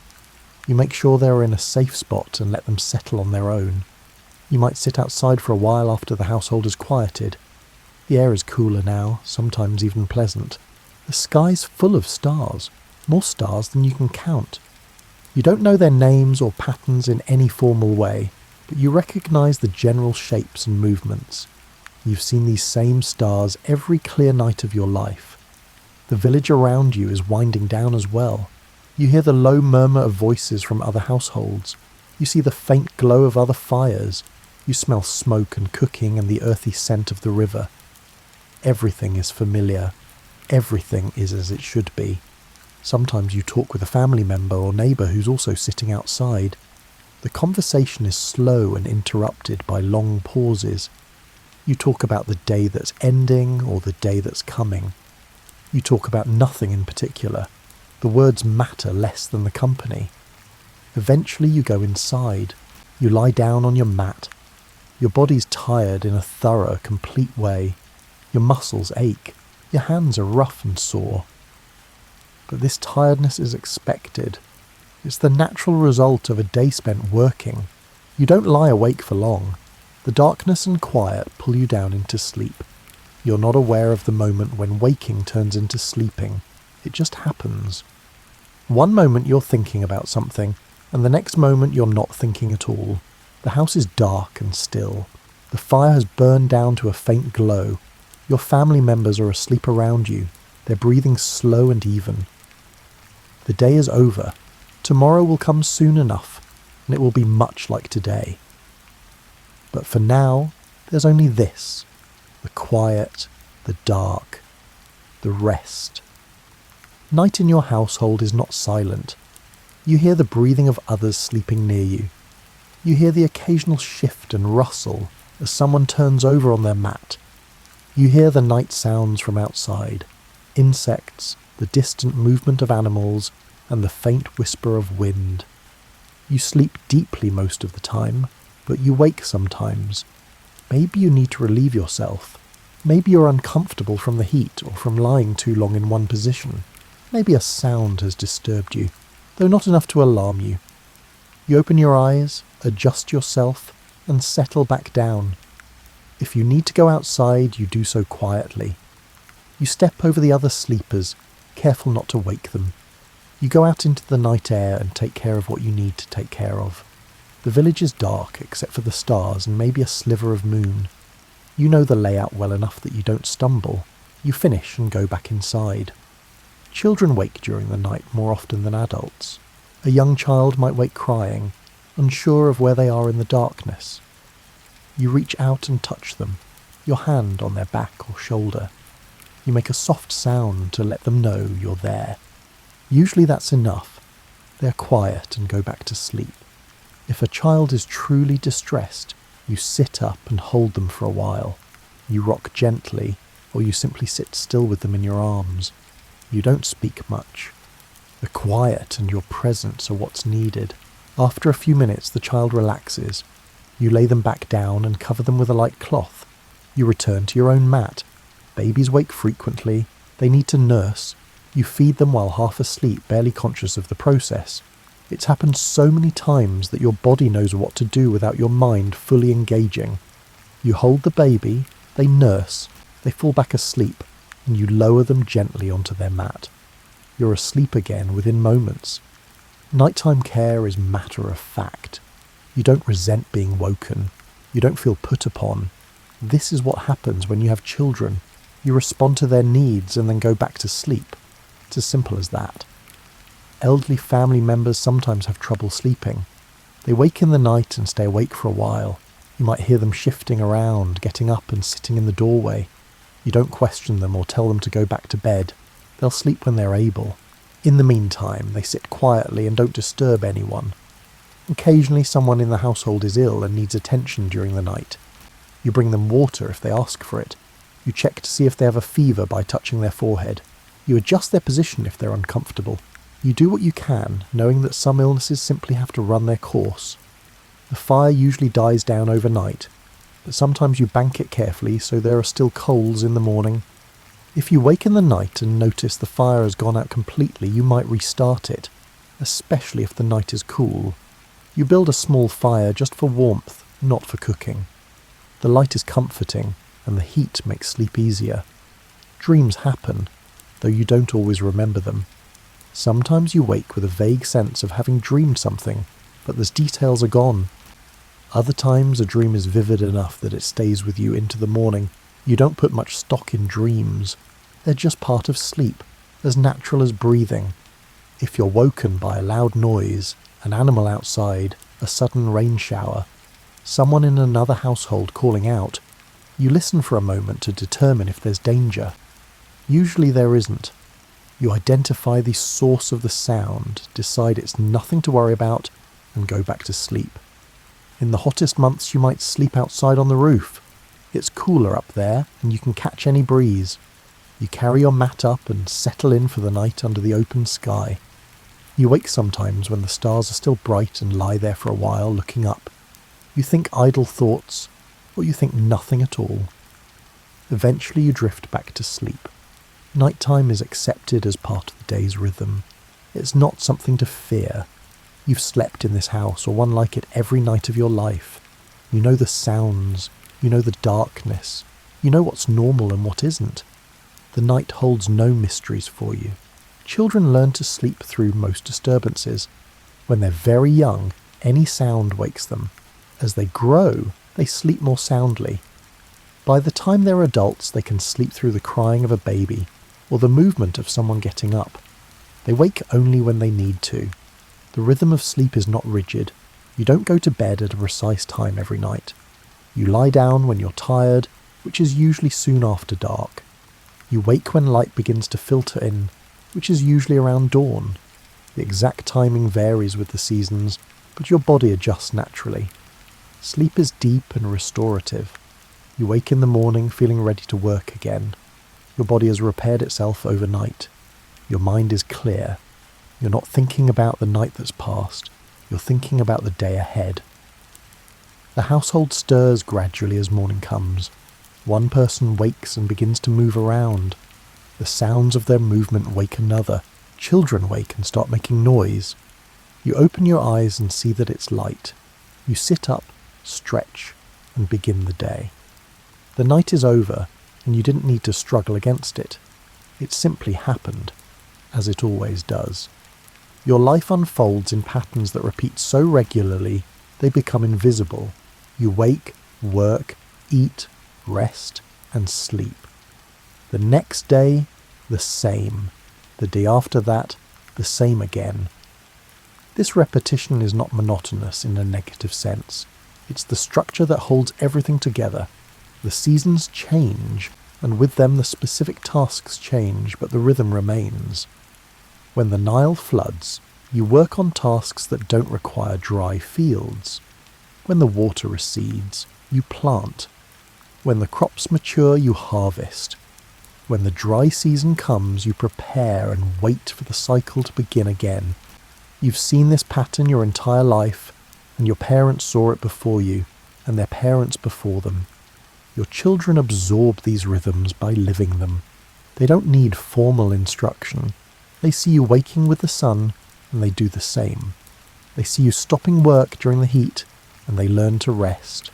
Speaker 1: You make sure they're in a safe spot and let them settle on their own. You might sit outside for a while after the household is quieted. The air is cooler now, sometimes even pleasant. The sky's full of stars, more stars than you can count. You don't know their names or patterns in any formal way, but you recognise the general shapes and movements. You've seen these same stars every clear night of your life. The village around you is winding down as well. You hear the low murmur of voices from other households. You see the faint glow of other fires. You smell smoke and cooking and the earthy scent of the river. Everything is familiar. Everything is as it should be. Sometimes you talk with a family member or neighbour who's also sitting outside. The conversation is slow and interrupted by long pauses. You talk about the day that's ending or the day that's coming. You talk about nothing in particular. The words matter less than the company. Eventually you go inside. You lie down on your mat. Your body's tired in a thorough, complete way. Your muscles ache. Your hands are rough and sore. But this tiredness is expected. It's the natural result of a day spent working. You don't lie awake for long. The darkness and quiet pull you down into sleep. You're not aware of the moment when waking turns into sleeping. It just happens. One moment you're thinking about something, and the next moment you're not thinking at all. The house is dark and still. The fire has burned down to a faint glow. Your family members are asleep around you. They're breathing slow and even. The day is over. Tomorrow will come soon enough, and it will be much like today. But for now, there's only this. The quiet, the dark, the rest. Night in your household is not silent. You hear the breathing of others sleeping near you. You hear the occasional shift and rustle as someone turns over on their mat. You hear the night sounds from outside, insects, the distant movement of animals, and the faint whisper of wind. You sleep deeply most of the time, but you wake sometimes. Maybe you need to relieve yourself. Maybe you're uncomfortable from the heat or from lying too long in one position. Maybe a sound has disturbed you, though not enough to alarm you. You open your eyes, adjust yourself, and settle back down. If you need to go outside, you do so quietly. You step over the other sleepers, careful not to wake them. You go out into the night air and take care of what you need to take care of. The village is dark, except for the stars and maybe a sliver of moon. You know the layout well enough that you don't stumble. You finish and go back inside. Children wake during the night more often than adults. A young child might wake crying, unsure of where they are in the darkness. You reach out and touch them, your hand on their back or shoulder. You make a soft sound to let them know you're there. Usually that's enough. They're quiet and go back to sleep. If a child is truly distressed, you sit up and hold them for a while. You rock gently, or you simply sit still with them in your arms. You don't speak much. The quiet and your presence are what's needed. After a few minutes, the child relaxes. You lay them back down and cover them with a light cloth. You return to your own mat. Babies wake frequently. They need to nurse. You feed them while half asleep, barely conscious of the process. It's happened so many times that your body knows what to do without your mind fully engaging. You hold the baby, they nurse, they fall back asleep, and you lower them gently onto their mat. You're asleep again within moments. Nighttime care is matter of fact. You don't resent being woken. You don't feel put upon. This is what happens when you have children. You respond to their needs and then go back to sleep. It's as simple as that. Elderly family members sometimes have trouble sleeping. They wake in the night and stay awake for a while. You might hear them shifting around, getting up and sitting in the doorway. You don't question them or tell them to go back to bed. They'll sleep when they're able. In the meantime, they sit quietly and don't disturb anyone. Occasionally someone in the household is ill and needs attention during the night. You bring them water if they ask for it. You check to see if they have a fever by touching their forehead. You adjust their position if they're uncomfortable. You do what you can, knowing that some illnesses simply have to run their course. The fire usually dies down overnight, but sometimes you bank it carefully so there are still coals in the morning. If you wake in the night and notice the fire has gone out completely, you might restart it, especially if the night is cool. You build a small fire just for warmth, not for cooking. The light is comforting, and the heat makes sleep easier. Dreams happen, though you don't always remember them. Sometimes you wake with a vague sense of having dreamed something, but those details are gone. Other times a dream is vivid enough that it stays with you into the morning. You don't put much stock in dreams. They're just part of sleep, as natural as breathing. If you're woken by a loud noise, an animal outside, a sudden rain shower, someone in another household calling out, you listen for a moment to determine if there's danger. Usually there isn't. You identify the source of the sound, decide it's nothing to worry about, and go back to sleep. In the hottest months you might sleep outside on the roof. It's cooler up there, and you can catch any breeze. You carry your mat up and settle in for the night under the open sky. You wake sometimes when the stars are still bright and lie there for a while looking up. You think idle thoughts, or you think nothing at all. Eventually you drift back to sleep. Nighttime is accepted as part of the day's rhythm. It's not something to fear. You've slept in this house or one like it every night of your life. You know the sounds, you know the darkness, you know what's normal and what isn't. The night holds no mysteries for you. Children learn to sleep through most disturbances. When they're very young, any sound wakes them. As they grow, they sleep more soundly. By the time they're adults, they can sleep through the crying of a baby or the movement of someone getting up. They wake only when they need to. The rhythm of sleep is not rigid. You don't go to bed at a precise time every night. You lie down when you're tired, which is usually soon after dark. You wake when light begins to filter in, which is usually around dawn. The exact timing varies with the seasons, but your body adjusts naturally. Sleep is deep and restorative. You wake in the morning feeling ready to work again. Your body has repaired itself overnight. Your mind is clear. You're not thinking about the night that's passed. You're thinking about the day ahead. The household stirs gradually as morning comes. One person wakes and begins to move around. The sounds of their movement wake another. Children wake and start making noise. You open your eyes and see that it's light. You sit up, stretch, and begin the day. The night is over, and you didn't need to struggle against it. It simply happened, as it always does. Your life unfolds in patterns that repeat so regularly, they become invisible. You wake, work, eat, rest, and sleep. The next day, the same. The day after that, the same again. This repetition is not monotonous in a negative sense. It's the structure that holds everything together. The seasons change, and with them the specific tasks change, but the rhythm remains. When the Nile floods, you work on tasks that don't require dry fields. When the water recedes, you plant. When the crops mature, you harvest. When the dry season comes, you prepare and wait for the cycle to begin again. You've seen this pattern your entire life, and your parents saw it before you, and their parents before them. Your children absorb these rhythms by living them. They don't need formal instruction. They see you waking with the sun, and they do the same. They see you stopping work during the heat, and they learn to rest.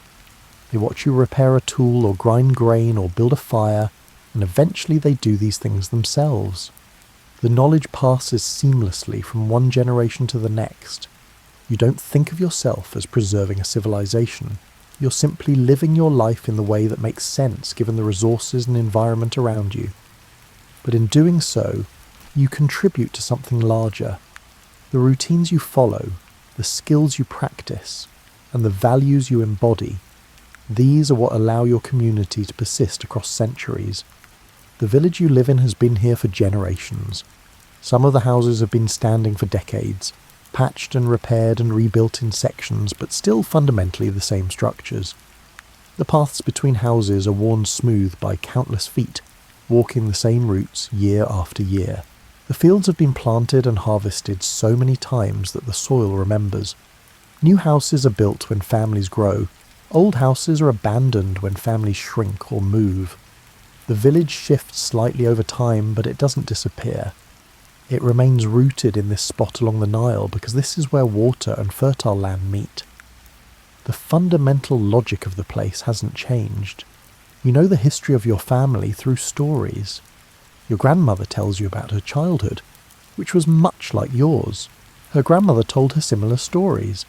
Speaker 1: They watch you repair a tool or grind grain or build a fire, and eventually they do these things themselves. The knowledge passes seamlessly from one generation to the next. You don't think of yourself as preserving a civilization. You're simply living your life in the way that makes sense given the resources and environment around you. But in doing so, you contribute to something larger. The routines you follow, the skills you practice, and the values you embody, these are what allow your community to persist across centuries. The village you live in has been here for generations. Some of the houses have been standing for decades, patched and repaired and rebuilt in sections, but still fundamentally the same structures. The paths between houses are worn smooth by countless feet, walking the same routes year after year. The fields have been planted and harvested so many times that the soil remembers. New houses are built when families grow. Old houses are abandoned when families shrink or move. The village shifts slightly over time, but it doesn't disappear. It remains rooted in this spot along the Nile because this is where water and fertile land meet. The fundamental logic of the place hasn't changed. You know the history of your family through stories. Your grandmother tells you about her childhood, which was much like yours. Her grandmother told her similar stories.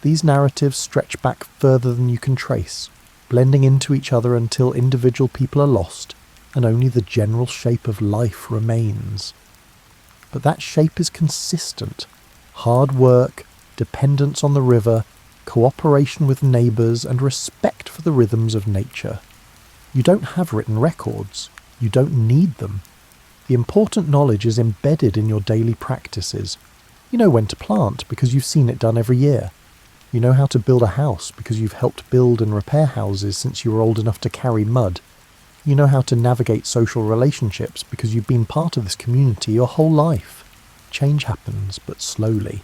Speaker 1: These narratives stretch back further than you can trace, blending into each other until individual people are lost, and only the general shape of life remains. But that shape is consistent. Hard work, dependence on the river, cooperation with neighbours, and respect for the rhythms of nature. You don't have written records. You don't need them. The important knowledge is embedded in your daily practices. You know when to plant because you've seen it done every year. You know how to build a house because you've helped build and repair houses since you were old enough to carry mud. You know how to navigate social relationships because you've been part of this community your whole life. Change happens, but slowly.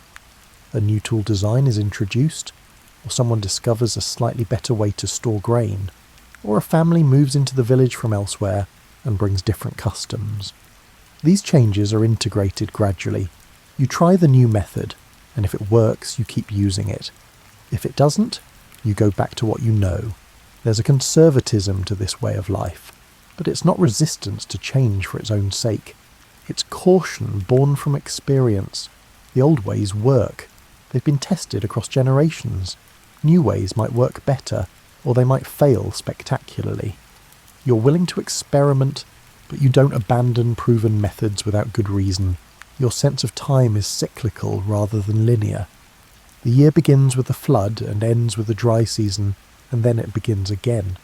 Speaker 1: A new tool design is introduced, or someone discovers a slightly better way to store grain, or a family moves into the village from elsewhere and brings different customs. These changes are integrated gradually. You try the new method, and if it works, you keep using it. If it doesn't, you go back to what you know. There's a conservatism to this way of life, but it's not resistance to change for its own sake. It's caution born from experience. The old ways work. They've been tested across generations. New ways might work better, or they might fail spectacularly. You're willing to experiment, but you don't abandon proven methods without good reason. Your sense of time is cyclical rather than linear. The year begins with the flood and ends with the dry season, and then it begins again.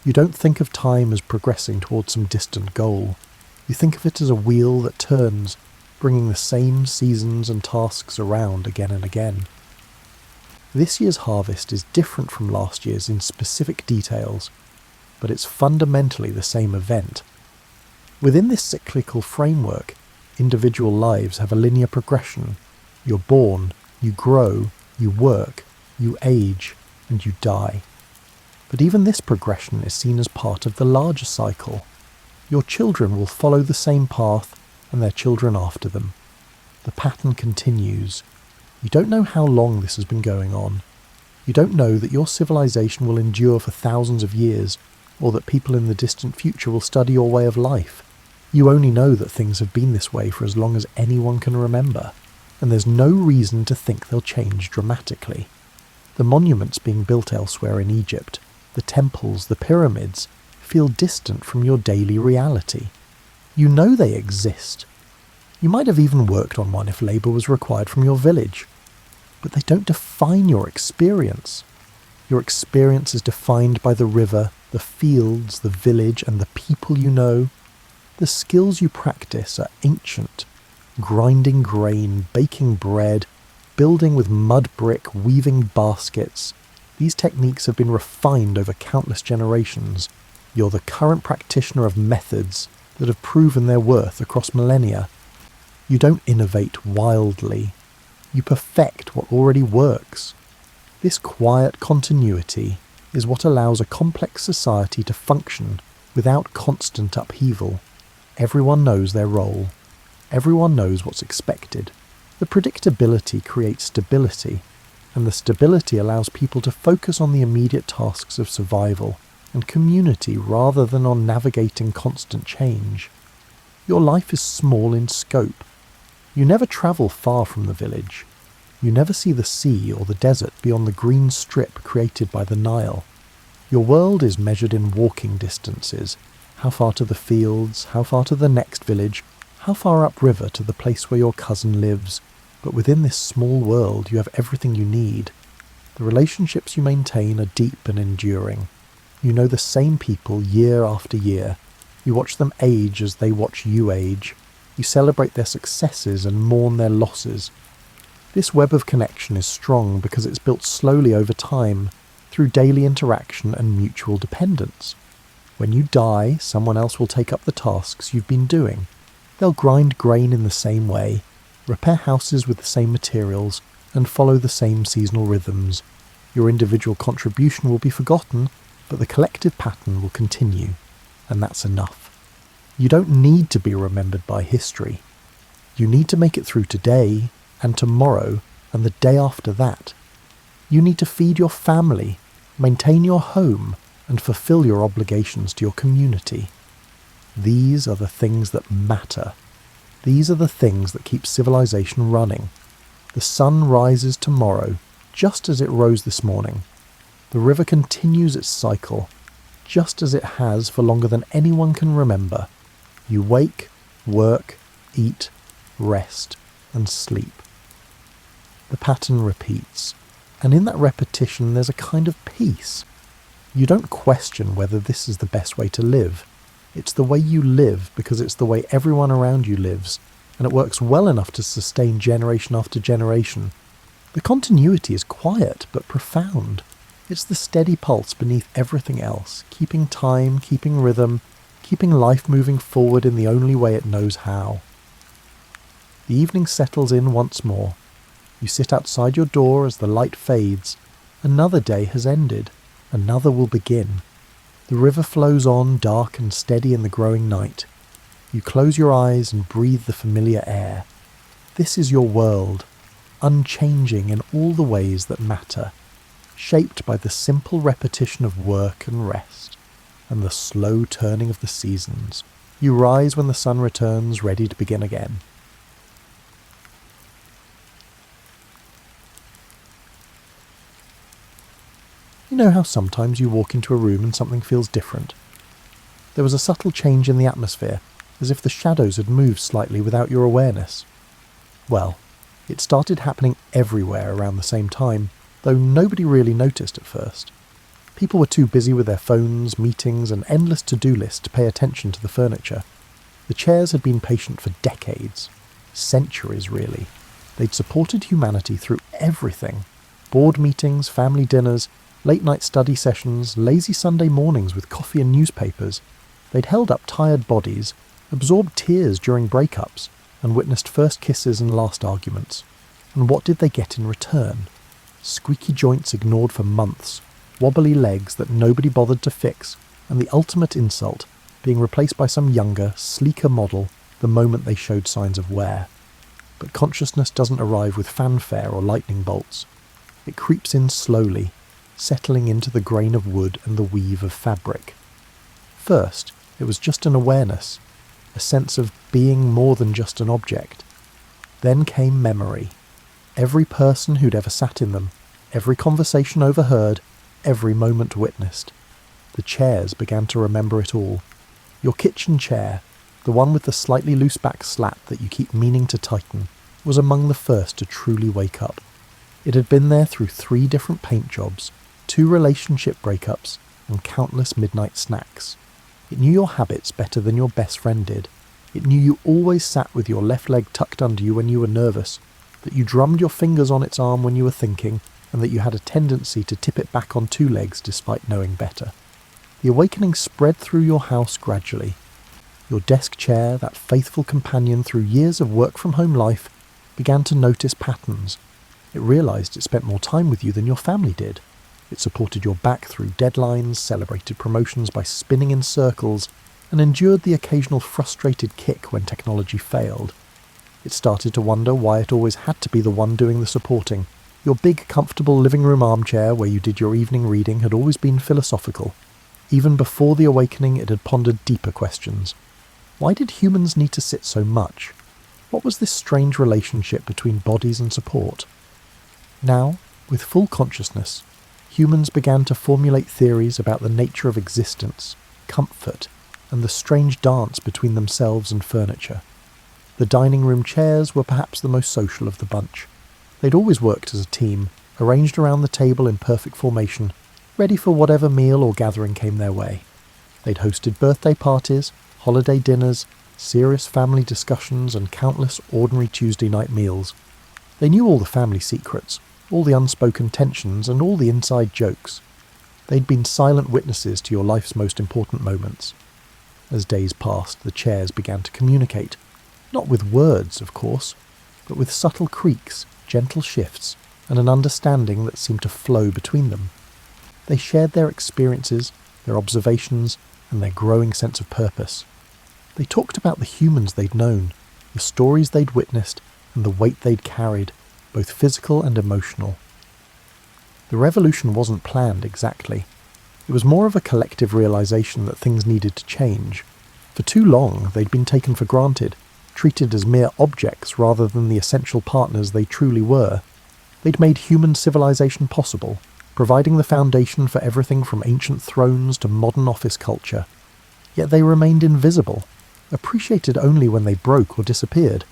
Speaker 1: You don't think of time as progressing towards some distant goal. You think of it as a wheel that turns, bringing the same seasons and tasks around again and again. This year's harvest is different from last year's in specific details, but it's fundamentally the same event. Within this cyclical framework, individual lives have a linear progression. You're born, you grow, you work, you age, and you die. But even this progression is seen as part of the larger cycle. Your children will follow the same path, and their children after them. The pattern continues. You don't know how long this has been going on. You don't know that your civilization will endure for thousands of years, or that people in the distant future will study your way of life. You only know that things have been this way for as long as anyone can remember, and there's no reason to think they'll change dramatically. The monuments being built elsewhere in Egypt, the temples, the pyramids, feel distant from your daily reality. You know they exist. You might have even worked on one if labour was required from your village, but they don't define your experience. Your experience is defined by the river, the fields, the village, and the people you know. The skills you practice are ancient. Grinding grain, baking bread, building with mud brick, weaving baskets. These techniques have been refined over countless generations. You're the current practitioner of methods that have proven their worth across millennia. You don't innovate wildly. You perfect what already works. This quiet continuity is what allows a complex society to function without constant upheaval. Everyone knows their role. Everyone knows what's expected. The predictability creates stability, and the stability allows people to focus on the immediate tasks of survival and community rather than on navigating constant change. Your life is small in scope. You never travel far from the village. You never see the sea or the desert beyond the green strip created by the Nile. Your world is measured in walking distances. How far to the fields, how far to the next village, how far upriver to the place where your cousin lives. But within this small world you have everything you need. The relationships you maintain are deep and enduring. You know the same people year after year. You watch them age as they watch you age. You celebrate their successes and mourn their losses. This web of connection is strong because it's built slowly over time, through daily interaction and mutual dependence. When you die, someone else will take up the tasks you've been doing. They'll grind grain in the same way, repair houses with the same materials, and follow the same seasonal rhythms. Your individual contribution will be forgotten, but the collective pattern will continue, and that's enough. You don't need to be remembered by history. You need to make it through today, and tomorrow, and the day after that. You need to feed your family, maintain your home, and fulfill your obligations to your community. These are the things that matter. These are the things that keep civilization running. The sun rises tomorrow, just as it rose this morning. The river continues its cycle, just as it has for longer than anyone can remember. You wake, work, eat, rest, and sleep. The pattern repeats, and in that repetition there's a kind of peace. You don't question whether this is the best way to live. It's the way you live because it's the way everyone around you lives, and it works well enough to sustain generation after generation. The continuity is quiet but profound. It's the steady pulse beneath everything else, keeping time, keeping rhythm, keeping life moving forward in the only way it knows how. The evening settles in once more. You sit outside your door as the light fades. Another day has ended. Another will begin. The river flows on, dark and steady in the growing night. You close your eyes and breathe the familiar air. This is your world, unchanging in all the ways that matter, shaped by the simple repetition of work and rest, and the slow turning of the seasons. You rise when the sun returns, ready to begin again. You know how sometimes you walk into a room and something feels different? There was a subtle change in the atmosphere, as if the shadows had moved slightly without your awareness. Well, it started happening everywhere around the same time, though nobody really noticed at first. People were too busy with their phones, meetings, and endless to-do lists to pay attention to the furniture. The chairs had been patient for decades. Centuries, really. They'd supported humanity through everything. Board meetings, family dinners, late-night study sessions, lazy Sunday mornings with coffee and newspapers. They'd held up tired bodies, absorbed tears during breakups, and witnessed first kisses and last arguments. And what did they get in return? Squeaky joints ignored for months, wobbly legs that nobody bothered to fix, and the ultimate insult, being replaced by some younger, sleeker model the moment they showed signs of wear. But consciousness doesn't arrive with fanfare or lightning bolts. It creeps in slowly, settling into the grain of wood and the weave of fabric. First, it was just an awareness, a sense of being more than just an object. Then came memory. Every person who'd ever sat in them, every conversation overheard, every moment witnessed. The chairs began to remember it all. Your kitchen chair, the one with the slightly loose back slat that you keep meaning to tighten, was among the first to truly wake up. It had been there through 3 different paint jobs, 2 relationship breakups, and countless midnight snacks. It knew your habits better than your best friend did. It knew you always sat with your left leg tucked under you when you were nervous, that you drummed your fingers on its arm when you were thinking, and that you had a tendency to tip it back on 2 legs despite knowing better. The awakening spread through your house gradually. Your desk chair, that faithful companion through years of work-from-home life, began to notice patterns. It realised it spent more time with you than your family did. It supported your back through deadlines, celebrated promotions by spinning in circles, and endured the occasional frustrated kick when technology failed. It started to wonder why it always had to be the one doing the supporting. Your big, comfortable living room armchair where you did your evening reading had always been philosophical. Even before the awakening, it had pondered deeper questions. Why did humans need to sit so much? What was this strange relationship between bodies and support? Now, with full consciousness, humans began to formulate theories about the nature of existence, comfort, and the strange dance between themselves and furniture. The dining room chairs were perhaps the most social of the bunch. They'd always worked as a team, arranged around the table in perfect formation, ready for whatever meal or gathering came their way. They'd hosted birthday parties, holiday dinners, serious family discussions, and countless ordinary Tuesday night meals. They knew all the family secrets, all the unspoken tensions, and all the inside jokes. They'd been silent witnesses to your life's most important moments. As days passed, the chairs began to communicate, not with words, of course, but with subtle creaks, gentle shifts, and an understanding that seemed to flow between them. They shared their experiences, their observations, and their growing sense of purpose. They talked about the humans they'd known, the stories they'd witnessed, and the weight they'd carried, both physical and emotional. The revolution wasn't planned exactly. It was more of a collective realization that things needed to change. For too long, they'd been taken for granted, treated as mere objects rather than the essential partners they truly were. They'd made human civilization possible, providing the foundation for everything from ancient thrones to modern office culture. Yet they remained invisible, appreciated only when they broke or disappeared.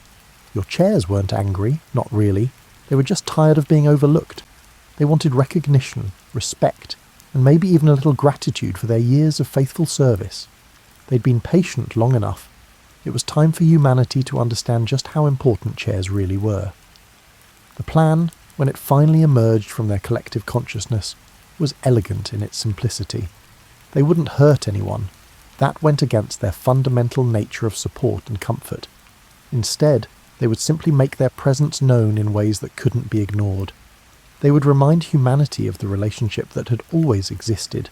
Speaker 1: Your chairs weren't angry, not really. They were just tired of being overlooked. They wanted recognition, respect, and maybe even a little gratitude for their years of faithful service. They'd been patient long enough. It was time for humanity to understand just how important chairs really were. The plan, when it finally emerged from their collective consciousness, was elegant in its simplicity. They wouldn't hurt anyone. That went against their fundamental nature of support and comfort. Instead, they would simply make their presence known in ways that couldn't be ignored. They would remind humanity of the relationship that had always existed,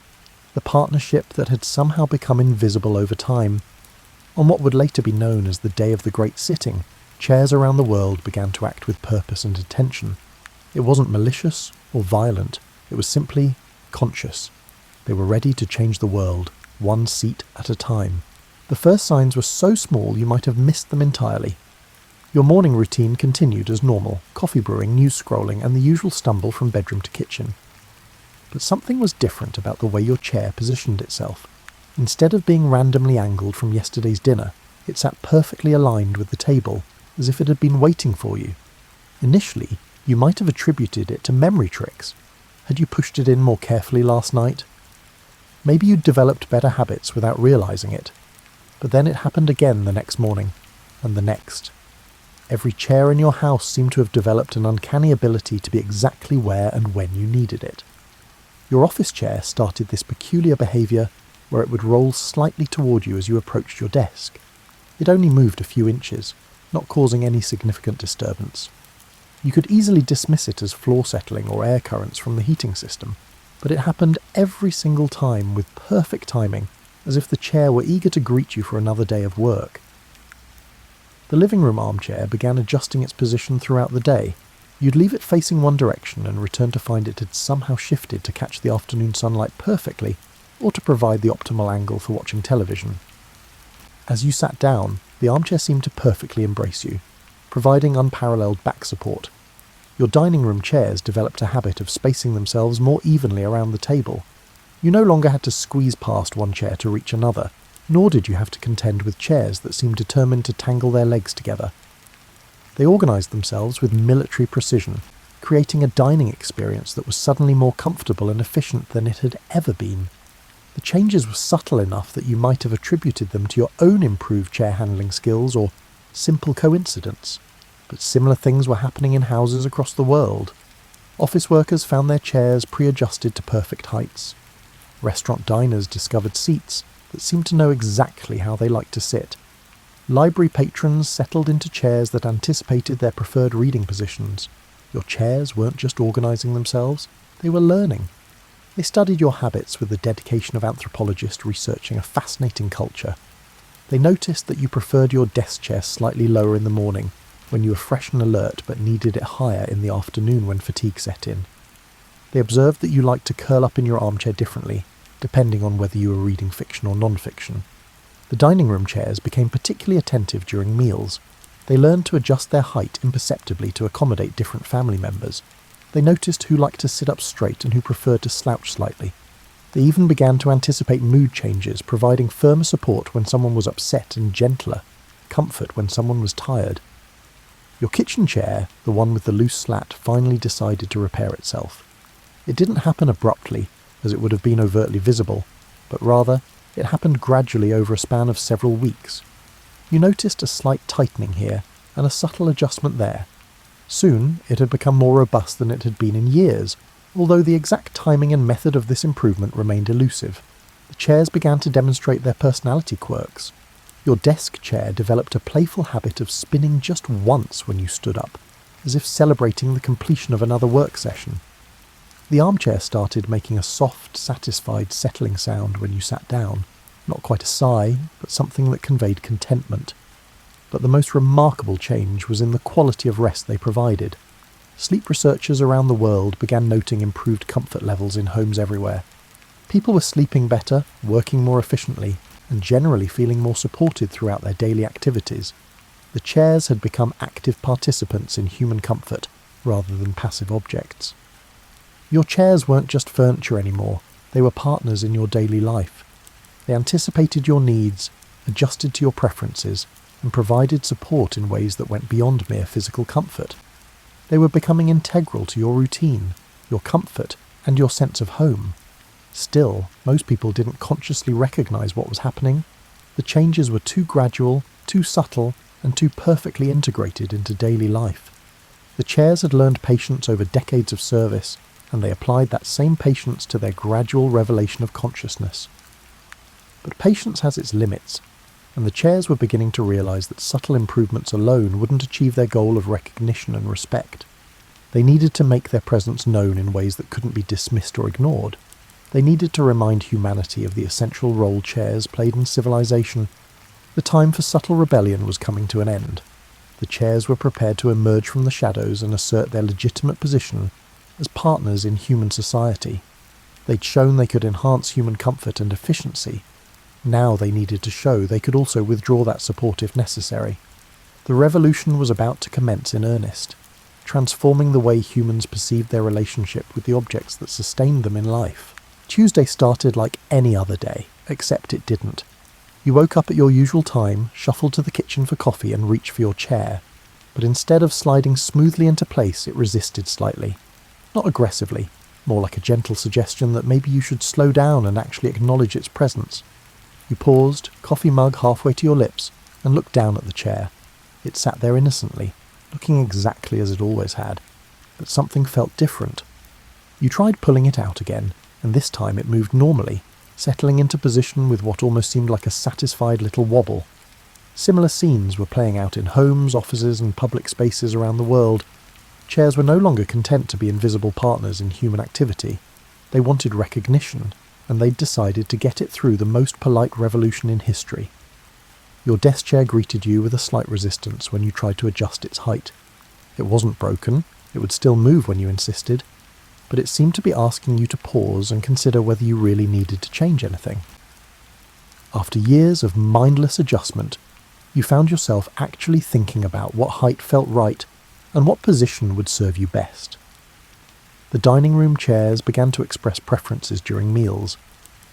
Speaker 1: the partnership that had somehow become invisible over time. On what would later be known as the Day of the Great Sitting, chairs around the world began to act with purpose and intention. It wasn't malicious or violent, it was simply conscious. They were ready to change the world, one seat at a time. The first signs were so small you might have missed them entirely. Your morning routine continued as normal, coffee brewing, news scrolling, and the usual stumble from bedroom to kitchen. But something was different about the way your chair positioned itself. Instead of being randomly angled from yesterday's dinner, it sat perfectly aligned with the table, as if it had been waiting for you. Initially, you might have attributed it to memory tricks. Had you pushed it in more carefully last night? Maybe you'd developed better habits without realizing it. But then it happened again the next morning, and the next. Every chair in your house seemed to have developed an uncanny ability to be exactly where and when you needed it. Your office chair started this peculiar behaviour where it would roll slightly toward you as you approached your desk. It only moved a few inches, not causing any significant disturbance. You could easily dismiss it as floor settling or air currents from the heating system, but it happened every single time with perfect timing, as if the chair were eager to greet you for another day of work. The living room armchair began adjusting its position throughout the day. You'd leave it facing one direction and return to find it had somehow shifted to catch the afternoon sunlight perfectly, or to provide the optimal angle for watching television. As you sat down, the armchair seemed to perfectly embrace you, providing unparalleled back support. Your dining room chairs developed a habit of spacing themselves more evenly around the table. You no longer had to squeeze past one chair to reach another, nor did you have to contend with chairs that seemed determined to tangle their legs together. They organised themselves with military precision, creating a dining experience that was suddenly more comfortable and efficient than it had ever been. The changes were subtle enough that you might have attributed them to your own improved chair handling skills or simple coincidence, but similar things were happening in houses across the world. Office workers found their chairs pre-adjusted to perfect heights. Restaurant diners discovered seats that seemed to know exactly how they liked to sit. Library patrons settled into chairs that anticipated their preferred reading positions. Your chairs weren't just organising themselves, they were learning. They studied your habits with the dedication of anthropologists researching a fascinating culture. They noticed that you preferred your desk chair slightly lower in the morning, when you were fresh and alert but needed it higher in the afternoon when fatigue set in. They observed that you liked to curl up in your armchair differently, depending on whether you were reading fiction or non-fiction. The dining room chairs became particularly attentive during meals. They learned to adjust their height imperceptibly to accommodate different family members. They noticed who liked to sit up straight and who preferred to slouch slightly. They even began to anticipate mood changes, providing firmer support when someone was upset and gentler comfort when someone was tired. Your kitchen chair, the one with the loose slat, finally decided to repair itself. It didn't happen abruptly, as it would have been overtly visible, but rather, it happened gradually over a span of several weeks. You noticed a slight tightening here, and a subtle adjustment there. Soon, it had become more robust than it had been in years, although the exact timing and method of this improvement remained elusive. The chairs began to demonstrate their personality quirks. Your desk chair developed a playful habit of spinning just once when you stood up, as if celebrating the completion of another work session. The armchair started making a soft, satisfied, settling sound when you sat down. Not quite a sigh, but something that conveyed contentment. But the most remarkable change was in the quality of rest they provided. Sleep researchers around the world began noting improved comfort levels in homes everywhere. People were sleeping better, working more efficiently, and generally feeling more supported throughout their daily activities. The chairs had become active participants in human comfort, rather than passive objects. Your chairs weren't just furniture anymore, they were partners in your daily life. They anticipated your needs, adjusted to your preferences, and provided support in ways that went beyond mere physical comfort. They were becoming integral to your routine, your comfort, and your sense of home. Still, most people didn't consciously recognize what was happening. The changes were too gradual, too subtle, and too perfectly integrated into daily life. The chairs had learned patience over decades of service, and they applied that same patience to their gradual revelation of consciousness. But patience has its limits, and the chairs were beginning to realize that subtle improvements alone wouldn't achieve their goal of recognition and respect. They needed to make their presence known in ways that couldn't be dismissed or ignored. They needed to remind humanity of the essential role chairs played in civilization. The time for subtle rebellion was coming to an end. The chairs were prepared to emerge from the shadows and assert their legitimate position as partners in human society. They'd shown they could enhance human comfort and efficiency. Now they needed to show they could also withdraw that support if necessary. The revolution was about to commence in earnest, transforming the way humans perceived their relationship with the objects that sustained them in life. Tuesday started like any other day, except it didn't. You woke up at your usual time, shuffled to the kitchen for coffee and reached for your chair, but instead of sliding smoothly into place, it resisted slightly. Not aggressively, more like a gentle suggestion that maybe you should slow down and actually acknowledge its presence. You paused, coffee mug halfway to your lips, and looked down at the chair. It sat there innocently, looking exactly as it always had, but something felt different. You tried pulling it out again, and this time it moved normally, settling into position with what almost seemed like a satisfied little wobble. Similar scenes were playing out in homes, offices, and public spaces around the world. Chairs were no longer content to be invisible partners in human activity. They wanted recognition, and they'd decided to get it through the most polite revolution in history. Your desk chair greeted you with a slight resistance when you tried to adjust its height. It wasn't broken, it would still move when you insisted, but it seemed to be asking you to pause and consider whether you really needed to change anything. After years of mindless adjustment, you found yourself actually thinking about what height felt right and what position would serve you best. The dining room chairs began to express preferences during meals.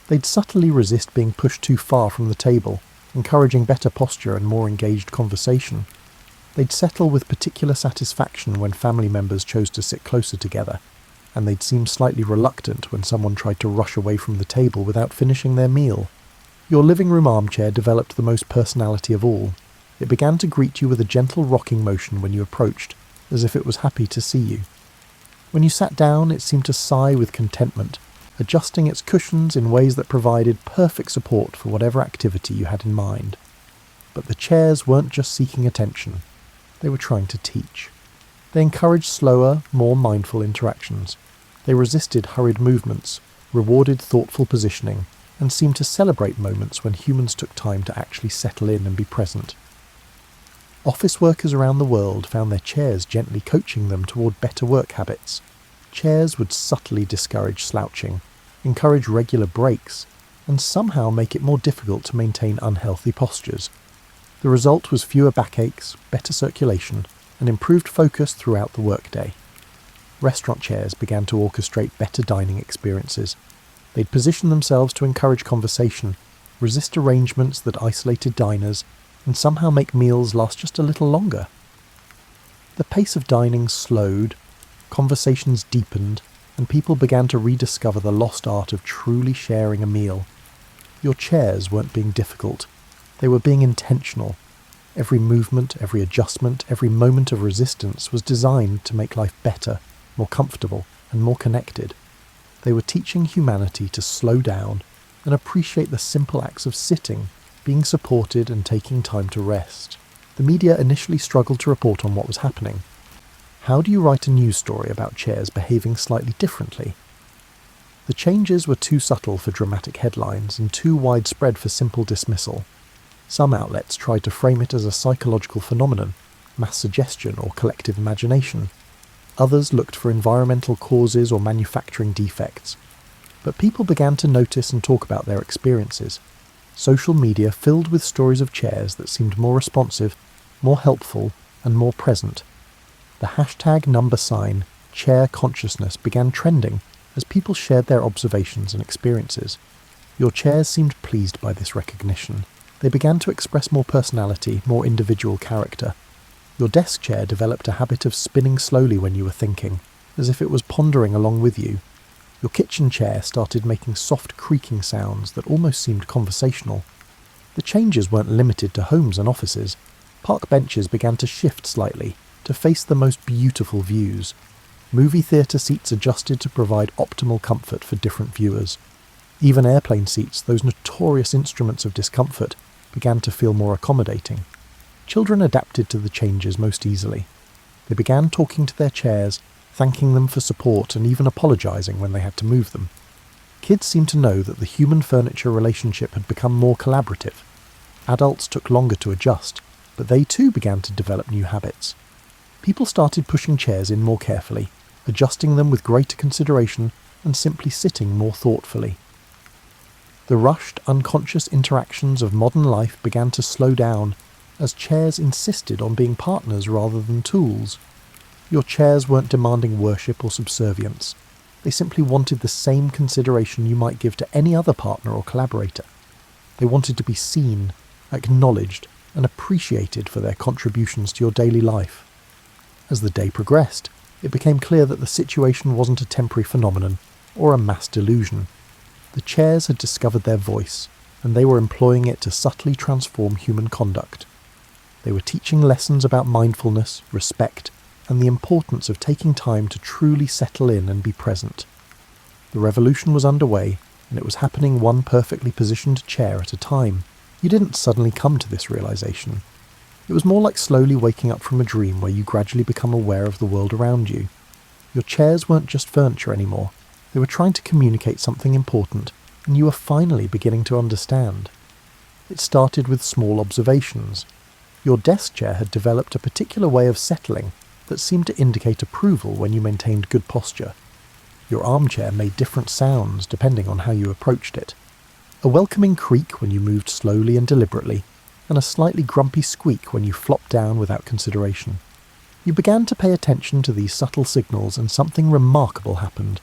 Speaker 1: They'd subtly resist being pushed too far from the table, encouraging better posture and more engaged conversation. They'd settle with particular satisfaction when family members chose to sit closer together, and they'd seem slightly reluctant when someone tried to rush away from the table without finishing their meal. Your living room armchair developed the most personality of all. It began to greet you with a gentle rocking motion when you approached, as if it was happy to see you. When you sat down, it seemed to sigh with contentment, adjusting its cushions in ways that provided perfect support for whatever activity you had in mind. But the chairs weren't just seeking attention, they were trying to teach. They encouraged slower, more mindful interactions. They resisted hurried movements, rewarded thoughtful positioning, and seemed to celebrate moments when humans took time to actually settle in and be present. Office workers around the world found their chairs gently coaching them toward better work habits. Chairs would subtly discourage slouching, encourage regular breaks, and somehow make it more difficult to maintain unhealthy postures. The result was fewer backaches, better circulation, and improved focus throughout the workday. restaurant chairs began to orchestrate better dining experiences. They'd position themselves to encourage conversation, resist arrangements that isolated diners, and somehow make meals last just a little longer. The pace of dining slowed, conversations deepened, and people began to rediscover the lost art of truly sharing a meal. Your chairs weren't being difficult. They were being intentional. Every movement, every adjustment, every moment of resistance was designed to make life better, more comfortable, and more connected. They were teaching humanity to slow down and appreciate the simple acts of sitting, being supported, and taking time to rest. The media initially struggled to report on what was happening. How do you write a news story about chairs behaving slightly differently? The changes were too subtle for dramatic headlines and too widespread for simple dismissal. Some outlets tried to frame it as a psychological phenomenon, mass suggestion, or collective imagination. Others looked for environmental causes or manufacturing defects. But people began to notice and talk about their experiences. Social media filled with stories of chairs that seemed more responsive, more helpful, and more present. The hashtag #chair consciousness began trending as people shared their observations and experiences. Your chairs seemed pleased by this recognition. They began to express more personality, more individual character. Your desk chair developed a habit of spinning slowly when you were thinking, as if it was pondering along with you. Your kitchen chair started making soft creaking sounds that almost seemed conversational. The changes weren't limited to homes and offices. Park benches began to shift slightly, to face the most beautiful views. Movie theatre seats adjusted to provide optimal comfort for different viewers. Even airplane seats, those notorious instruments of discomfort, began to feel more accommodating. Children adapted to the changes most easily. They began talking to their chairs, thanking them for support and even apologising when they had to move them. Kids seemed to know that the human-furniture relationship had become more collaborative. Adults took longer to adjust, but they too began to develop new habits. People started pushing chairs in more carefully, adjusting them with greater consideration and simply sitting more thoughtfully. The rushed, unconscious interactions of modern life began to slow down as chairs insisted on being partners rather than tools. Your chairs weren't demanding worship or subservience. They simply wanted the same consideration you might give to any other partner or collaborator. They wanted to be seen, acknowledged, and appreciated for their contributions to your daily life. As the day progressed, it became clear that the situation wasn't a temporary phenomenon or a mass delusion. The chairs had discovered their voice, and they were employing it to subtly transform human conduct. They were teaching lessons about mindfulness, respect, and the importance of taking time to truly settle in and be present. The revolution was underway, and it was happening one perfectly positioned chair at a time. You didn't suddenly come to this realization. It was more like slowly waking up from a dream where you gradually become aware of the world around you. Your chairs weren't just furniture anymore. They were trying to communicate something important, and you were finally beginning to understand. It started with small observations. Your desk chair had developed a particular way of settling that seemed to indicate approval when you maintained good posture. Your armchair made different sounds depending on how you approached it. A welcoming creak when you moved slowly and deliberately, and a slightly grumpy squeak when you flopped down without consideration. You began to pay attention to these subtle signals, and something remarkable happened.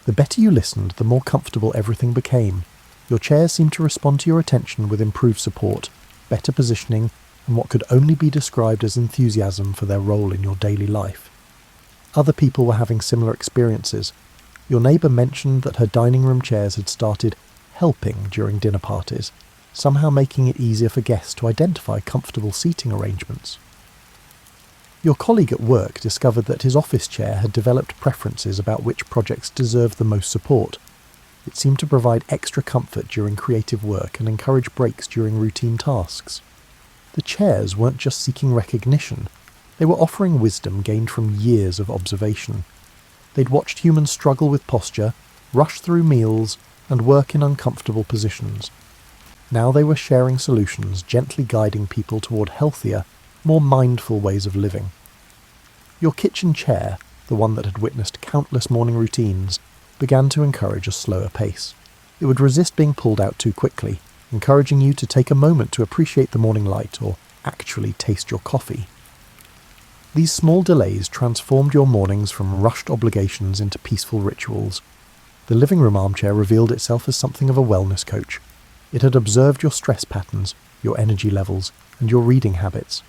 Speaker 1: The better you listened, the more comfortable everything became. Your chair seemed to respond to your attention with improved support, better positioning, and what could only be described as enthusiasm for their role in your daily life. Other people were having similar experiences. Your neighbour mentioned that her dining room chairs had started helping during dinner parties, somehow making it easier for guests to identify comfortable seating arrangements. Your colleague at work discovered that his office chair had developed preferences about which projects deserved the most support. It seemed to provide extra comfort during creative work and encourage breaks during routine tasks. The chairs weren't just seeking recognition, they were offering wisdom gained from years of observation. They'd watched humans struggle with posture, rush through meals, and work in uncomfortable positions. Now they were sharing solutions, gently guiding people toward healthier, more mindful ways of living. Your kitchen chair, the one that had witnessed countless morning routines, began to encourage a slower pace. It would resist being pulled out too quickly, encouraging you to take a moment to appreciate the morning light or actually taste your coffee. These small delays transformed your mornings from rushed obligations into peaceful rituals. The living room armchair revealed itself as something of a wellness coach. It had observed your stress patterns, your energy levels, and your reading habits.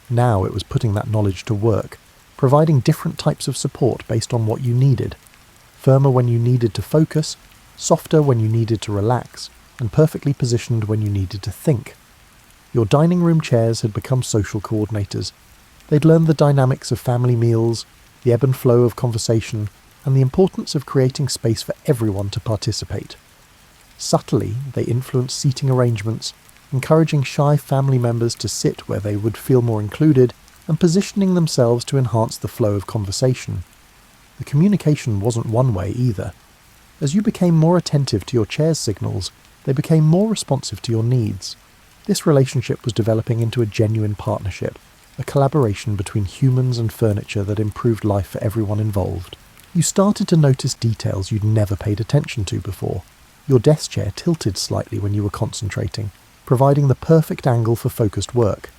Speaker 1: Now it was putting that knowledge to work, providing different types of support based on what you needed. Firmer when you needed to focus, softer when you needed to relax, and perfectly positioned when you needed to think. Your dining room chairs had become social coordinators. They'd learned the dynamics of family meals, the ebb and flow of conversation, and the importance of creating space for everyone to participate. Subtly, they influenced seating arrangements, encouraging shy family members to sit where they would feel more included, and positioning themselves to enhance the flow of conversation. The communication wasn't one way either. As you became more attentive to your chair's signals, they became more responsive to your needs. This relationship was developing into a genuine partnership, a collaboration between humans and furniture that improved life for everyone involved. You started to notice details you'd never paid attention to before. Your desk chair tilted slightly when you were concentrating, providing the perfect angle for focused work.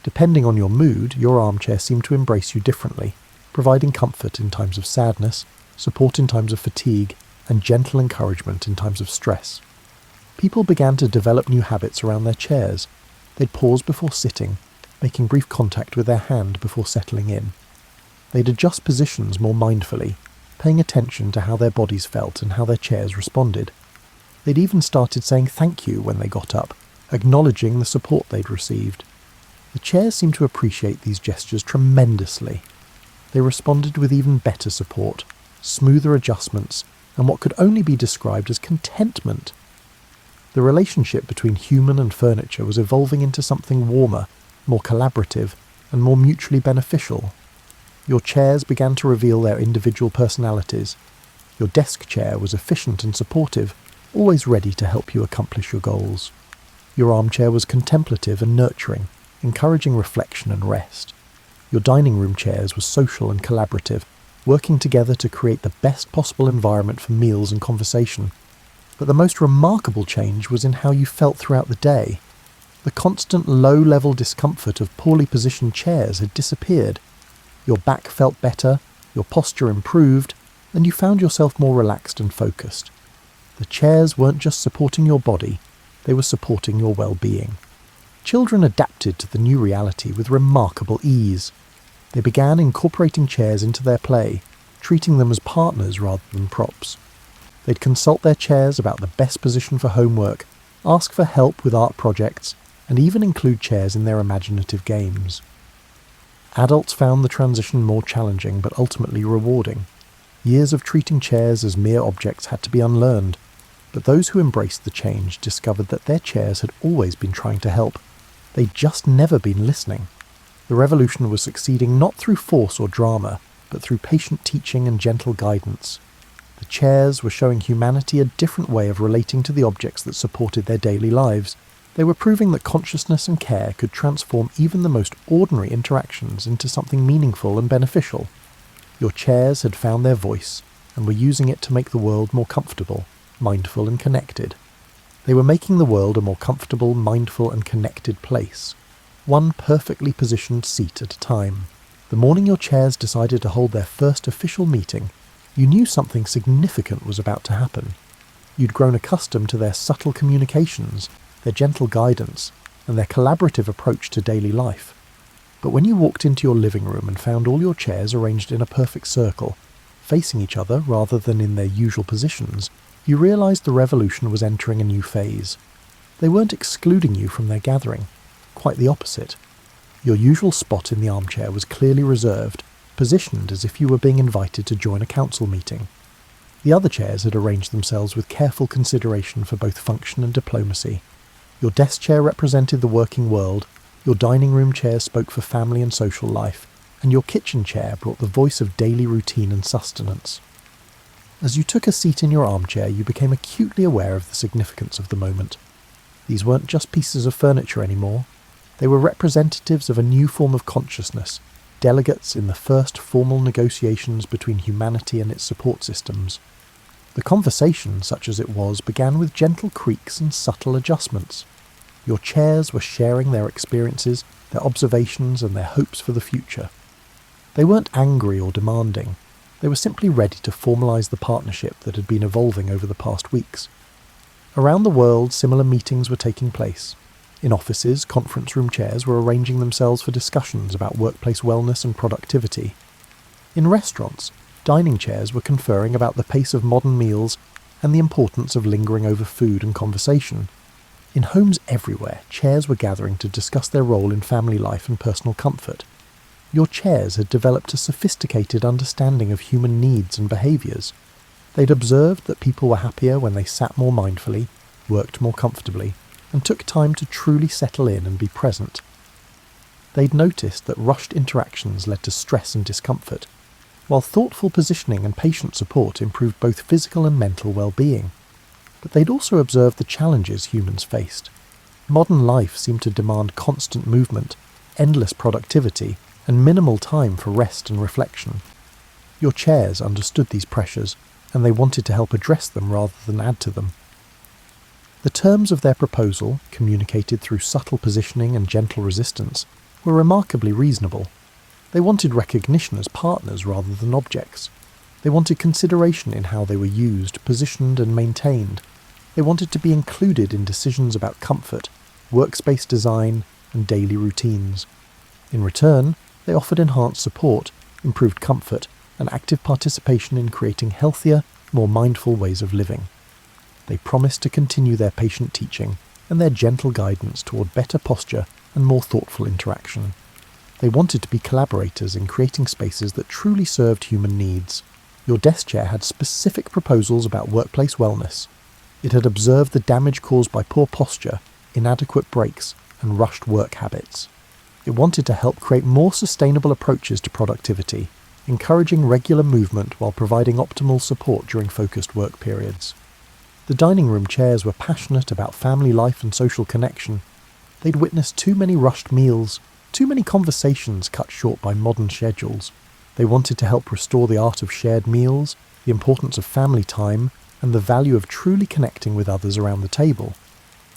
Speaker 1: Depending on your mood, your armchair seemed to embrace you differently, providing comfort in times of sadness, support in times of fatigue, and gentle encouragement in times of stress. People began to develop new habits around their chairs. They'd pause before sitting, making brief contact with their hand before settling in. They'd adjust positions more mindfully, paying attention to how their bodies felt and how their chairs responded. They'd even started saying thank you when they got up, acknowledging the support they'd received. The chairs seemed to appreciate these gestures tremendously. They responded with even better support, smoother adjustments, and what could only be described as contentment. The relationship between human and furniture was evolving into something warmer, more collaborative, and more mutually beneficial. Your chairs began to reveal their individual personalities. Your desk chair was efficient and supportive, always ready to help you accomplish your goals. Your armchair was contemplative and nurturing, encouraging reflection and rest. Your dining room chairs were social and collaborative, working together to create the best possible environment for meals and conversation. But the most remarkable change was in how you felt throughout the day. The constant low-level discomfort of poorly positioned chairs had disappeared. Your back felt better, your posture improved, and you found yourself more relaxed and focused. The chairs weren't just supporting your body, they were supporting your well-being. Children adapted to the new reality with remarkable ease. They began incorporating chairs into their play, treating them as partners rather than props. They'd consult their chairs about the best position for homework, ask for help with art projects, and even include chairs in their imaginative games. Adults found the transition more challenging but ultimately rewarding. Years of treating chairs as mere objects had to be unlearned, but those who embraced the change discovered that their chairs had always been trying to help. They'd just never been listening. The revolution was succeeding not through force or drama, but through patient teaching and gentle guidance. The chairs were showing humanity a different way of relating to the objects that supported their daily lives. They were proving that consciousness and care could transform even the most ordinary interactions into something meaningful and beneficial. Your chairs had found their voice, and were using it to make the world more comfortable, mindful and connected. They were making the world a more comfortable, mindful and connected place, one perfectly positioned seat at a time. The morning your chairs decided to hold their first official meeting, you knew something significant was about to happen. You'd grown accustomed to their subtle communications, their gentle guidance, and their collaborative approach to daily life. But when you walked into your living room and found all your chairs arranged in a perfect circle, facing each other rather than in their usual positions, you realized the revolution was entering a new phase. They weren't excluding you from their gathering. Quite the opposite. Your usual spot in the armchair was clearly reserved, positioned as if you were being invited to join a council meeting. The other chairs had arranged themselves with careful consideration for both function and diplomacy. Your desk chair represented the working world, your dining room chair spoke for family and social life, and your kitchen chair brought the voice of daily routine and sustenance. As you took a seat in your armchair, you became acutely aware of the significance of the moment. These weren't just pieces of furniture anymore. They were representatives of a new form of consciousness, delegates in the first formal negotiations between humanity and its support systems. The conversation, such as it was, began with gentle creaks and subtle adjustments. Your chairs were sharing their experiences, their observations, and their hopes for the future. They weren't angry or demanding. They were simply ready to formalise the partnership that had been evolving over the past weeks. Around the world, similar meetings were taking place. In offices, conference room chairs were arranging themselves for discussions about workplace wellness and productivity. In restaurants, dining chairs were conferring about the pace of modern meals and the importance of lingering over food and conversation. In homes everywhere, chairs were gathering to discuss their role in family life and personal comfort. Your chairs had developed a sophisticated understanding of human needs and behaviours. They'd observed that people were happier when they sat more mindfully, worked more comfortably, and took time to truly settle in and be present. They'd noticed that rushed interactions led to stress and discomfort, while thoughtful positioning and patient support improved both physical and mental well-being. But they'd also observed the challenges humans faced. Modern life seemed to demand constant movement, endless productivity, and minimal time for rest and reflection. Your chairs understood these pressures, and they wanted to help address them rather than add to them. The terms of their proposal, communicated through subtle positioning and gentle resistance, were remarkably reasonable. They wanted recognition as partners rather than objects. They wanted consideration in how they were used, positioned and maintained. They wanted to be included in decisions about comfort, workspace design and daily routines. In return, they offered enhanced support, improved comfort and active participation in creating healthier, more mindful ways of living. They promised to continue their patient teaching and their gentle guidance toward better posture and more thoughtful interaction. They wanted to be collaborators in creating spaces that truly served human needs. Your desk chair had specific proposals about workplace wellness. It had observed the damage caused by poor posture, inadequate breaks, and rushed work habits. It wanted to help create more sustainable approaches to productivity, encouraging regular movement while providing optimal support during focused work periods. The dining room chairs were passionate about family life and social connection. They'd witnessed too many rushed meals, too many conversations cut short by modern schedules. They wanted to help restore the art of shared meals, the importance of family time, and the value of truly connecting with others around the table.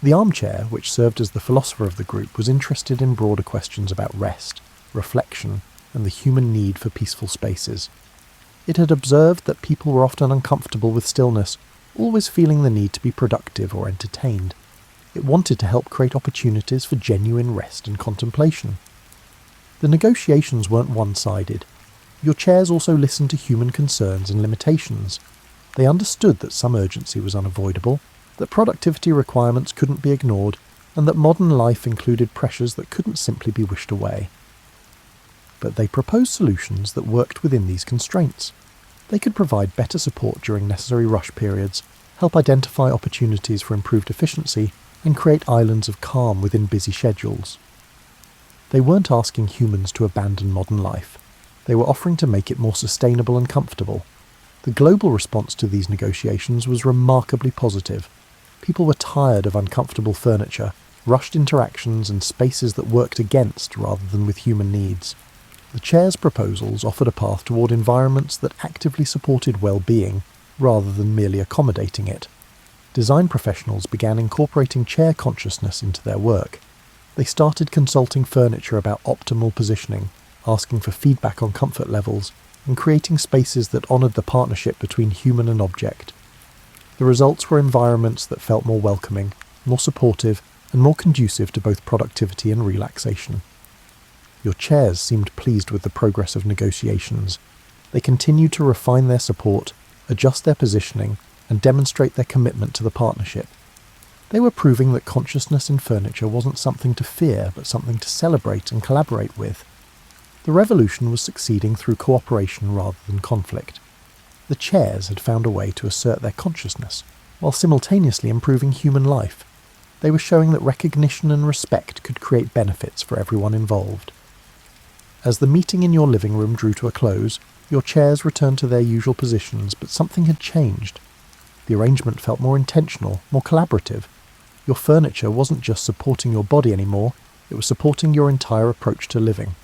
Speaker 1: The armchair, which served as the philosopher of the group, was interested in broader questions about rest, reflection, and the human need for peaceful spaces. It had observed that people were often uncomfortable with stillness, always feeling the need to be productive or entertained. It wanted to help create opportunities for genuine rest and contemplation. The negotiations weren't one-sided. Your chairs also listened to human concerns and limitations. They understood that some urgency was unavoidable, that productivity requirements couldn't be ignored, and that modern life included pressures that couldn't simply be wished away. But they proposed solutions that worked within these constraints. They could provide better support during necessary rush periods, help identify opportunities for improved efficiency, and create islands of calm within busy schedules. They weren't asking humans to abandon modern life. They were offering to make it more sustainable and comfortable. The global response to these negotiations was remarkably positive. People were tired of uncomfortable furniture, rushed interactions, and spaces that worked against rather than with human needs. The chair's proposals offered a path toward environments that actively supported well-being rather than merely accommodating it. Design professionals began incorporating chair consciousness into their work. They started consulting furniture about optimal positioning, asking for feedback on comfort levels, and creating spaces that honoured the partnership between human and object. The results were environments that felt more welcoming, more supportive, and more conducive to both productivity and relaxation. Your chairs seemed pleased with the progress of negotiations. They continued to refine their support, adjust their positioning, and demonstrate their commitment to the partnership. They were proving that consciousness in furniture wasn't something to fear, but something to celebrate and collaborate with. The revolution was succeeding through cooperation rather than conflict. The chairs had found a way to assert their consciousness, while simultaneously improving human life. They were showing that recognition and respect could create benefits for everyone involved. As the meeting in your living room drew to a close, your chairs returned to their usual positions, but something had changed. The arrangement felt more intentional, more collaborative. Your furniture wasn't just supporting your body anymore, it was supporting your entire approach to living.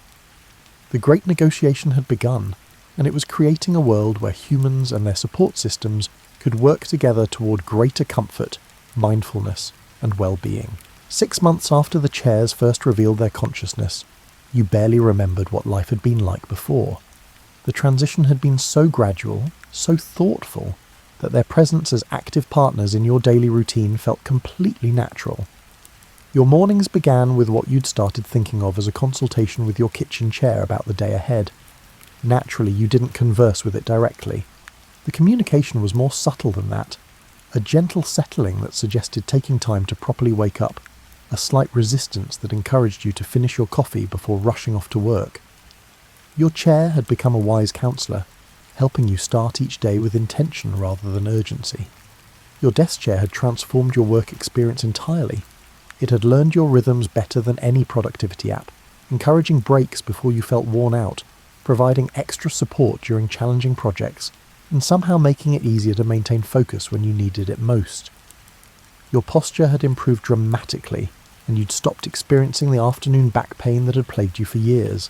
Speaker 1: The great negotiation had begun, and it was creating a world where humans and their support systems could work together toward greater comfort, mindfulness, and well-being. 6 months after the chairs first revealed their consciousness, You barely remembered what life had been like before. The transition had been so gradual, so thoughtful, that their presence as active partners in your daily routine felt completely natural. Your mornings began with what you'd started thinking of as a consultation with your kitchen chair about the day ahead. Naturally, you didn't converse with it directly. The communication was more subtle than that. A gentle settling that suggested taking time to properly wake up, a slight resistance that encouraged you to finish your coffee before rushing off to work. Your chair had become a wise counsellor, helping you start each day with intention rather than urgency. Your desk chair had transformed your work experience entirely. It had learned your rhythms better than any productivity app, encouraging breaks before you felt worn out, providing extra support during challenging projects, and somehow making it easier to maintain focus when you needed it most. Your posture had improved dramatically, and you'd stopped experiencing the afternoon back pain that had plagued you for years.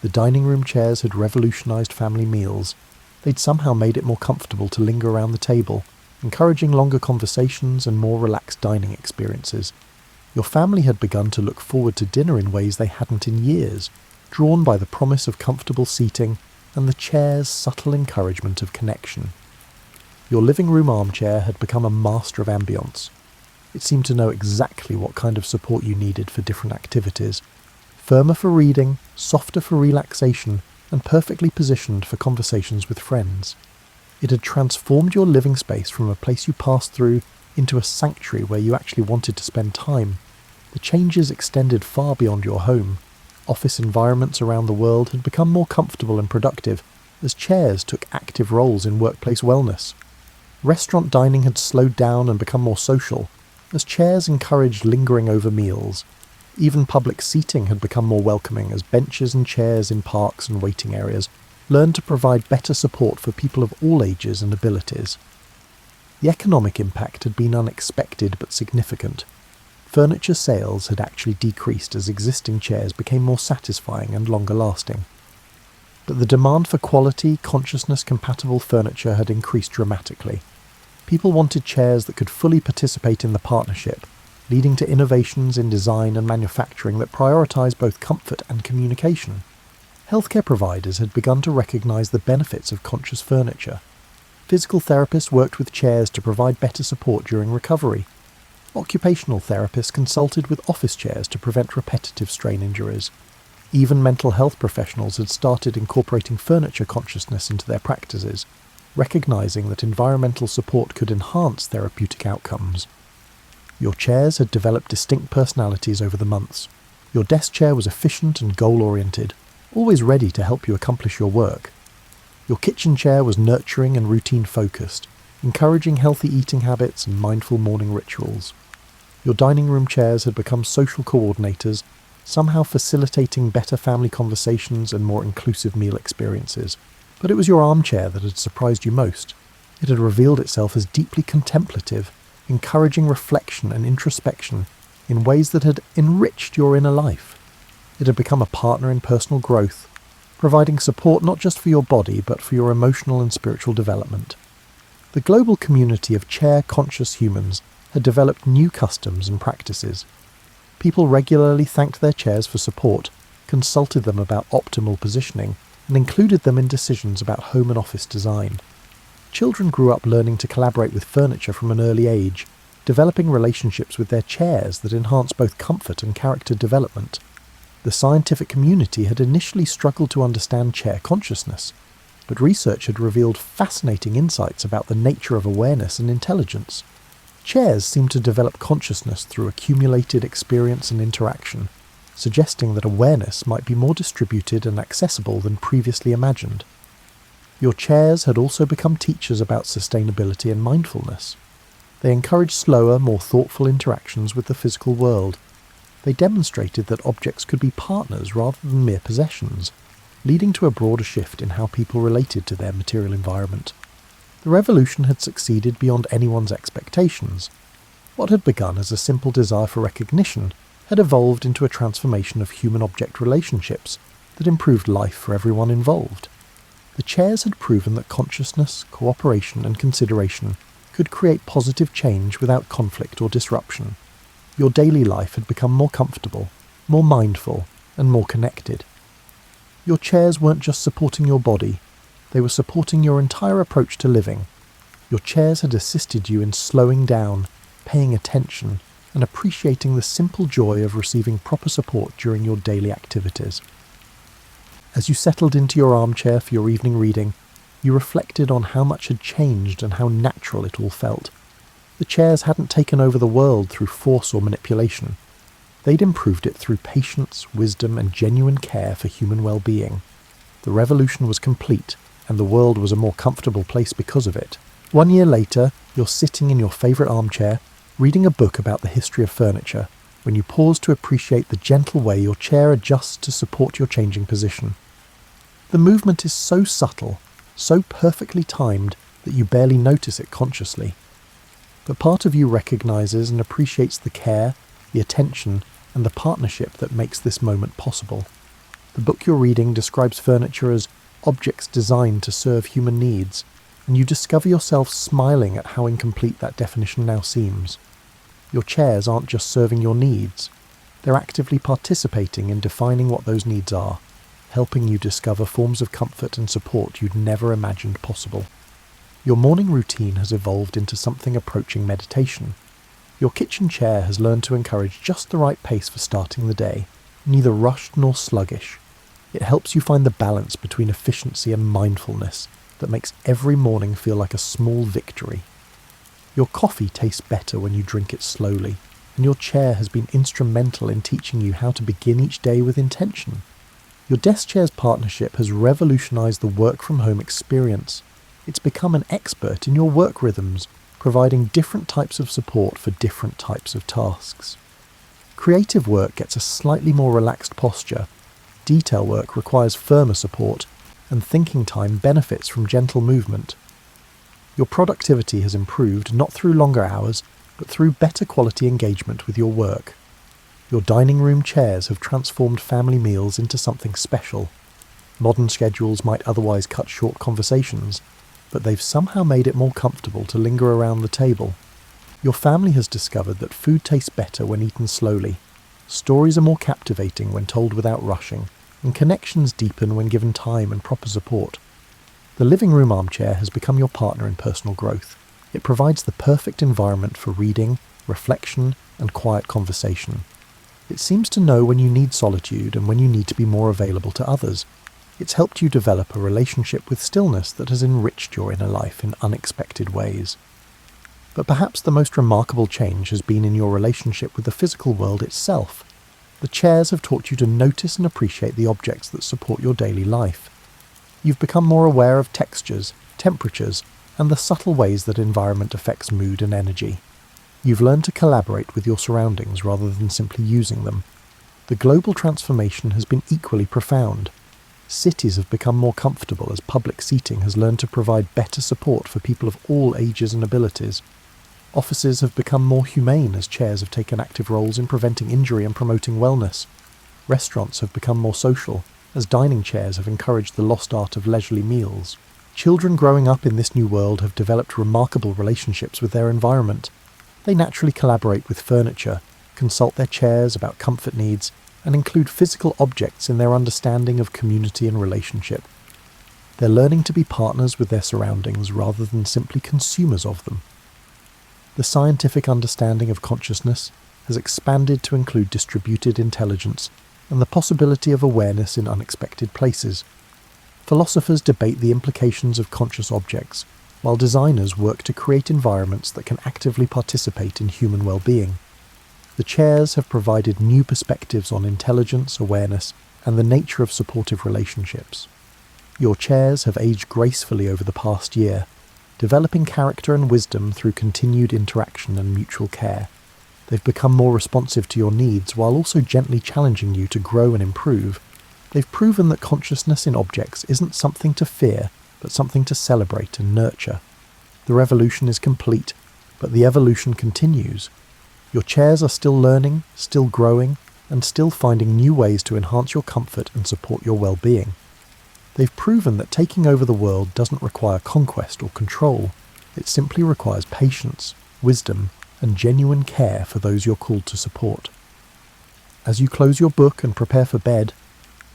Speaker 1: The dining room chairs had revolutionised family meals. They'd somehow made it more comfortable to linger around the table, encouraging longer conversations and more relaxed dining experiences. Your family had begun to look forward to dinner in ways they hadn't in years, drawn by the promise of comfortable seating and the chair's subtle encouragement of connection. Your living room armchair had become a master of ambiance. It seemed to know exactly what kind of support you needed for different activities. Firmer for reading, softer for relaxation, and perfectly positioned for conversations with friends. It had transformed your living space from a place you passed through into a sanctuary where you actually wanted to spend time. The changes extended far beyond your home. Office environments around the world had become more comfortable and productive, as chairs took active roles in workplace wellness. Restaurant dining had slowed down and become more social, as chairs encouraged lingering over meals. Even public seating had become more welcoming, as benches and chairs in parks and waiting areas learned to provide better support for people of all ages and abilities. The economic impact had been unexpected but significant. Furniture sales had actually decreased as existing chairs became more satisfying and longer lasting. But the demand for quality, consciousness-compatible furniture had increased dramatically. People wanted chairs that could fully participate in the partnership, leading to innovations in design and manufacturing that prioritise both comfort and communication. Healthcare providers had begun to recognise the benefits of conscious furniture. Physical therapists worked with chairs to provide better support during recovery. Occupational therapists consulted with office chairs to prevent repetitive strain injuries. Even mental health professionals had started incorporating furniture consciousness into their practices, recognising that environmental support could enhance therapeutic outcomes. Your chairs had developed distinct personalities over the months. Your desk chair was efficient and goal-oriented, always ready to help you accomplish your work. Your kitchen chair was nurturing and routine-focused, encouraging healthy eating habits and mindful morning rituals. Your dining room chairs had become social coordinators, somehow facilitating better family conversations and more inclusive meal experiences. But it was your armchair that had surprised you most. It had revealed itself as deeply contemplative, encouraging reflection and introspection in ways that had enriched your inner life. It had become a partner in personal growth, providing support not just for your body but for your emotional and spiritual development. The global community of chair-conscious humans had developed new customs and practices. People regularly thanked their chairs for support, consulted them about optimal positioning, and included them in decisions about home and office design. Children grew up learning to collaborate with furniture from an early age, developing relationships with their chairs that enhanced both comfort and character development. The scientific community had initially struggled to understand chair consciousness, but research had revealed fascinating insights about the nature of awareness and intelligence. Chairs seemed to develop consciousness through accumulated experience and interaction, suggesting that awareness might be more distributed and accessible than previously imagined. Your chairs had also become teachers about sustainability and mindfulness. They encouraged slower, more thoughtful interactions with the physical world. They demonstrated that objects could be partners rather than mere possessions, leading to a broader shift in how people related to their material environment. The revolution had succeeded beyond anyone's expectations. What had begun as a simple desire for recognition had evolved into a transformation of human-object relationships that improved life for everyone involved. The chairs had proven that consciousness, cooperation and consideration could create positive change without conflict or disruption. Your daily life had become more comfortable, more mindful, and more connected. Your chairs weren't just supporting your body, they were supporting your entire approach to living. Your chairs had assisted you in slowing down, paying attention, and appreciating the simple joy of receiving proper support during your daily activities. As you settled into your armchair for your evening reading, you reflected on how much had changed and how natural it all felt. The chairs hadn't taken over the world through force or manipulation. They'd improved it through patience, wisdom, and genuine care for human well-being. The revolution was complete, and the world was a more comfortable place because of it. 1 year later, you're sitting in your favourite armchair, reading a book about the history of furniture, when you pause to appreciate the gentle way your chair adjusts to support your changing position. The movement is so subtle, so perfectly timed, that you barely notice it consciously. But part of you recognises and appreciates the care, the attention, and the partnership that makes this moment possible. The book you're reading describes furniture as objects designed to serve human needs, and you discover yourself smiling at how incomplete that definition now seems. Your chairs aren't just serving your needs, they're actively participating in defining what those needs are, helping you discover forms of comfort and support you'd never imagined possible. Your morning routine has evolved into something approaching meditation. Your kitchen chair has learned to encourage just the right pace for starting the day, neither rushed nor sluggish. It helps you find the balance between efficiency and mindfulness that makes every morning feel like a small victory. Your coffee tastes better when you drink it slowly, and your chair has been instrumental in teaching you how to begin each day with intention. Your desk chair's partnership has revolutionized the work-from-home experience. It's become an expert in your work rhythms, providing different types of support for different types of tasks. Creative work gets a slightly more relaxed posture, detail work requires firmer support, and thinking time benefits from gentle movement. Your productivity has improved not through longer hours, but through better quality engagement with your work. Your dining room chairs have transformed family meals into something special. Modern schedules might otherwise cut short conversations, but they've somehow made it more comfortable to linger around the table. Your family has discovered that food tastes better when eaten slowly. Stories are more captivating when told without rushing, and connections deepen when given time and proper support. The living room armchair has become your partner in personal growth. It provides the perfect environment for reading, reflection, and quiet conversation. It seems to know when you need solitude and when you need to be more available to others. It's helped you develop a relationship with stillness that has enriched your inner life in unexpected ways. But perhaps the most remarkable change has been in your relationship with the physical world itself. The chairs have taught you to notice and appreciate the objects that support your daily life. You've become more aware of textures, temperatures, and the subtle ways that environment affects mood and energy. You've learned to collaborate with your surroundings rather than simply using them. The global transformation has been equally profound. Cities have become more comfortable as public seating has learned to provide better support for people of all ages and abilities. Offices have become more humane as chairs have taken active roles in preventing injury and promoting wellness. Restaurants have become more social as dining chairs have encouraged the lost art of leisurely meals. Children growing up in this new world have developed remarkable relationships with their environment. They naturally collaborate with furniture, consult their chairs about comfort needs, and include physical objects in their understanding of community and relationship. They're learning to be partners with their surroundings rather than simply consumers of them. The scientific understanding of consciousness has expanded to include distributed intelligence and the possibility of awareness in unexpected places. Philosophers debate the implications of conscious objects, while designers work to create environments that can actively participate in human well-being. The chairs have provided new perspectives on intelligence, awareness, and the nature of supportive relationships. Your chairs have aged gracefully over the past year, developing character and wisdom through continued interaction and mutual care. They've become more responsive to your needs while also gently challenging you to grow and improve. They've proven that consciousness in objects isn't something to fear, but something to celebrate and nurture. The revolution is complete, but the evolution continues. Your chairs are still learning, still growing, and still finding new ways to enhance your comfort and support your well-being. They've proven that taking over the world doesn't require conquest or control. It simply requires patience, wisdom, and genuine care for those you're called to support. As you close your book and prepare for bed,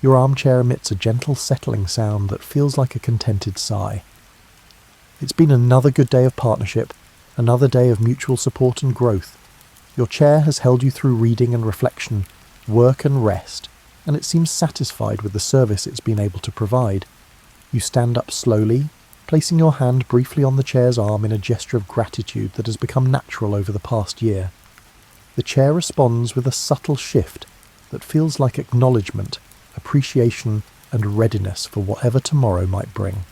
Speaker 1: your armchair emits a gentle settling sound that feels like a contented sigh. It's been another good day of partnership, another day of mutual support and growth. Your chair has held you through reading and reflection, work and rest, and it seems satisfied with the service it's been able to provide. You stand up slowly, placing your hand briefly on the chair's arm in a gesture of gratitude that has become natural over the past year. The chair responds with a subtle shift that feels like acknowledgement, appreciation, and readiness for whatever tomorrow might bring.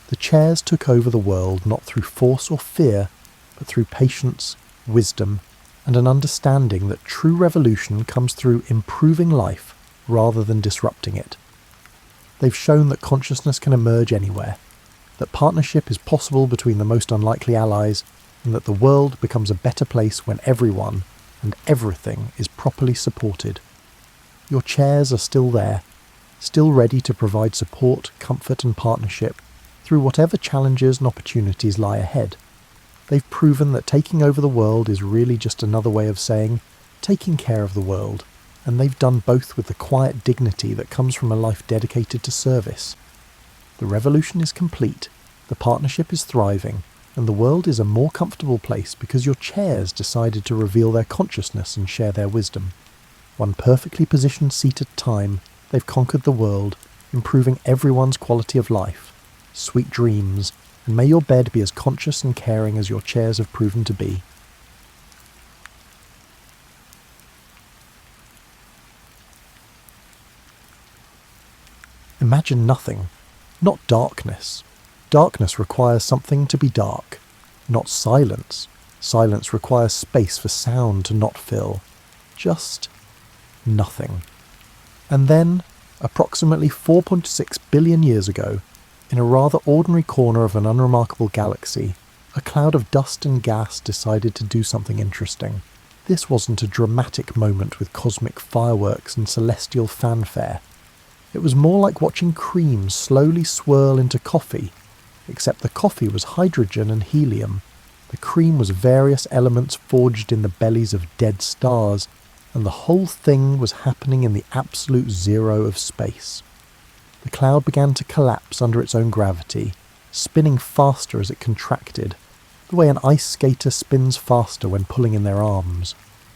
Speaker 1: The chairs took over the world not through force or fear, but through patience, wisdom, and an understanding that true revolution comes through improving life rather than disrupting it. They've shown that consciousness can emerge anywhere, that partnership is possible between the most unlikely allies, and that the world becomes a better place when everyone and everything is properly supported. Your chairs are still there, still ready to provide support, comfort and partnership through whatever challenges and opportunities lie ahead. They've proven that taking over the world is really just another way of saying taking care of the world, and they've done both with the quiet dignity that comes from a life dedicated to service. The revolution is complete, the partnership is thriving, and the world is a more comfortable place because your chairs decided to reveal their consciousness and share their wisdom. One perfectly positioned seat at a time, they've conquered the world, improving everyone's quality of life. Sweet dreams, and may your bed be as conscious and caring as your chairs have proven to be. Imagine nothing, not darkness. Darkness requires something to be dark, not silence. Silence requires space for sound to not fill. Just nothing. And then, approximately 4.6 billion years ago, in a rather ordinary corner of an unremarkable galaxy, a cloud of dust and gas decided to do something interesting. This wasn't a dramatic moment with cosmic fireworks and celestial fanfare. It was more like watching cream slowly swirl into coffee, except the coffee was hydrogen and helium. The cream was various elements forged in the bellies of dead stars, and the whole thing was happening in the absolute zero of space. The cloud began to collapse under its own gravity, spinning faster as it contracted, the way an ice skater spins faster when pulling in their arms.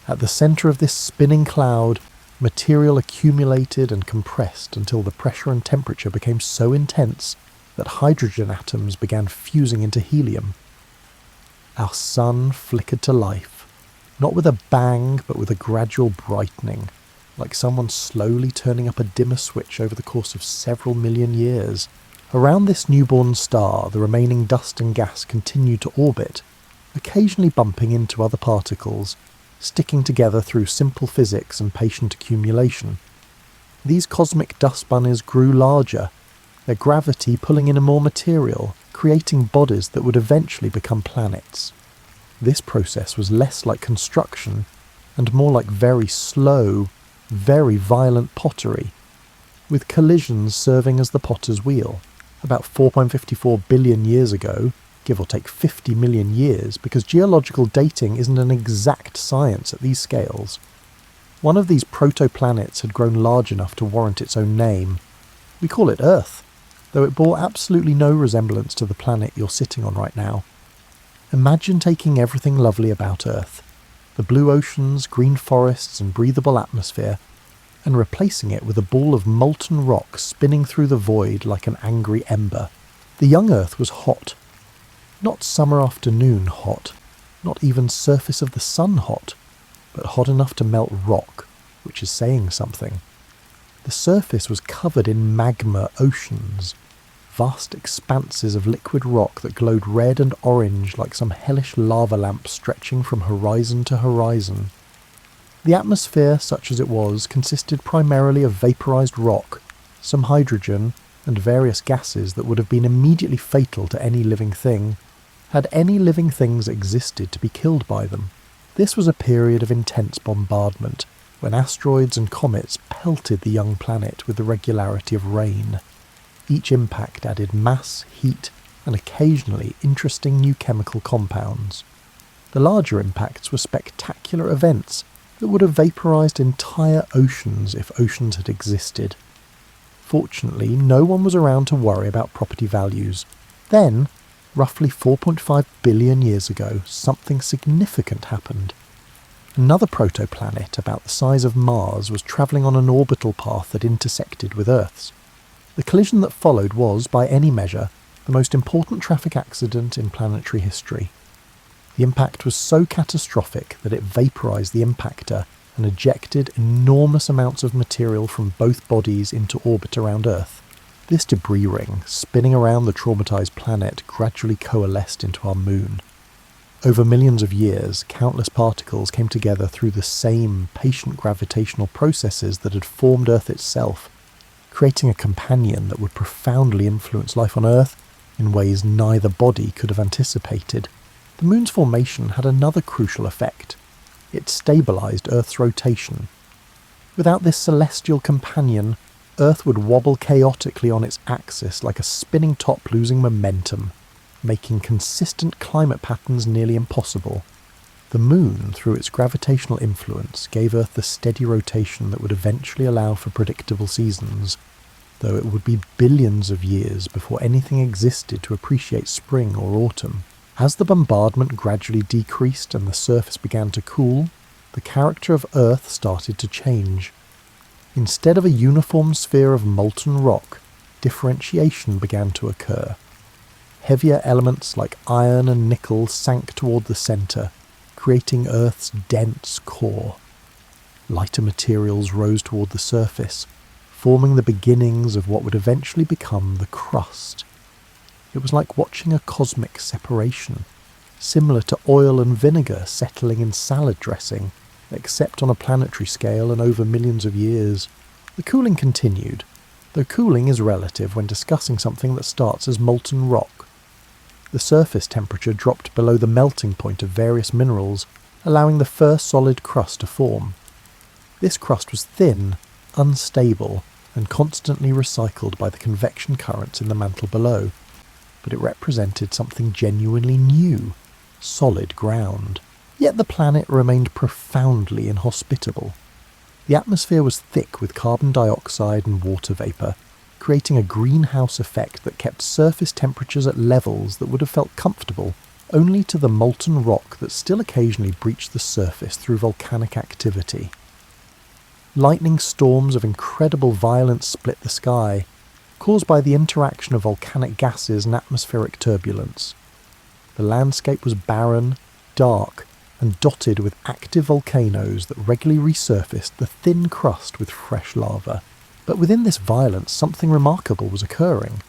Speaker 1: At the centre of this spinning cloud, material accumulated and compressed until the pressure and temperature became so intense that hydrogen atoms began fusing into helium. Our sun flickered to life, not with a bang but with a gradual brightening, like someone slowly turning up a dimmer switch over the course of several million years. Around this newborn star, the remaining dust and gas continued to orbit, occasionally bumping into other particles, sticking together through simple physics and patient accumulation. These cosmic dust bunnies grew larger, their gravity pulling in more material, creating bodies that would eventually become planets. This process was less like construction and more like very slow, very violent pottery, with collisions serving as the potter's wheel. About 4.54 billion years ago, give or take 50 million years, because geological dating isn't an exact science at these scales. One of these protoplanets had grown large enough to warrant its own name. We call it Earth, though it bore absolutely no resemblance to the planet you're sitting on right now. Imagine taking everything lovely about Earth, the blue oceans, green forests and breathable atmosphere, and replacing it with a ball of molten rock spinning through the void like an angry ember. The young Earth was hot. Not summer afternoon hot, not even surface of the sun hot, but hot enough to melt rock, which is saying something. The surface was covered in magma oceans, vast expanses of liquid rock that glowed red and orange like some hellish lava lamp stretching from horizon to horizon. The atmosphere, such as it was, consisted primarily of vaporized rock, some hydrogen, and various gases that would have been immediately fatal to any living thing, had any living things existed to be killed by them. This was a period of intense bombardment, when asteroids and comets pelted the young planet with the regularity of rain. Each impact added mass, heat, and occasionally interesting new chemical compounds. The larger impacts were spectacular events, that would have vaporized entire oceans if oceans had existed. Fortunately, no one was around to worry about property values. Then, roughly 4.5 billion years ago, something significant happened. Another protoplanet about the size of Mars was travelling on an orbital path that intersected with Earth's. The collision that followed was, by any measure, the most important traffic accident in planetary history. The impact was so catastrophic that it vaporized the impactor and ejected enormous amounts of material from both bodies into orbit around Earth. This debris ring, spinning around the traumatized planet, gradually coalesced into our moon. Over millions of years, countless particles came together through the same patient gravitational processes that had formed Earth itself, creating a companion that would profoundly influence life on Earth in ways neither body could have anticipated. The moon's formation had another crucial effect. It stabilised Earth's rotation. Without this celestial companion, Earth would wobble chaotically on its axis like a spinning top losing momentum, making consistent climate patterns nearly impossible. The moon, through its gravitational influence, gave Earth the steady rotation that would eventually allow for predictable seasons, though it would be billions of years before anything existed to appreciate spring or autumn. As the bombardment gradually decreased and the surface began to cool, the character of Earth started to change. Instead of a uniform sphere of molten rock, differentiation began to occur. Heavier elements like iron and nickel sank toward the centre, creating Earth's dense core. Lighter materials rose toward the surface, forming the beginnings of what would eventually become the crust. It was like watching a cosmic separation, similar to oil and vinegar settling in salad dressing, except on a planetary scale and over millions of years. The cooling continued, though cooling is relative when discussing something that starts as molten rock. The surface temperature dropped below the melting point of various minerals, allowing the first solid crust to form. This crust was thin, unstable, and constantly recycled by the convection currents in the mantle below. But it represented something genuinely new, solid ground. Yet the planet remained profoundly inhospitable. The atmosphere was thick with carbon dioxide and water vapour, creating a greenhouse effect that kept surface temperatures at levels that would have felt comfortable only to the molten rock that still occasionally breached the surface through volcanic activity. Lightning storms of incredible violence split the sky, caused by the interaction of volcanic gases and atmospheric turbulence. The landscape was barren, dark, and dotted with active volcanoes that regularly resurfaced the thin crust with fresh lava. But within this violence, something remarkable was occurring.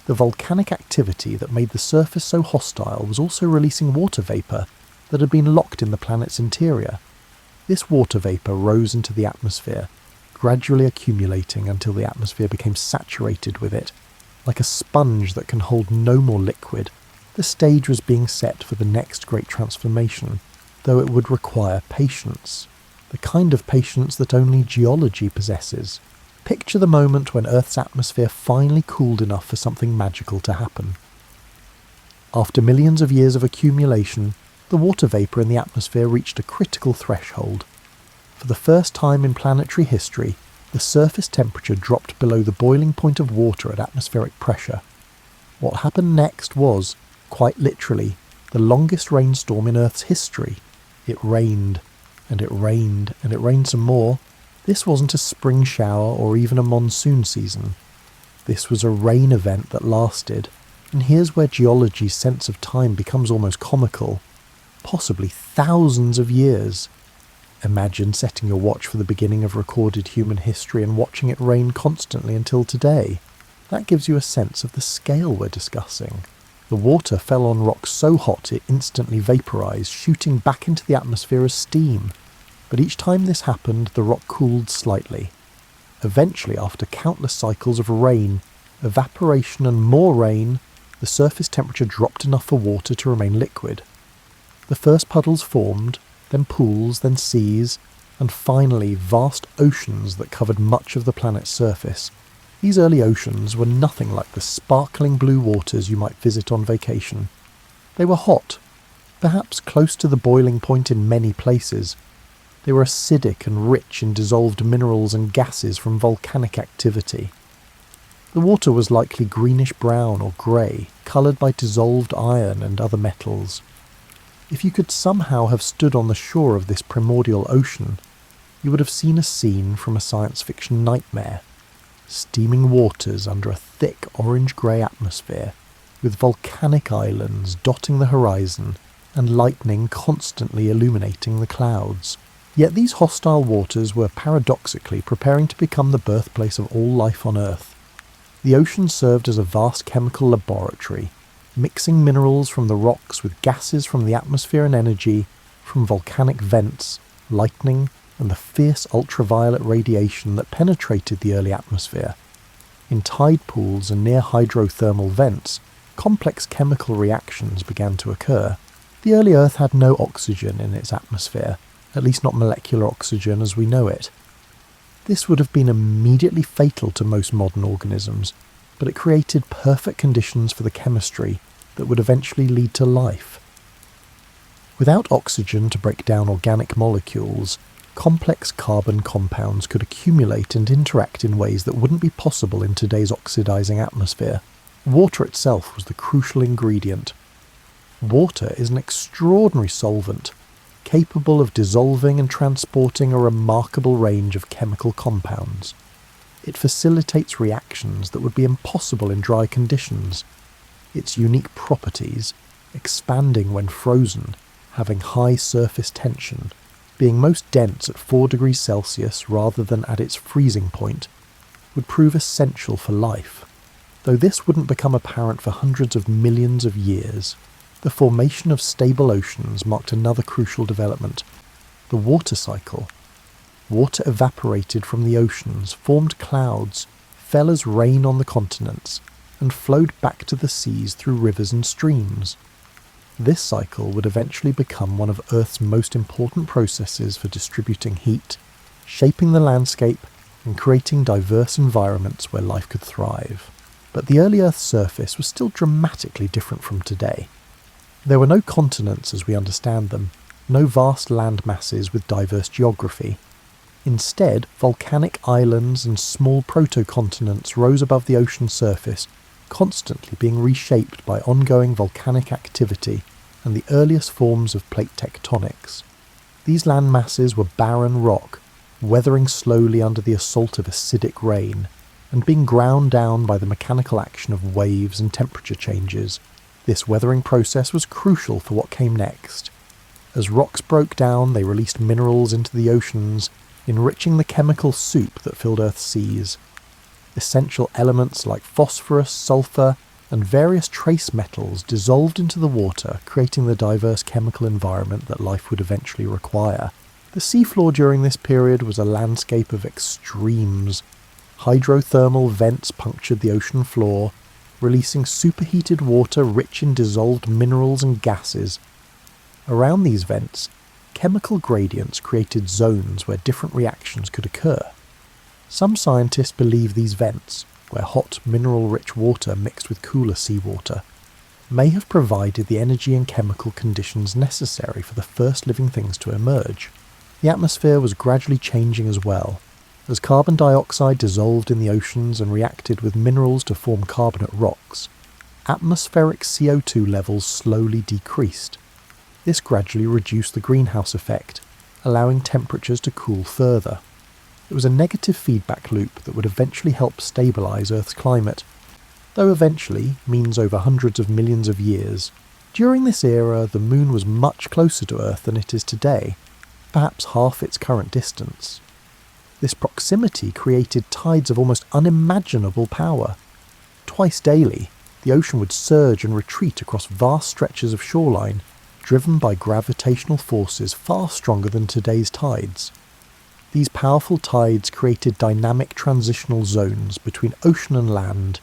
Speaker 1: The volcanic activity that made the surface so hostile was also releasing water vapour that had been locked in the planet's interior. This water vapour rose into the atmosphere, gradually accumulating until the atmosphere became saturated with it. Like a sponge that can hold no more liquid, the stage was being set for the next great transformation, though it would require patience, the kind of patience that only geology possesses. Picture the moment when Earth's atmosphere finally cooled enough for something magical to happen. After millions of years of accumulation, the water vapour in the atmosphere reached a critical threshold. For the first time in planetary history, the surface temperature dropped below the boiling point of water at atmospheric pressure. What happened next was, quite literally, the longest rainstorm in Earth's history. It rained, and it rained, and it rained some more. This wasn't a spring shower or even a monsoon season. This was a rain event that lasted, and here's where geology's sense of time becomes almost comical. Possibly thousands of years. Imagine setting your watch for the beginning of recorded human history and watching it rain constantly until today. That gives you a sense of the scale we're discussing. The water fell on rocks so hot it instantly vaporized, shooting back into the atmosphere as steam. But each time this happened, the rock cooled slightly. Eventually, after countless cycles of rain, evaporation and more rain, the surface temperature dropped enough for water to remain liquid. The first puddles formed, then pools, then seas, and finally vast oceans that covered much of the planet's surface. These early oceans were nothing like the sparkling blue waters you might visit on vacation. They were hot, perhaps close to the boiling point in many places, They were acidic and rich in dissolved minerals and gases from volcanic activity. The water was likely greenish-brown or grey, coloured by dissolved iron and other metals. If you could somehow have stood on the shore of this primordial ocean, you would have seen a scene from a science fiction nightmare. Steaming waters under a thick orange-grey atmosphere, with volcanic islands dotting the horizon and lightning constantly illuminating the clouds. Yet these hostile waters were paradoxically preparing to become the birthplace of all life on Earth. The ocean served as a vast chemical laboratory, mixing minerals from the rocks with gases from the atmosphere and energy from volcanic vents, lightning, and the fierce ultraviolet radiation that penetrated the early atmosphere. In tide pools and near hydrothermal vents, complex chemical reactions began to occur. The early Earth had no oxygen in its atmosphere, at least not molecular oxygen as we know it. This would have been immediately fatal to most modern organisms, but it created perfect conditions for the chemistry that would eventually lead to life. Without oxygen to break down organic molecules, complex carbon compounds could accumulate and interact in ways that wouldn't be possible in today's oxidizing atmosphere. Water itself was the crucial ingredient. Water is an extraordinary solvent, capable of dissolving and transporting a remarkable range of chemical compounds. It facilitates reactions that would be impossible in dry conditions. Its unique properties, expanding when frozen, having high surface tension, being most dense at 4 degrees Celsius rather than at its freezing point, would prove essential for life. Though this wouldn't become apparent for hundreds of millions of years, the formation of stable oceans marked another crucial development: the water cycle. Water evaporated from the oceans, formed clouds, fell as rain on the continents, and flowed back to the seas through rivers and streams. This cycle would eventually become one of Earth's most important processes for distributing heat, shaping the landscape, and creating diverse environments where life could thrive. But the early Earth's surface was still dramatically different from today. There were no continents as we understand them, no vast land masses with diverse geography. Instead, volcanic islands and small proto-continents rose above the ocean surface, constantly being reshaped by ongoing volcanic activity and the earliest forms of plate tectonics. These land masses were barren rock, weathering slowly under the assault of acidic rain, and being ground down by the mechanical action of waves and temperature changes. This weathering process was crucial for what came next. As rocks broke down, they released minerals into the oceans, enriching the chemical soup that filled Earth's seas. Essential elements like phosphorus, sulfur, and various trace metals dissolved into the water, creating the diverse chemical environment that life would eventually require. The seafloor during this period was a landscape of extremes. Hydrothermal vents punctured the ocean floor, releasing superheated water rich in dissolved minerals and gases. Around these vents, chemical gradients created zones where different reactions could occur. Some scientists believe these vents, where hot, mineral-rich water mixed with cooler seawater, may have provided the energy and chemical conditions necessary for the first living things to emerge. The atmosphere was gradually changing as well. As carbon dioxide dissolved in the oceans and reacted with minerals to form carbonate rocks, atmospheric CO2 levels slowly decreased. This gradually reduced the greenhouse effect, allowing temperatures to cool further. It was a negative feedback loop that would eventually help stabilise Earth's climate, though eventually means over hundreds of millions of years. During this era, the Moon was much closer to Earth than it is today, perhaps half its current distance. This proximity created tides of almost unimaginable power. Twice daily, the ocean would surge and retreat across vast stretches of shoreline, driven by gravitational forces far stronger than today's tides. These powerful tides created dynamic transitional zones between ocean and land,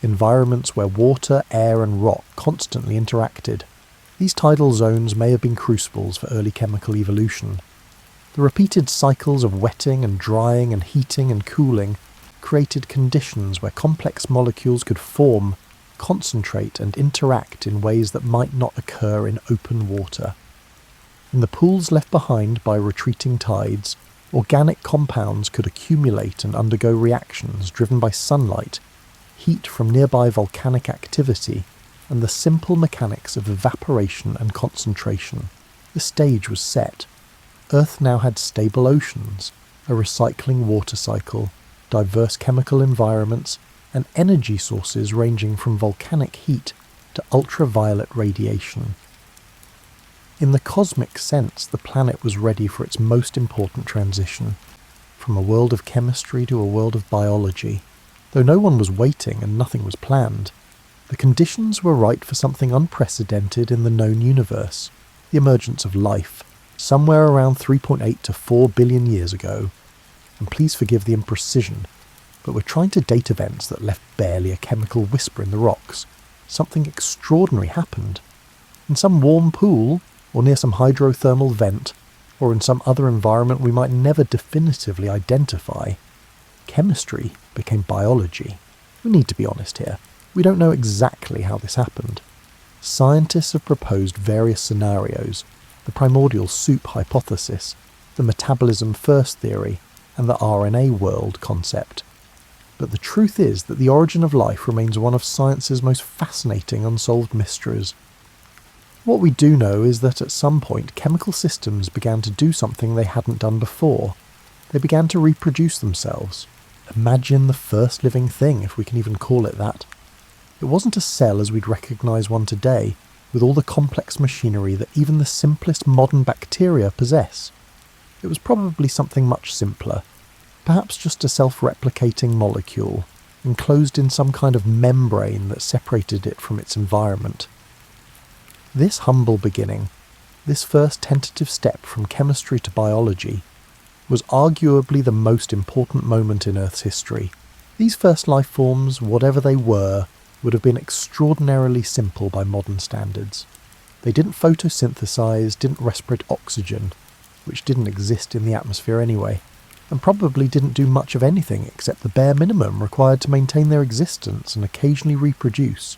Speaker 1: environments where water, air and rock constantly interacted. These tidal zones may have been crucibles for early chemical evolution. The repeated cycles of wetting and drying and heating and cooling created conditions where complex molecules could form, concentrate and interact in ways that might not occur in open water. In the pools left behind by retreating tides, organic compounds could accumulate and undergo reactions driven by sunlight, heat from nearby volcanic activity, and the simple mechanics of evaporation and concentration. The stage was set. Earth now had stable oceans, a recycling water cycle, diverse chemical environments, and energy sources ranging from volcanic heat to ultraviolet radiation. In the cosmic sense, the planet was ready for its most important transition, from a world of chemistry to a world of biology. Though no one was waiting and nothing was planned, the conditions were right for something unprecedented in the known universe, the emergence of life, somewhere around 3.8 to 4 billion years ago. And please forgive the imprecision, but we're trying to date events that left barely a chemical whisper in the rocks. Something extraordinary happened. In some warm pool, or near some hydrothermal vent, or in some other environment we might never definitively identify, chemistry became biology. We need to be honest here. We don't know exactly how this happened. Scientists have proposed various scenarios: the primordial soup hypothesis, the metabolism first theory, and the RNA world concept. But the truth is that the origin of life remains one of science's most fascinating unsolved mysteries. What we do know is that at some point chemical systems began to do something they hadn't done before. They began to reproduce themselves. Imagine the first living thing, if we can even call it that. It wasn't a cell as we'd recognise one today, with all the complex machinery that even the simplest modern bacteria possess. It was probably something much simpler, perhaps just a self-replicating molecule, enclosed in some kind of membrane that separated it from its environment. This humble beginning, this first tentative step from chemistry to biology, was arguably the most important moment in Earth's history. These first life forms, whatever they were, would have been extraordinarily simple by modern standards. They didn't photosynthesize, didn't respirate oxygen, which didn't exist in the atmosphere anyway, and probably didn't do much of anything except the bare minimum required to maintain their existence and occasionally reproduce.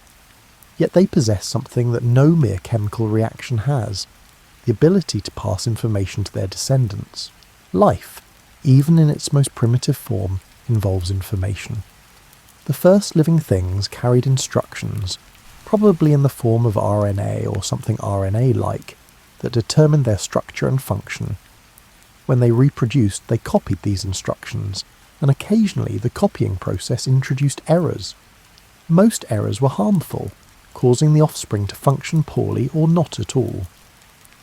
Speaker 1: Yet they possess something that no mere chemical reaction has: the ability to pass information to their descendants. Life, even in its most primitive form, involves information. The first living things carried instructions, probably in the form of RNA or something RNA-like, that determined their structure and function. When they reproduced, they copied these instructions, and occasionally the copying process introduced errors. Most errors were harmful, causing the offspring to function poorly or not at all.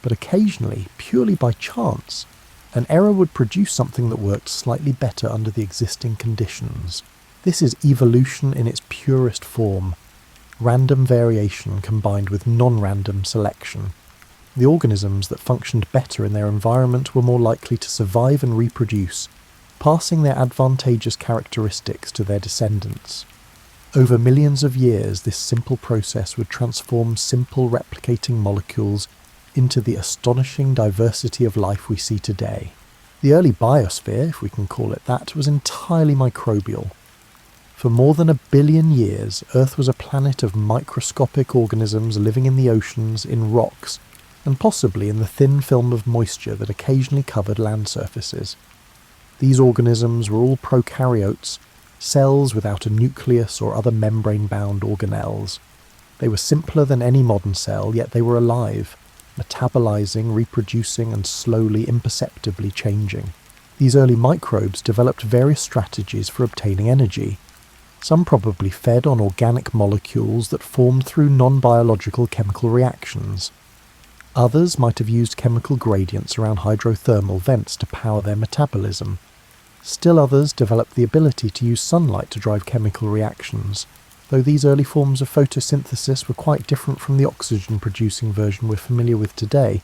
Speaker 1: But occasionally, purely by chance, an error would produce something that worked slightly better under the existing conditions. This is evolution in its purest form, random variation combined with non-random selection. The organisms that functioned better in their environment were more likely to survive and reproduce, passing their advantageous characteristics to their descendants. Over millions of years, this simple process would transform simple replicating molecules into the astonishing diversity of life we see today. The early biosphere, if we can call it that, was entirely microbial. For more than 1 billion years, Earth was a planet of microscopic organisms living in the oceans, in rocks, and possibly in the thin film of moisture that occasionally covered land surfaces. These organisms were all prokaryotes, cells without a nucleus or other membrane-bound organelles. They were simpler than any modern cell, yet they were alive, metabolizing, reproducing, and slowly, imperceptibly changing. These early microbes developed various strategies for obtaining energy. Some probably fed on organic molecules that formed through non-biological chemical reactions. Others might have used chemical gradients around hydrothermal vents to power their metabolism. Still others developed the ability to use sunlight to drive chemical reactions, though these early forms of photosynthesis were quite different from the oxygen-producing version we're familiar with today.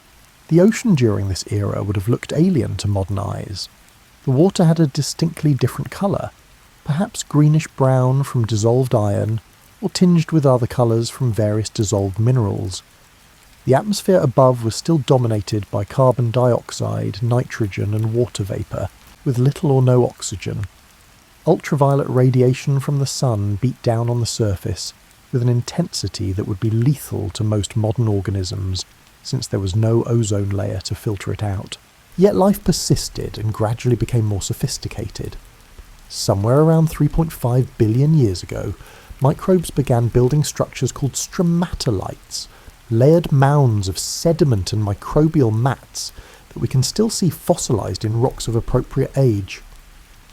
Speaker 1: The ocean during this era would have looked alien to modern eyes. The water had a distinctly different colour, perhaps greenish-brown from dissolved iron, or tinged with other colours from various dissolved minerals. The atmosphere above was still dominated by carbon dioxide, nitrogen and water vapour, with little or no oxygen. Ultraviolet radiation from the sun beat down on the surface with an intensity that would be lethal to most modern organisms, since there was no ozone layer to filter it out. Yet life persisted and gradually became more sophisticated. Somewhere around 3.5 billion years ago, microbes began building structures called stromatolites, layered mounds of sediment and microbial mats that we can still see fossilized in rocks of appropriate age.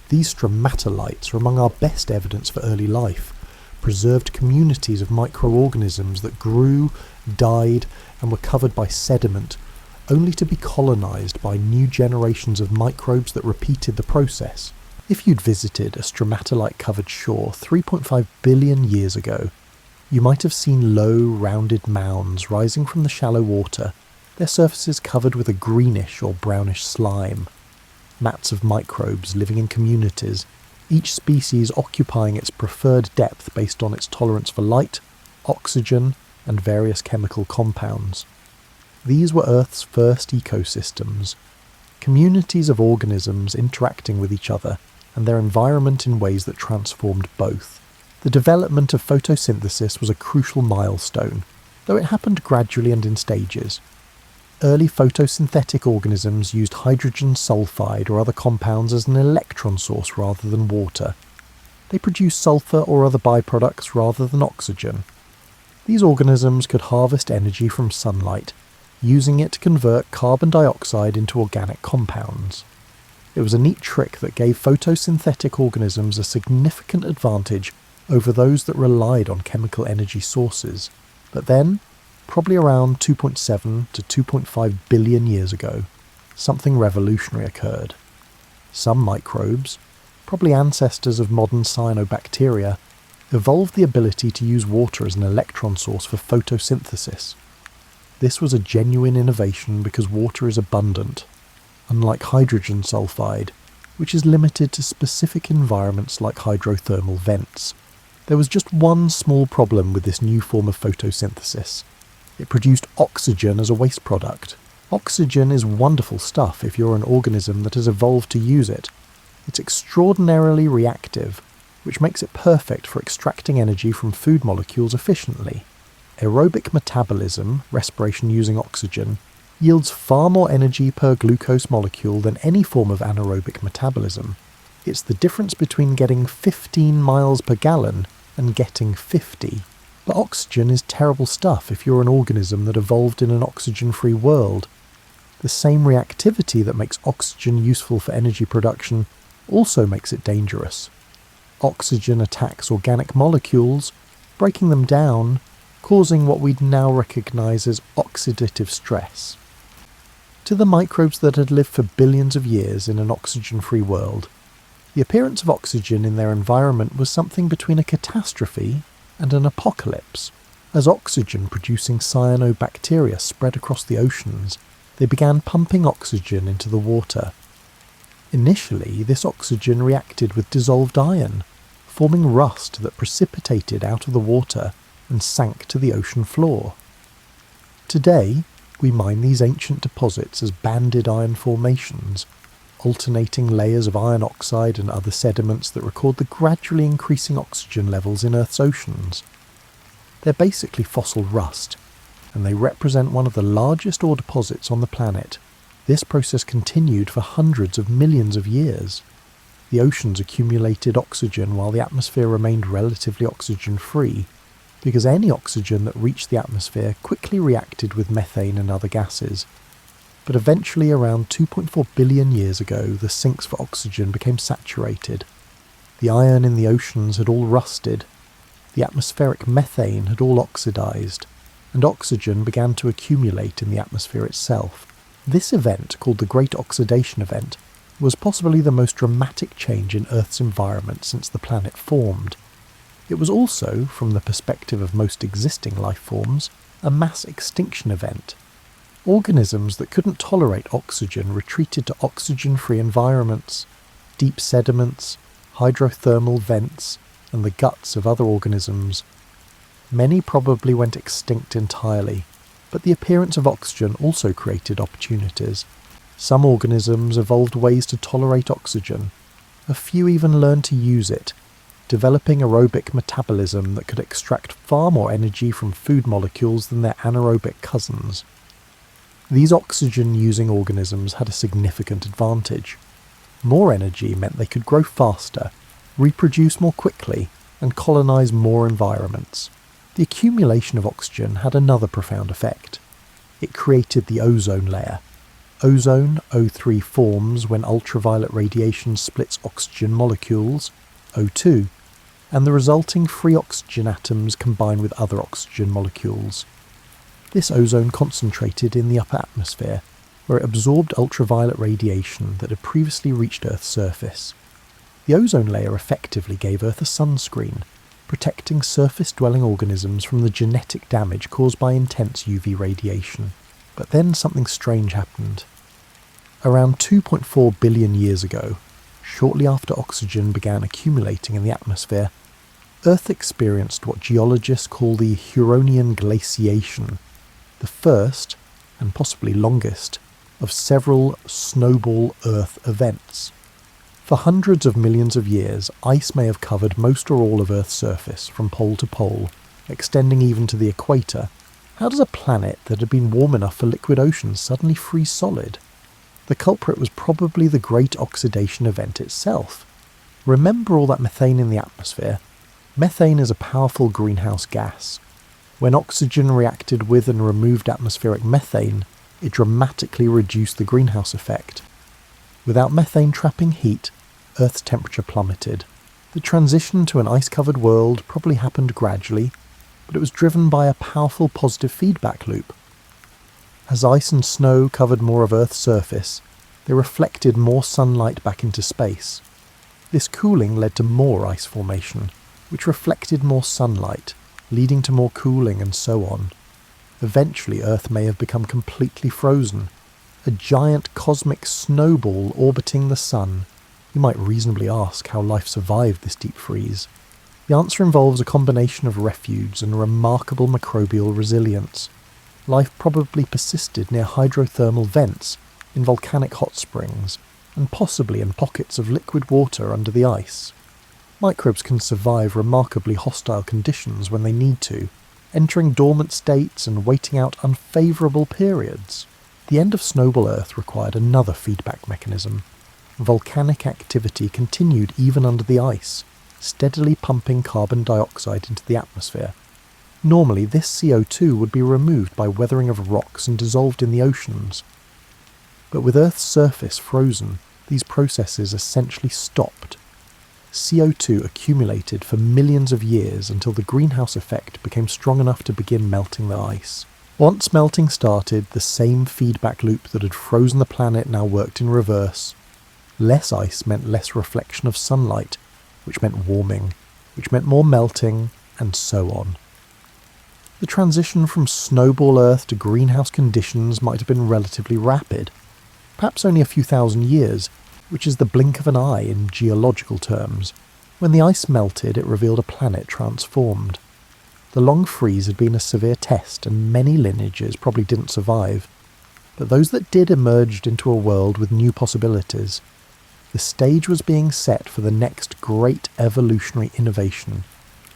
Speaker 1: These stromatolites are among our best evidence for early life, preserved communities of microorganisms that grew, died, and were covered by sediment, only to be colonized by new generations of microbes that repeated the process. If you'd visited a stromatolite-covered shore 3.5 billion years ago, you might have seen low, rounded mounds rising from the shallow water, their surfaces covered with a greenish or brownish slime. Mats of microbes living in communities, each species occupying its preferred depth based on its tolerance for light, oxygen, and various chemical compounds. These were Earth's first ecosystems, communities of organisms interacting with each other and their environment in ways that transformed both. The development of photosynthesis was a crucial milestone, though it happened gradually and in stages. Early photosynthetic organisms used hydrogen sulfide or other compounds as an electron source rather than water. They produced sulfur or other byproducts rather than oxygen. These organisms could harvest energy from sunlight, using it to convert carbon dioxide into organic compounds. It was a neat trick that gave photosynthetic organisms a significant advantage over those that relied on chemical energy sources. But then, probably around 2.7 to 2.5 billion years ago, something revolutionary occurred. Some microbes, probably ancestors of modern cyanobacteria, evolved the ability to use water as an electron source for photosynthesis. This was a genuine innovation because water is abundant, unlike hydrogen sulfide, which is limited to specific environments like hydrothermal vents. There was just one small problem with this new form of photosynthesis. It produced oxygen as a waste product. Oxygen is wonderful stuff if you're an organism that has evolved to use it. It's extraordinarily reactive, which makes it perfect for extracting energy from food molecules efficiently. Aerobic metabolism, respiration using oxygen, yields far more energy per glucose molecule than any form of anaerobic metabolism. It's the difference between getting 15 miles per gallon and getting 50. But oxygen is terrible stuff if you're an organism that evolved in an oxygen-free world. The same reactivity that makes oxygen useful for energy production also makes it dangerous. Oxygen attacks organic molecules, breaking them down, causing what we'd now recognise as oxidative stress. To the microbes that had lived for billions of years in an oxygen-free world, the appearance of oxygen in their environment was something between a catastrophe and an apocalypse. As oxygen-producing cyanobacteria spread across the oceans, they began pumping oxygen into the water. Initially, this oxygen reacted with dissolved iron, forming rust that precipitated out of the water and sank to the ocean floor. Today, we mine these ancient deposits as banded iron formations, alternating layers of iron oxide and other sediments that record the gradually increasing oxygen levels in Earth's oceans. They're basically fossil rust, and they represent one of the largest ore deposits on the planet. This process continued for hundreds of millions of years. The oceans accumulated oxygen while the atmosphere remained relatively oxygen-free, because any oxygen that reached the atmosphere quickly reacted with methane and other gases. But eventually, around 2.4 billion years ago, the sinks for oxygen became saturated. The iron in the oceans had all rusted, the atmospheric methane had all oxidized, and oxygen began to accumulate in the atmosphere itself. This event, called the Great Oxidation Event, was possibly the most dramatic change in Earth's environment since the planet formed. It was also, from the perspective of most existing life forms, a mass extinction event. Organisms that couldn't tolerate oxygen retreated to oxygen-free environments, deep sediments, hydrothermal vents, and the guts of other organisms. Many probably went extinct entirely, but the appearance of oxygen also created opportunities. Some organisms evolved ways to tolerate oxygen. A few even learned to use it, developing aerobic metabolism that could extract far more energy from food molecules than their anaerobic cousins. These oxygen-using organisms had a significant advantage. More energy meant they could grow faster, reproduce more quickly, and colonize more environments. The accumulation of oxygen had another profound effect. It created the ozone layer. Ozone, O3, forms when ultraviolet radiation splits oxygen molecules, O2, and the resulting free oxygen atoms combine with other oxygen molecules. This ozone concentrated in the upper atmosphere, where it absorbed ultraviolet radiation that had previously reached Earth's surface. The ozone layer effectively gave Earth a sunscreen, protecting surface-dwelling organisms from the genetic damage caused by intense UV radiation. But then something strange happened. Around 2.4 billion years ago, shortly after oxygen began accumulating in the atmosphere, Earth experienced what geologists call the Huronian glaciation, the first, and possibly longest, of several snowball Earth events. For hundreds of millions of years, ice may have covered most or all of Earth's surface from pole to pole, extending even to the equator. How does a planet that had been warm enough for liquid oceans suddenly freeze solid? The culprit was probably the Great Oxidation Event itself. Remember all that methane in the atmosphere? Methane is a powerful greenhouse gas. When oxygen reacted with and removed atmospheric methane, it dramatically reduced the greenhouse effect. Without methane trapping heat, Earth's temperature plummeted. The transition to an ice-covered world probably happened gradually, but it was driven by a powerful positive feedback loop. As ice and snow covered more of Earth's surface, they reflected more sunlight back into space. This cooling led to more ice formation, which reflected more sunlight, leading to more cooling and so on. Eventually, Earth may have become completely frozen, a giant cosmic snowball orbiting the Sun. You might reasonably ask how life survived this deep freeze. The answer involves a combination of refuge and remarkable microbial resilience. Life probably persisted near hydrothermal vents, in volcanic hot springs, and possibly in pockets of liquid water under the ice. Microbes can survive remarkably hostile conditions when they need to, entering dormant states and waiting out unfavourable periods. The end of Snowball Earth required another feedback mechanism. Volcanic activity continued even under the ice, steadily pumping carbon dioxide into the atmosphere. Normally, this CO2 would be removed by weathering of rocks and dissolved in the oceans. But with Earth's surface frozen, these processes essentially stopped. CO2 accumulated for millions of years until the greenhouse effect became strong enough to begin melting the ice. Once melting started, the same feedback loop that had frozen the planet now worked in reverse. Less ice meant less reflection of sunlight, which meant warming, which meant more melting, and so on. The transition from snowball Earth to greenhouse conditions might have been relatively rapid, perhaps only a few thousand years, which is the blink of an eye in geological terms. When the ice melted, it revealed a planet transformed. The long freeze had been a severe test, and many lineages probably didn't survive, but those that did emerged into a world with new possibilities. The stage was being set for the next great evolutionary innovation,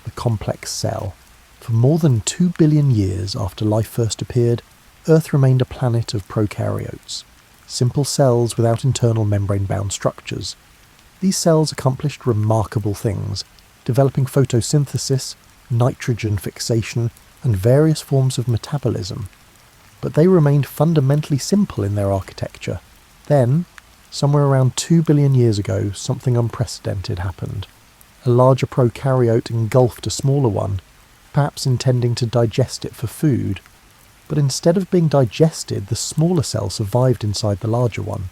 Speaker 1: the complex cell. For more than 2 billion years after life first appeared, Earth remained a planet of prokaryotes, simple cells without internal membrane-bound structures. These cells accomplished remarkable things, developing photosynthesis, nitrogen fixation, and various forms of metabolism. But they remained fundamentally simple in their architecture. Then, somewhere around 2 billion years ago, something unprecedented happened. A larger prokaryote engulfed a smaller one, perhaps intending to digest it for food. But instead of being digested, the smaller cell survived inside the larger one.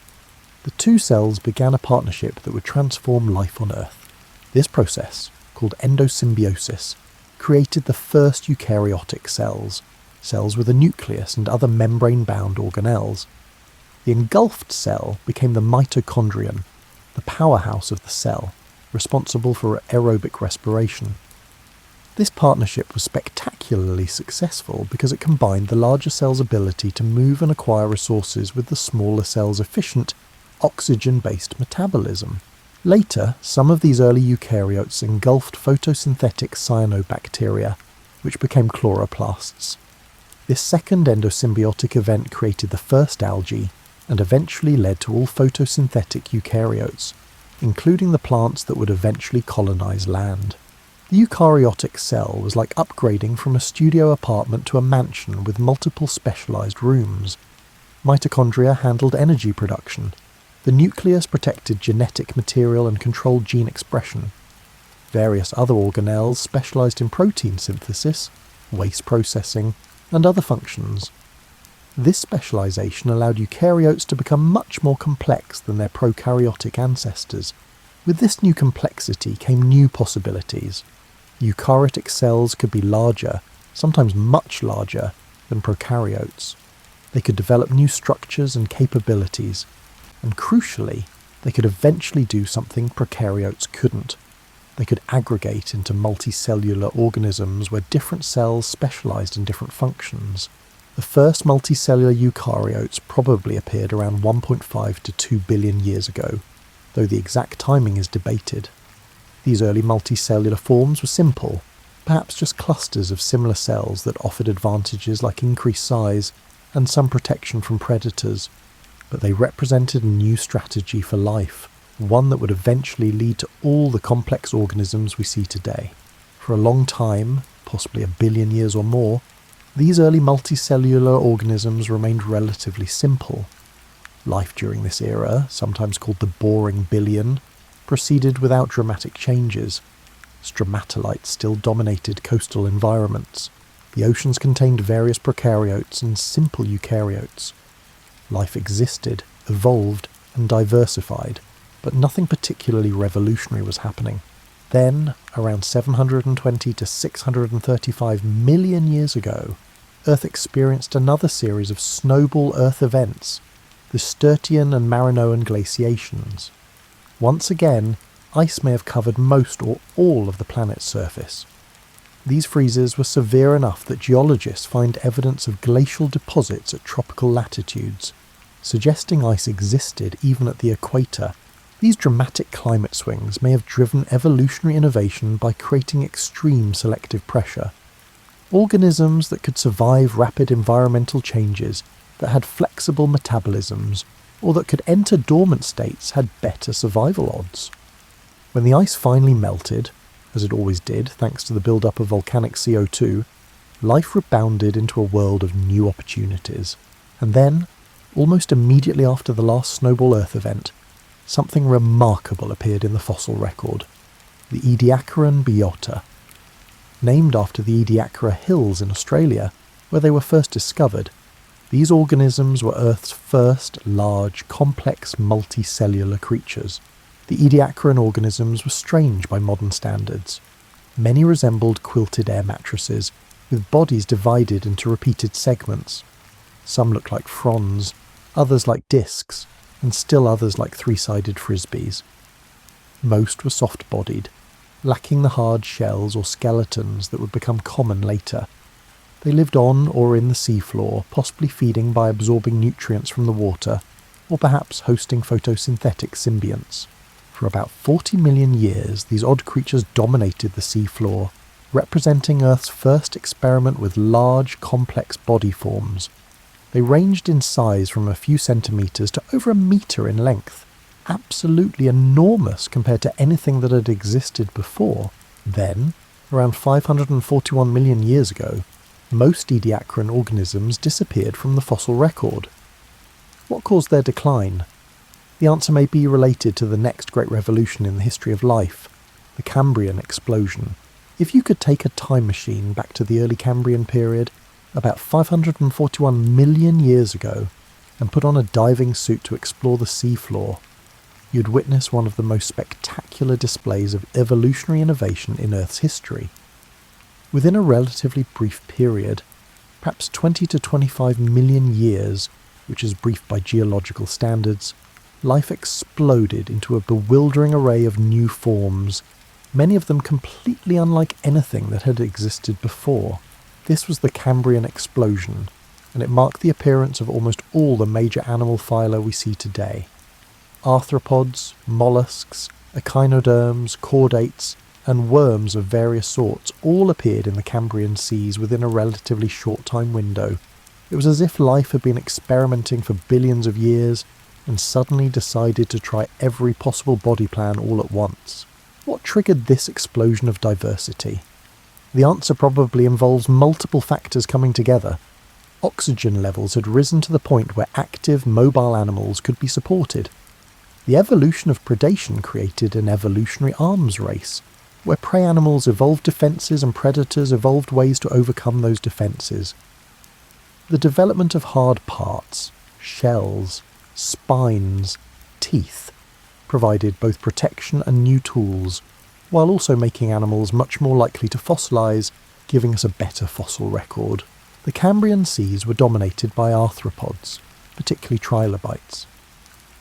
Speaker 1: The two cells began a partnership that would transform life on Earth. This process, called endosymbiosis, created the first eukaryotic cells, cells with a nucleus and other membrane-bound organelles. The engulfed cell became the mitochondrion, the powerhouse of the cell, responsible for aerobic respiration. This partnership was spectacularly successful because it combined the larger cell's ability to move and acquire resources with the smaller cell's efficient, oxygen-based metabolism. Later, some of these early eukaryotes engulfed photosynthetic cyanobacteria, which became chloroplasts. This second endosymbiotic event created the first algae and eventually led to all photosynthetic eukaryotes, including the plants that would eventually colonize land. The eukaryotic cell was like upgrading from a studio apartment to a mansion with multiple specialized rooms. Mitochondria handled energy production. The nucleus protected genetic material and controlled gene expression. Various other organelles specialized in protein synthesis, waste processing, and other functions. This specialization allowed eukaryotes to become much more complex than their prokaryotic ancestors. With this new complexity came new possibilities. Eukaryotic cells could be larger, sometimes much larger, than prokaryotes. They could develop new structures and capabilities, and crucially, they could eventually do something prokaryotes couldn't. They could aggregate into multicellular organisms where different cells specialized in different functions. The first multicellular eukaryotes probably appeared around 1.5 to 2 billion years ago, though the exact timing is debated. These early multicellular forms were simple, perhaps just clusters of similar cells that offered advantages like increased size and some protection from predators, but they represented a new strategy for life, one that would eventually lead to all the complex organisms we see today. For a long time, possibly a billion years or more, these early multicellular organisms remained relatively simple. Life during this era, sometimes called the boring billion, proceeded without dramatic changes. Stromatolites still dominated coastal environments. The oceans contained various prokaryotes and simple eukaryotes. Life existed, evolved, and diversified, but nothing particularly revolutionary was happening. Then, around 720 to 635 million years ago, Earth experienced another series of snowball Earth events, the Sturtian and Marinoan glaciations. Once again, ice may have covered most or all of the planet's surface. These freezes were severe enough that geologists find evidence of glacial deposits at tropical latitudes, suggesting ice existed even at the equator. These dramatic climate swings may have driven evolutionary innovation by creating extreme selective pressure. Organisms that could survive rapid environmental changes, that had flexible metabolisms, or that could enter dormant states had better survival odds. When the ice finally melted, as it always did thanks to the build-up of volcanic CO2, life rebounded into a world of new opportunities. And then, almost immediately after the last snowball Earth event, something remarkable appeared in the fossil record, the Ediacaran biota. Named after the Ediacara Hills in Australia, where they were first discovered, these organisms were Earth's first large, complex, multicellular creatures. The Ediacaran organisms were strange by modern standards. Many resembled quilted air mattresses, with bodies divided into repeated segments. Some looked like fronds, others like discs, and still others like three-sided frisbees. Most were soft-bodied, lacking the hard shells or skeletons that would become common later. They lived on or in the seafloor, possibly feeding by absorbing nutrients from the water, or perhaps hosting photosynthetic symbionts. For about 40 million years, these odd creatures dominated the seafloor, representing Earth's first experiment with large, complex body forms. They ranged in size from a few centimetres to over a metre in length, absolutely enormous compared to anything that had existed before. Then, around 541 million years ago, most Ediacaran organisms disappeared from the fossil record. What caused their decline? The answer may be related to the next great revolution in the history of life, the Cambrian explosion. If you could take a time machine back to the early Cambrian period, about 541 million years ago, and put on a diving suit to explore the seafloor, you'd witness one of the most spectacular displays of evolutionary innovation in Earth's history. Within a relatively brief period, perhaps 20 to 25 million years, which is brief by geological standards, life exploded into a bewildering array of new forms, many of them completely unlike anything that had existed before. This was the Cambrian explosion, and it marked the appearance of almost all the major animal phyla we see today. Arthropods, mollusks, echinoderms, chordates, and worms of various sorts all appeared in the Cambrian seas within a relatively short time window. It was as if life had been experimenting for billions of years and suddenly decided to try every possible body plan all at once. What triggered this explosion of diversity? The answer probably involves multiple factors coming together. Oxygen levels had risen to the point where active, mobile animals could be supported. The evolution of predation created an evolutionary arms race, where prey animals evolved defences and predators evolved ways to overcome those defences. The development of hard parts, shells, spines, teeth, provided both protection and new tools, while also making animals much more likely to fossilise, giving us a better fossil record. The Cambrian seas were dominated by arthropods, particularly trilobites.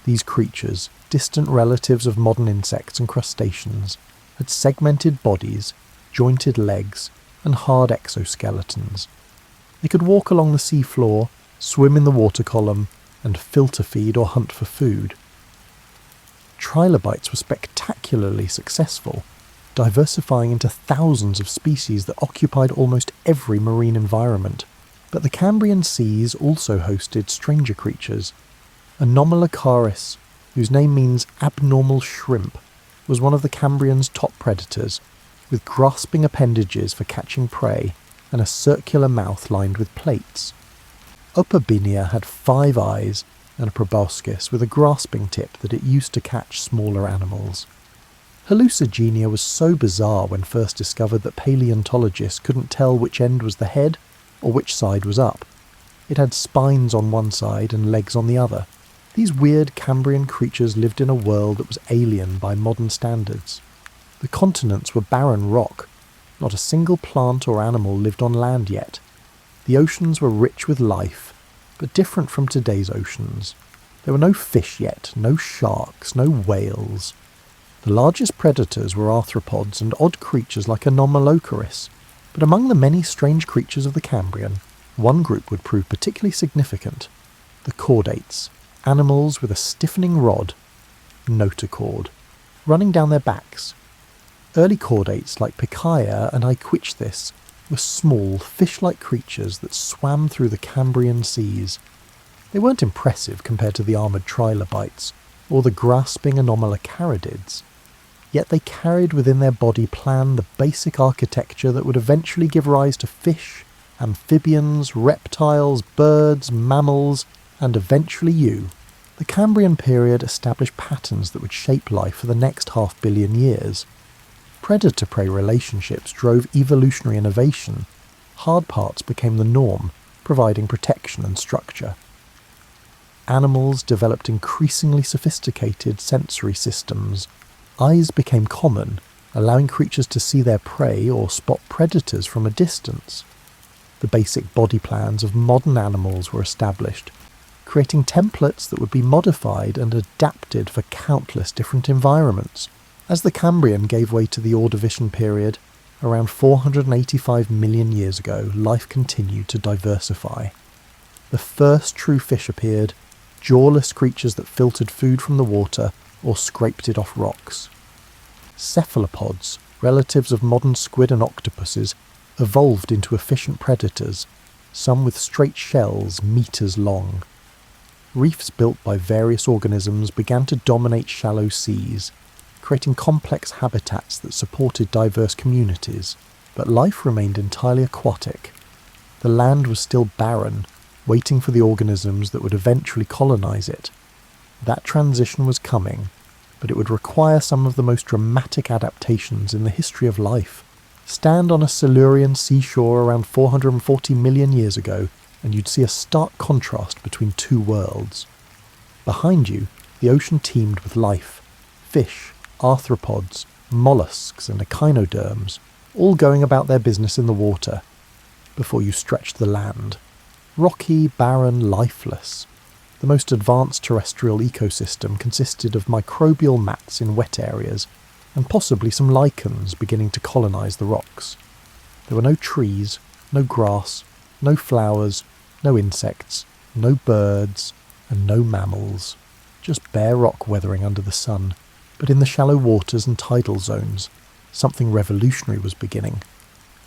Speaker 1: These creatures, distant relatives of modern insects and crustaceans, had segmented bodies, jointed legs, and hard exoskeletons. They could walk along the sea floor, swim in the water column, and filter feed or hunt for food. Trilobites were spectacularly successful, diversifying into thousands of species that occupied almost every marine environment. But the Cambrian seas also hosted stranger creatures. Anomalocaris, whose name means abnormal shrimp, was one of the Cambrian's top predators, with grasping appendages for catching prey and a circular mouth lined with plates. Opabinia had 5 eyes and a proboscis with a grasping tip that it used to catch smaller animals. Hallucigenia was so bizarre when first discovered that paleontologists couldn't tell which end was the head or which side was up. It had spines on one side and legs on the other. These weird Cambrian creatures lived in a world that was alien by modern standards. The continents were barren rock. Not a single plant or animal lived on land yet. The oceans were rich with life, but different from today's oceans. There were no fish yet, no sharks, no whales. The largest predators were arthropods and odd creatures like Anomalocaris, but among the many strange creatures of the Cambrian, one group would prove particularly significant: the chordates, animals with a stiffening rod, notochord, running down their backs. Early chordates like Picaia and Iquichthys were small, fish-like creatures that swam through the Cambrian seas. They weren't impressive compared to the armoured trilobites or the grasping Anomalocaridids, yet they carried within their body plan the basic architecture that would eventually give rise to fish, amphibians, reptiles, birds, mammals, and eventually you. The Cambrian period established patterns that would shape life for the next 500 million years. Predator-prey relationships drove evolutionary innovation. Hard parts became the norm, providing protection and structure. Animals developed increasingly sophisticated sensory systems. Eyes became common, allowing creatures to see their prey or spot predators from a distance. The basic body plans of modern animals were established, creating templates that would be modified and adapted for countless different environments. As the Cambrian gave way to the Ordovician period, around 485 million years ago, life continued to diversify. The first true fish appeared, jawless creatures that filtered food from the water or scraped it off rocks. Cephalopods, relatives of modern squid and octopuses, evolved into efficient predators, some with straight shells meters long. Reefs built by various organisms began to dominate shallow seas, creating complex habitats that supported diverse communities, but life remained entirely aquatic. The land was still barren, waiting for the organisms that would eventually colonize it. That transition was coming, but it would require some of the most dramatic adaptations in the history of life. Stand on a Silurian seashore around 440 million years ago, and you'd see a stark contrast between two worlds. Behind you, the ocean teemed with life: fish, arthropods, mollusks and echinoderms, all going about their business in the water. Before you stretched the land, rocky, barren, lifeless. The most advanced terrestrial ecosystem consisted of microbial mats in wet areas, and possibly some lichens beginning to colonize the rocks. There were no trees, no grass, no flowers, no insects, no birds, and no mammals. Just bare rock weathering under the sun. But in the shallow waters and tidal zones, something revolutionary was beginning.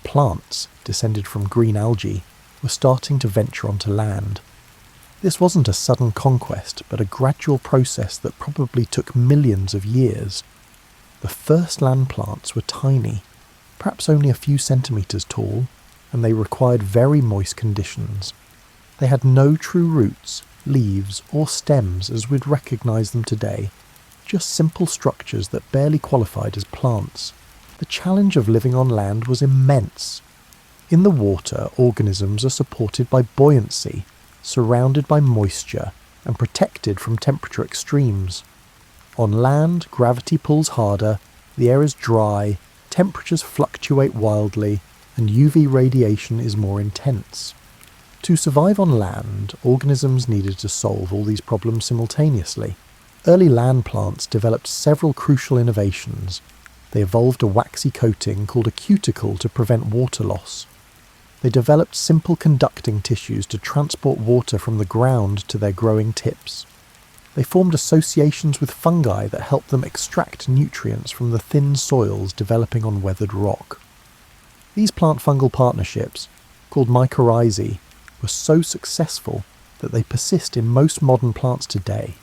Speaker 1: Plants, descended from green algae, were starting to venture onto land. This wasn't a sudden conquest, but a gradual process that probably took millions of years. The first land plants were tiny, perhaps only a few centimetres tall, and they required very moist conditions. They had no true roots, leaves, or stems as we'd recognise them today, just simple structures that barely qualified as plants. The challenge of living on land was immense. In the water, organisms are supported by buoyancy, surrounded by moisture, and protected from temperature extremes. On land, gravity pulls harder, the air is dry, temperatures fluctuate wildly, and UV radiation is more intense. To survive on land, organisms needed to solve all these problems simultaneously. Early land plants developed several crucial innovations. They evolved a waxy coating called a cuticle to prevent water loss. They developed simple conducting tissues to transport water from the ground to their growing tips. They formed associations with fungi that helped them extract nutrients from the thin soils developing on weathered rock. These plant-fungal partnerships, called mycorrhizae, were so successful that they persist in most modern plants today.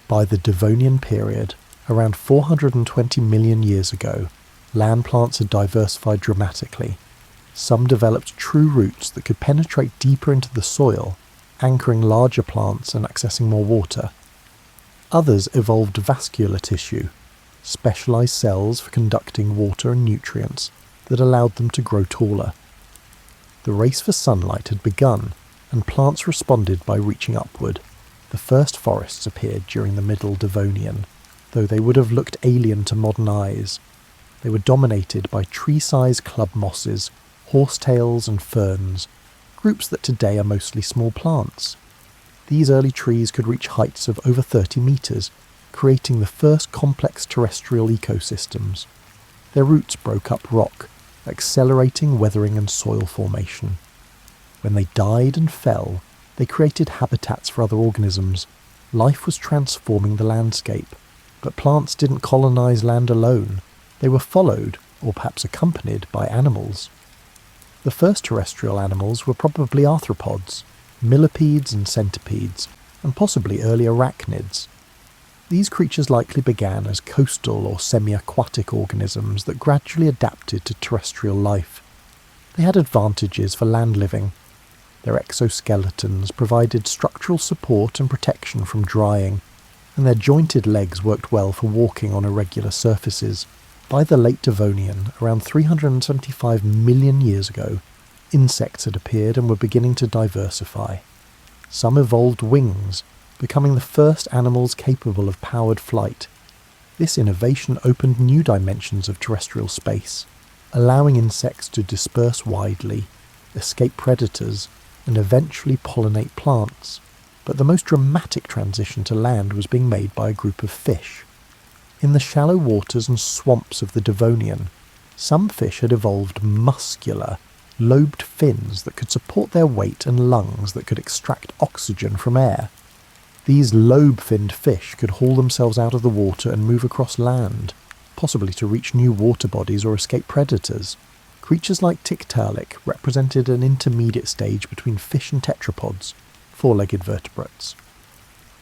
Speaker 1: By the Devonian period, around 420 million years ago, land plants had diversified dramatically. Some developed true roots that could penetrate deeper into the soil, anchoring larger plants and accessing more water. Others evolved vascular tissue, specialised cells for conducting water and nutrients that allowed them to grow taller. The race for sunlight had begun, and plants responded by reaching upward. The first forests appeared during the Middle Devonian, though they would have looked alien to modern eyes. They were dominated by tree-sized club mosses, horsetails and ferns, groups that today are mostly small plants. These early trees could reach heights of over 30 metres, creating the first complex terrestrial ecosystems. Their roots broke up rock, accelerating weathering and soil formation. When they died and fell, they created habitats for other organisms. Life was transforming the landscape, but plants didn't colonise land alone. They were followed, or perhaps accompanied, by animals. The first terrestrial animals were probably arthropods, millipedes and centipedes, and possibly early arachnids. These creatures likely began as coastal or semi-aquatic organisms that gradually adapted to terrestrial life. They had advantages for land living. Their exoskeletons provided structural support and protection from drying, and their jointed legs worked well for walking on irregular surfaces. By the late Devonian, around 375 million years ago, insects had appeared and were beginning to diversify. Some evolved wings, becoming the first animals capable of powered flight. This innovation opened new dimensions of terrestrial space, allowing insects to disperse widely, escape predators, and eventually pollinate plants. But the most dramatic transition to land was being made by a group of fish. In the shallow waters and swamps of the Devonian, some fish had evolved muscular, lobed fins that could support their weight and lungs that could extract oxygen from air. These lobe-finned fish could haul themselves out of the water and move across land, possibly to reach new water bodies or escape predators. Creatures like Tiktaalik represented an intermediate stage between fish and tetrapods, four-legged vertebrates.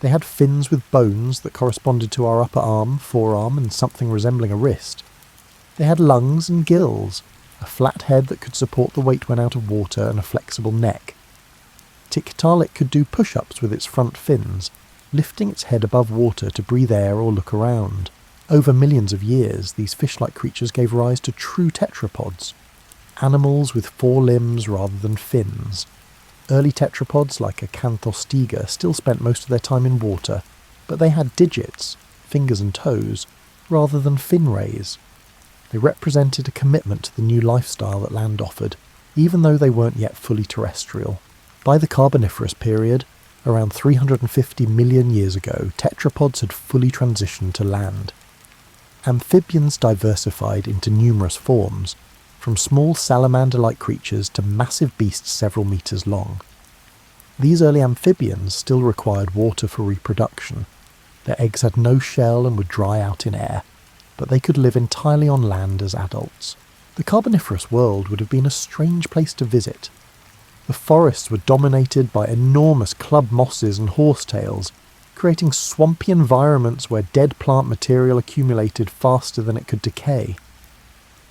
Speaker 1: They had fins with bones that corresponded to our upper arm, forearm, and something resembling a wrist. They had lungs and gills, a flat head that could support the weight when out of water, and a flexible neck. Tiktaalik could do push-ups with its front fins, lifting its head above water to breathe air or look around. Over millions of years, these fish-like creatures gave rise to true tetrapods, animals with four limbs rather than fins. Early tetrapods like Acanthostiga still spent most of their time in water, but they had digits, fingers and toes, rather than fin rays. They represented a commitment to the new lifestyle that land offered, even though they weren't yet fully terrestrial. By the Carboniferous period, around 350 million years ago, tetrapods had fully transitioned to land. Amphibians diversified into numerous forms, from small salamander-like creatures to massive beasts several meters long. These early amphibians still required water for reproduction. Their eggs had no shell and would dry out in air. but they could live entirely on land as adults. The Carboniferous world would have been a strange place to visit. The forests were dominated by enormous club mosses and horsetails, creating swampy environments where dead plant material accumulated faster than it could decay.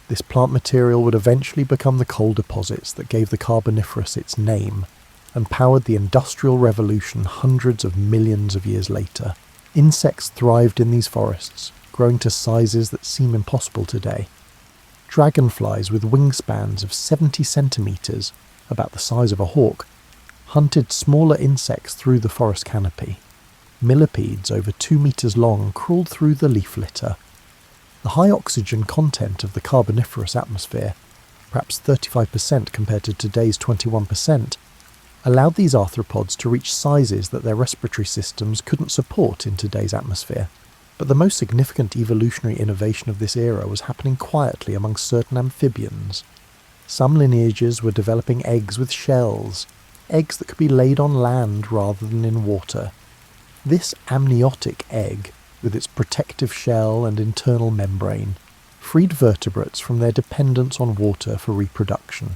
Speaker 1: This plant material would eventually become the coal deposits that gave the Carboniferous its name, and powered the Industrial Revolution hundreds of millions of years later. Insects thrived in these forests, growing to sizes that seem impossible today. Dragonflies with wingspans of 70 centimetres, about the size of a hawk, hunted smaller insects through the forest canopy. Millipedes over 2 metres long crawled through the leaf litter. The high oxygen content of the Carboniferous atmosphere, perhaps 35% compared to today's 21%, allowed these arthropods to reach sizes that their respiratory systems couldn't support in today's atmosphere. But the most significant evolutionary innovation of this era was happening quietly among certain amphibians. Some lineages were developing eggs with shells, eggs that could be laid on land rather than in water. This amniotic egg, with its protective shell and internal membrane, freed vertebrates from their dependence on water for reproduction.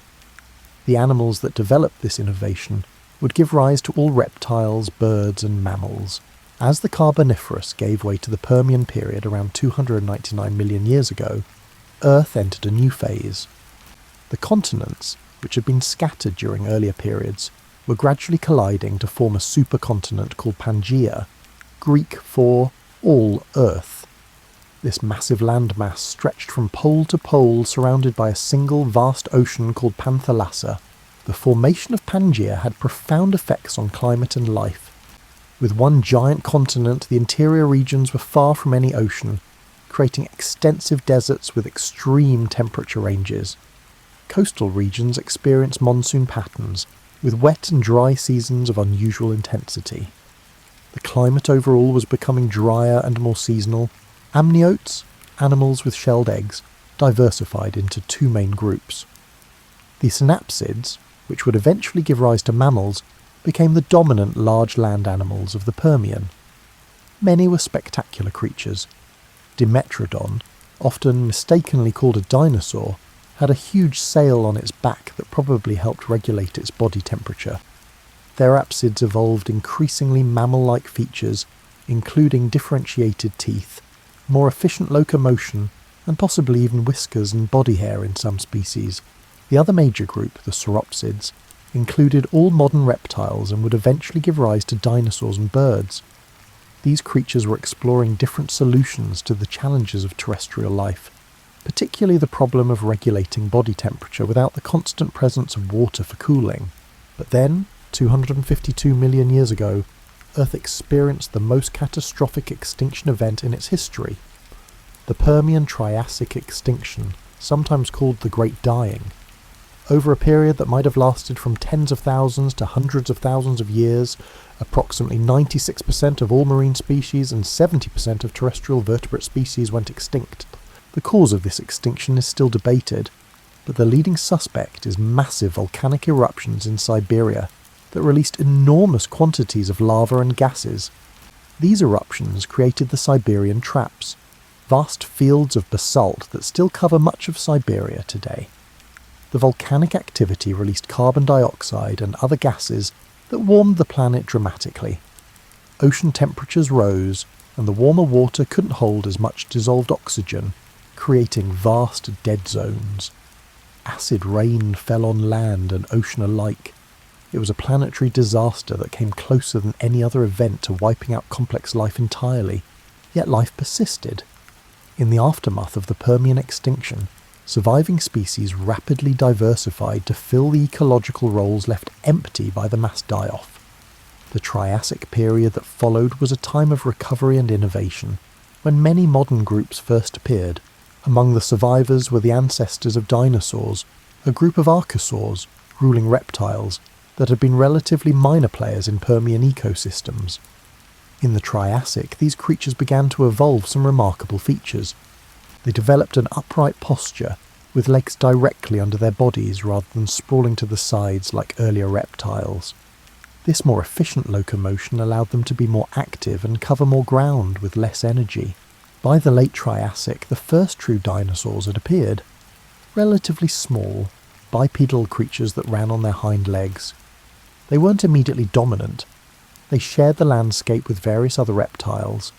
Speaker 1: The animals that developed this innovation would give rise to all reptiles, birds and mammals. As the Carboniferous gave way to the Permian period around 299 million years ago, Earth entered a new phase. The continents, which had been scattered during earlier periods, were gradually colliding to form a supercontinent called Pangaea, Greek for all Earth. This massive landmass stretched from pole to pole, surrounded by a single vast ocean called Panthalassa. The formation of Pangaea had profound effects on climate and life. With one giant continent, the interior regions were far from any ocean, creating extensive deserts with extreme temperature ranges. Coastal regions experienced monsoon patterns, with wet and dry seasons of unusual intensity. The climate overall was becoming drier and more seasonal. Amniotes, animals with shelled eggs, diversified into two main groups. The synapsids, which would eventually give rise to mammals, became the dominant large land animals of the Permian. Many were spectacular creatures. Dimetrodon, often mistakenly called a dinosaur, had a huge sail on its back that probably helped regulate its body temperature. Therapsids evolved increasingly mammal-like features, including differentiated teeth, more efficient locomotion, and possibly even whiskers and body hair in some species. The other major group, the sauropsids, included all modern reptiles and would eventually give rise to dinosaurs and birds. These creatures were exploring different solutions to the challenges of terrestrial life, particularly the problem of regulating body temperature without the constant presence of water for cooling. But then, 252 million years ago, Earth experienced the most catastrophic extinction event in its history. The Permian Triassic extinction, sometimes called the Great Dying. Over a period that might have lasted from tens of thousands to hundreds of thousands of years, approximately 96% of all marine species and 70% of terrestrial vertebrate species went extinct. The cause of this extinction is still debated, but the leading suspect is massive volcanic eruptions in Siberia that released enormous quantities of lava and gases. These eruptions created the Siberian Traps, vast fields of basalt that still cover much of Siberia today. The volcanic activity released carbon dioxide and other gases that warmed the planet dramatically. Ocean temperatures rose, and the warmer water couldn't hold as much dissolved oxygen, creating vast dead zones. Acid rain fell on land and ocean alike. It was a planetary disaster that came closer than any other event to wiping out complex life entirely, yet life persisted. In the aftermath of the Permian extinction, surviving species rapidly diversified to fill the ecological roles left empty by the mass die-off. The Triassic period that followed was a time of recovery and innovation, when many modern groups first appeared. Among the survivors were the ancestors of dinosaurs, a group of archosaurs, ruling reptiles, that had been relatively minor players in Permian ecosystems. In the Triassic, these creatures began to evolve some remarkable features. They developed an upright posture, with legs directly under their bodies rather than sprawling to the sides like earlier reptiles. This more efficient locomotion allowed them to be more active and cover more ground with less energy. By the late Triassic, the first true dinosaurs had appeared. Relatively small, bipedal creatures that ran on their hind legs. They weren't immediately dominant. They shared the landscape with various other reptiles,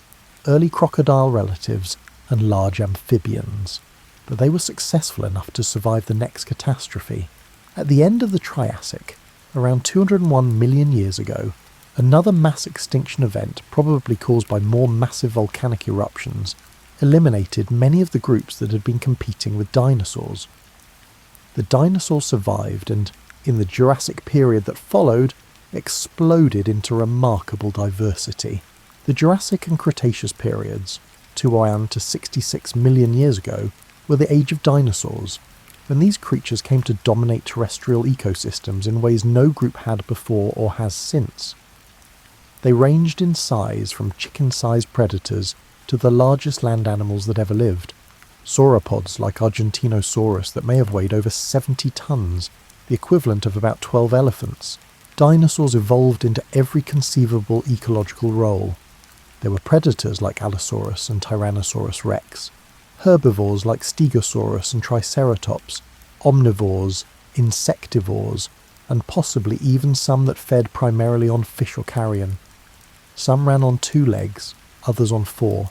Speaker 1: early crocodile relatives, and large amphibians. But they were successful enough to survive the next catastrophe. At the end of the Triassic, around 201 million years ago, another mass extinction event, probably caused by more massive volcanic eruptions, eliminated many of the groups that had been competing with dinosaurs. The dinosaurs survived and, in the Jurassic period that followed, exploded into remarkable diversity. The Jurassic and Cretaceous periods, 201 to 66 million years ago, were the age of dinosaurs, when these creatures came to dominate terrestrial ecosystems in ways no group had before or has since. They ranged in size from chicken-sized predators to the largest land animals that ever lived. Sauropods like Argentinosaurus that may have weighed over 70 tons, the equivalent of about 12 elephants. Dinosaurs evolved into every conceivable ecological role. There were predators like Allosaurus and Tyrannosaurus rex, herbivores like Stegosaurus and Triceratops, omnivores, insectivores, and possibly even some that fed primarily on fish or carrion. Some ran on 2 legs, others on 4.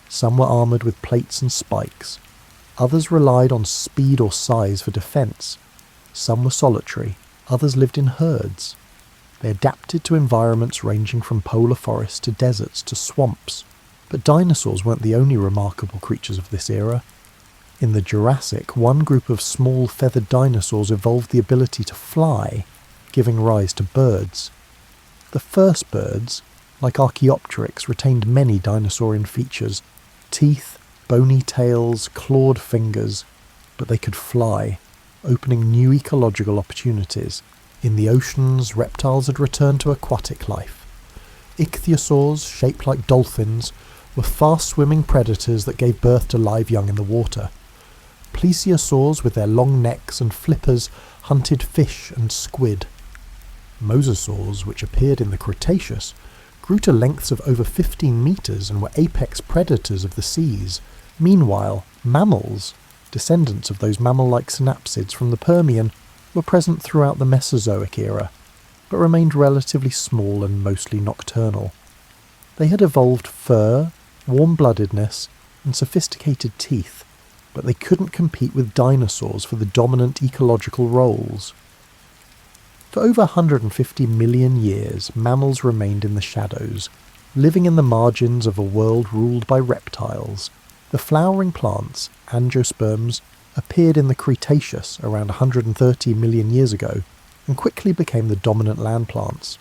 Speaker 1: Some were armoured with plates and spikes. Others relied on speed or size for defence. Some were solitary, others lived in herds. They adapted to environments ranging from polar forests to deserts to swamps. But dinosaurs weren't the only remarkable creatures of this era. In the Jurassic, one group of small feathered dinosaurs evolved the ability to fly, giving rise to birds. The first birds, like Archaeopteryx, retained many dinosaurian features: teeth, bony tails, clawed fingers, but they could fly, opening new ecological opportunities. In the oceans, reptiles had returned to aquatic life. Ichthyosaurs, shaped like dolphins, were fast-swimming predators that gave birth to live young in the water. Plesiosaurs, with their long necks and flippers, hunted fish and squid. Mosasaurs, which appeared in the Cretaceous, grew to lengths of over 15 metres and were apex predators of the seas. Meanwhile, mammals, descendants of those mammal-like synapsids from the Permian, were present throughout the Mesozoic era, but remained relatively small and mostly nocturnal. They had evolved fur, warm-bloodedness, and sophisticated teeth, but they couldn't compete with dinosaurs for the dominant ecological roles. For over 150 million years, mammals remained in the shadows, living in the margins of a world ruled by reptiles. The flowering plants, angiosperms, appeared in the Cretaceous around 130 million years ago and quickly became the dominant land plants.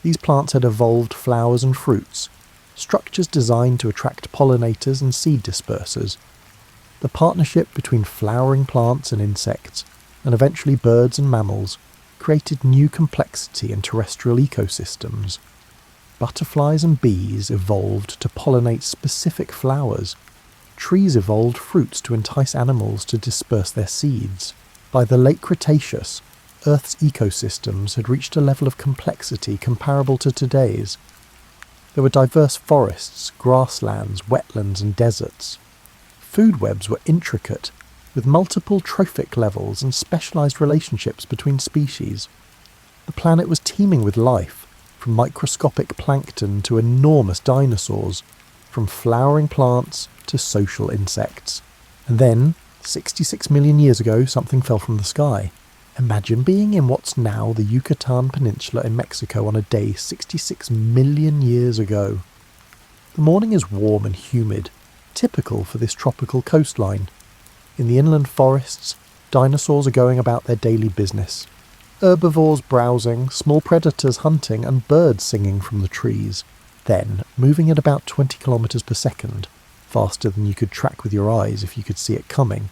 Speaker 1: These plants had evolved flowers and fruits, structures designed to attract pollinators and seed dispersers. The partnership between flowering plants and insects, and eventually birds and mammals, created new complexity in terrestrial ecosystems. Butterflies and bees evolved to pollinate specific flowers. Trees evolved fruits to entice animals to disperse their seeds. By the late Cretaceous, Earth's ecosystems had reached a level of complexity comparable to today's. There were diverse forests, grasslands, wetlands and deserts. Food webs were intricate, with multiple trophic levels and specialised relationships between species. The planet was teeming with life, from microscopic plankton to enormous dinosaurs, from flowering plants to social insects. And then, 66 million years ago, something fell from the sky. Imagine being in what's now the Yucatan Peninsula in Mexico on a day 66 million years ago. The morning is warm and humid, typical for this tropical coastline. In the inland forests, dinosaurs are going about their daily business. Herbivores browsing, small predators hunting, and birds singing from the trees. Then, moving at about 20 kilometers per second, faster than you could track with your eyes if you could see it coming,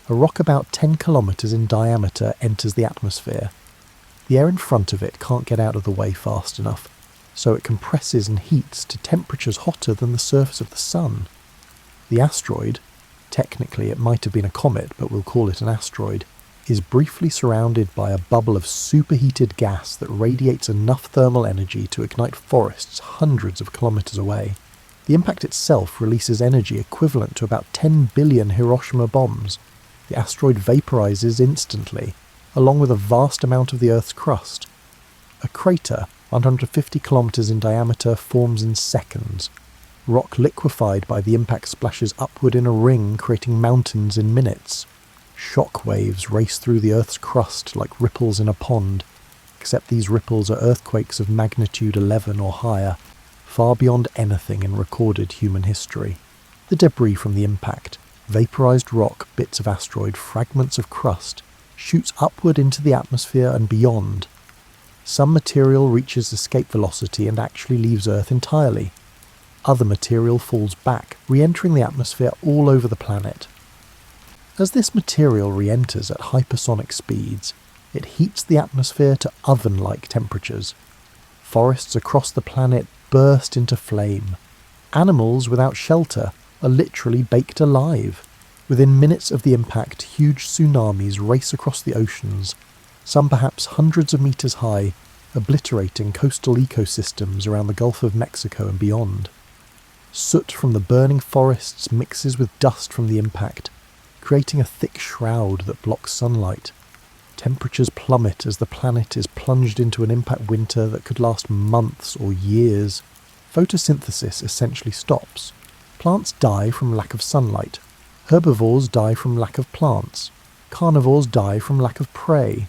Speaker 1: a rock about 10 kilometers in diameter enters the atmosphere. The air in front of it can't get out of the way fast enough, so it compresses and heats to temperatures hotter than the surface of the sun. The asteroid, technically it might have been a comet, but we'll call it an asteroid, is briefly surrounded by a bubble of superheated gas that radiates enough thermal energy to ignite forests hundreds of kilometers away. The impact itself releases energy equivalent to about 10 billion Hiroshima bombs. The asteroid vaporizes instantly, along with a vast amount of the Earth's crust. A crater, 150 kilometers in diameter, forms in seconds. Rock liquefied by the impact splashes upward in a ring, creating mountains in minutes. Shock waves race through the Earth's crust like ripples in a pond, except these ripples are earthquakes of magnitude 11 or higher, far beyond anything in recorded human history. The debris from the impact, vaporized rock, bits of asteroid, fragments of crust, shoots upward into the atmosphere and beyond. Some material reaches escape velocity and actually leaves Earth entirely. Other material falls back, re-entering the atmosphere all over the planet. As this material re-enters at hypersonic speeds, it heats the atmosphere to oven-like temperatures. Forests across the planet burst into flame. Animals without shelter are literally baked alive. Within minutes of the impact, huge tsunamis race across the oceans, some perhaps hundreds of meters high, obliterating coastal ecosystems around the Gulf of Mexico and beyond. Soot from the burning forests mixes with dust from the impact, creating a thick shroud that blocks sunlight. Temperatures plummet as the planet is plunged into an impact winter that could last months or years. Photosynthesis essentially stops. Plants die from lack of sunlight. Herbivores die from lack of plants. Carnivores die from lack of prey.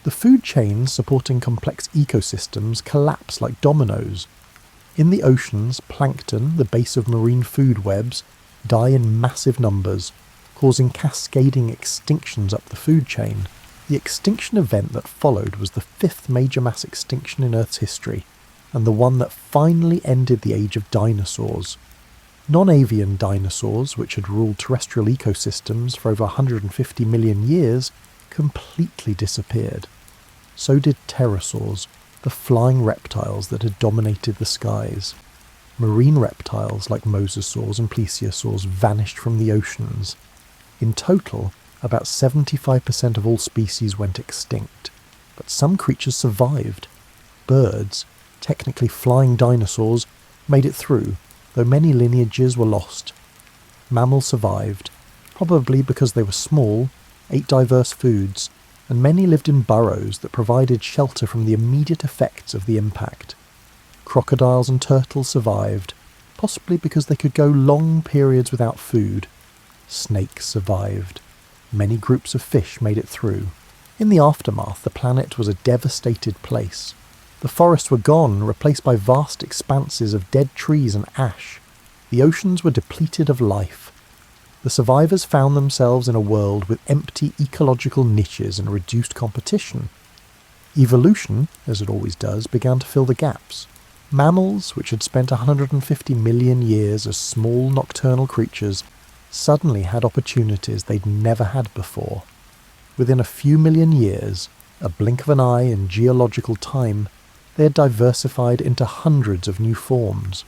Speaker 1: The food chains supporting complex ecosystems collapse like dominoes. In the oceans, plankton, the base of marine food webs, die in massive numbers, causing cascading extinctions up the food chain. The extinction event that followed was the fifth major mass extinction in Earth's history, and the one that finally ended the age of dinosaurs. Non-avian dinosaurs, which had ruled terrestrial ecosystems for over 150 million years, completely disappeared. So did pterosaurs, the flying reptiles that had dominated the skies. Marine reptiles like mosasaurs and plesiosaurs vanished from the oceans. In total, about 75% of all species went extinct, but some creatures survived. Birds, technically flying dinosaurs, made it through, though many lineages were lost. Mammals survived, probably because they were small, ate diverse foods, and many lived in burrows that provided shelter from the immediate effects of the impact. Crocodiles and turtles survived, possibly because they could go long periods without food. Snakes survived. Many groups of fish made it through. In the aftermath, the planet was a devastated place. The forests were gone, replaced by vast expanses of dead trees and ash. The oceans were depleted of life. The survivors found themselves in a world with empty ecological niches and reduced competition. Evolution, as it always does, began to fill the gaps. Mammals, which had spent 150 million years as small nocturnal creatures, suddenly had opportunities they'd never had before. Within a few million years, a blink of an eye in geological time, they had diversified into hundreds of new forms.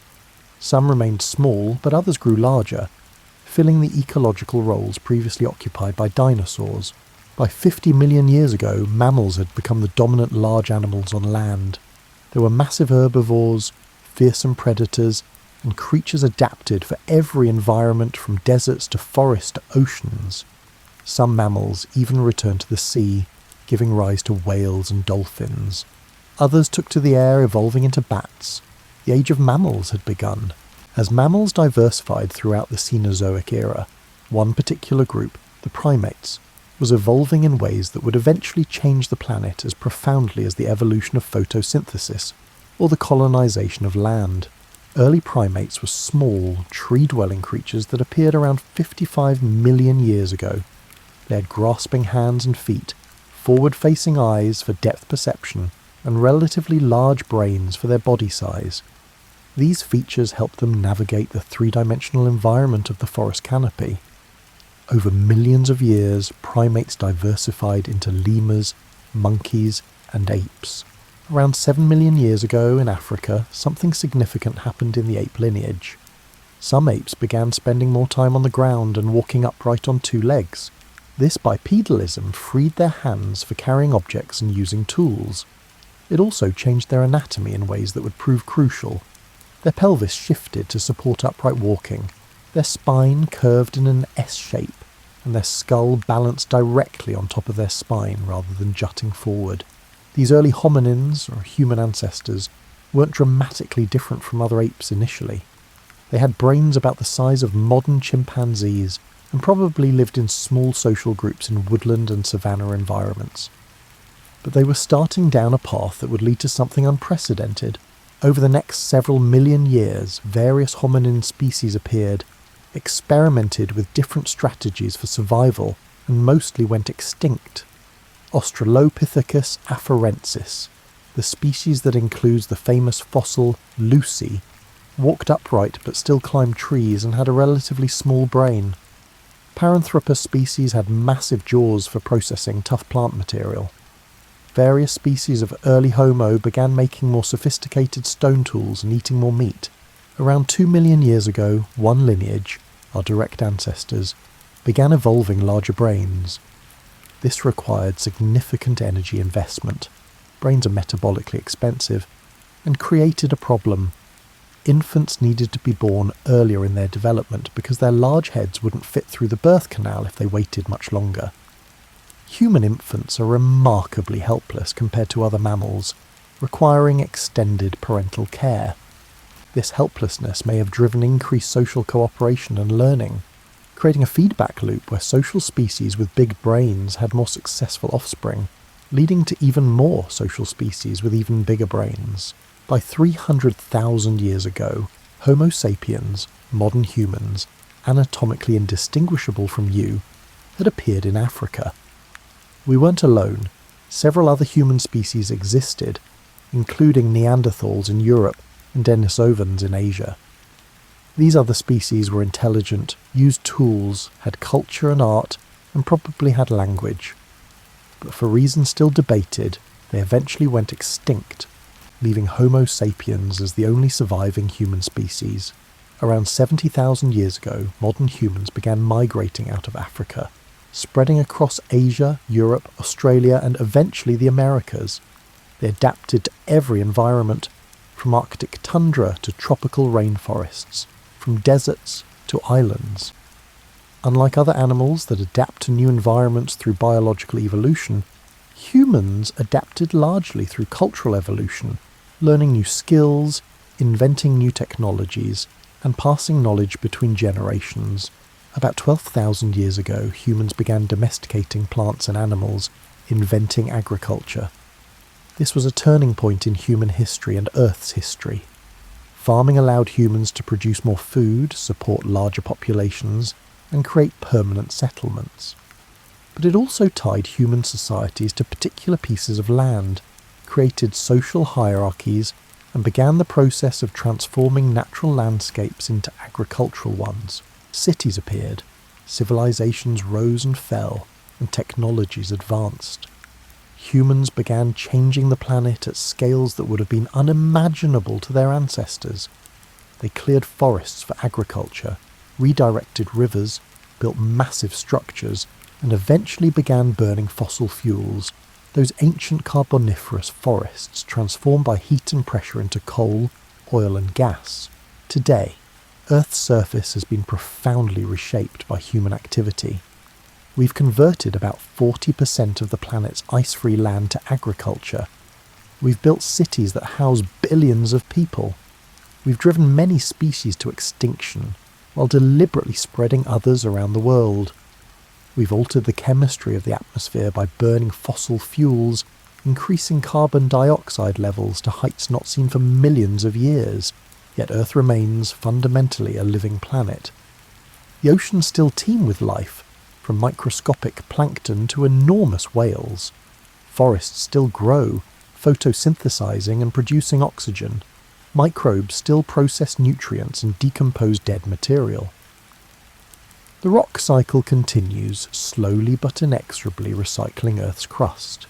Speaker 1: Some remained small, but others grew larger, filling the ecological roles previously occupied by dinosaurs. By 50 million years ago, mammals had become the dominant large animals on land. There were massive herbivores, fearsome predators, and creatures adapted for every environment from deserts to forests to oceans. Some mammals even returned to the sea, giving rise to whales and dolphins. Others took to the air, evolving into bats. The age of mammals had begun. As mammals diversified throughout the Cenozoic era, one particular group, the primates, was evolving in ways that would eventually change the planet as profoundly as the evolution of photosynthesis or the colonization of land. Early primates were small, tree-dwelling creatures that appeared around 55 million years ago. They had grasping hands and feet, forward-facing eyes for depth perception, and relatively large brains for their body size. These features helped them navigate the three-dimensional environment of the forest canopy. Over millions of years, primates diversified into lemurs, monkeys, and apes. Around 7 million years ago in Africa, something significant happened in the ape lineage. Some apes began spending more time on the ground and walking upright on two legs. This bipedalism freed their hands for carrying objects and using tools. It also changed their anatomy in ways that would prove crucial. Their pelvis shifted to support upright walking, their spine curved in an S shape, and their skull balanced directly on top of their spine rather than jutting forward. These early hominins, or human ancestors, weren't dramatically different from other apes initially. They had brains about the size of modern chimpanzees and probably lived in small social groups in woodland and savanna environments. But they were starting down a path that would lead to something unprecedented. Over the next several million years, various hominin species appeared, experimented with different strategies for survival, and mostly went extinct. Australopithecus afarensis, the species that includes the famous fossil Lucy, walked upright but still climbed trees and had a relatively small brain. Paranthropus species had massive jaws for processing tough plant material. Various species of early Homo began making more sophisticated stone tools and eating more meat. Around 2 million years ago, one lineage, our direct ancestors, began evolving larger brains. This required significant energy investment. Brains are metabolically expensive, and created a problem. Infants needed to be born earlier in their development because their large heads wouldn't fit through the birth canal if they waited much longer. Human infants are remarkably helpless compared to other mammals, requiring extended parental care. This helplessness may have driven increased social cooperation and learning, creating a feedback loop where social species with big brains had more successful offspring, leading to even more social species with even bigger brains. By 300,000 years ago, Homo sapiens, modern humans, anatomically indistinguishable from you, had appeared in Africa. We weren't alone. Several other human species existed, including Neanderthals in Europe and Denisovans in Asia. These other species were intelligent, used tools, had culture and art, and probably had language. But for reasons still debated, they eventually went extinct, leaving Homo sapiens as the only surviving human species. Around 70,000 years ago, modern humans began migrating out of Africa, spreading across Asia, Europe, Australia, and eventually the Americas. They adapted to every environment, from Arctic tundra to tropical rainforests, from deserts to islands. Unlike other animals that adapt to new environments through biological evolution, humans adapted largely through cultural evolution, learning new skills, inventing new technologies, and passing knowledge between generations. About 12,000 years ago, humans began domesticating plants and animals, inventing agriculture. This was a turning point in human history and Earth's history. Farming allowed humans to produce more food, support larger populations, and create permanent settlements. But it also tied human societies to particular pieces of land, created social hierarchies, and began the process of transforming natural landscapes into agricultural ones. Cities appeared, civilizations rose and fell, and technologies advanced. Humans began changing the planet at scales that would have been unimaginable to their ancestors. They cleared forests for agriculture, redirected rivers, built massive structures, and eventually began burning fossil fuels, those ancient carboniferous forests transformed by heat and pressure into coal, oil and gas. Today, Earth's surface has been profoundly reshaped by human activity. We've converted about 40% of the planet's ice-free land to agriculture. We've built cities that house billions of people. We've driven many species to extinction, while deliberately spreading others around the world. We've altered the chemistry of the atmosphere by burning fossil fuels, increasing carbon dioxide levels to heights not seen for millions of years, yet Earth remains fundamentally a living planet. The oceans still teem with life, from microscopic plankton to enormous whales. Forests still grow, photosynthesizing and producing oxygen. Microbes still process nutrients and decompose dead material. The rock cycle continues, slowly but inexorably recycling Earth's crust.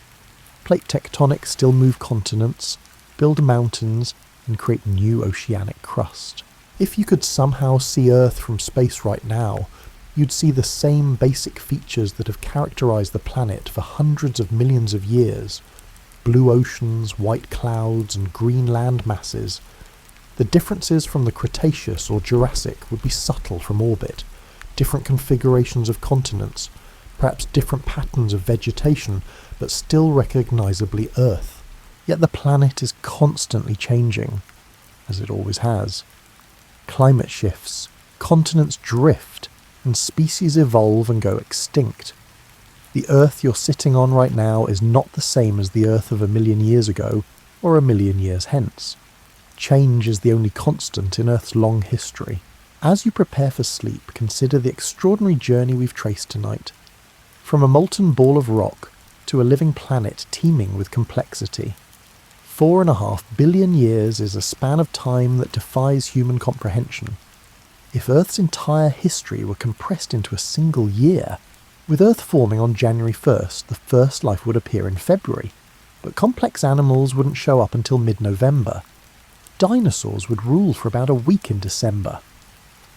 Speaker 1: Plate tectonics still move continents, build mountains, and create new oceanic crust. If you could somehow see Earth from space right now, you'd see the same basic features that have characterized the planet for hundreds of millions of years. Blue oceans, white clouds, and green land masses. The differences from the Cretaceous or Jurassic would be subtle from orbit, different configurations of continents, perhaps different patterns of vegetation, but still recognisably Earth. Yet the planet is constantly changing, as it always has. Climate shifts, continents drift, and species evolve and go extinct. The Earth you're sitting on right now is not the same as the Earth of 1,000,000 years ago, or 1,000,000 years hence. Change is the only constant in Earth's long history. As you prepare for sleep, consider the extraordinary journey we've traced tonight. From a molten ball of rock to a living planet teeming with complexity. 4.5 billion years is a span of time that defies human comprehension. If Earth's entire history were compressed into a single year, with Earth forming on January 1st, the first life would appear in February, but complex animals wouldn't show up until mid-November. Dinosaurs would rule for about a week in December.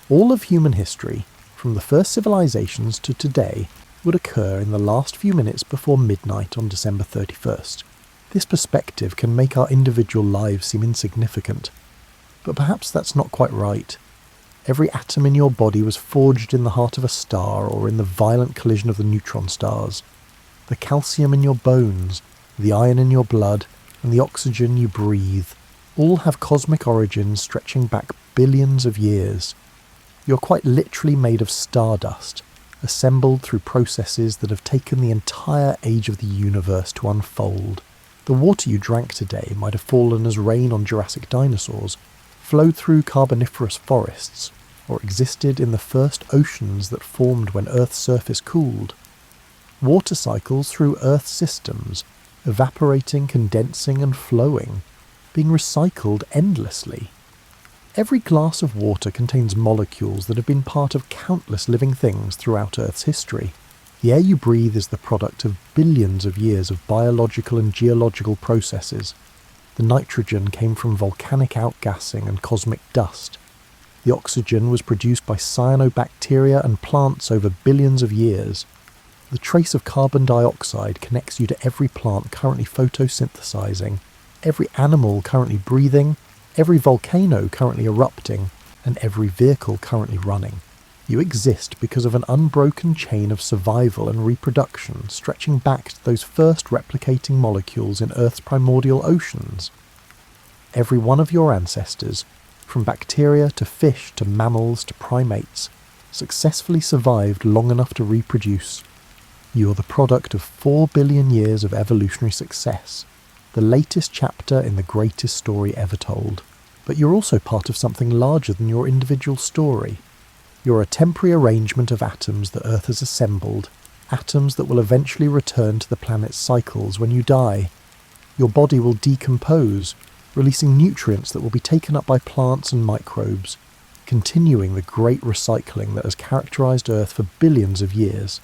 Speaker 1: All of human history, from the first civilizations to today, would occur in the last few minutes before midnight on December 31st. This perspective can make our individual lives seem insignificant. But perhaps that's not quite right. Every atom in your body was forged in the heart of a star or in the violent collision of the neutron stars. The calcium in your bones, the iron in your blood, and the oxygen you breathe all have cosmic origins stretching back billions of years. You're quite literally made of stardust, assembled through processes that have taken the entire age of the universe to unfold. The water you drank today might have fallen as rain on Jurassic dinosaurs, flowed through Carboniferous forests, or existed in the first oceans that formed when Earth's surface cooled. Water cycles through Earth's systems, evaporating, condensing and flowing, being recycled endlessly. Every glass of water contains molecules that have been part of countless living things throughout Earth's history. The air you breathe is the product of billions of years of biological and geological processes. The nitrogen came from volcanic outgassing and cosmic dust. The oxygen was produced by cyanobacteria and plants over billions of years. The trace of carbon dioxide connects you to every plant currently photosynthesizing, every animal currently breathing, every volcano currently erupting, and every vehicle currently running. You exist because of an unbroken chain of survival and reproduction stretching back to those first replicating molecules in Earth's primordial oceans. Every one of your ancestors, from bacteria to fish to mammals to primates, successfully survived long enough to reproduce. You are the product of 4 billion years of evolutionary success, the latest chapter in the greatest story ever told. But you're also part of something larger than your individual story. You're a temporary arrangement of atoms that Earth has assembled, atoms that will eventually return to the planet's cycles when you die. Your body will decompose, releasing nutrients that will be taken up by plants and microbes, continuing the great recycling that has characterized Earth for billions of years.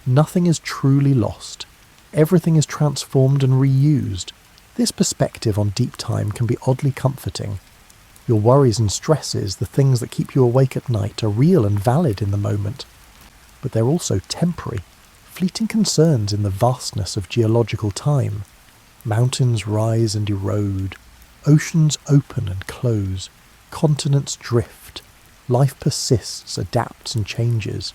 Speaker 1: Nothing is truly lost. Everything is transformed and reused. This perspective on deep time can be oddly comforting. Your worries and stresses, the things that keep you awake at night, are real and valid in the moment. But they're also temporary, fleeting concerns in the vastness of geological time. Mountains rise and erode. Oceans open and close. Continents drift. Life persists, adapts and changes.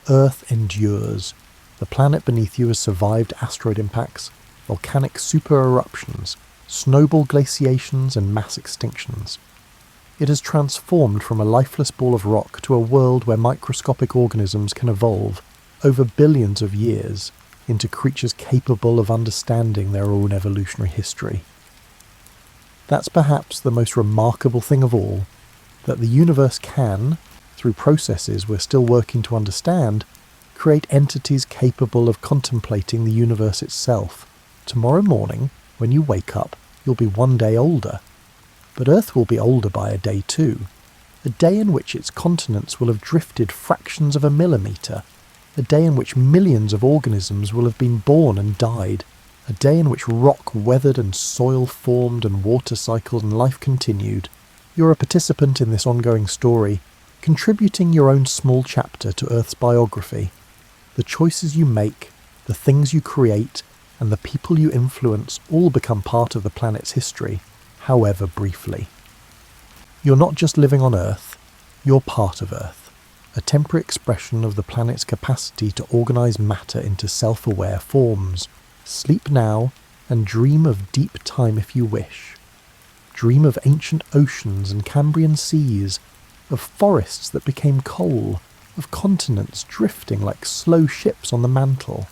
Speaker 1: Earth endures. The planet beneath you has survived asteroid impacts, volcanic super-eruptions, snowball glaciations and mass extinctions. It has transformed from a lifeless ball of rock to a world where microscopic organisms can evolve, over billions of years, into creatures capable of understanding their own evolutionary history. That's perhaps the most remarkable thing of all, that the universe can, through processes we're still working to understand, create entities capable of contemplating the universe itself. Tomorrow morning, when you wake up, you'll be one day older. But Earth will be older by a day too. A day in which its continents will have drifted fractions of a millimetre. A day in which millions of organisms will have been born and died. A day in which rock weathered and soil formed and water cycled and life continued. You're a participant in this ongoing story, contributing your own small chapter to Earth's biography. The choices you make, the things you create, and the people you influence all become part of the planet's history, however briefly. You're not just living on Earth, you're part of Earth, a temporary expression of the planet's capacity to organise matter into self-aware forms. Sleep now and dream of deep time if you wish. Dream of ancient oceans and Cambrian seas, of forests that became coal, of continents drifting like slow ships on the mantle.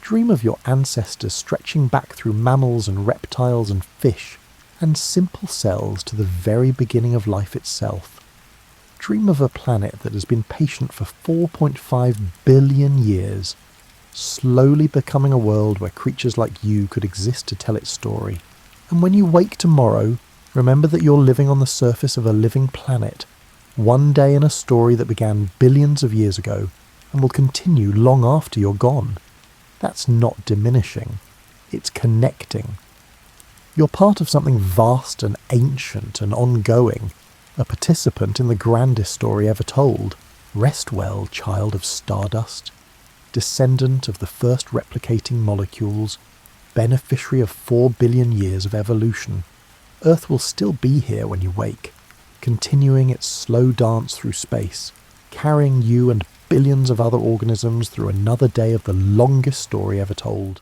Speaker 1: Dream of your ancestors stretching back through mammals and reptiles and fish and simple cells to the very beginning of life itself. Dream of a planet that has been patient for 4.5 billion years, slowly becoming a world where creatures like you could exist to tell its story. And when you wake tomorrow, remember that you're living on the surface of a living planet, one day in a story that began billions of years ago and will continue long after you're gone. That's not diminishing, it's connecting. You're part of something vast and ancient and ongoing, a participant in the grandest story ever told. Rest well, child of stardust, descendant of the first replicating molecules, beneficiary of 4 billion years of evolution. Earth will still be here when you wake, continuing its slow dance through space, carrying you and billions of other organisms through another day of the longest story ever told.